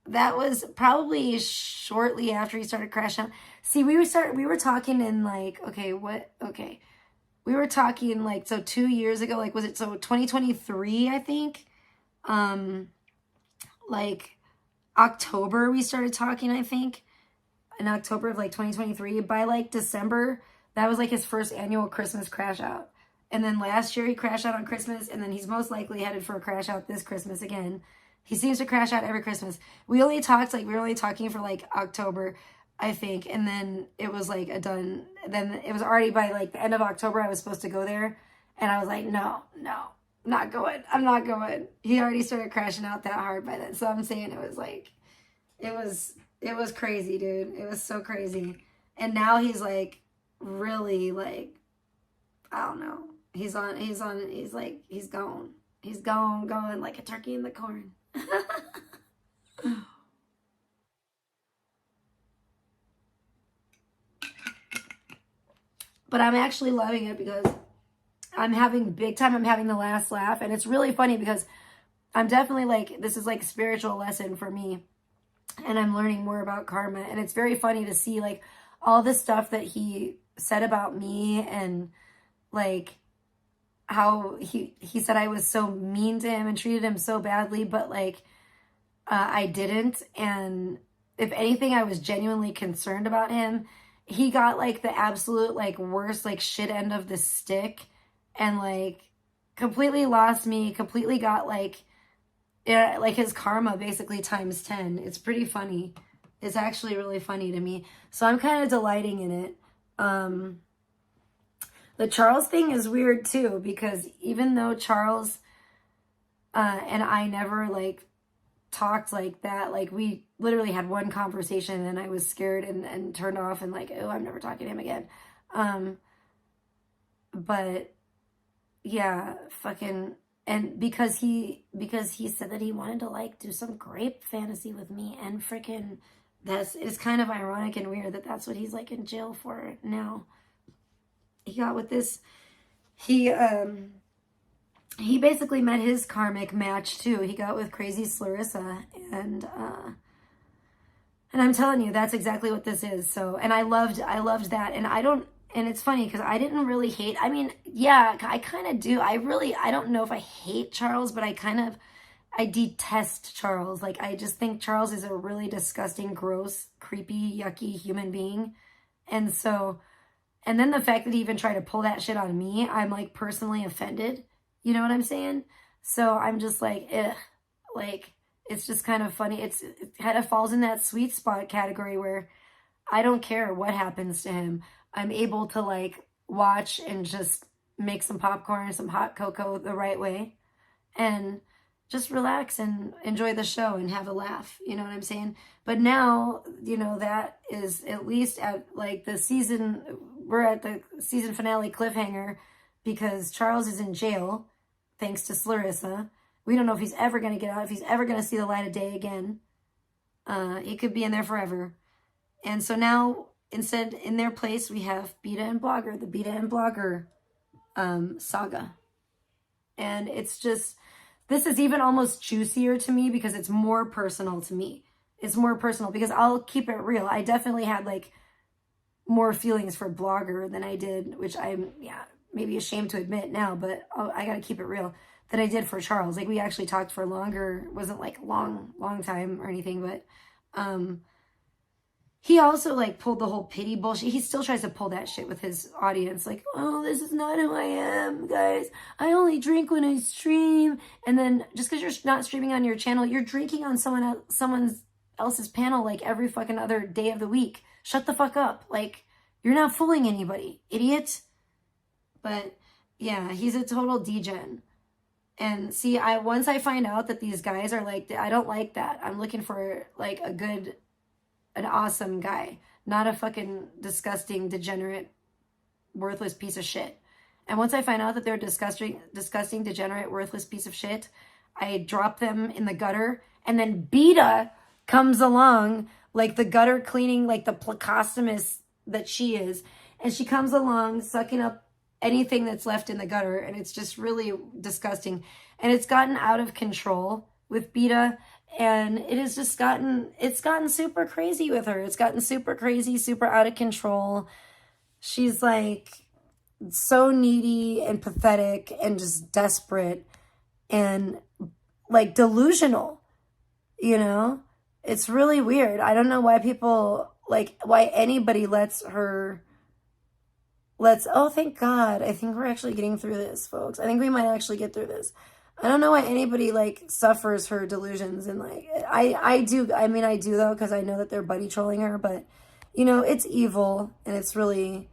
That was probably shortly after he started crashing out. See, we were talking in like, we were talking like, so 2 years ago, like, was it, so 2023, I think? Like October we started talking, I think. In October of like 2023. By like December, that was like his first annual Christmas crash out. And then last year he crashed out on Christmas, and then he's most likely headed for a crash out this Christmas again. He seems to crash out every Christmas. We were only talking for like October, I think, and then it was like a done. Then it was already by like the end of October I was supposed to go there, and I was like, no, not going. I'm not going. He already started crashing out that hard by then. So I'm saying it was like, it was crazy, dude. It was so crazy. And now he's like really like, I don't know. He's gone. He's going like a turkey in the corn. But I'm actually loving it because I'm having the last laugh. And it's really funny because I'm definitely like, this is like a spiritual lesson for me. And I'm learning more about karma. And it's very funny to see like all the stuff that he said about me, and like how he said I was so mean to him and treated him so badly, but like I didn't. And if anything, I was genuinely concerned about him. He got like the absolute like worst like shit end of the stick, and like completely lost me, completely got like, yeah, like his karma basically times 10. It's pretty funny. It's actually really funny to me. So I'm kind of delighting in it. The Charles thing is weird too, because even though Charles and I never like talked like that, like we literally had one conversation and I was scared and turned off and like, oh, I'm never talking to him again. But yeah, fucking. And because he said that he wanted to like do some grape fantasy with me, and freaking it's kind of ironic and weird that that's what he's like in jail for now. He got with this, he he basically met his karmic match too. He got with crazy Clarissa, and I'm telling you, that's exactly what this is. So, and I loved that. And and it's funny because I didn't really hate, I mean, yeah, I kind of do. I don't know if I hate Charles, but I detest Charles. Like, I just think Charles is a really disgusting, gross, creepy, yucky human being. And so, and then the fact that he even tried to pull that shit on me, I'm like personally offended. You know what I'm saying? So I'm just like, ugh. Like, it's just kind of funny. It kind of falls in that sweet spot category where I don't care what happens to him. I'm able to like watch and just make some popcorn, some hot cocoa the right way, and just relax and enjoy the show and have a laugh. You know what I'm saying? But now, you know, that is at least at like the season, we're at the season finale cliffhanger because Charles is in jail thanks to Clarissa. We don't know if he's ever going to get out, if he's ever going to see the light of day again. He could be in there forever. And so now, instead, in their place, we have Beta and Blogger, the Beta and Blogger saga. And it's just, this is even almost juicier to me because it's more personal to me. It's more personal because I'll keep it real. I definitely had like more feelings for Blogger than I did, which I'm, maybe ashamed to admit now, but I got to keep it real, that I did for Charles. Like, we actually talked for longer. It wasn't like long time or anything, but he also like pulled the whole pity bullshit. He still tries to pull that shit with his audience. Like, oh, this is not who I am, guys. I only drink when I stream. And then just because you're not streaming on your channel, you're drinking on someone else's panel like every fucking other day of the week. Shut the fuck up. Like, you're not fooling anybody, idiot. But yeah, he's a total degen. And see, once I find out that these guys are like, I don't like that. I'm looking for like an awesome guy, not a fucking disgusting, degenerate, worthless piece of shit. And once I find out that they're disgusting, degenerate, worthless piece of shit, I drop them in the gutter. And then Beta comes along, like the gutter cleaning, like the placostomus that she is. And she comes along, sucking up anything that's left in the gutter. And it's just really disgusting. And it's gotten out of control with Beta. And it has just it's gotten super crazy with her. It's gotten super crazy, super out of control. She's like so needy and pathetic and just desperate and like delusional, you know? It's really weird. I don't know why why anybody oh, thank God. I think we're actually getting through this, folks. I think we might actually get through this. I don't know why anybody like suffers her delusions, and like I do. I mean, I do though, because I know that they're buddy trolling her, but you know, it's evil, and it's really,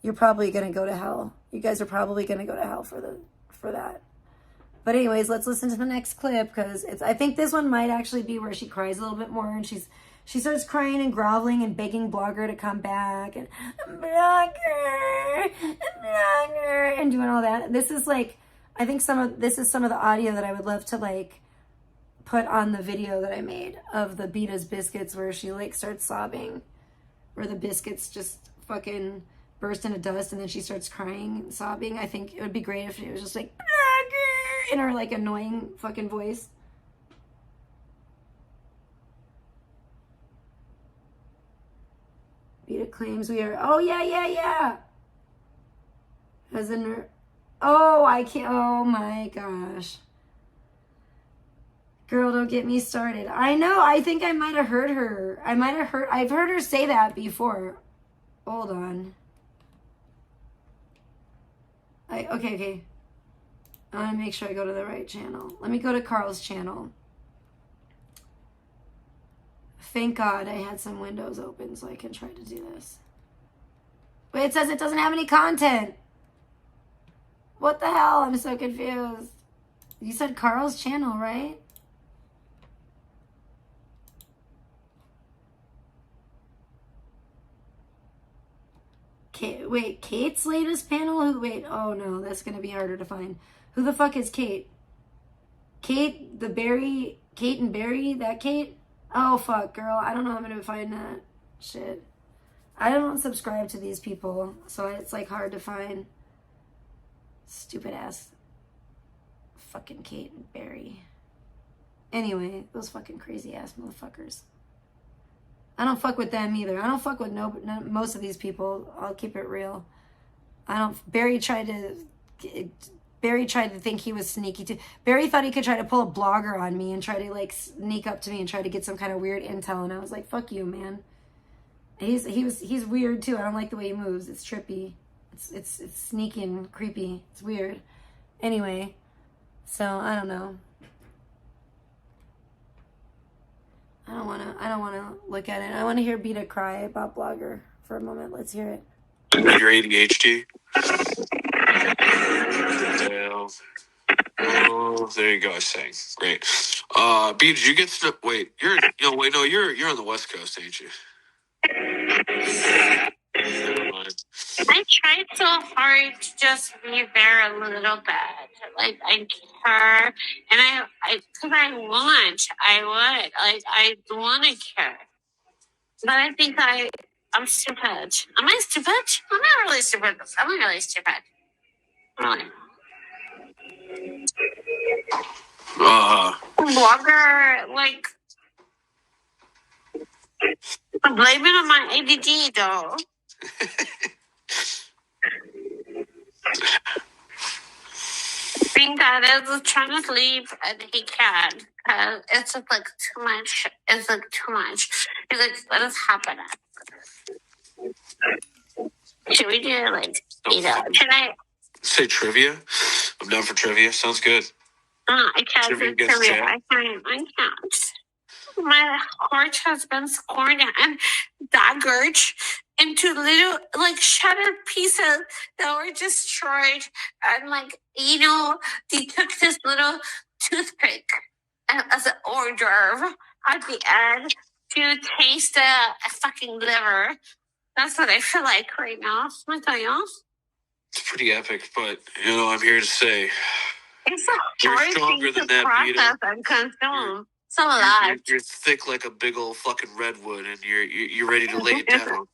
you're probably gonna go to hell. You guys are probably gonna go to hell for that. But anyways, let's listen to the next clip, because I think this one might actually be where she cries a little bit more, and she starts crying and groveling and begging Blogger to come back, and Blogger, and doing all that. This is like, I think this is some of the audio that I would love to like put on the video that I made of the Beta's Biscuits, where she like starts sobbing, where the biscuits just fucking burst into dust and then she starts crying and sobbing. I think it would be great if it was just like in her like annoying fucking voice. Beta claims we are, oh yeah. As a nerd. Oh, I can't. Oh my gosh. Girl, don't get me started. I know. I think I might have heard her. I've heard her say that before. Hold on. Okay. I want to make sure I go to the right channel. Let me go to Carl's channel. Thank God I had some windows open so I can try to do this. But it says it doesn't have any content. What the hell? I'm so confused. You said Carl's channel, right? Wait, Kate's latest panel? Wait, oh no, that's gonna be harder to find. Who the fuck is Kate? Kate and Barry? That Kate? Oh fuck, girl. I don't know how I'm gonna find that shit. I don't subscribe to these people, so it's like hard to find. Stupid ass. Fucking Kate and Barry. Anyway, those fucking crazy ass motherfuckers. I don't fuck with them either. I don't fuck with most of these people. I'll keep it real. Barry tried to think he was sneaky too. Barry thought he could try to pull a blogger on me and try to like sneak up to me and try to get some kind of weird intel. And I was like, fuck you, man. He's weird too. I don't like the way he moves. It's trippy. It's sneaky and creepy. It's weird. Anyway, so I don't know. I don't wanna look at it. I wanna hear Beta cry about Blogger for a moment. Let's hear it. Your ADHD. Oh, there you go. I sang. Great. B, did you get to wait? You're on the West Coast, ain't you? Never mind. I tried so hard to just be there a little bit. Like, I care. And because I would. Like, I want to care. But I think I'm stupid. Am I stupid? I'm not really stupid. I'm not really stupid. Really. Blogger, like, I'm blaming on my ADD, though. I think that is trying to sleep and he can't. It's just like too much. It's like too much. He's like, let us happen. Should we do like, should I say trivia? I'm down for trivia. Sounds good. I can't do trivia. I can't. My heart has been scorned and daggered into little, like, shattered pieces that were destroyed. And, like, they took this little toothpick as an hors d'oeuvre at the end to taste a fucking liver. That's what I feel like right now. I tell you. It's pretty epic, but, I'm here to say... It's a hard thing to process and consume. So alive. You're thick like a big old fucking redwood, and you're ready to lay it down.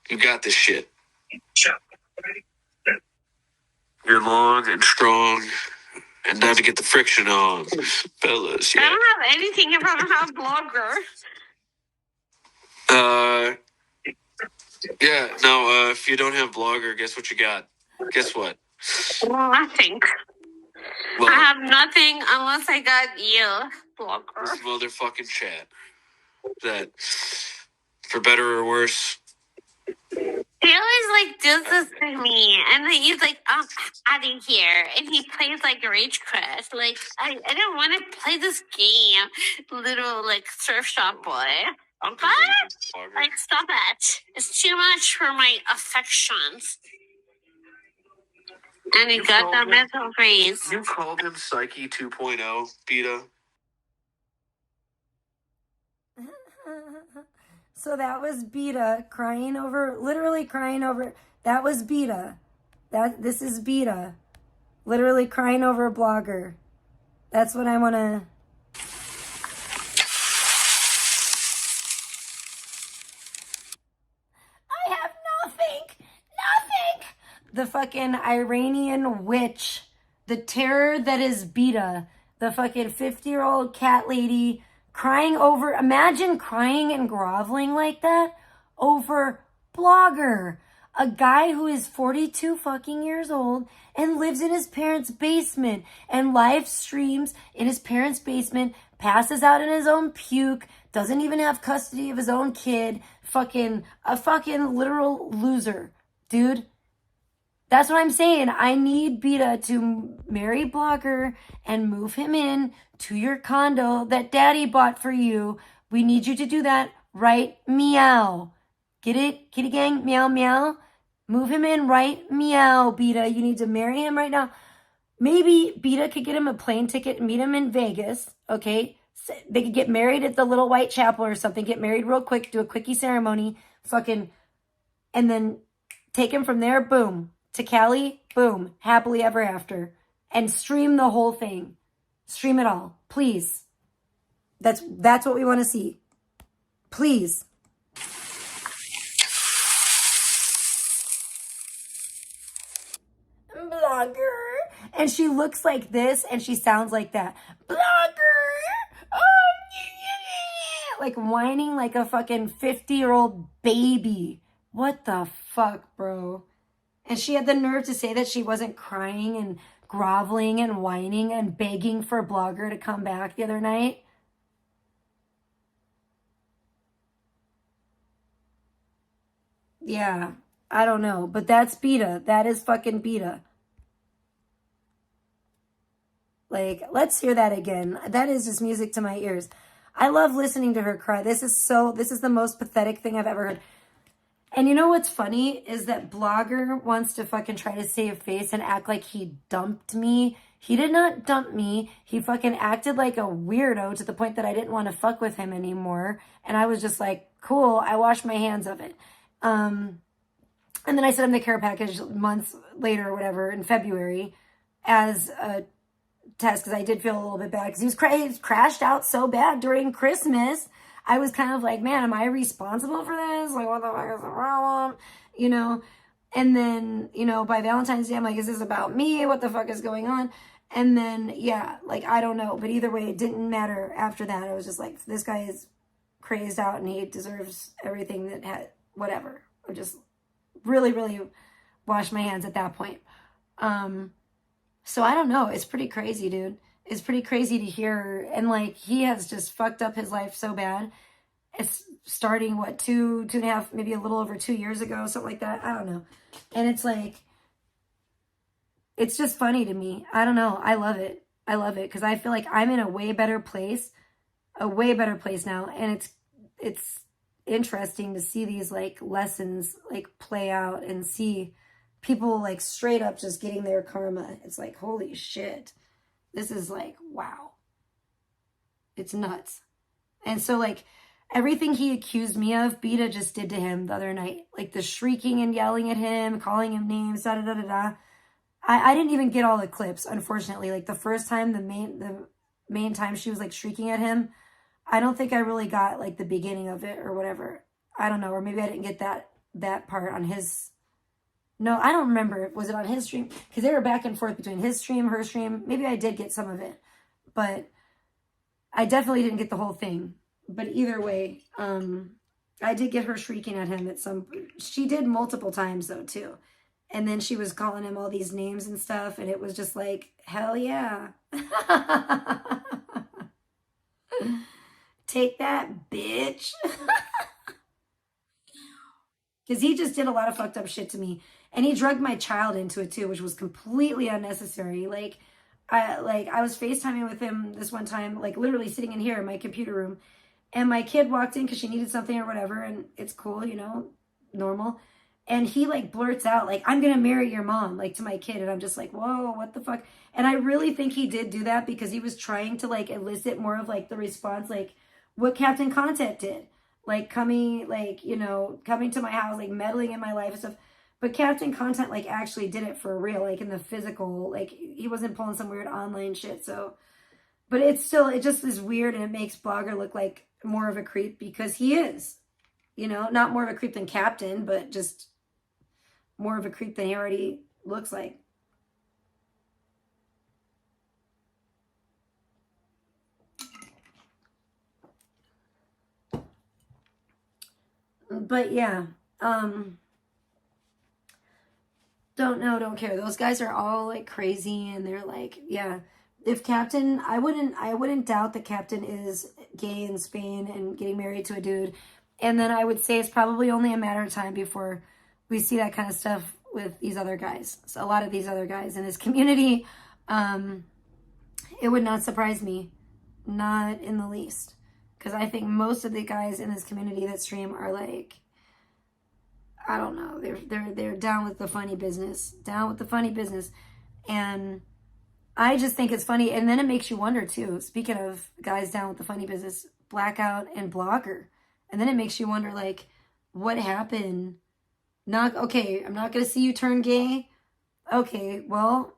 You got this shit. You're long and strong, and now to get the friction on, fellas. Yeah. I don't have anything if I don't have Blogger. Yeah. No. If you don't have Blogger, guess what you got? Guess what? Nothing. Well, I have nothing unless I got you, Blogger. This motherfucking chat. That, for better or worse. He always does this to me, and he's like, "I'm out of here," and he plays like Rage Quit. Like, I don't want to play this game, little surf shop boy. Okay? Stop it! It's too much for my affections. And he got the mental freeze. You called him Psyche 2.0, Beta. So that was Beta literally crying over. That was Beta. This is Beta, literally crying over a Blogger. That's what I want to. I have nothing. The fucking Iranian witch, the terror that is Beta, the fucking 50-year-old cat lady. Crying over, imagine crying and groveling like that over Blogger, a guy who is 42 fucking years old and lives in his parents' basement and live streams in his parents' basement, passes out in his own puke, doesn't even have custody of his own kid, a fucking literal loser, dude. That's what I'm saying. I need Beta to marry Blogger and move him in to your condo that Daddy bought for you. We need you to do that right meow. Get it? Kitty gang? Meow, meow. Move him in right meow, Beta. You need to marry him right now. Maybe Beta could get him a plane ticket and meet him in Vegas, okay? They could get married at the Little White Chapel or something. Get married real quick. Do a quickie ceremony. And then take him from there, boom. To Cali, boom, happily ever after. And stream the whole thing. Stream it all, please. That's what we want to see. Please. Blogger, And she looks like this and she sounds like that. Blogger! Oh, like whining like a fucking 50-year-old baby. What the fuck, bro? And she had the nerve to say that she wasn't crying and groveling and whining and begging for Blogger to come back the other night. Yeah, I don't know. But that's Beta. That is fucking Beta. Like, let's hear that again. That is just music to my ears. I love listening to her cry. This is the most pathetic thing I've ever heard. And you know what's funny is that Blogger wants to fucking try to save face and act like he dumped me. He did not dump me. He fucking acted like a weirdo to the point that I didn't want to fuck with him anymore. And I was just like, cool, I washed my hands of it. And then I sent him the care package months later or whatever in February as a test because I did feel a little bit bad because he was crashed out so bad during Christmas. I was kind of like, man, am I responsible for this? Like, what the fuck is the problem? You know? And then, you know, by Valentine's Day, I'm like, is this about me? What the fuck is going on? And then, yeah, like, I don't know. But either way, it didn't matter after that. I was just like, this guy is crazed out and he deserves everything that had, whatever. I just really, really washed my hands at that point. So I don't know. It's pretty crazy, dude. It's pretty crazy to hear. And like, he has just fucked up his life so bad. It's starting, what, two and a half, maybe a little over 2 years ago, something like that. I don't know. And it's like, it's just funny to me. I don't know. I love it. I love it because I feel like I'm in a way better place now. And it's interesting to see these like lessons like play out and see people like straight up just getting their karma. It's like, holy shit. This is like, wow. It's nuts. And so like everything he accused me of, Beta just did to him the other night. Like the shrieking and yelling at him, calling him names, da da da da da. I didn't even get all the clips, unfortunately. Like the first time, the main time she was like shrieking at him, I don't think I really got like the beginning of it or whatever. I don't know. Or maybe I didn't get that part on his. No, I don't remember. Was it on his stream? Because they were back and forth between his stream, her stream. Maybe I did get some of it. But I definitely didn't get the whole thing. But either way, I did get her shrieking at him at some... She did multiple times, though, too. And then she was calling him all these names and stuff. And it was just like, hell yeah. Take that, bitch. Because he just did a lot of fucked up shit to me. And he drugged my child into it too, which was completely unnecessary. Like I was FaceTiming with him this one time, like literally sitting in here in my computer room. And my kid walked in because she needed something or whatever. And it's cool, you know, normal. And he like blurts out like, I'm going to marry your mom, like to my kid. And I'm just like, whoa, what the fuck? And I really think he did do that because he was trying to like elicit more of like the response, like what Captain Content did. Like coming, like, you know, coming to my house, like meddling in my life and stuff. But Captain Content, like, actually did it for real, like in the physical. Like, he wasn't pulling some weird online shit. So, but it's still, it just is weird and it makes Blogger look like more of a creep because he is. You know, not more of a creep than Captain, but just more of a creep than he already looks like. But yeah, don't know, don't care. Those guys are all like crazy and they're like, yeah. If Captain, I wouldn't doubt that Captain is gay in Spain and getting married to a dude. And then I would say it's probably only a matter of time before we see that kind of stuff with these other guys. So a lot of these other guys in his community, it would not surprise me, not in the least. Because I think most of the guys in this community that stream are like, I don't know, they're down with the funny business. Down with the funny business. And I just think it's funny. And then it makes you wonder too, speaking of guys down with the funny business, Blackout and Blogger. And then it makes you wonder like, what happened? Okay, I'm not going to see you turn gay. Okay, well,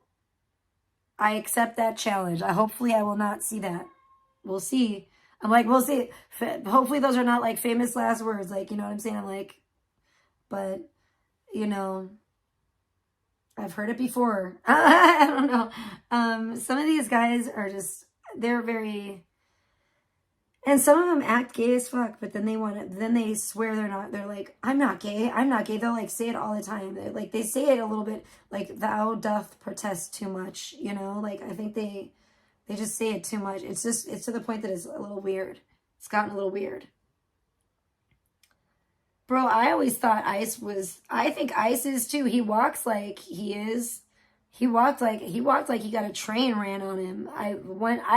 I accept that challenge. Hopefully I will not see that. We'll see. I'm like, we'll see. Hopefully those are not like famous last words. Like, you know what I'm saying? I'm like, but, you know, I've heard it before. I don't know. Some of these guys are just, they're very, and some of them act gay as fuck, but then they want to, then they swear they're not. They're like, I'm not gay. I'm not gay. They'll like say it all the time. They're like, they say it a little bit like thou doth protest too much, you know? Like, I think they just say it too much. It's just, it's to the point that it's a little weird. It's gotten a little weird. Bro, I always thought Ice was, I think Ice is too. He walks like he is. He walked like he got a train ran on him. I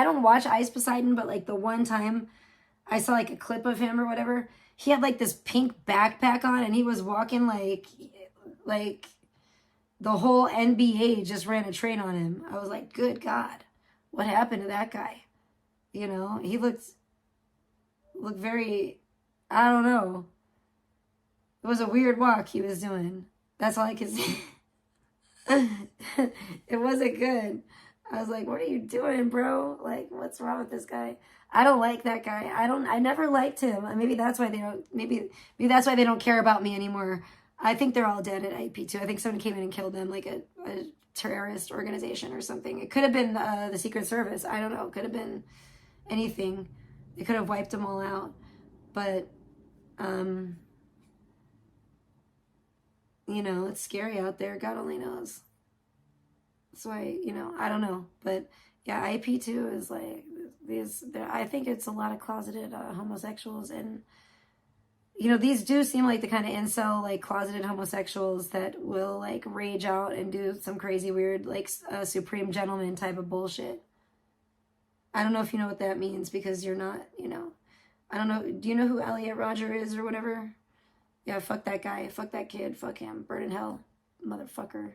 don't watch Ice Poseidon, but like the one time I saw like a clip of him or whatever, he had like this pink backpack on and he was walking like the whole NBA just ran a train on him. I was like, good God, what happened to that guy? You know, he looked very, I don't know. It was a weird walk he was doing. That's all I could see. It wasn't good. I was like, what are you doing, bro? Like, what's wrong with this guy? I don't like that guy. I never liked him. Maybe that's why they don't, maybe that's why they don't care about me anymore. I think they're all dead at IP2. I think someone came in and killed them, like a terrorist organization or something. It could have been the Secret Service. I don't know. It could have been anything. They could have wiped them all out. But, you know, it's scary out there. God only knows. That's why, you know, I don't know. But yeah, IP2 is like I think it's a lot of closeted homosexuals. And, you know, these do seem like the kind of incel, like closeted homosexuals that will like rage out and do some crazy weird, like supreme gentleman type of bullshit. I don't know if you know what that means because you're not, you know, I don't know. Do you know who Elliot Rodger is or whatever? Yeah, fuck that guy. Fuck that kid. Fuck him. Burn in hell. Motherfucker.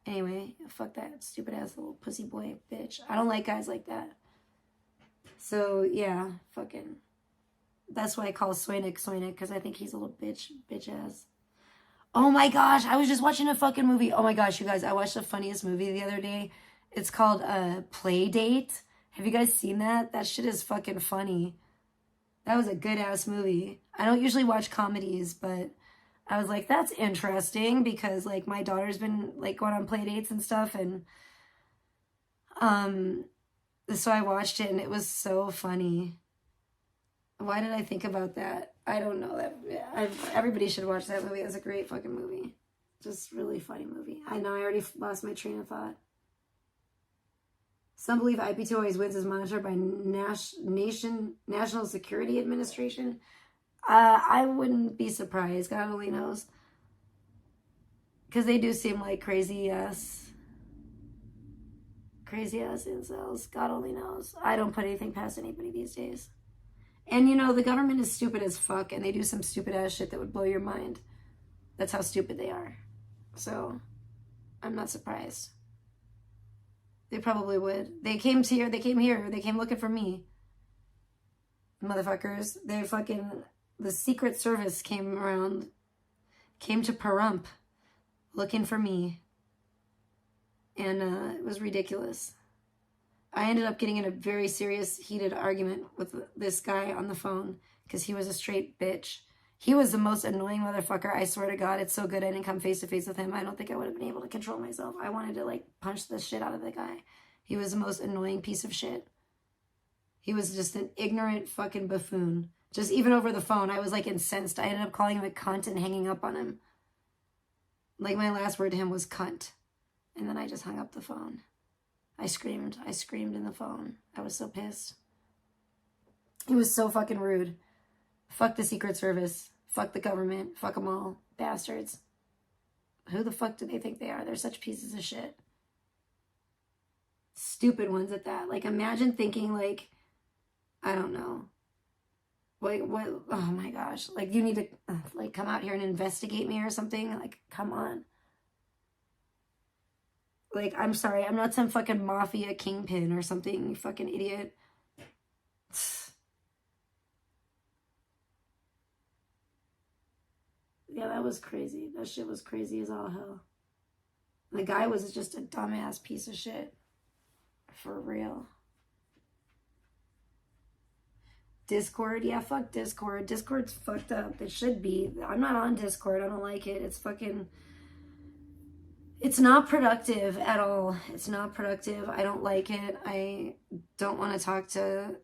Anyway, fuck that stupid ass little pussy boy bitch. I don't like guys like that. So, yeah, fucking. That's why I call Soynik, because I think he's a little bitch ass. Oh my gosh, I was just watching a fucking movie. Oh my gosh, you guys, I watched the funniest movie the other day. It's called Play Date. Have you guys seen that? That shit is fucking funny. That was a good ass movie. I don't usually watch comedies, but I was like, that's interesting because like my daughter's been like going on play dates and stuff, and so I watched it and it was so funny. Why did I think about that? I don't know. Everybody should watch that movie. It's a great fucking movie. Just really funny movie. I know I already lost my train of thought. Some believe IP2 always wins is monitored by National Security Administration. I wouldn't be surprised. God only knows. Because they do seem like crazy ass incels. God only knows. I don't put anything past anybody these days. And you know, the government is stupid as fuck and they do some stupid ass shit that would blow your mind. That's how stupid they are. So, I'm not surprised. They probably would. They came here. They came looking for me. Motherfuckers. The Secret Service came to Pahrump looking for me. And it was ridiculous. I ended up getting in a very serious, heated argument with this guy on the phone because he was a straight bitch. He was the most annoying motherfucker. I swear to God, it's so good I didn't come face to face with him. I don't think I would have been able to control myself. I wanted to like punch the shit out of the guy. He was the most annoying piece of shit. He was just an ignorant fucking buffoon. Just even over the phone, I was like incensed. I ended up calling him a cunt and hanging up on him. Like my last word to him was cunt. And then I just hung up the phone. I screamed in the phone. I was so pissed. He was so fucking rude. Fuck the Secret Service. Fuck the government. Fuck them all. Bastards. Who the fuck do they think they are? They're such pieces of shit. Stupid ones at that. Like, imagine thinking, like, I don't know. Like, what? Oh my gosh. Like, you need to, like, come out here and investigate me or something? Like, come on. Like, I'm sorry. I'm not some fucking mafia kingpin or something, you fucking idiot. Yeah, that was crazy. That shit was crazy as all hell. The guy was just a dumbass piece of shit. For real. Discord? Yeah, fuck Discord. Discord's fucked up. It should be. I'm not on Discord. I don't like it. It's fucking... It's not productive at all. It's not productive. I don't like it. I don't want to talk to...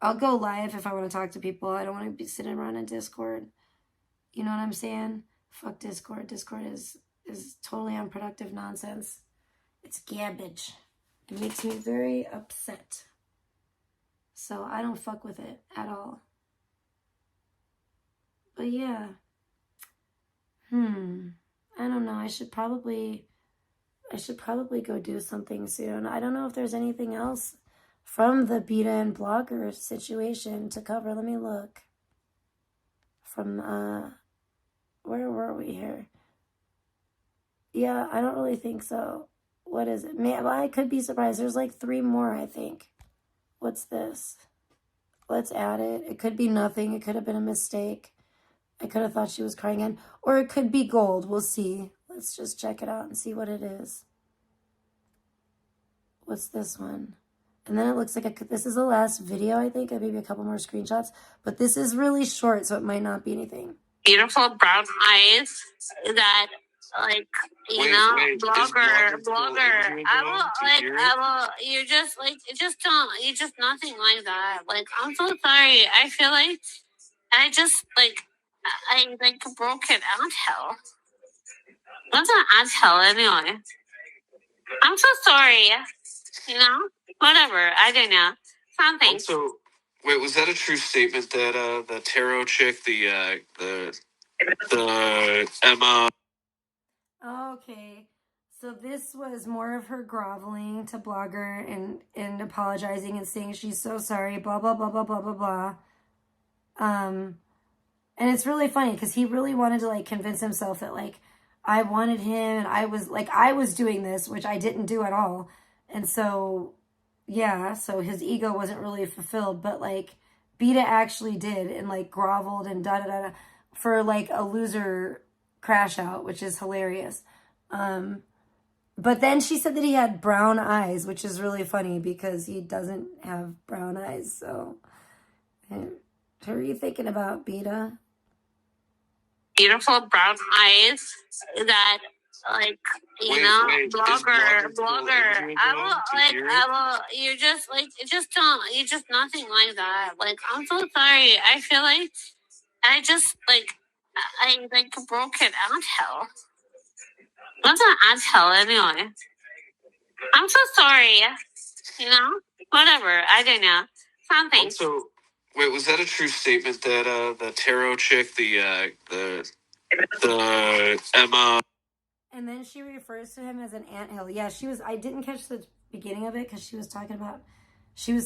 I'll go live if I want to talk to people. I don't want to be sitting around in Discord. You know what I'm saying? Fuck Discord. Discord is totally unproductive nonsense. It's garbage. It makes me very upset. So I don't fuck with it at all. But yeah. I don't know. I should probably go do something soon. I don't know if there's anything else from the Beta and Blogger situation to cover. Let me look. From, where were we here? Yeah, I don't really think so. What is it? Well, I could be surprised. There's like 3 more, I think. What's this? Let's add it. It could be nothing. It could have been a mistake. I could have thought she was crying in. Or it could be gold. We'll see. Let's just check it out and see what it is. What's this one? And then it looks like this is the last video, I think. Maybe a couple more screenshots. But this is really short, so it might not be anything. Beautiful brown eyes that, like, blogger. You're just, like, you're just nothing like that. Like, I'm so sorry. I feel like I just, like, I broke it out hell. What's an ant hell anyway? I'm so sorry. Whatever. I don't know. Something. Also, wait, was that a true statement that the tarot chick, the Emma? Okay. So this was more of her groveling to Blogger and apologizing and saying she's so sorry, blah, blah, blah, blah, blah, blah, blah. And it's really funny because he really wanted to, like, convince himself that, like, I wanted him and I was doing this, which I didn't do at all. And so, yeah, so his ego wasn't really fulfilled, but, like, Beta actually did and, like, groveled and da-da-da-da for, like, a loser crash out, which is hilarious. But then she said that he had brown eyes, which is really funny because he doesn't have brown eyes. So, who are you thinking about, Beta? Beautiful brown eyes that, like, blogger. You're just, like, you're just nothing like that. Like, I'm so sorry. I feel like I just, like, I broke it out hell. What's an ant hell anyway? I'm so sorry. Whatever. I don't know. Something. Also, wait, was that a true statement that the tarot chick, the Emma? And then she refers to him as an anthill. Yeah, I didn't catch the beginning of it because she was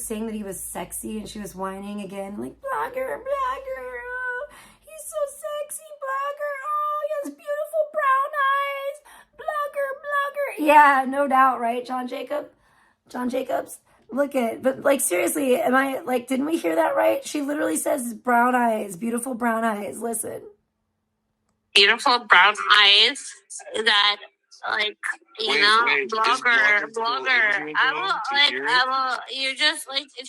saying that he was sexy and she was whining again, like, Blogger, oh, he's so sexy, Blogger, oh, he has beautiful brown eyes, Blogger. Yeah, no doubt, right, John Jacobs? But, like, seriously, didn't we hear that right? She literally says brown eyes, beautiful brown eyes. Listen. Beautiful brown eyes that, like, blogger. You're just, like, you're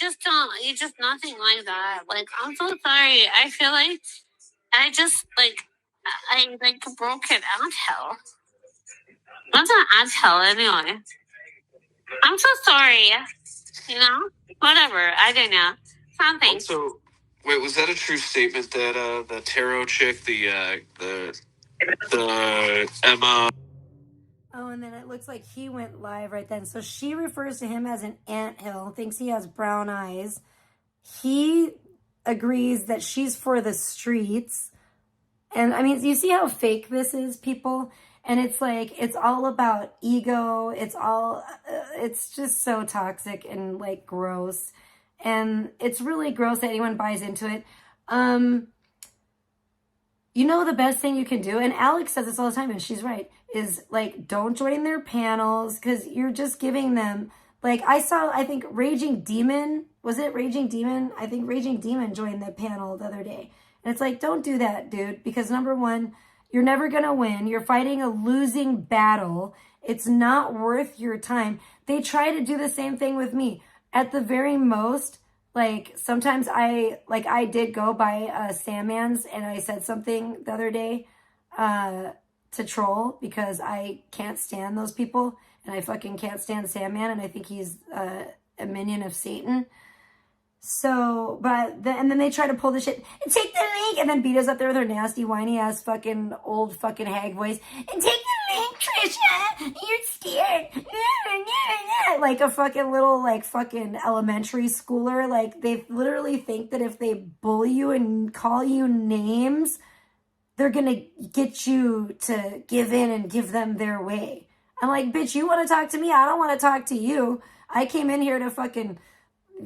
just nothing like that. Like, I'm so sorry. I feel like I just, like, I broke it out hell. What's an ant hell anyway? I'm so sorry. Whatever. I don't know. Something. Also, wait, was that a true statement that the tarot chick, the Emma? Oh, and then it looks like he went live right then. So she refers to him as an anthill, thinks he has brown eyes. He agrees that she's for the streets. And I mean, you see how fake this is, people? And it's like, it's all about ego. It's just so toxic and, like, gross. And it's really gross that anyone buys into it. The best thing you can do, and Alex says this all the time, and she's right, is, like, don't join their panels because you're just giving them, like, I think Raging Demon, was it Raging Demon? I think Raging Demon joined the panel the other day. And it's like, don't do that, dude, because number one, you're never going to win. You're fighting a losing battle. It's not worth your time. They try to do the same thing with me. At the very most, like, sometimes I did go by Sandman's and I said something the other day to troll because I can't stand those people. And I fucking can't stand Sandman. And I think he's a minion of Satan. So, and then they try to pull the shit and take the link, and then beat us up there with her nasty, whiny ass fucking old fucking hag voice. And take the link, Trisha. You're scared. Like a fucking little like fucking elementary schooler. Like they literally think that if they bully you and call you names, they're gonna get you to give in and give them their way. I'm like, bitch, you want to talk to me? I don't want to talk to you. I came in here to fucking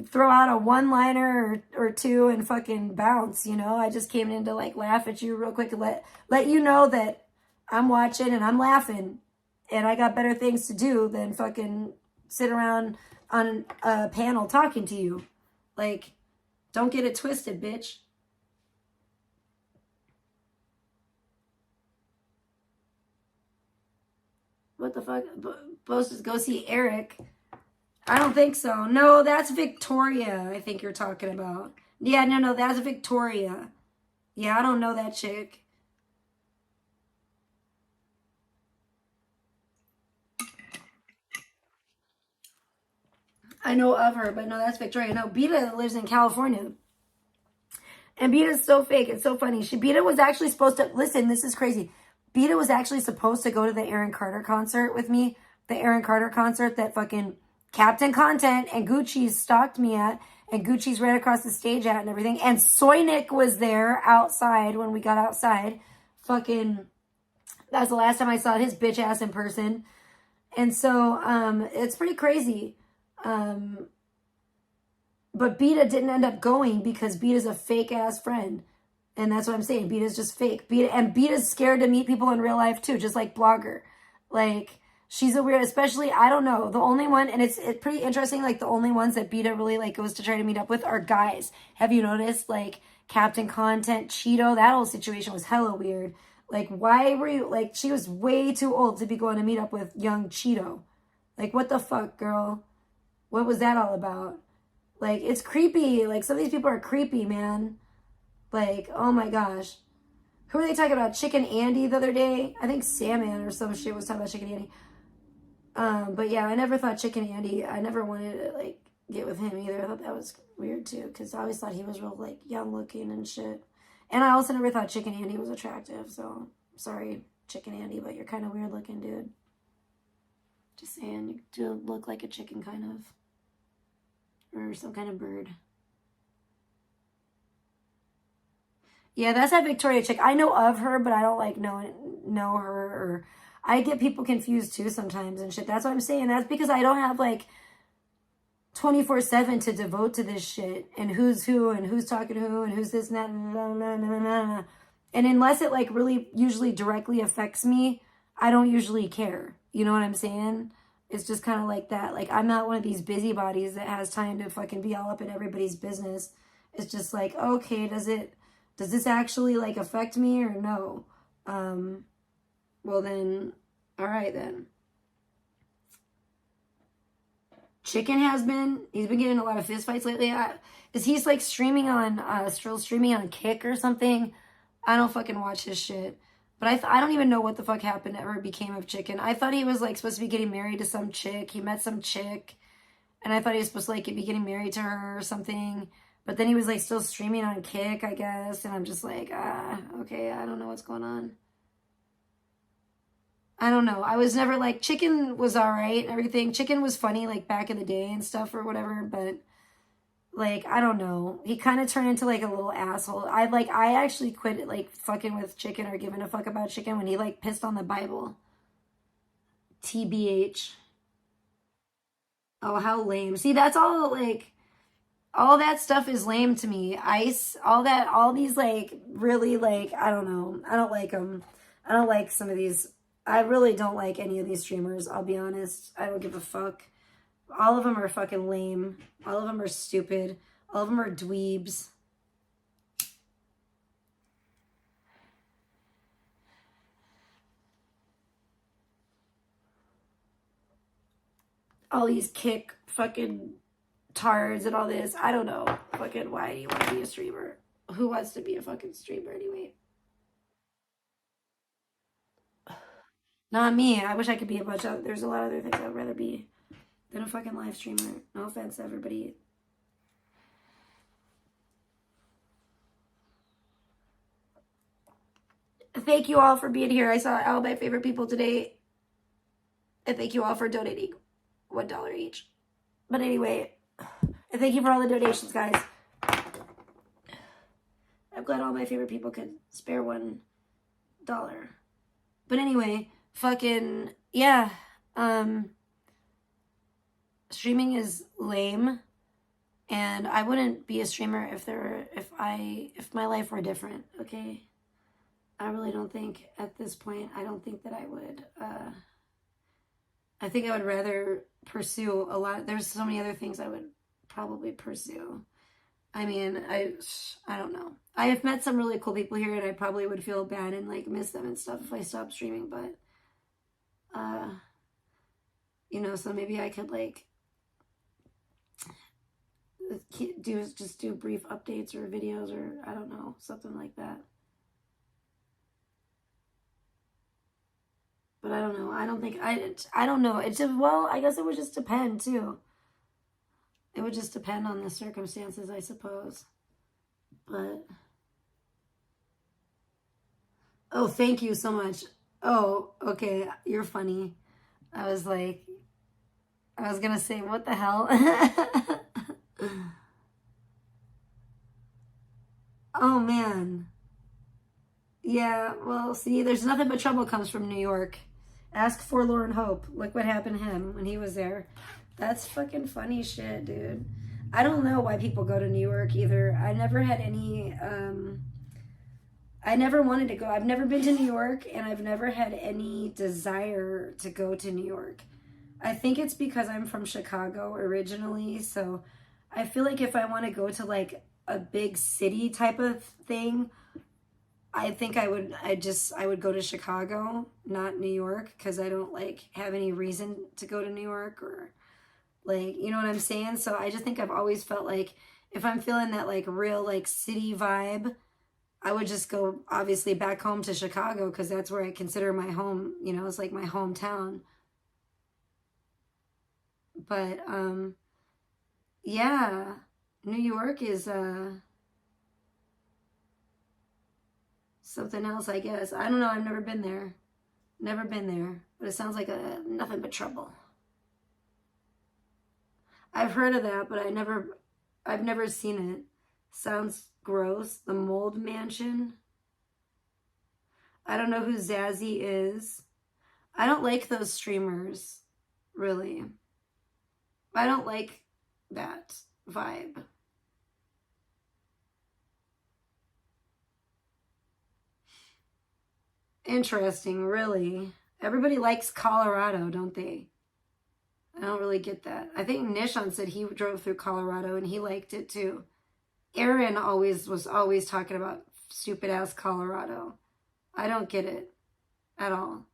throw out a one-liner or two and fucking bounce, you know? I just came in to like laugh at you real quick and let you know that I'm watching and I'm laughing and I got better things to do than fucking sit around on a panel talking to you. Like, don't get it twisted, bitch. What the fuck? Supposed to go see Eric. I don't think so. No, that's Victoria, I think you're talking about. Yeah, no, that's Victoria. Yeah, I don't know that chick. I know of her, but no, that's Victoria. No, Beta lives in California. And Beta's so fake. It's so funny. Beta was actually supposed to... Listen, this is crazy. Beta was actually supposed to go to the Aaron Carter concert with me. The Aaron Carter concert that fucking... Captain Content and Gucci's stalked me at, and Gucci's right across the stage at and everything. And Soynick was there outside when we got outside. Fucking, that was the last time I saw his bitch ass in person. And so, it's pretty crazy. But Beta didn't end up going because Beta's a fake ass friend. And that's what I'm saying. Beta's just fake. Beta's scared to meet people in real life too, just like Blogger. Like, she's a weird, especially, I don't know, the only one, and it's pretty interesting, like, the only ones that Beta really, like, goes to try to meet up with are guys. Have you noticed, like, Captain Content, Cheeto, that whole situation was hella weird. Like, why were you, like, she was way too old to be going to meet up with young Cheeto. Like, what the fuck, girl? What was that all about? Like, it's creepy. Like, some of these people are creepy, man. Like, oh my gosh. Who were they talking about? Chicken Andy the other day? I think Salmon or some shit was talking about Chicken Andy. But yeah, I never thought Chicken Andy, I never wanted to, like, get with him either. I thought that was weird, too, because I always thought he was real, like, young-looking and shit. And I also never thought Chicken Andy was attractive, so, sorry, Chicken Andy, but you're kind of weird-looking, dude. Just saying, you do look like a chicken, kind of. Or some kind of bird. Yeah, that's that Victoria chick. I know of her, but I don't, like, know her, or... I get people confused too sometimes and shit. That's what I'm saying. That's because I don't have like 24/7 to devote to this shit and who's who and who's talking to who and who's this and that. And unless it like really usually directly affects me, I don't usually care. You know what I'm saying? It's just kind of like that. Like, I'm not one of these busybodies that has time to fucking be all up in everybody's business. It's just like, okay, does this actually like affect me or no? Well then, all right then. Chicken he's been getting a lot of fist fights lately. Is he's like streaming on, still streaming on Kick or something? I don't fucking watch his shit. But I don't even know what the fuck happened ever became of Chicken. I thought he was like supposed to be getting married to some chick. He met some chick. And I thought he was supposed to like be getting married to her or something. But then he was like still streaming on Kick, I guess. And I'm just like, okay, I don't know what's going on. I don't know. I was never like, Chicken was all right and everything. Chicken was funny like back in the day and stuff or whatever, but like, I don't know. He kind of turned into like a little asshole. I actually quit like fucking with Chicken or giving a fuck about Chicken when he like pissed on the Bible. TBH. Oh, how lame. See, that's all like, all that stuff is lame to me. Ice, all these like really like, I don't know. I don't like them. I don't like some of these. I really don't like any of these streamers, I'll be honest. I don't give a fuck. All of them are fucking lame. All of them are stupid. All of them are dweebs. All these Kick fucking tards and all this. I don't know. Fucking why do you want to be a streamer? Who wants to be a fucking streamer anyway? Not me. I wish I could be a bunch of... There's a lot of other things I would rather be than a fucking live streamer. No offense to everybody. Thank you all for being here. I saw all my favorite people today. And thank you all for donating $1 each. But anyway, and thank you for all the donations, guys. I'm glad all my favorite people could spare $1. But anyway, fucking, yeah. Streaming is lame. And I wouldn't be a streamer if my life were different, okay? I really don't think at this point, I don't think that I would. I think I would rather pursue a lot. There's so many other things I would probably pursue. I mean, I don't know. I have met some really cool people here, and I probably would feel bad and like miss them and stuff if I stopped streaming. But, you know, so maybe I could like do brief updates or videos or I don't know, something like that. But I don't know. I don't think I don't know. It's just, well, I guess it would just depend too. It would just depend on the circumstances, I suppose. But oh, thank you so much. Oh, okay. You're funny. I was gonna say, what the hell? Oh man. Yeah, well, see, there's nothing but trouble comes from New York. Ask Forlorn Hope. Look what happened to him when he was there. That's fucking funny shit, dude. I don't know why people go to New York either. I never had any, I never wanted to go. I've never been to New York, and I've never had any desire to go to New York. I think it's because I'm from Chicago originally, so I feel like if I want to go to like a big city type of thing, I think I would go to Chicago, not New York, because I don't like have any reason to go to New York or like, you know what I'm saying? So I just think I've always felt like if I'm feeling that like real like city vibe, I would just go obviously back home to Chicago because that's where I consider my home, you know, it's like my hometown. But yeah, New York is something else, I guess. I don't know. I've never been there. Never been there. But it sounds like nothing but trouble. I've heard of that, but I've never seen it. Sounds gross. The Mold Mansion. I don't know who Zazzy is. I don't like those streamers, really. I don't like that vibe. Interesting, really. Everybody likes Colorado, don't they? I don't really get that. I think Nishon said he drove through Colorado and he liked it too. Aaron was always talking about stupid ass Colorado. I don't get it at all.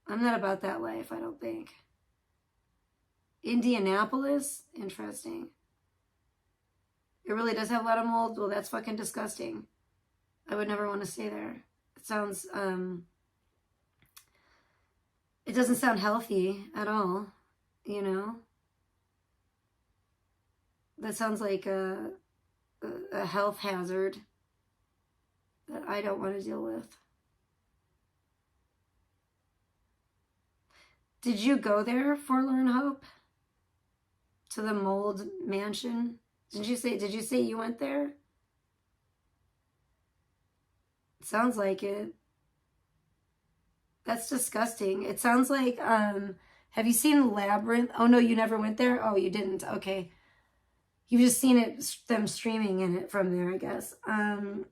I'm not about that life, I don't think. Indianapolis? Interesting. It really does have a lot of mold? Well, that's fucking disgusting. I would never want to stay there. It sounds, it doesn't sound healthy at all, you know? That sounds like a health hazard that I don't want to deal with. Did you go there, Forlorn Hope? To the Mold Mansion? Did you say you went there? Sounds like it. That's disgusting. It sounds like, have you seen Labyrinth? Oh no, you never went there? Oh, you didn't. Okay. You've just seen it, them streaming in it from there, I guess.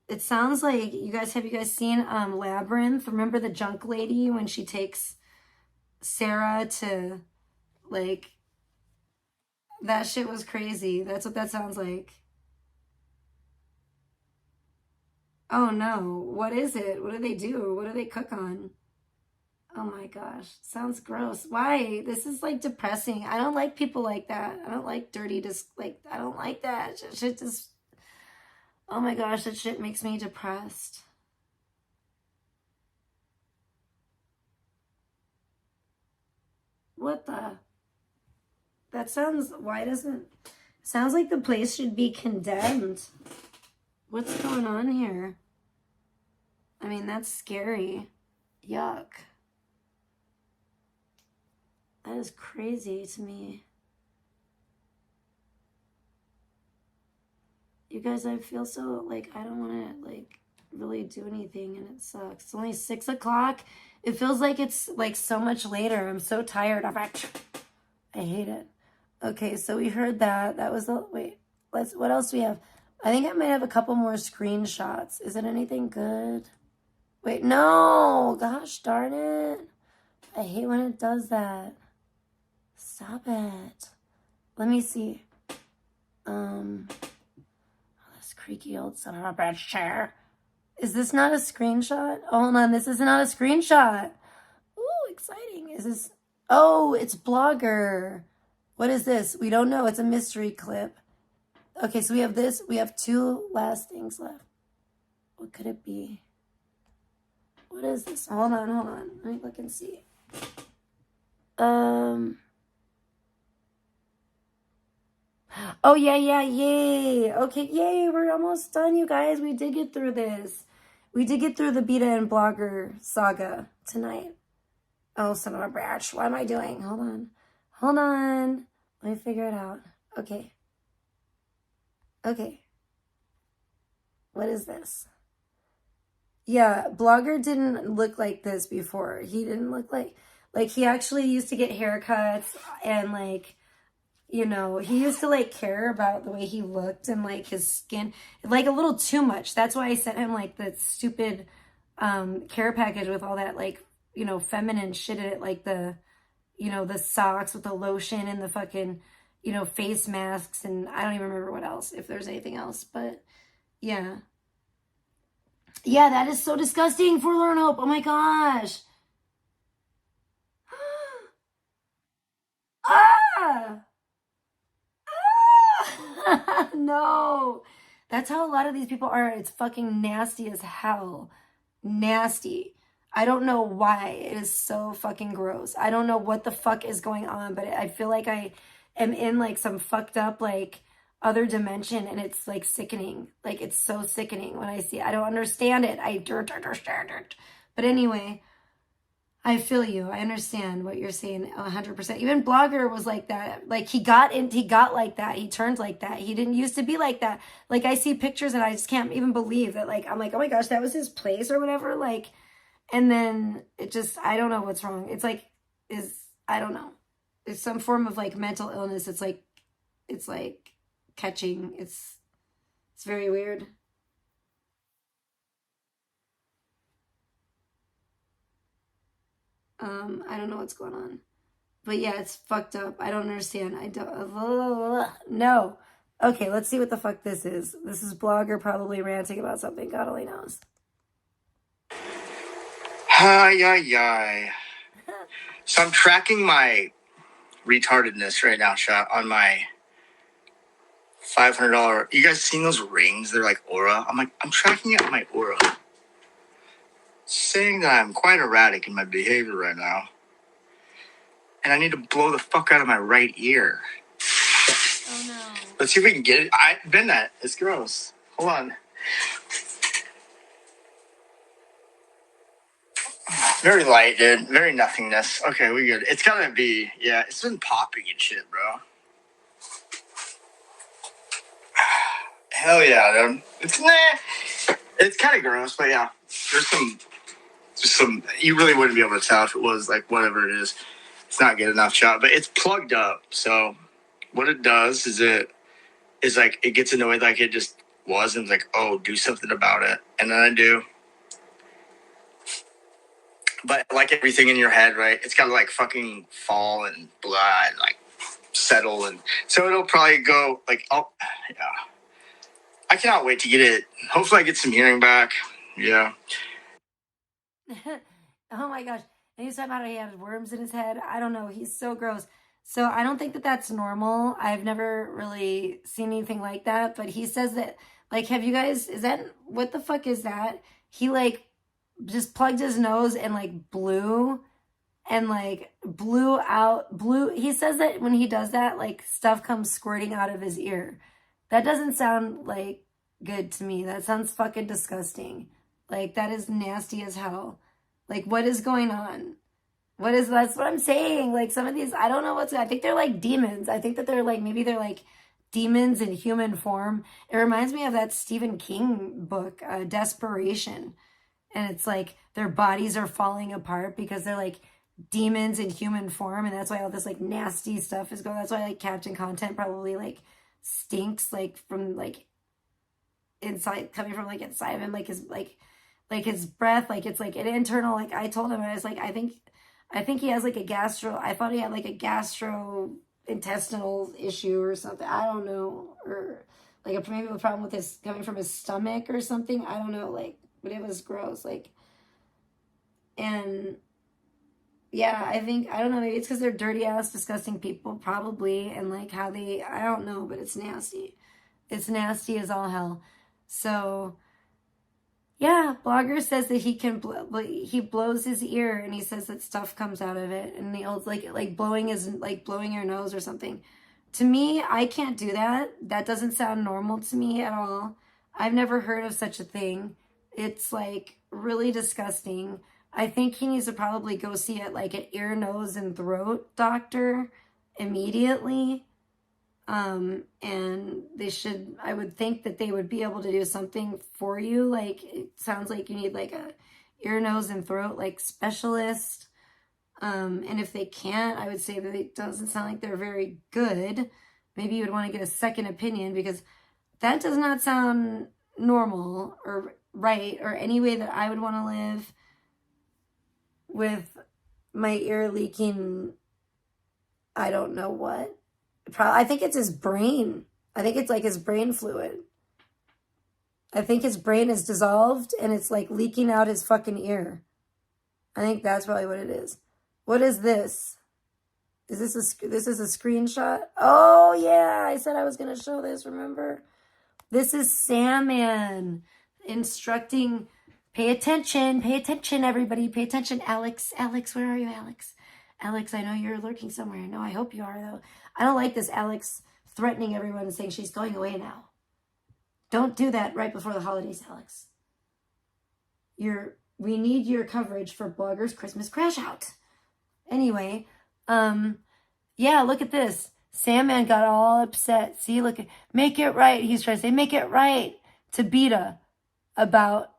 It sounds like, have you guys seen Labyrinth? Remember the junk lady when she takes Sarah to, like, that shit was crazy. That's what that sounds like. Oh no, what is it? What do they do? What do they cook on? Oh my gosh, sounds gross. Why? This is like depressing. I don't like people like that. I don't like dirty, I don't like that. Shit just, oh my gosh, that shit makes me depressed. What the? That sounds, why doesn't, sounds like the place should be condemned. What's going on here? I mean, that's scary. Yuck. That is crazy to me. You guys, I feel so, like, I don't want to, like, really do anything, and it sucks. It's only 6 o'clock. It feels like it's, like, so much later. I'm so tired of it. I hate it. Okay, so we heard that. That was the, wait, what else do we have? I think I might have a couple more screenshots. Is it anything good? Wait, no! Gosh darn it. I hate when it does that. Stop it. Let me see. This creaky old son of a bitch chair. Is this not a screenshot? Oh, hold on, this is not a screenshot. Ooh, exciting. Is this, oh, it's Blogger. What is this? We don't know. It's a mystery clip. Okay, so we have this. We have 2 last things left. What could it be? What is this? Hold on. Let me look and see. Oh, yeah, yay. Okay, yay, we're almost done, you guys. We did get through this. We did get through the Beta and Blogger saga tonight. Oh, son of a bitch. What am I doing? Hold on. Let me figure it out. Okay. What is this? Yeah, Blogger didn't look like this before. He didn't look like he actually used to get haircuts and, like, you know, he used to, like, care about the way he looked and, like, his skin, like, a little too much. That's why I sent him, like, the stupid care package with all that, like, you know, feminine shit in it, like the, you know, the socks with the lotion and the fucking, you know, face masks, and I don't even remember what else, if there's anything else, but yeah. Yeah, that is so disgusting. Forlorn Hope. Oh my gosh. Ah! No. That's how a lot of these people are. It's fucking nasty as hell. Nasty. I don't know why. It is so fucking gross. I don't know what the fuck is going on, but I feel like I am in, like, some fucked up, like, other dimension, and it's, like, sickening. Like, it's so sickening when I see it. I don't understand it. I don't understand it. But anyway, I feel you. I understand what you're saying 100%. Even Blogger was like that. Like, he got like that. He turned like that. He didn't used to be like that. Like, I see pictures and I just can't even believe that, like, I'm like, oh my gosh, that was his place or whatever. Like, and then it just, I don't know what's wrong. It's like, I don't know. It's some form of, like, mental illness. It's like catching. It's very weird. I don't know what's going on, but yeah, it's fucked up. I don't understand. I don't, no. Okay, let's see what the fuck this is. This is Blogger probably ranting about something. God only knows. Hi. So I'm tracking my retardedness right now, Shot, on my $500. You guys seen those rings? They're like aura. I'm tracking it on my aura. Saying that I'm quite erratic in my behavior right now. And I need to blow the fuck out of my right ear. Oh no. Let's see if we can get it. I've been that. It's gross. Hold on. Very light, dude. Very nothingness. Okay, we good. It's gotta be, yeah, it's been popping and shit, bro. Hell yeah, dude. It's kind of gross, but yeah. There's some, you really wouldn't be able to tell if it was, like, whatever it is. It's not good enough shot, but it's plugged up. So what it does is like, it gets annoyed like it just was, and it's like, oh, do something about it. And then I do. But like everything in your head, right? It's got to, like, fucking fall and blah and, like, settle. And so it'll probably go, like, oh, yeah. I cannot wait to get it. Hopefully I get some hearing back. Yeah. Oh my gosh. And he's talking about how he had worms in his head. I don't know. He's so gross. So I don't think that that's normal. I've never really seen anything like that. But he says that, like, have you guys, what the fuck is that? He, like, just plugged his nose and, like, blew and like he says that when he does that, like stuff comes squirting out of his ear. That doesn't sound like good to me. That sounds fucking disgusting. Like that is nasty as hell. Like what is going on? That's what I'm saying. Like some of these, I don't know I think they're like demons. I think that they're like, maybe they're like demons in human form. It reminds me of that Stephen King book, Desperation. And it's like their bodies are falling apart because they're like demons in human form. And that's why all this like nasty stuff is going. That's why like Captain Content probably like stinks like from like inside, coming from like inside of him, like his breath, like it's like an internal, like I told him, I was like, I think he has like I thought he had like a gastrointestinal issue or something. I don't know. Or like maybe a problem with his coming from his stomach or something. I don't know. Like, but it was gross. Like, and yeah, I don't know. Maybe it's because they're dirty ass, disgusting people, probably. And like how I don't know, but it's nasty. It's nasty as all hell. So yeah, Blogger says that he blows his ear and he says that stuff comes out of it, and he'll like blowing your nose or something. To me, I can't do that. That doesn't sound normal to me at all. I've never heard of such a thing. It's like really disgusting. I think he needs to probably go see like an ear, nose, and throat doctor immediately. And I would think that they would be able to do something for you. Like, it sounds like you need like a ear, nose, and throat, like specialist. And if they can't, I would say that it doesn't sound like they're very good. Maybe you would want to get a second opinion, because that does not sound normal or right, or any way that I would want to live with my ear leaking. I don't know what. I think it's his brain. I think it's like his brain fluid. I think his brain is dissolved and it's like leaking out his fucking ear. I think that's probably what it is. What is this? This is a screenshot? Oh yeah, I said I was going to show this, remember? This is Sandman instructing, pay attention, everybody, pay attention. Alex, where are you, Alex? Alex, I know you're lurking somewhere. No, I hope you are, though. I don't like this Alex threatening everyone and saying she's going away now. Don't do that right before the holidays, Alex. We need your coverage for Blogger's Christmas Crash Out. Anyway, yeah, look at this. Sandman got all upset. See, look, make it right. He's trying to say, make it right to Beta about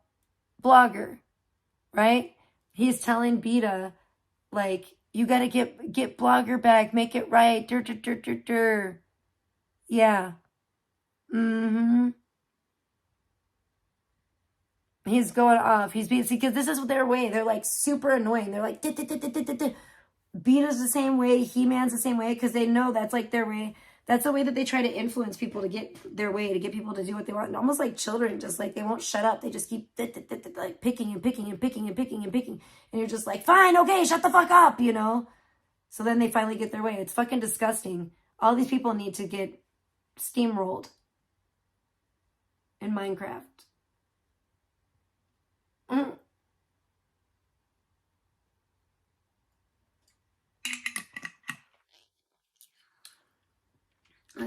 Blogger, right? He's telling Beta, like, you got to get Blogger back, make it right. Yeah. Mm-hmm. He's going off. He's being, because this is their way. They're like super annoying. They're like, Beta's the same way, He-Man's the same way, because they know that's like their way. That's the way that they try to influence people to get their way, to get people to do what they want. And almost like children, just like they won't shut up. They just keep like picking and picking and picking and picking and picking. And you're just like, fine, okay, shut the fuck up, you know? So then they finally get their way. It's fucking disgusting. All these people need to get steamrolled in Minecraft.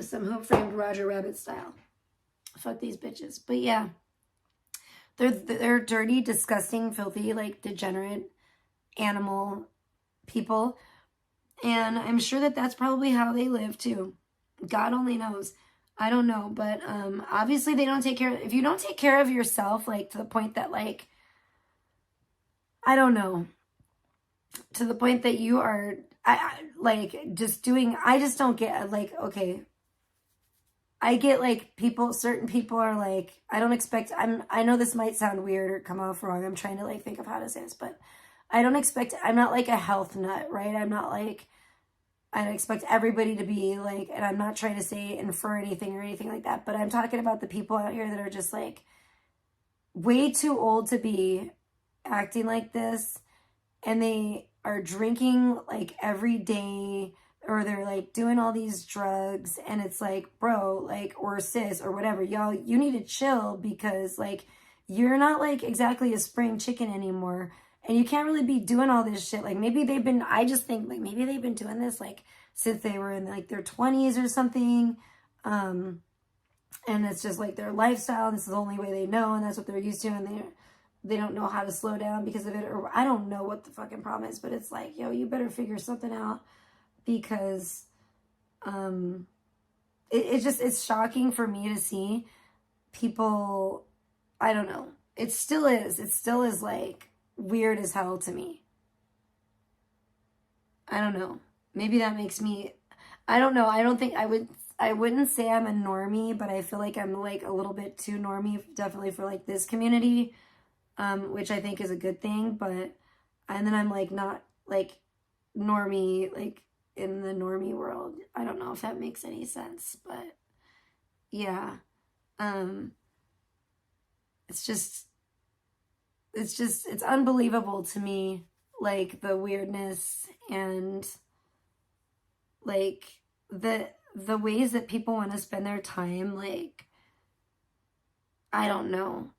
Some hope framed Roger Rabbit style. Fuck these bitches. But yeah, they're dirty, disgusting, filthy, like degenerate animal people, and I'm sure that that's probably how they live too. God only knows. I don't know, but obviously they don't take care. If you don't take care of yourself, like to the point that like, I don't know, to the point that you are, like just doing. I just don't get like, okay. I get like certain people are like, I don't expect, I know this might sound weird or come off wrong. I'm trying to like think of how to say this, but I'm not like a health nut, right? I don't expect everybody to be like, and I'm not trying to say infer anything or anything like that, but I'm talking about the people out here that are just like way too old to be acting like this. And they are drinking like every day, or they're like doing all these drugs, and it's like, bro, like, or sis or whatever, y'all, you need to chill, because like you're not like exactly a spring chicken anymore, And you can't really be doing all this shit. Like maybe they've been, I just think like maybe they've been doing this like since they were in like their 20s or something. And it's just like their lifestyle. And this is the only way they know. And that's what they're used to. And they don't know how to slow down because of it. Or I don't know what the fucking problem is. But it's like, yo, you better figure something out. Because it's shocking for me to see people, I don't know. It still is like weird as hell to me. I don't know. Maybe that makes me, I don't know. I don't think I wouldn't say I'm a normie, but I feel like I'm like a little bit too normie, definitely for like this community, which I think is a good thing. But, and then I'm like not like normie, like in the normie world. I don't know if that makes any sense, but yeah. It's unbelievable to me, like the weirdness and like the ways that people want to spend their time. Like, I don't know.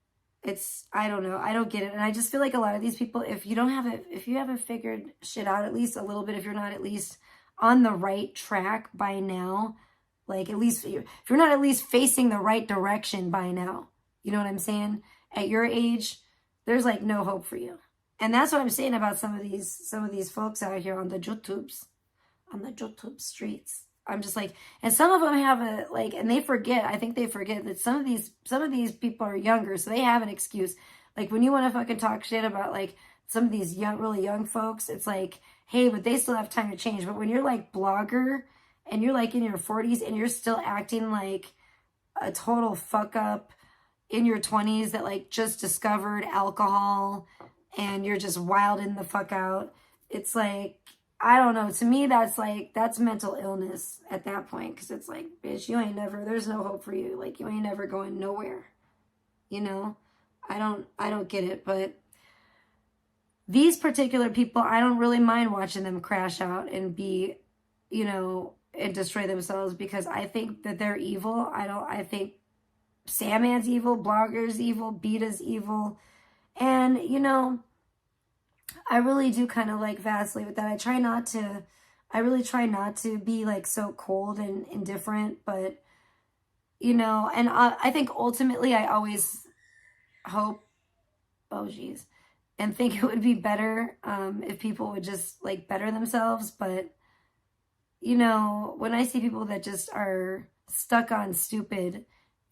I don't know. I don't get it. And I just feel like a lot of these people, if you haven't figured shit out at least a little bit, if you're not at least on the right track by now, like at least if you're not at least facing the right direction by now, you know what I'm saying? At your age, there's like no hope for you. And that's what I'm saying about some of these folks out here on the YouTube streets. I'm just like, and some of them have and they forget, I think they forget that some of these people are younger, so they have an excuse. Like when you want to fucking talk shit about like some of these really young folks, it's like, hey, but they still have time to change. But when you're like blogger and you're like in your 40s and you're still acting like a total fuck up in your 20s that like just discovered alcohol and you're just wilding the fuck out, it's like, I don't know. To me, that's mental illness at that point. Because it's like, bitch, there's no hope for you. Like, you ain't never going nowhere. You know? I don't get it. But these particular people, I don't really mind watching them crash out and be, you know, and destroy themselves. Because I think that they're evil. I think Sandman's evil, Blogger's evil, Beta's evil. And, you know, I really do kind of like vacillate with that. I really try not to be like so cold and indifferent, but you know, and I think ultimately I always hope, and think it would be better if people would just like better themselves. But you know, when I see people that just are stuck on stupid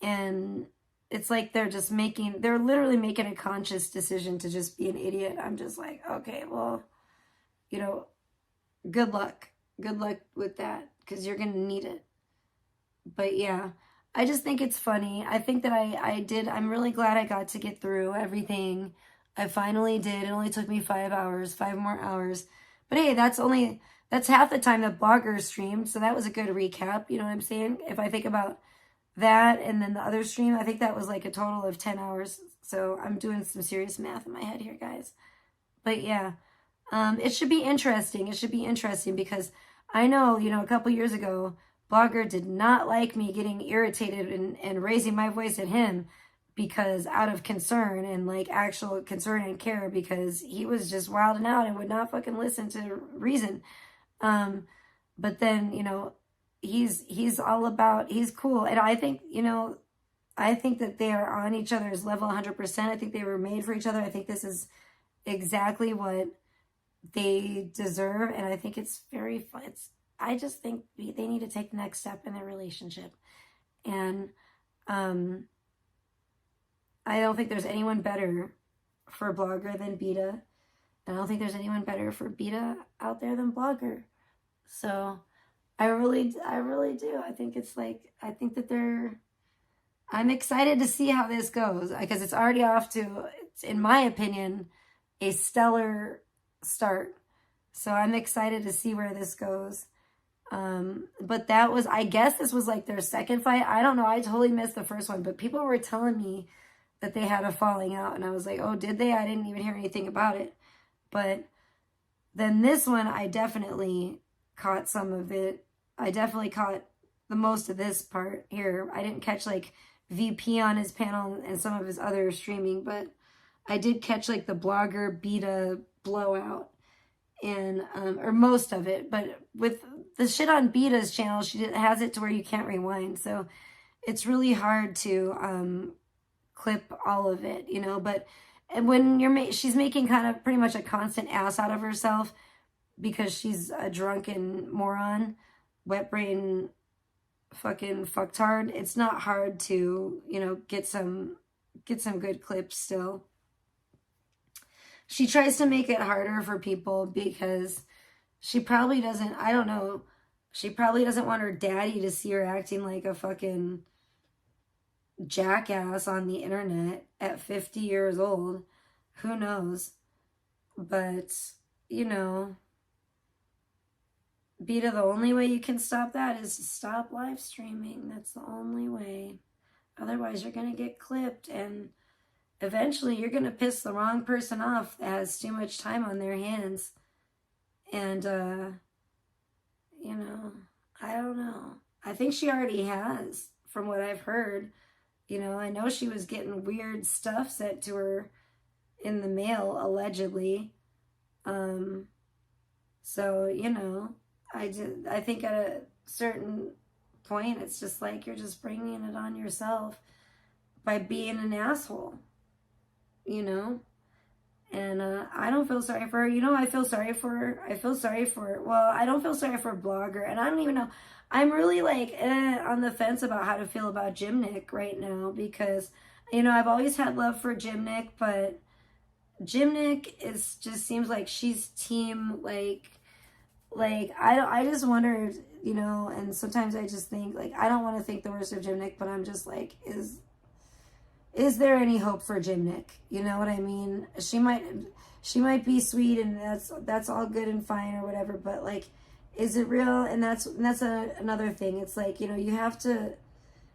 and it's like they're literally making a conscious decision to just be an idiot. I'm just like, okay, well, you know, good luck. Good luck with that, because you're going to need it. But yeah, I just think it's funny. I think that I'm really glad I got to get through everything. I finally did. It only took me 5 more hours. But hey, that's half the time that Blogger streamed. So that was a good recap. You know what I'm saying? If I think about that and then the other stream, I think that was like a total of 10 hours. So I'm doing some serious math in my head here, guys. But yeah, it should be interesting. It should be interesting because I know, you know, a couple years ago, Blogger did not like me getting irritated and raising my voice at him because out of concern and like actual concern and care, because he was just wilding out and would not fucking listen to reason. But then, you know, he's all about, he's cool. And I think, you know, I think that they are on each other's level 100%. I think they were made for each other. I think this is exactly what they deserve. And I think it's very fun. I just think they need to take the next step in their relationship. And I don't think there's anyone better for Blogger than Beta. And I don't think there's anyone better for Beta out there than Blogger. So I really do. I think I'm excited to see how this goes, because it's already off to, in my opinion, a stellar start. So I'm excited to see where this goes. But I guess this was like their second fight. I don't know. I totally missed the first one, but people were telling me that they had a falling out. And I was like, oh, did they? I didn't even hear anything about it. But then this one, I definitely caught some of it. I definitely caught the most of this part here. I didn't catch like VP on his panel and some of his other streaming, but I did catch like the blogger beta blowout and or most of it, but with the shit on Beta's channel, she has it to where you can't rewind, so it's really hard to clip all of it, you know. But when she's making kind of pretty much a constant ass out of herself because she's a drunken moron, wet brain fucking fucktard, it's not hard to, you know, get some good clips still. She tries to make it harder for people because she probably doesn't, I don't know, she probably doesn't want her daddy to see her acting like a fucking jackass on the internet at 50 years old. Who knows? But, you know, Beta, the only way you can stop that is to stop live streaming. That's the only way. Otherwise, you're going to get clipped, and eventually you're going to piss the wrong person off that has too much time on their hands. And, you know, I don't know. I think she already has, from what I've heard. You know, I know she was getting weird stuff sent to her in the mail, allegedly. So, you know, I think at a certain point, it's just like you're just bringing it on yourself by being an asshole, you know? And I don't feel sorry for her. You know, I feel sorry for her. Well, I don't feel sorry for a blogger, and I don't even know. I'm really like on the fence about how to feel about Gymnic right now because, you know, I've always had love for Gymnic, but Gymnic just seems like she's team like I just wonder, you know, and sometimes I just think like I don't want to think the worst of Gymnic, but I'm just like, is there any hope for Gymnic? You know what I mean? She might be sweet and that's all good and fine or whatever, but like, is it real? And that's another thing. It's like, you know, you have to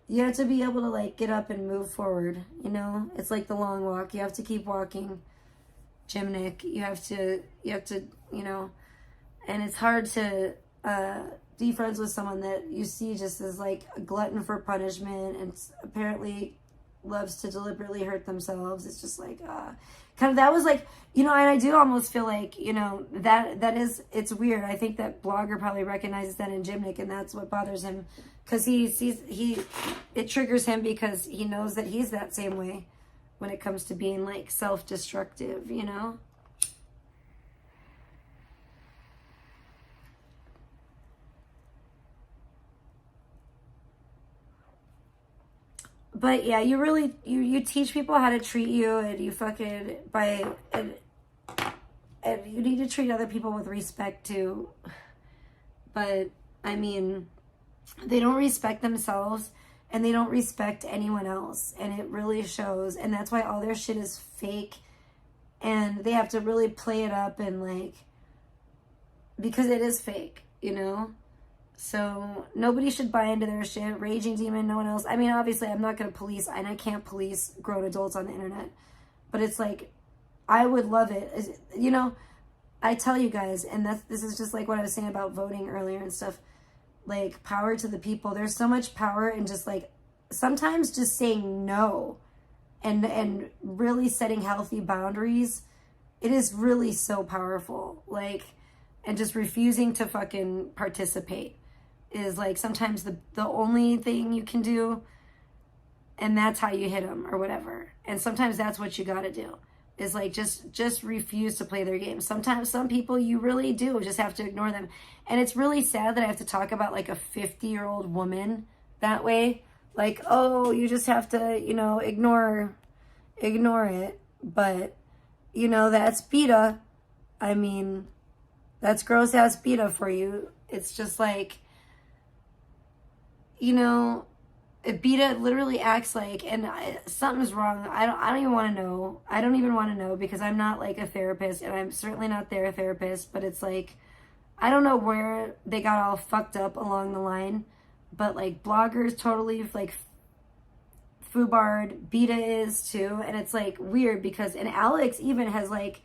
be able to like get up and move forward, you know? It's like the long walk. You have to keep walking, Gymnic. You have to, you know, and it's hard to be friends with someone that you see just as like a glutton for punishment and apparently loves to deliberately hurt themselves. It's just like kind of, that was like, you know, and I do almost feel like, you know, that is, it's weird. I think that blogger probably recognizes that in Gymnic, and that's what bothers him, because it triggers him because he knows that he's that same way when it comes to being like self-destructive, you know? But yeah, you really, you teach people how to treat you, and you fucking, and you need to treat other people with respect too. But, I mean, they don't respect themselves, and they don't respect anyone else, and it really shows, and that's why all their shit is fake, and they have to really play it up, and like, because it is fake, you know? So nobody should buy into their shit. Raging Demon, no one else. I mean, obviously, I'm not going to police, and I can't police grown adults on the internet. But it's like, I would love it. You know, I tell you guys, and this is just like what I was saying about voting earlier and stuff. Like, power to the people. There's so much power in just like, sometimes just saying no and really setting healthy boundaries. It is really so powerful. Like, and just refusing to fucking participate is like sometimes the only thing you can do, and that's how you hit them or whatever. And sometimes that's what you got to do, is like just refuse to play their game. Sometimes some people you really do just have to ignore them. And it's really sad that I have to talk about like a 50-year-old woman that way. Like, oh, you just have to, you know, ignore it. But, you know, that's Beta. I mean, that's gross ass Beta for you. It's just like, you know, Beta literally acts like, and something's wrong. I don't even want to know. I don't even want to know, because I'm not like a therapist, and I'm certainly not their therapist, but it's like, I don't know where they got all fucked up along the line, but like bloggers totally like foobarred. Beta is too, and it's like weird because, and Alex even has like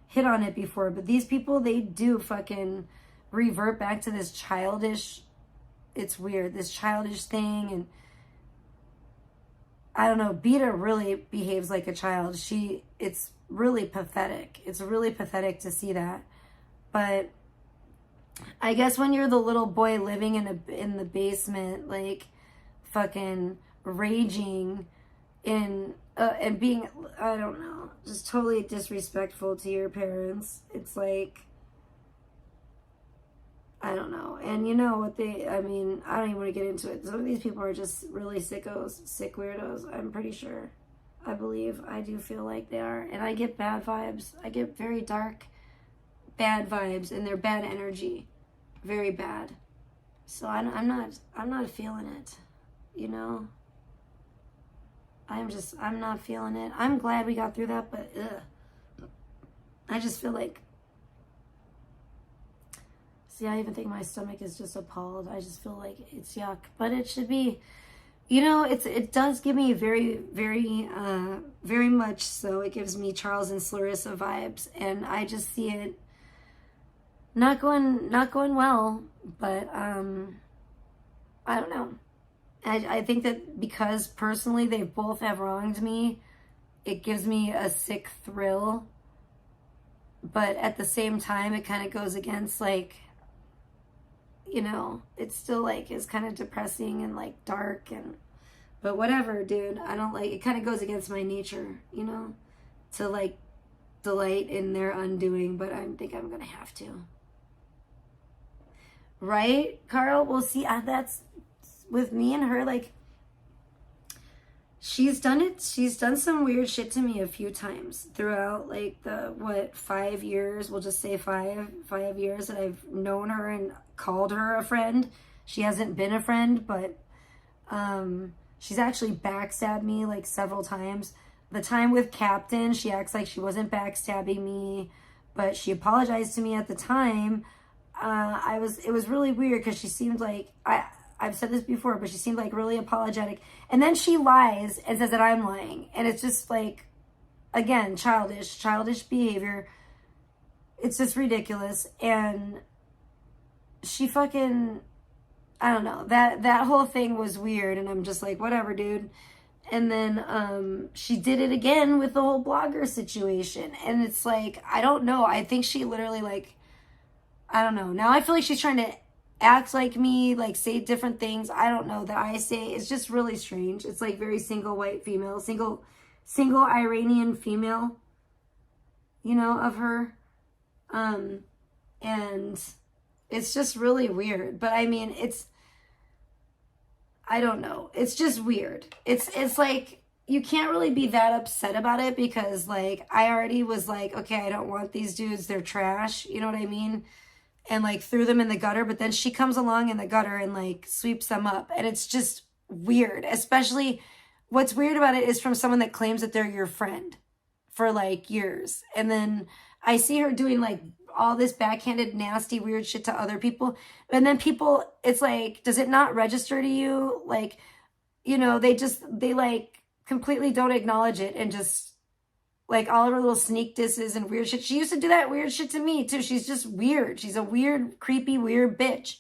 hit on it before, but these people, they do fucking revert back to this childish, it's weird, this childish thing. And I don't know, Beta really behaves like a child. It's really pathetic. It's really pathetic to see that. But I guess when you're the little boy living in the basement, like fucking raging and being, I don't know, just totally disrespectful to your parents. It's like, I don't know. And you know what I mean, I don't even want to get into it. Some of these people are just really sickos, sick weirdos, I'm pretty sure. I believe, I do feel like they are. And I get bad vibes. I get very dark, bad vibes, and they're bad energy. Very bad. So I'm not feeling it, you know? I'm not feeling it. I'm glad we got through that, but I just feel like, see, I even think my stomach is just appalled. I just feel like it's yuck, but it should be, you know, it does give me very, very, very much so. It gives me Charles and Clarissa vibes, and I just see it not going well, but I don't know. I think that because personally they both have wronged me, it gives me a sick thrill. But at the same time, it kind of goes against, like, you know, it's still like is kind of depressing and like dark but whatever, dude. I don't like it. Kind of goes against my nature, you know, to like delight in their undoing. But I think I'm gonna have to. Right, Carl? Well, see, that's with me and her, like, she's done some weird shit to me a few times throughout, like, the 5 years, we'll just say five years that I've known her and called her a friend. She hasn't been a friend, but she's actually backstabbed me like several times. The time with Captain, she acts like she wasn't backstabbing me, but she apologized to me at the time. It was really weird because she seemed like, I've said this before, but she seemed like really apologetic. And then she lies and says that I'm lying. And it's just like, again, childish behavior. It's just ridiculous. And she fucking, I don't know, that whole thing was weird. And I'm just like, whatever, dude. And then she did it again with the whole blogger situation. And it's like, I don't know. I think she literally, like, I don't know. Now I feel like she's trying to act like me, like say different things. I don't know that I say. It's just really strange. It's like very single white female, single Iranian female, you know, of her. And it's just really weird. But I mean, I don't know. It's just weird. It's like, you can't really be that upset about it because, like, I already was like, okay, I don't want these dudes. They're trash. You know what I mean? And like threw them in the gutter, but then she comes along in the gutter and like sweeps them up. And it's just weird. Especially what's weird about it is from someone that claims that they're your friend for like years. And then I see her doing like all this backhanded, nasty, weird shit to other people. And then people, it's like, does it not register to you? Like, you know, they like completely don't acknowledge it and just like all of her little sneak disses and weird shit. She used to do that weird shit to me too. She's just weird. She's a weird, creepy, weird bitch.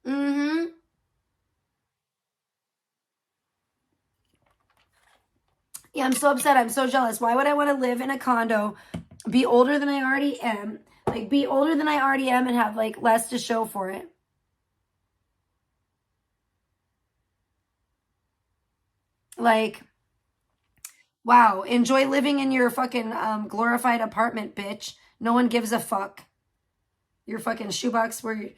Mm-hmm. Yeah, I'm so upset. I'm so jealous. Why would I want to live in a condo, be older than I already am, like be older than I already am and have like less to show for it? Like, wow, enjoy living in your fucking glorified apartment, bitch. No one gives a fuck. Your fucking shoebox where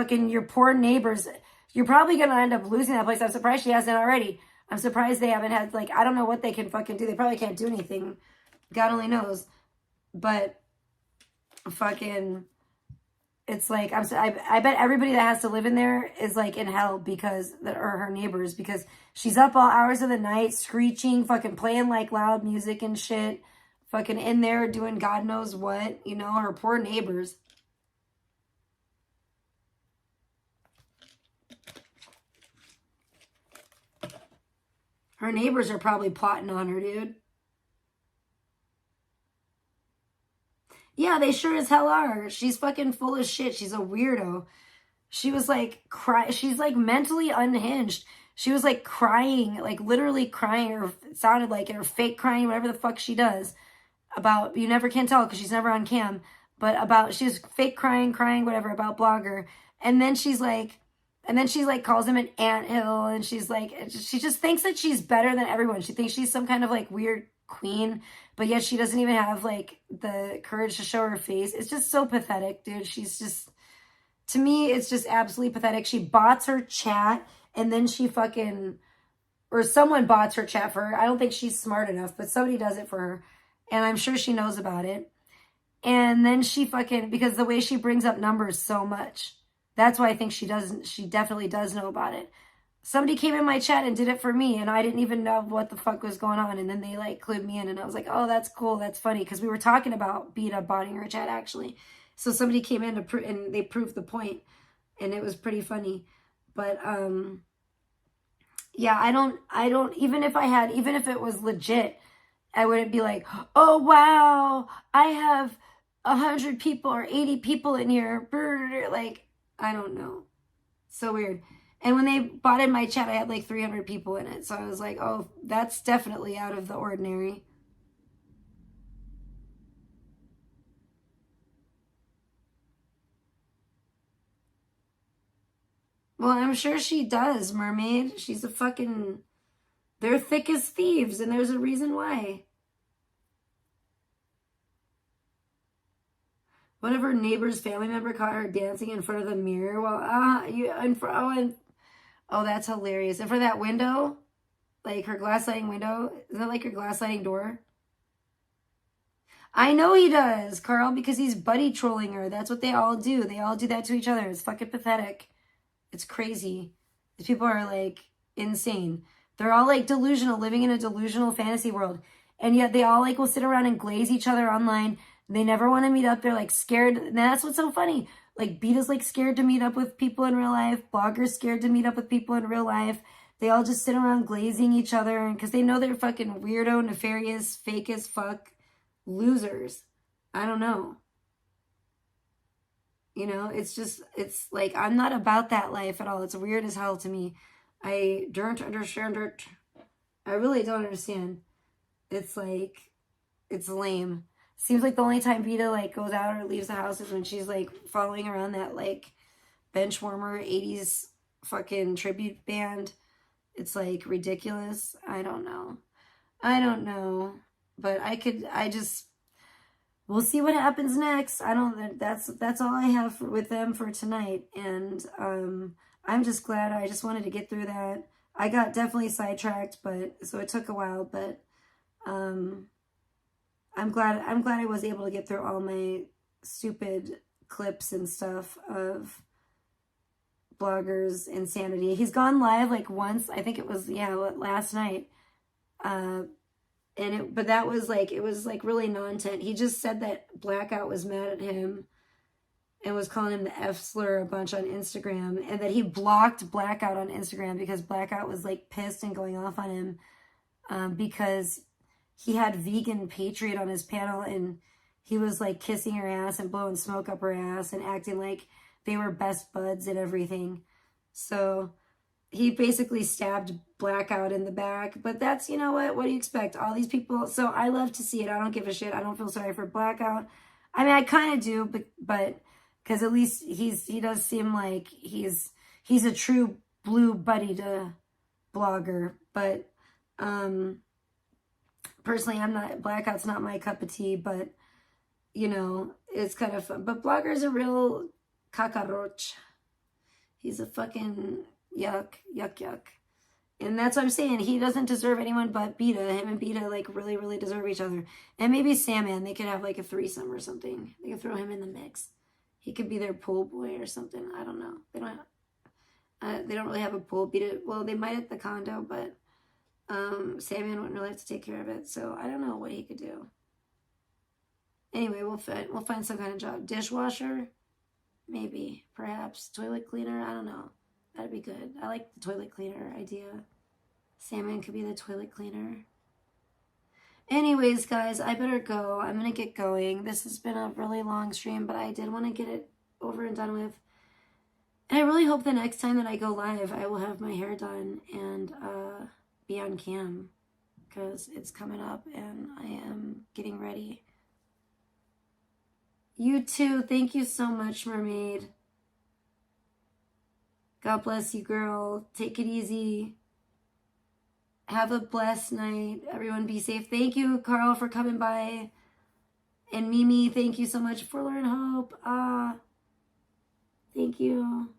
your poor neighbors, you're probably going to end up losing that place. I'm surprised she hasn't already. I'm surprised they haven't had, like, I don't know what they can fucking do. They probably can't do anything. God only knows. But fucking, it's like, I bet everybody that has to live in there is like in hell because, or her neighbors, because she's up all hours of the night, screeching, fucking playing like loud music and shit, fucking in there doing God knows what, you know, her poor neighbors. Her neighbors are probably plotting on her, dude. Yeah, they sure as hell are. She's fucking full of shit. She's a weirdo. She was like she's like mentally unhinged. She was like crying, like literally crying, or it sounded like it, or fake crying, whatever the fuck she does, about, you never can tell because she's never on cam, but about, she's fake crying, whatever, about Blogger. And then she's like, calls him an anthill, and she's like, she just thinks that she's better than everyone. She thinks she's some kind of like weird queen, but yet she doesn't even have like the courage to show her face. It's just so pathetic, dude. She's just, to me, it's just absolutely pathetic. She bots her chat, and then she fucking, or someone bots her chat for her. I don't think she's smart enough, but somebody does it for her. And I'm sure she knows about it. And then she fucking, because the way she brings up numbers so much, that's why I think she definitely does know about it. Somebody came in my chat and did it for me, and I didn't even know what the fuck was going on. And then they like clued me in, and I was like, oh, that's cool. That's funny. Because we were talking about Beta botting her chat, actually. So somebody came in and they proved the point, and it was pretty funny. But, yeah, I don't, even if it was legit, I wouldn't be like, oh, wow, I have 100 people or 80 people in here. Like, I don't know. So weird. And when they bought in my chat, I had like 300 people in it. So I was like, oh, that's definitely out of the ordinary. Well, I'm sure she does, Mermaid. She's a fucking, they're thick as thieves, and there's a reason why. One of her neighbor's family member caught her dancing in front of the mirror. Well, oh, that's hilarious. And for that window, like her glass sliding window, is that like your glass sliding door? I know he does, Carl, because he's buddy trolling her. That's what they all do. They all do that to each other. It's fucking pathetic. It's crazy. These people are like insane. They're all like delusional, living in a delusional fantasy world. And yet they all like will sit around and glaze each other online. They never want to meet up. They're like scared. And that's what's so funny. Like Beta's like scared to meet up with people in real life. Blogger's scared to meet up with people in real life. They all just sit around glazing each other because they know they're fucking weirdo, nefarious, fake as fuck losers. I don't know. You know, it's just, it's like, I'm not about that life at all. It's weird as hell to me. I don't understand it. I really don't understand. It's like, it's lame. Seems like the only time Vita like goes out or leaves the house is when she's like following around that like benchwarmer 80s fucking tribute band. It's like ridiculous. I don't know. But we'll see what happens next. That's all I have with them for tonight. And I'm just glad. I just wanted to get through that. I got definitely sidetracked, so it took a while, but I'm glad I was able to get through all my stupid clips and stuff of Blogger's insanity. He's gone live like once. I think it was last night. But that was like, it was like really non-intent. He just said that Blackout was mad at him and was calling him the F slur a bunch on Instagram, and that he blocked Blackout on Instagram because Blackout was like pissed and going off on him because he had Vegan Patriot on his panel, and he was like kissing her ass and blowing smoke up her ass and acting like they were best buds and everything. So he basically stabbed Blackout in the back. But that's, you know what do you expect? All these people. So I love to see it. I don't give a shit. I don't feel sorry for Blackout. I mean, I kind of do, but because at least he does seem like he's a true blue buddy to Blogger. But personally, Blackout's not my cup of tea, but you know, it's kind of fun. But Blogger's a real cacaroch. He's a fucking yuck. And that's what I'm saying. He doesn't deserve anyone but Beta. Him and Beta like really, really deserve each other. And maybe Sandman, they could have like a threesome or something. They could throw him in the mix. He could be their pool boy or something. I don't know. They don't really have a pool. Beta, well, they might at the condo, but Sandman wouldn't really have to take care of it. So I don't know what he could do. Anyway, we'll find some kind of job. Dishwasher, maybe, perhaps. Toilet cleaner, I don't know. That'd be good. I like the toilet cleaner idea. Sandman could be the toilet cleaner. Anyways, guys, I better go. I'm going to get going. This has been a really long stream, but I did want to get it over and done with. And I really hope the next time that I go live, I will have my hair done and be on cam, because it's coming up and I am getting ready. You too. Thank you so much, Mermaid. God bless you, girl. Take it easy. Have a blessed night. Everyone be safe. Thank you, Carl, for coming by. And Mimi, thank you so much for Learn Hope. Thank you.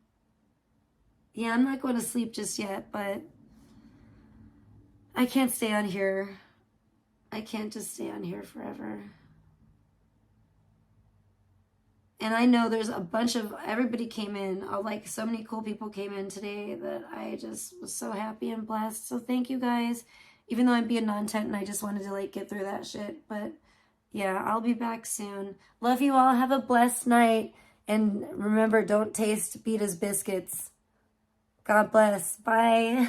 Yeah, I'm not going to sleep just yet, but I can't stay on here. I can't just stay on here forever. And I know there's a bunch of, everybody came in. Like, so many cool people came in today that I just was so happy and blessed. So thank you guys. Even though I'm being non-tent and I just wanted to, like, get through that shit. But yeah, I'll be back soon. Love you all. Have a blessed night. And remember, don't taste Beta's biscuits. God bless. Bye.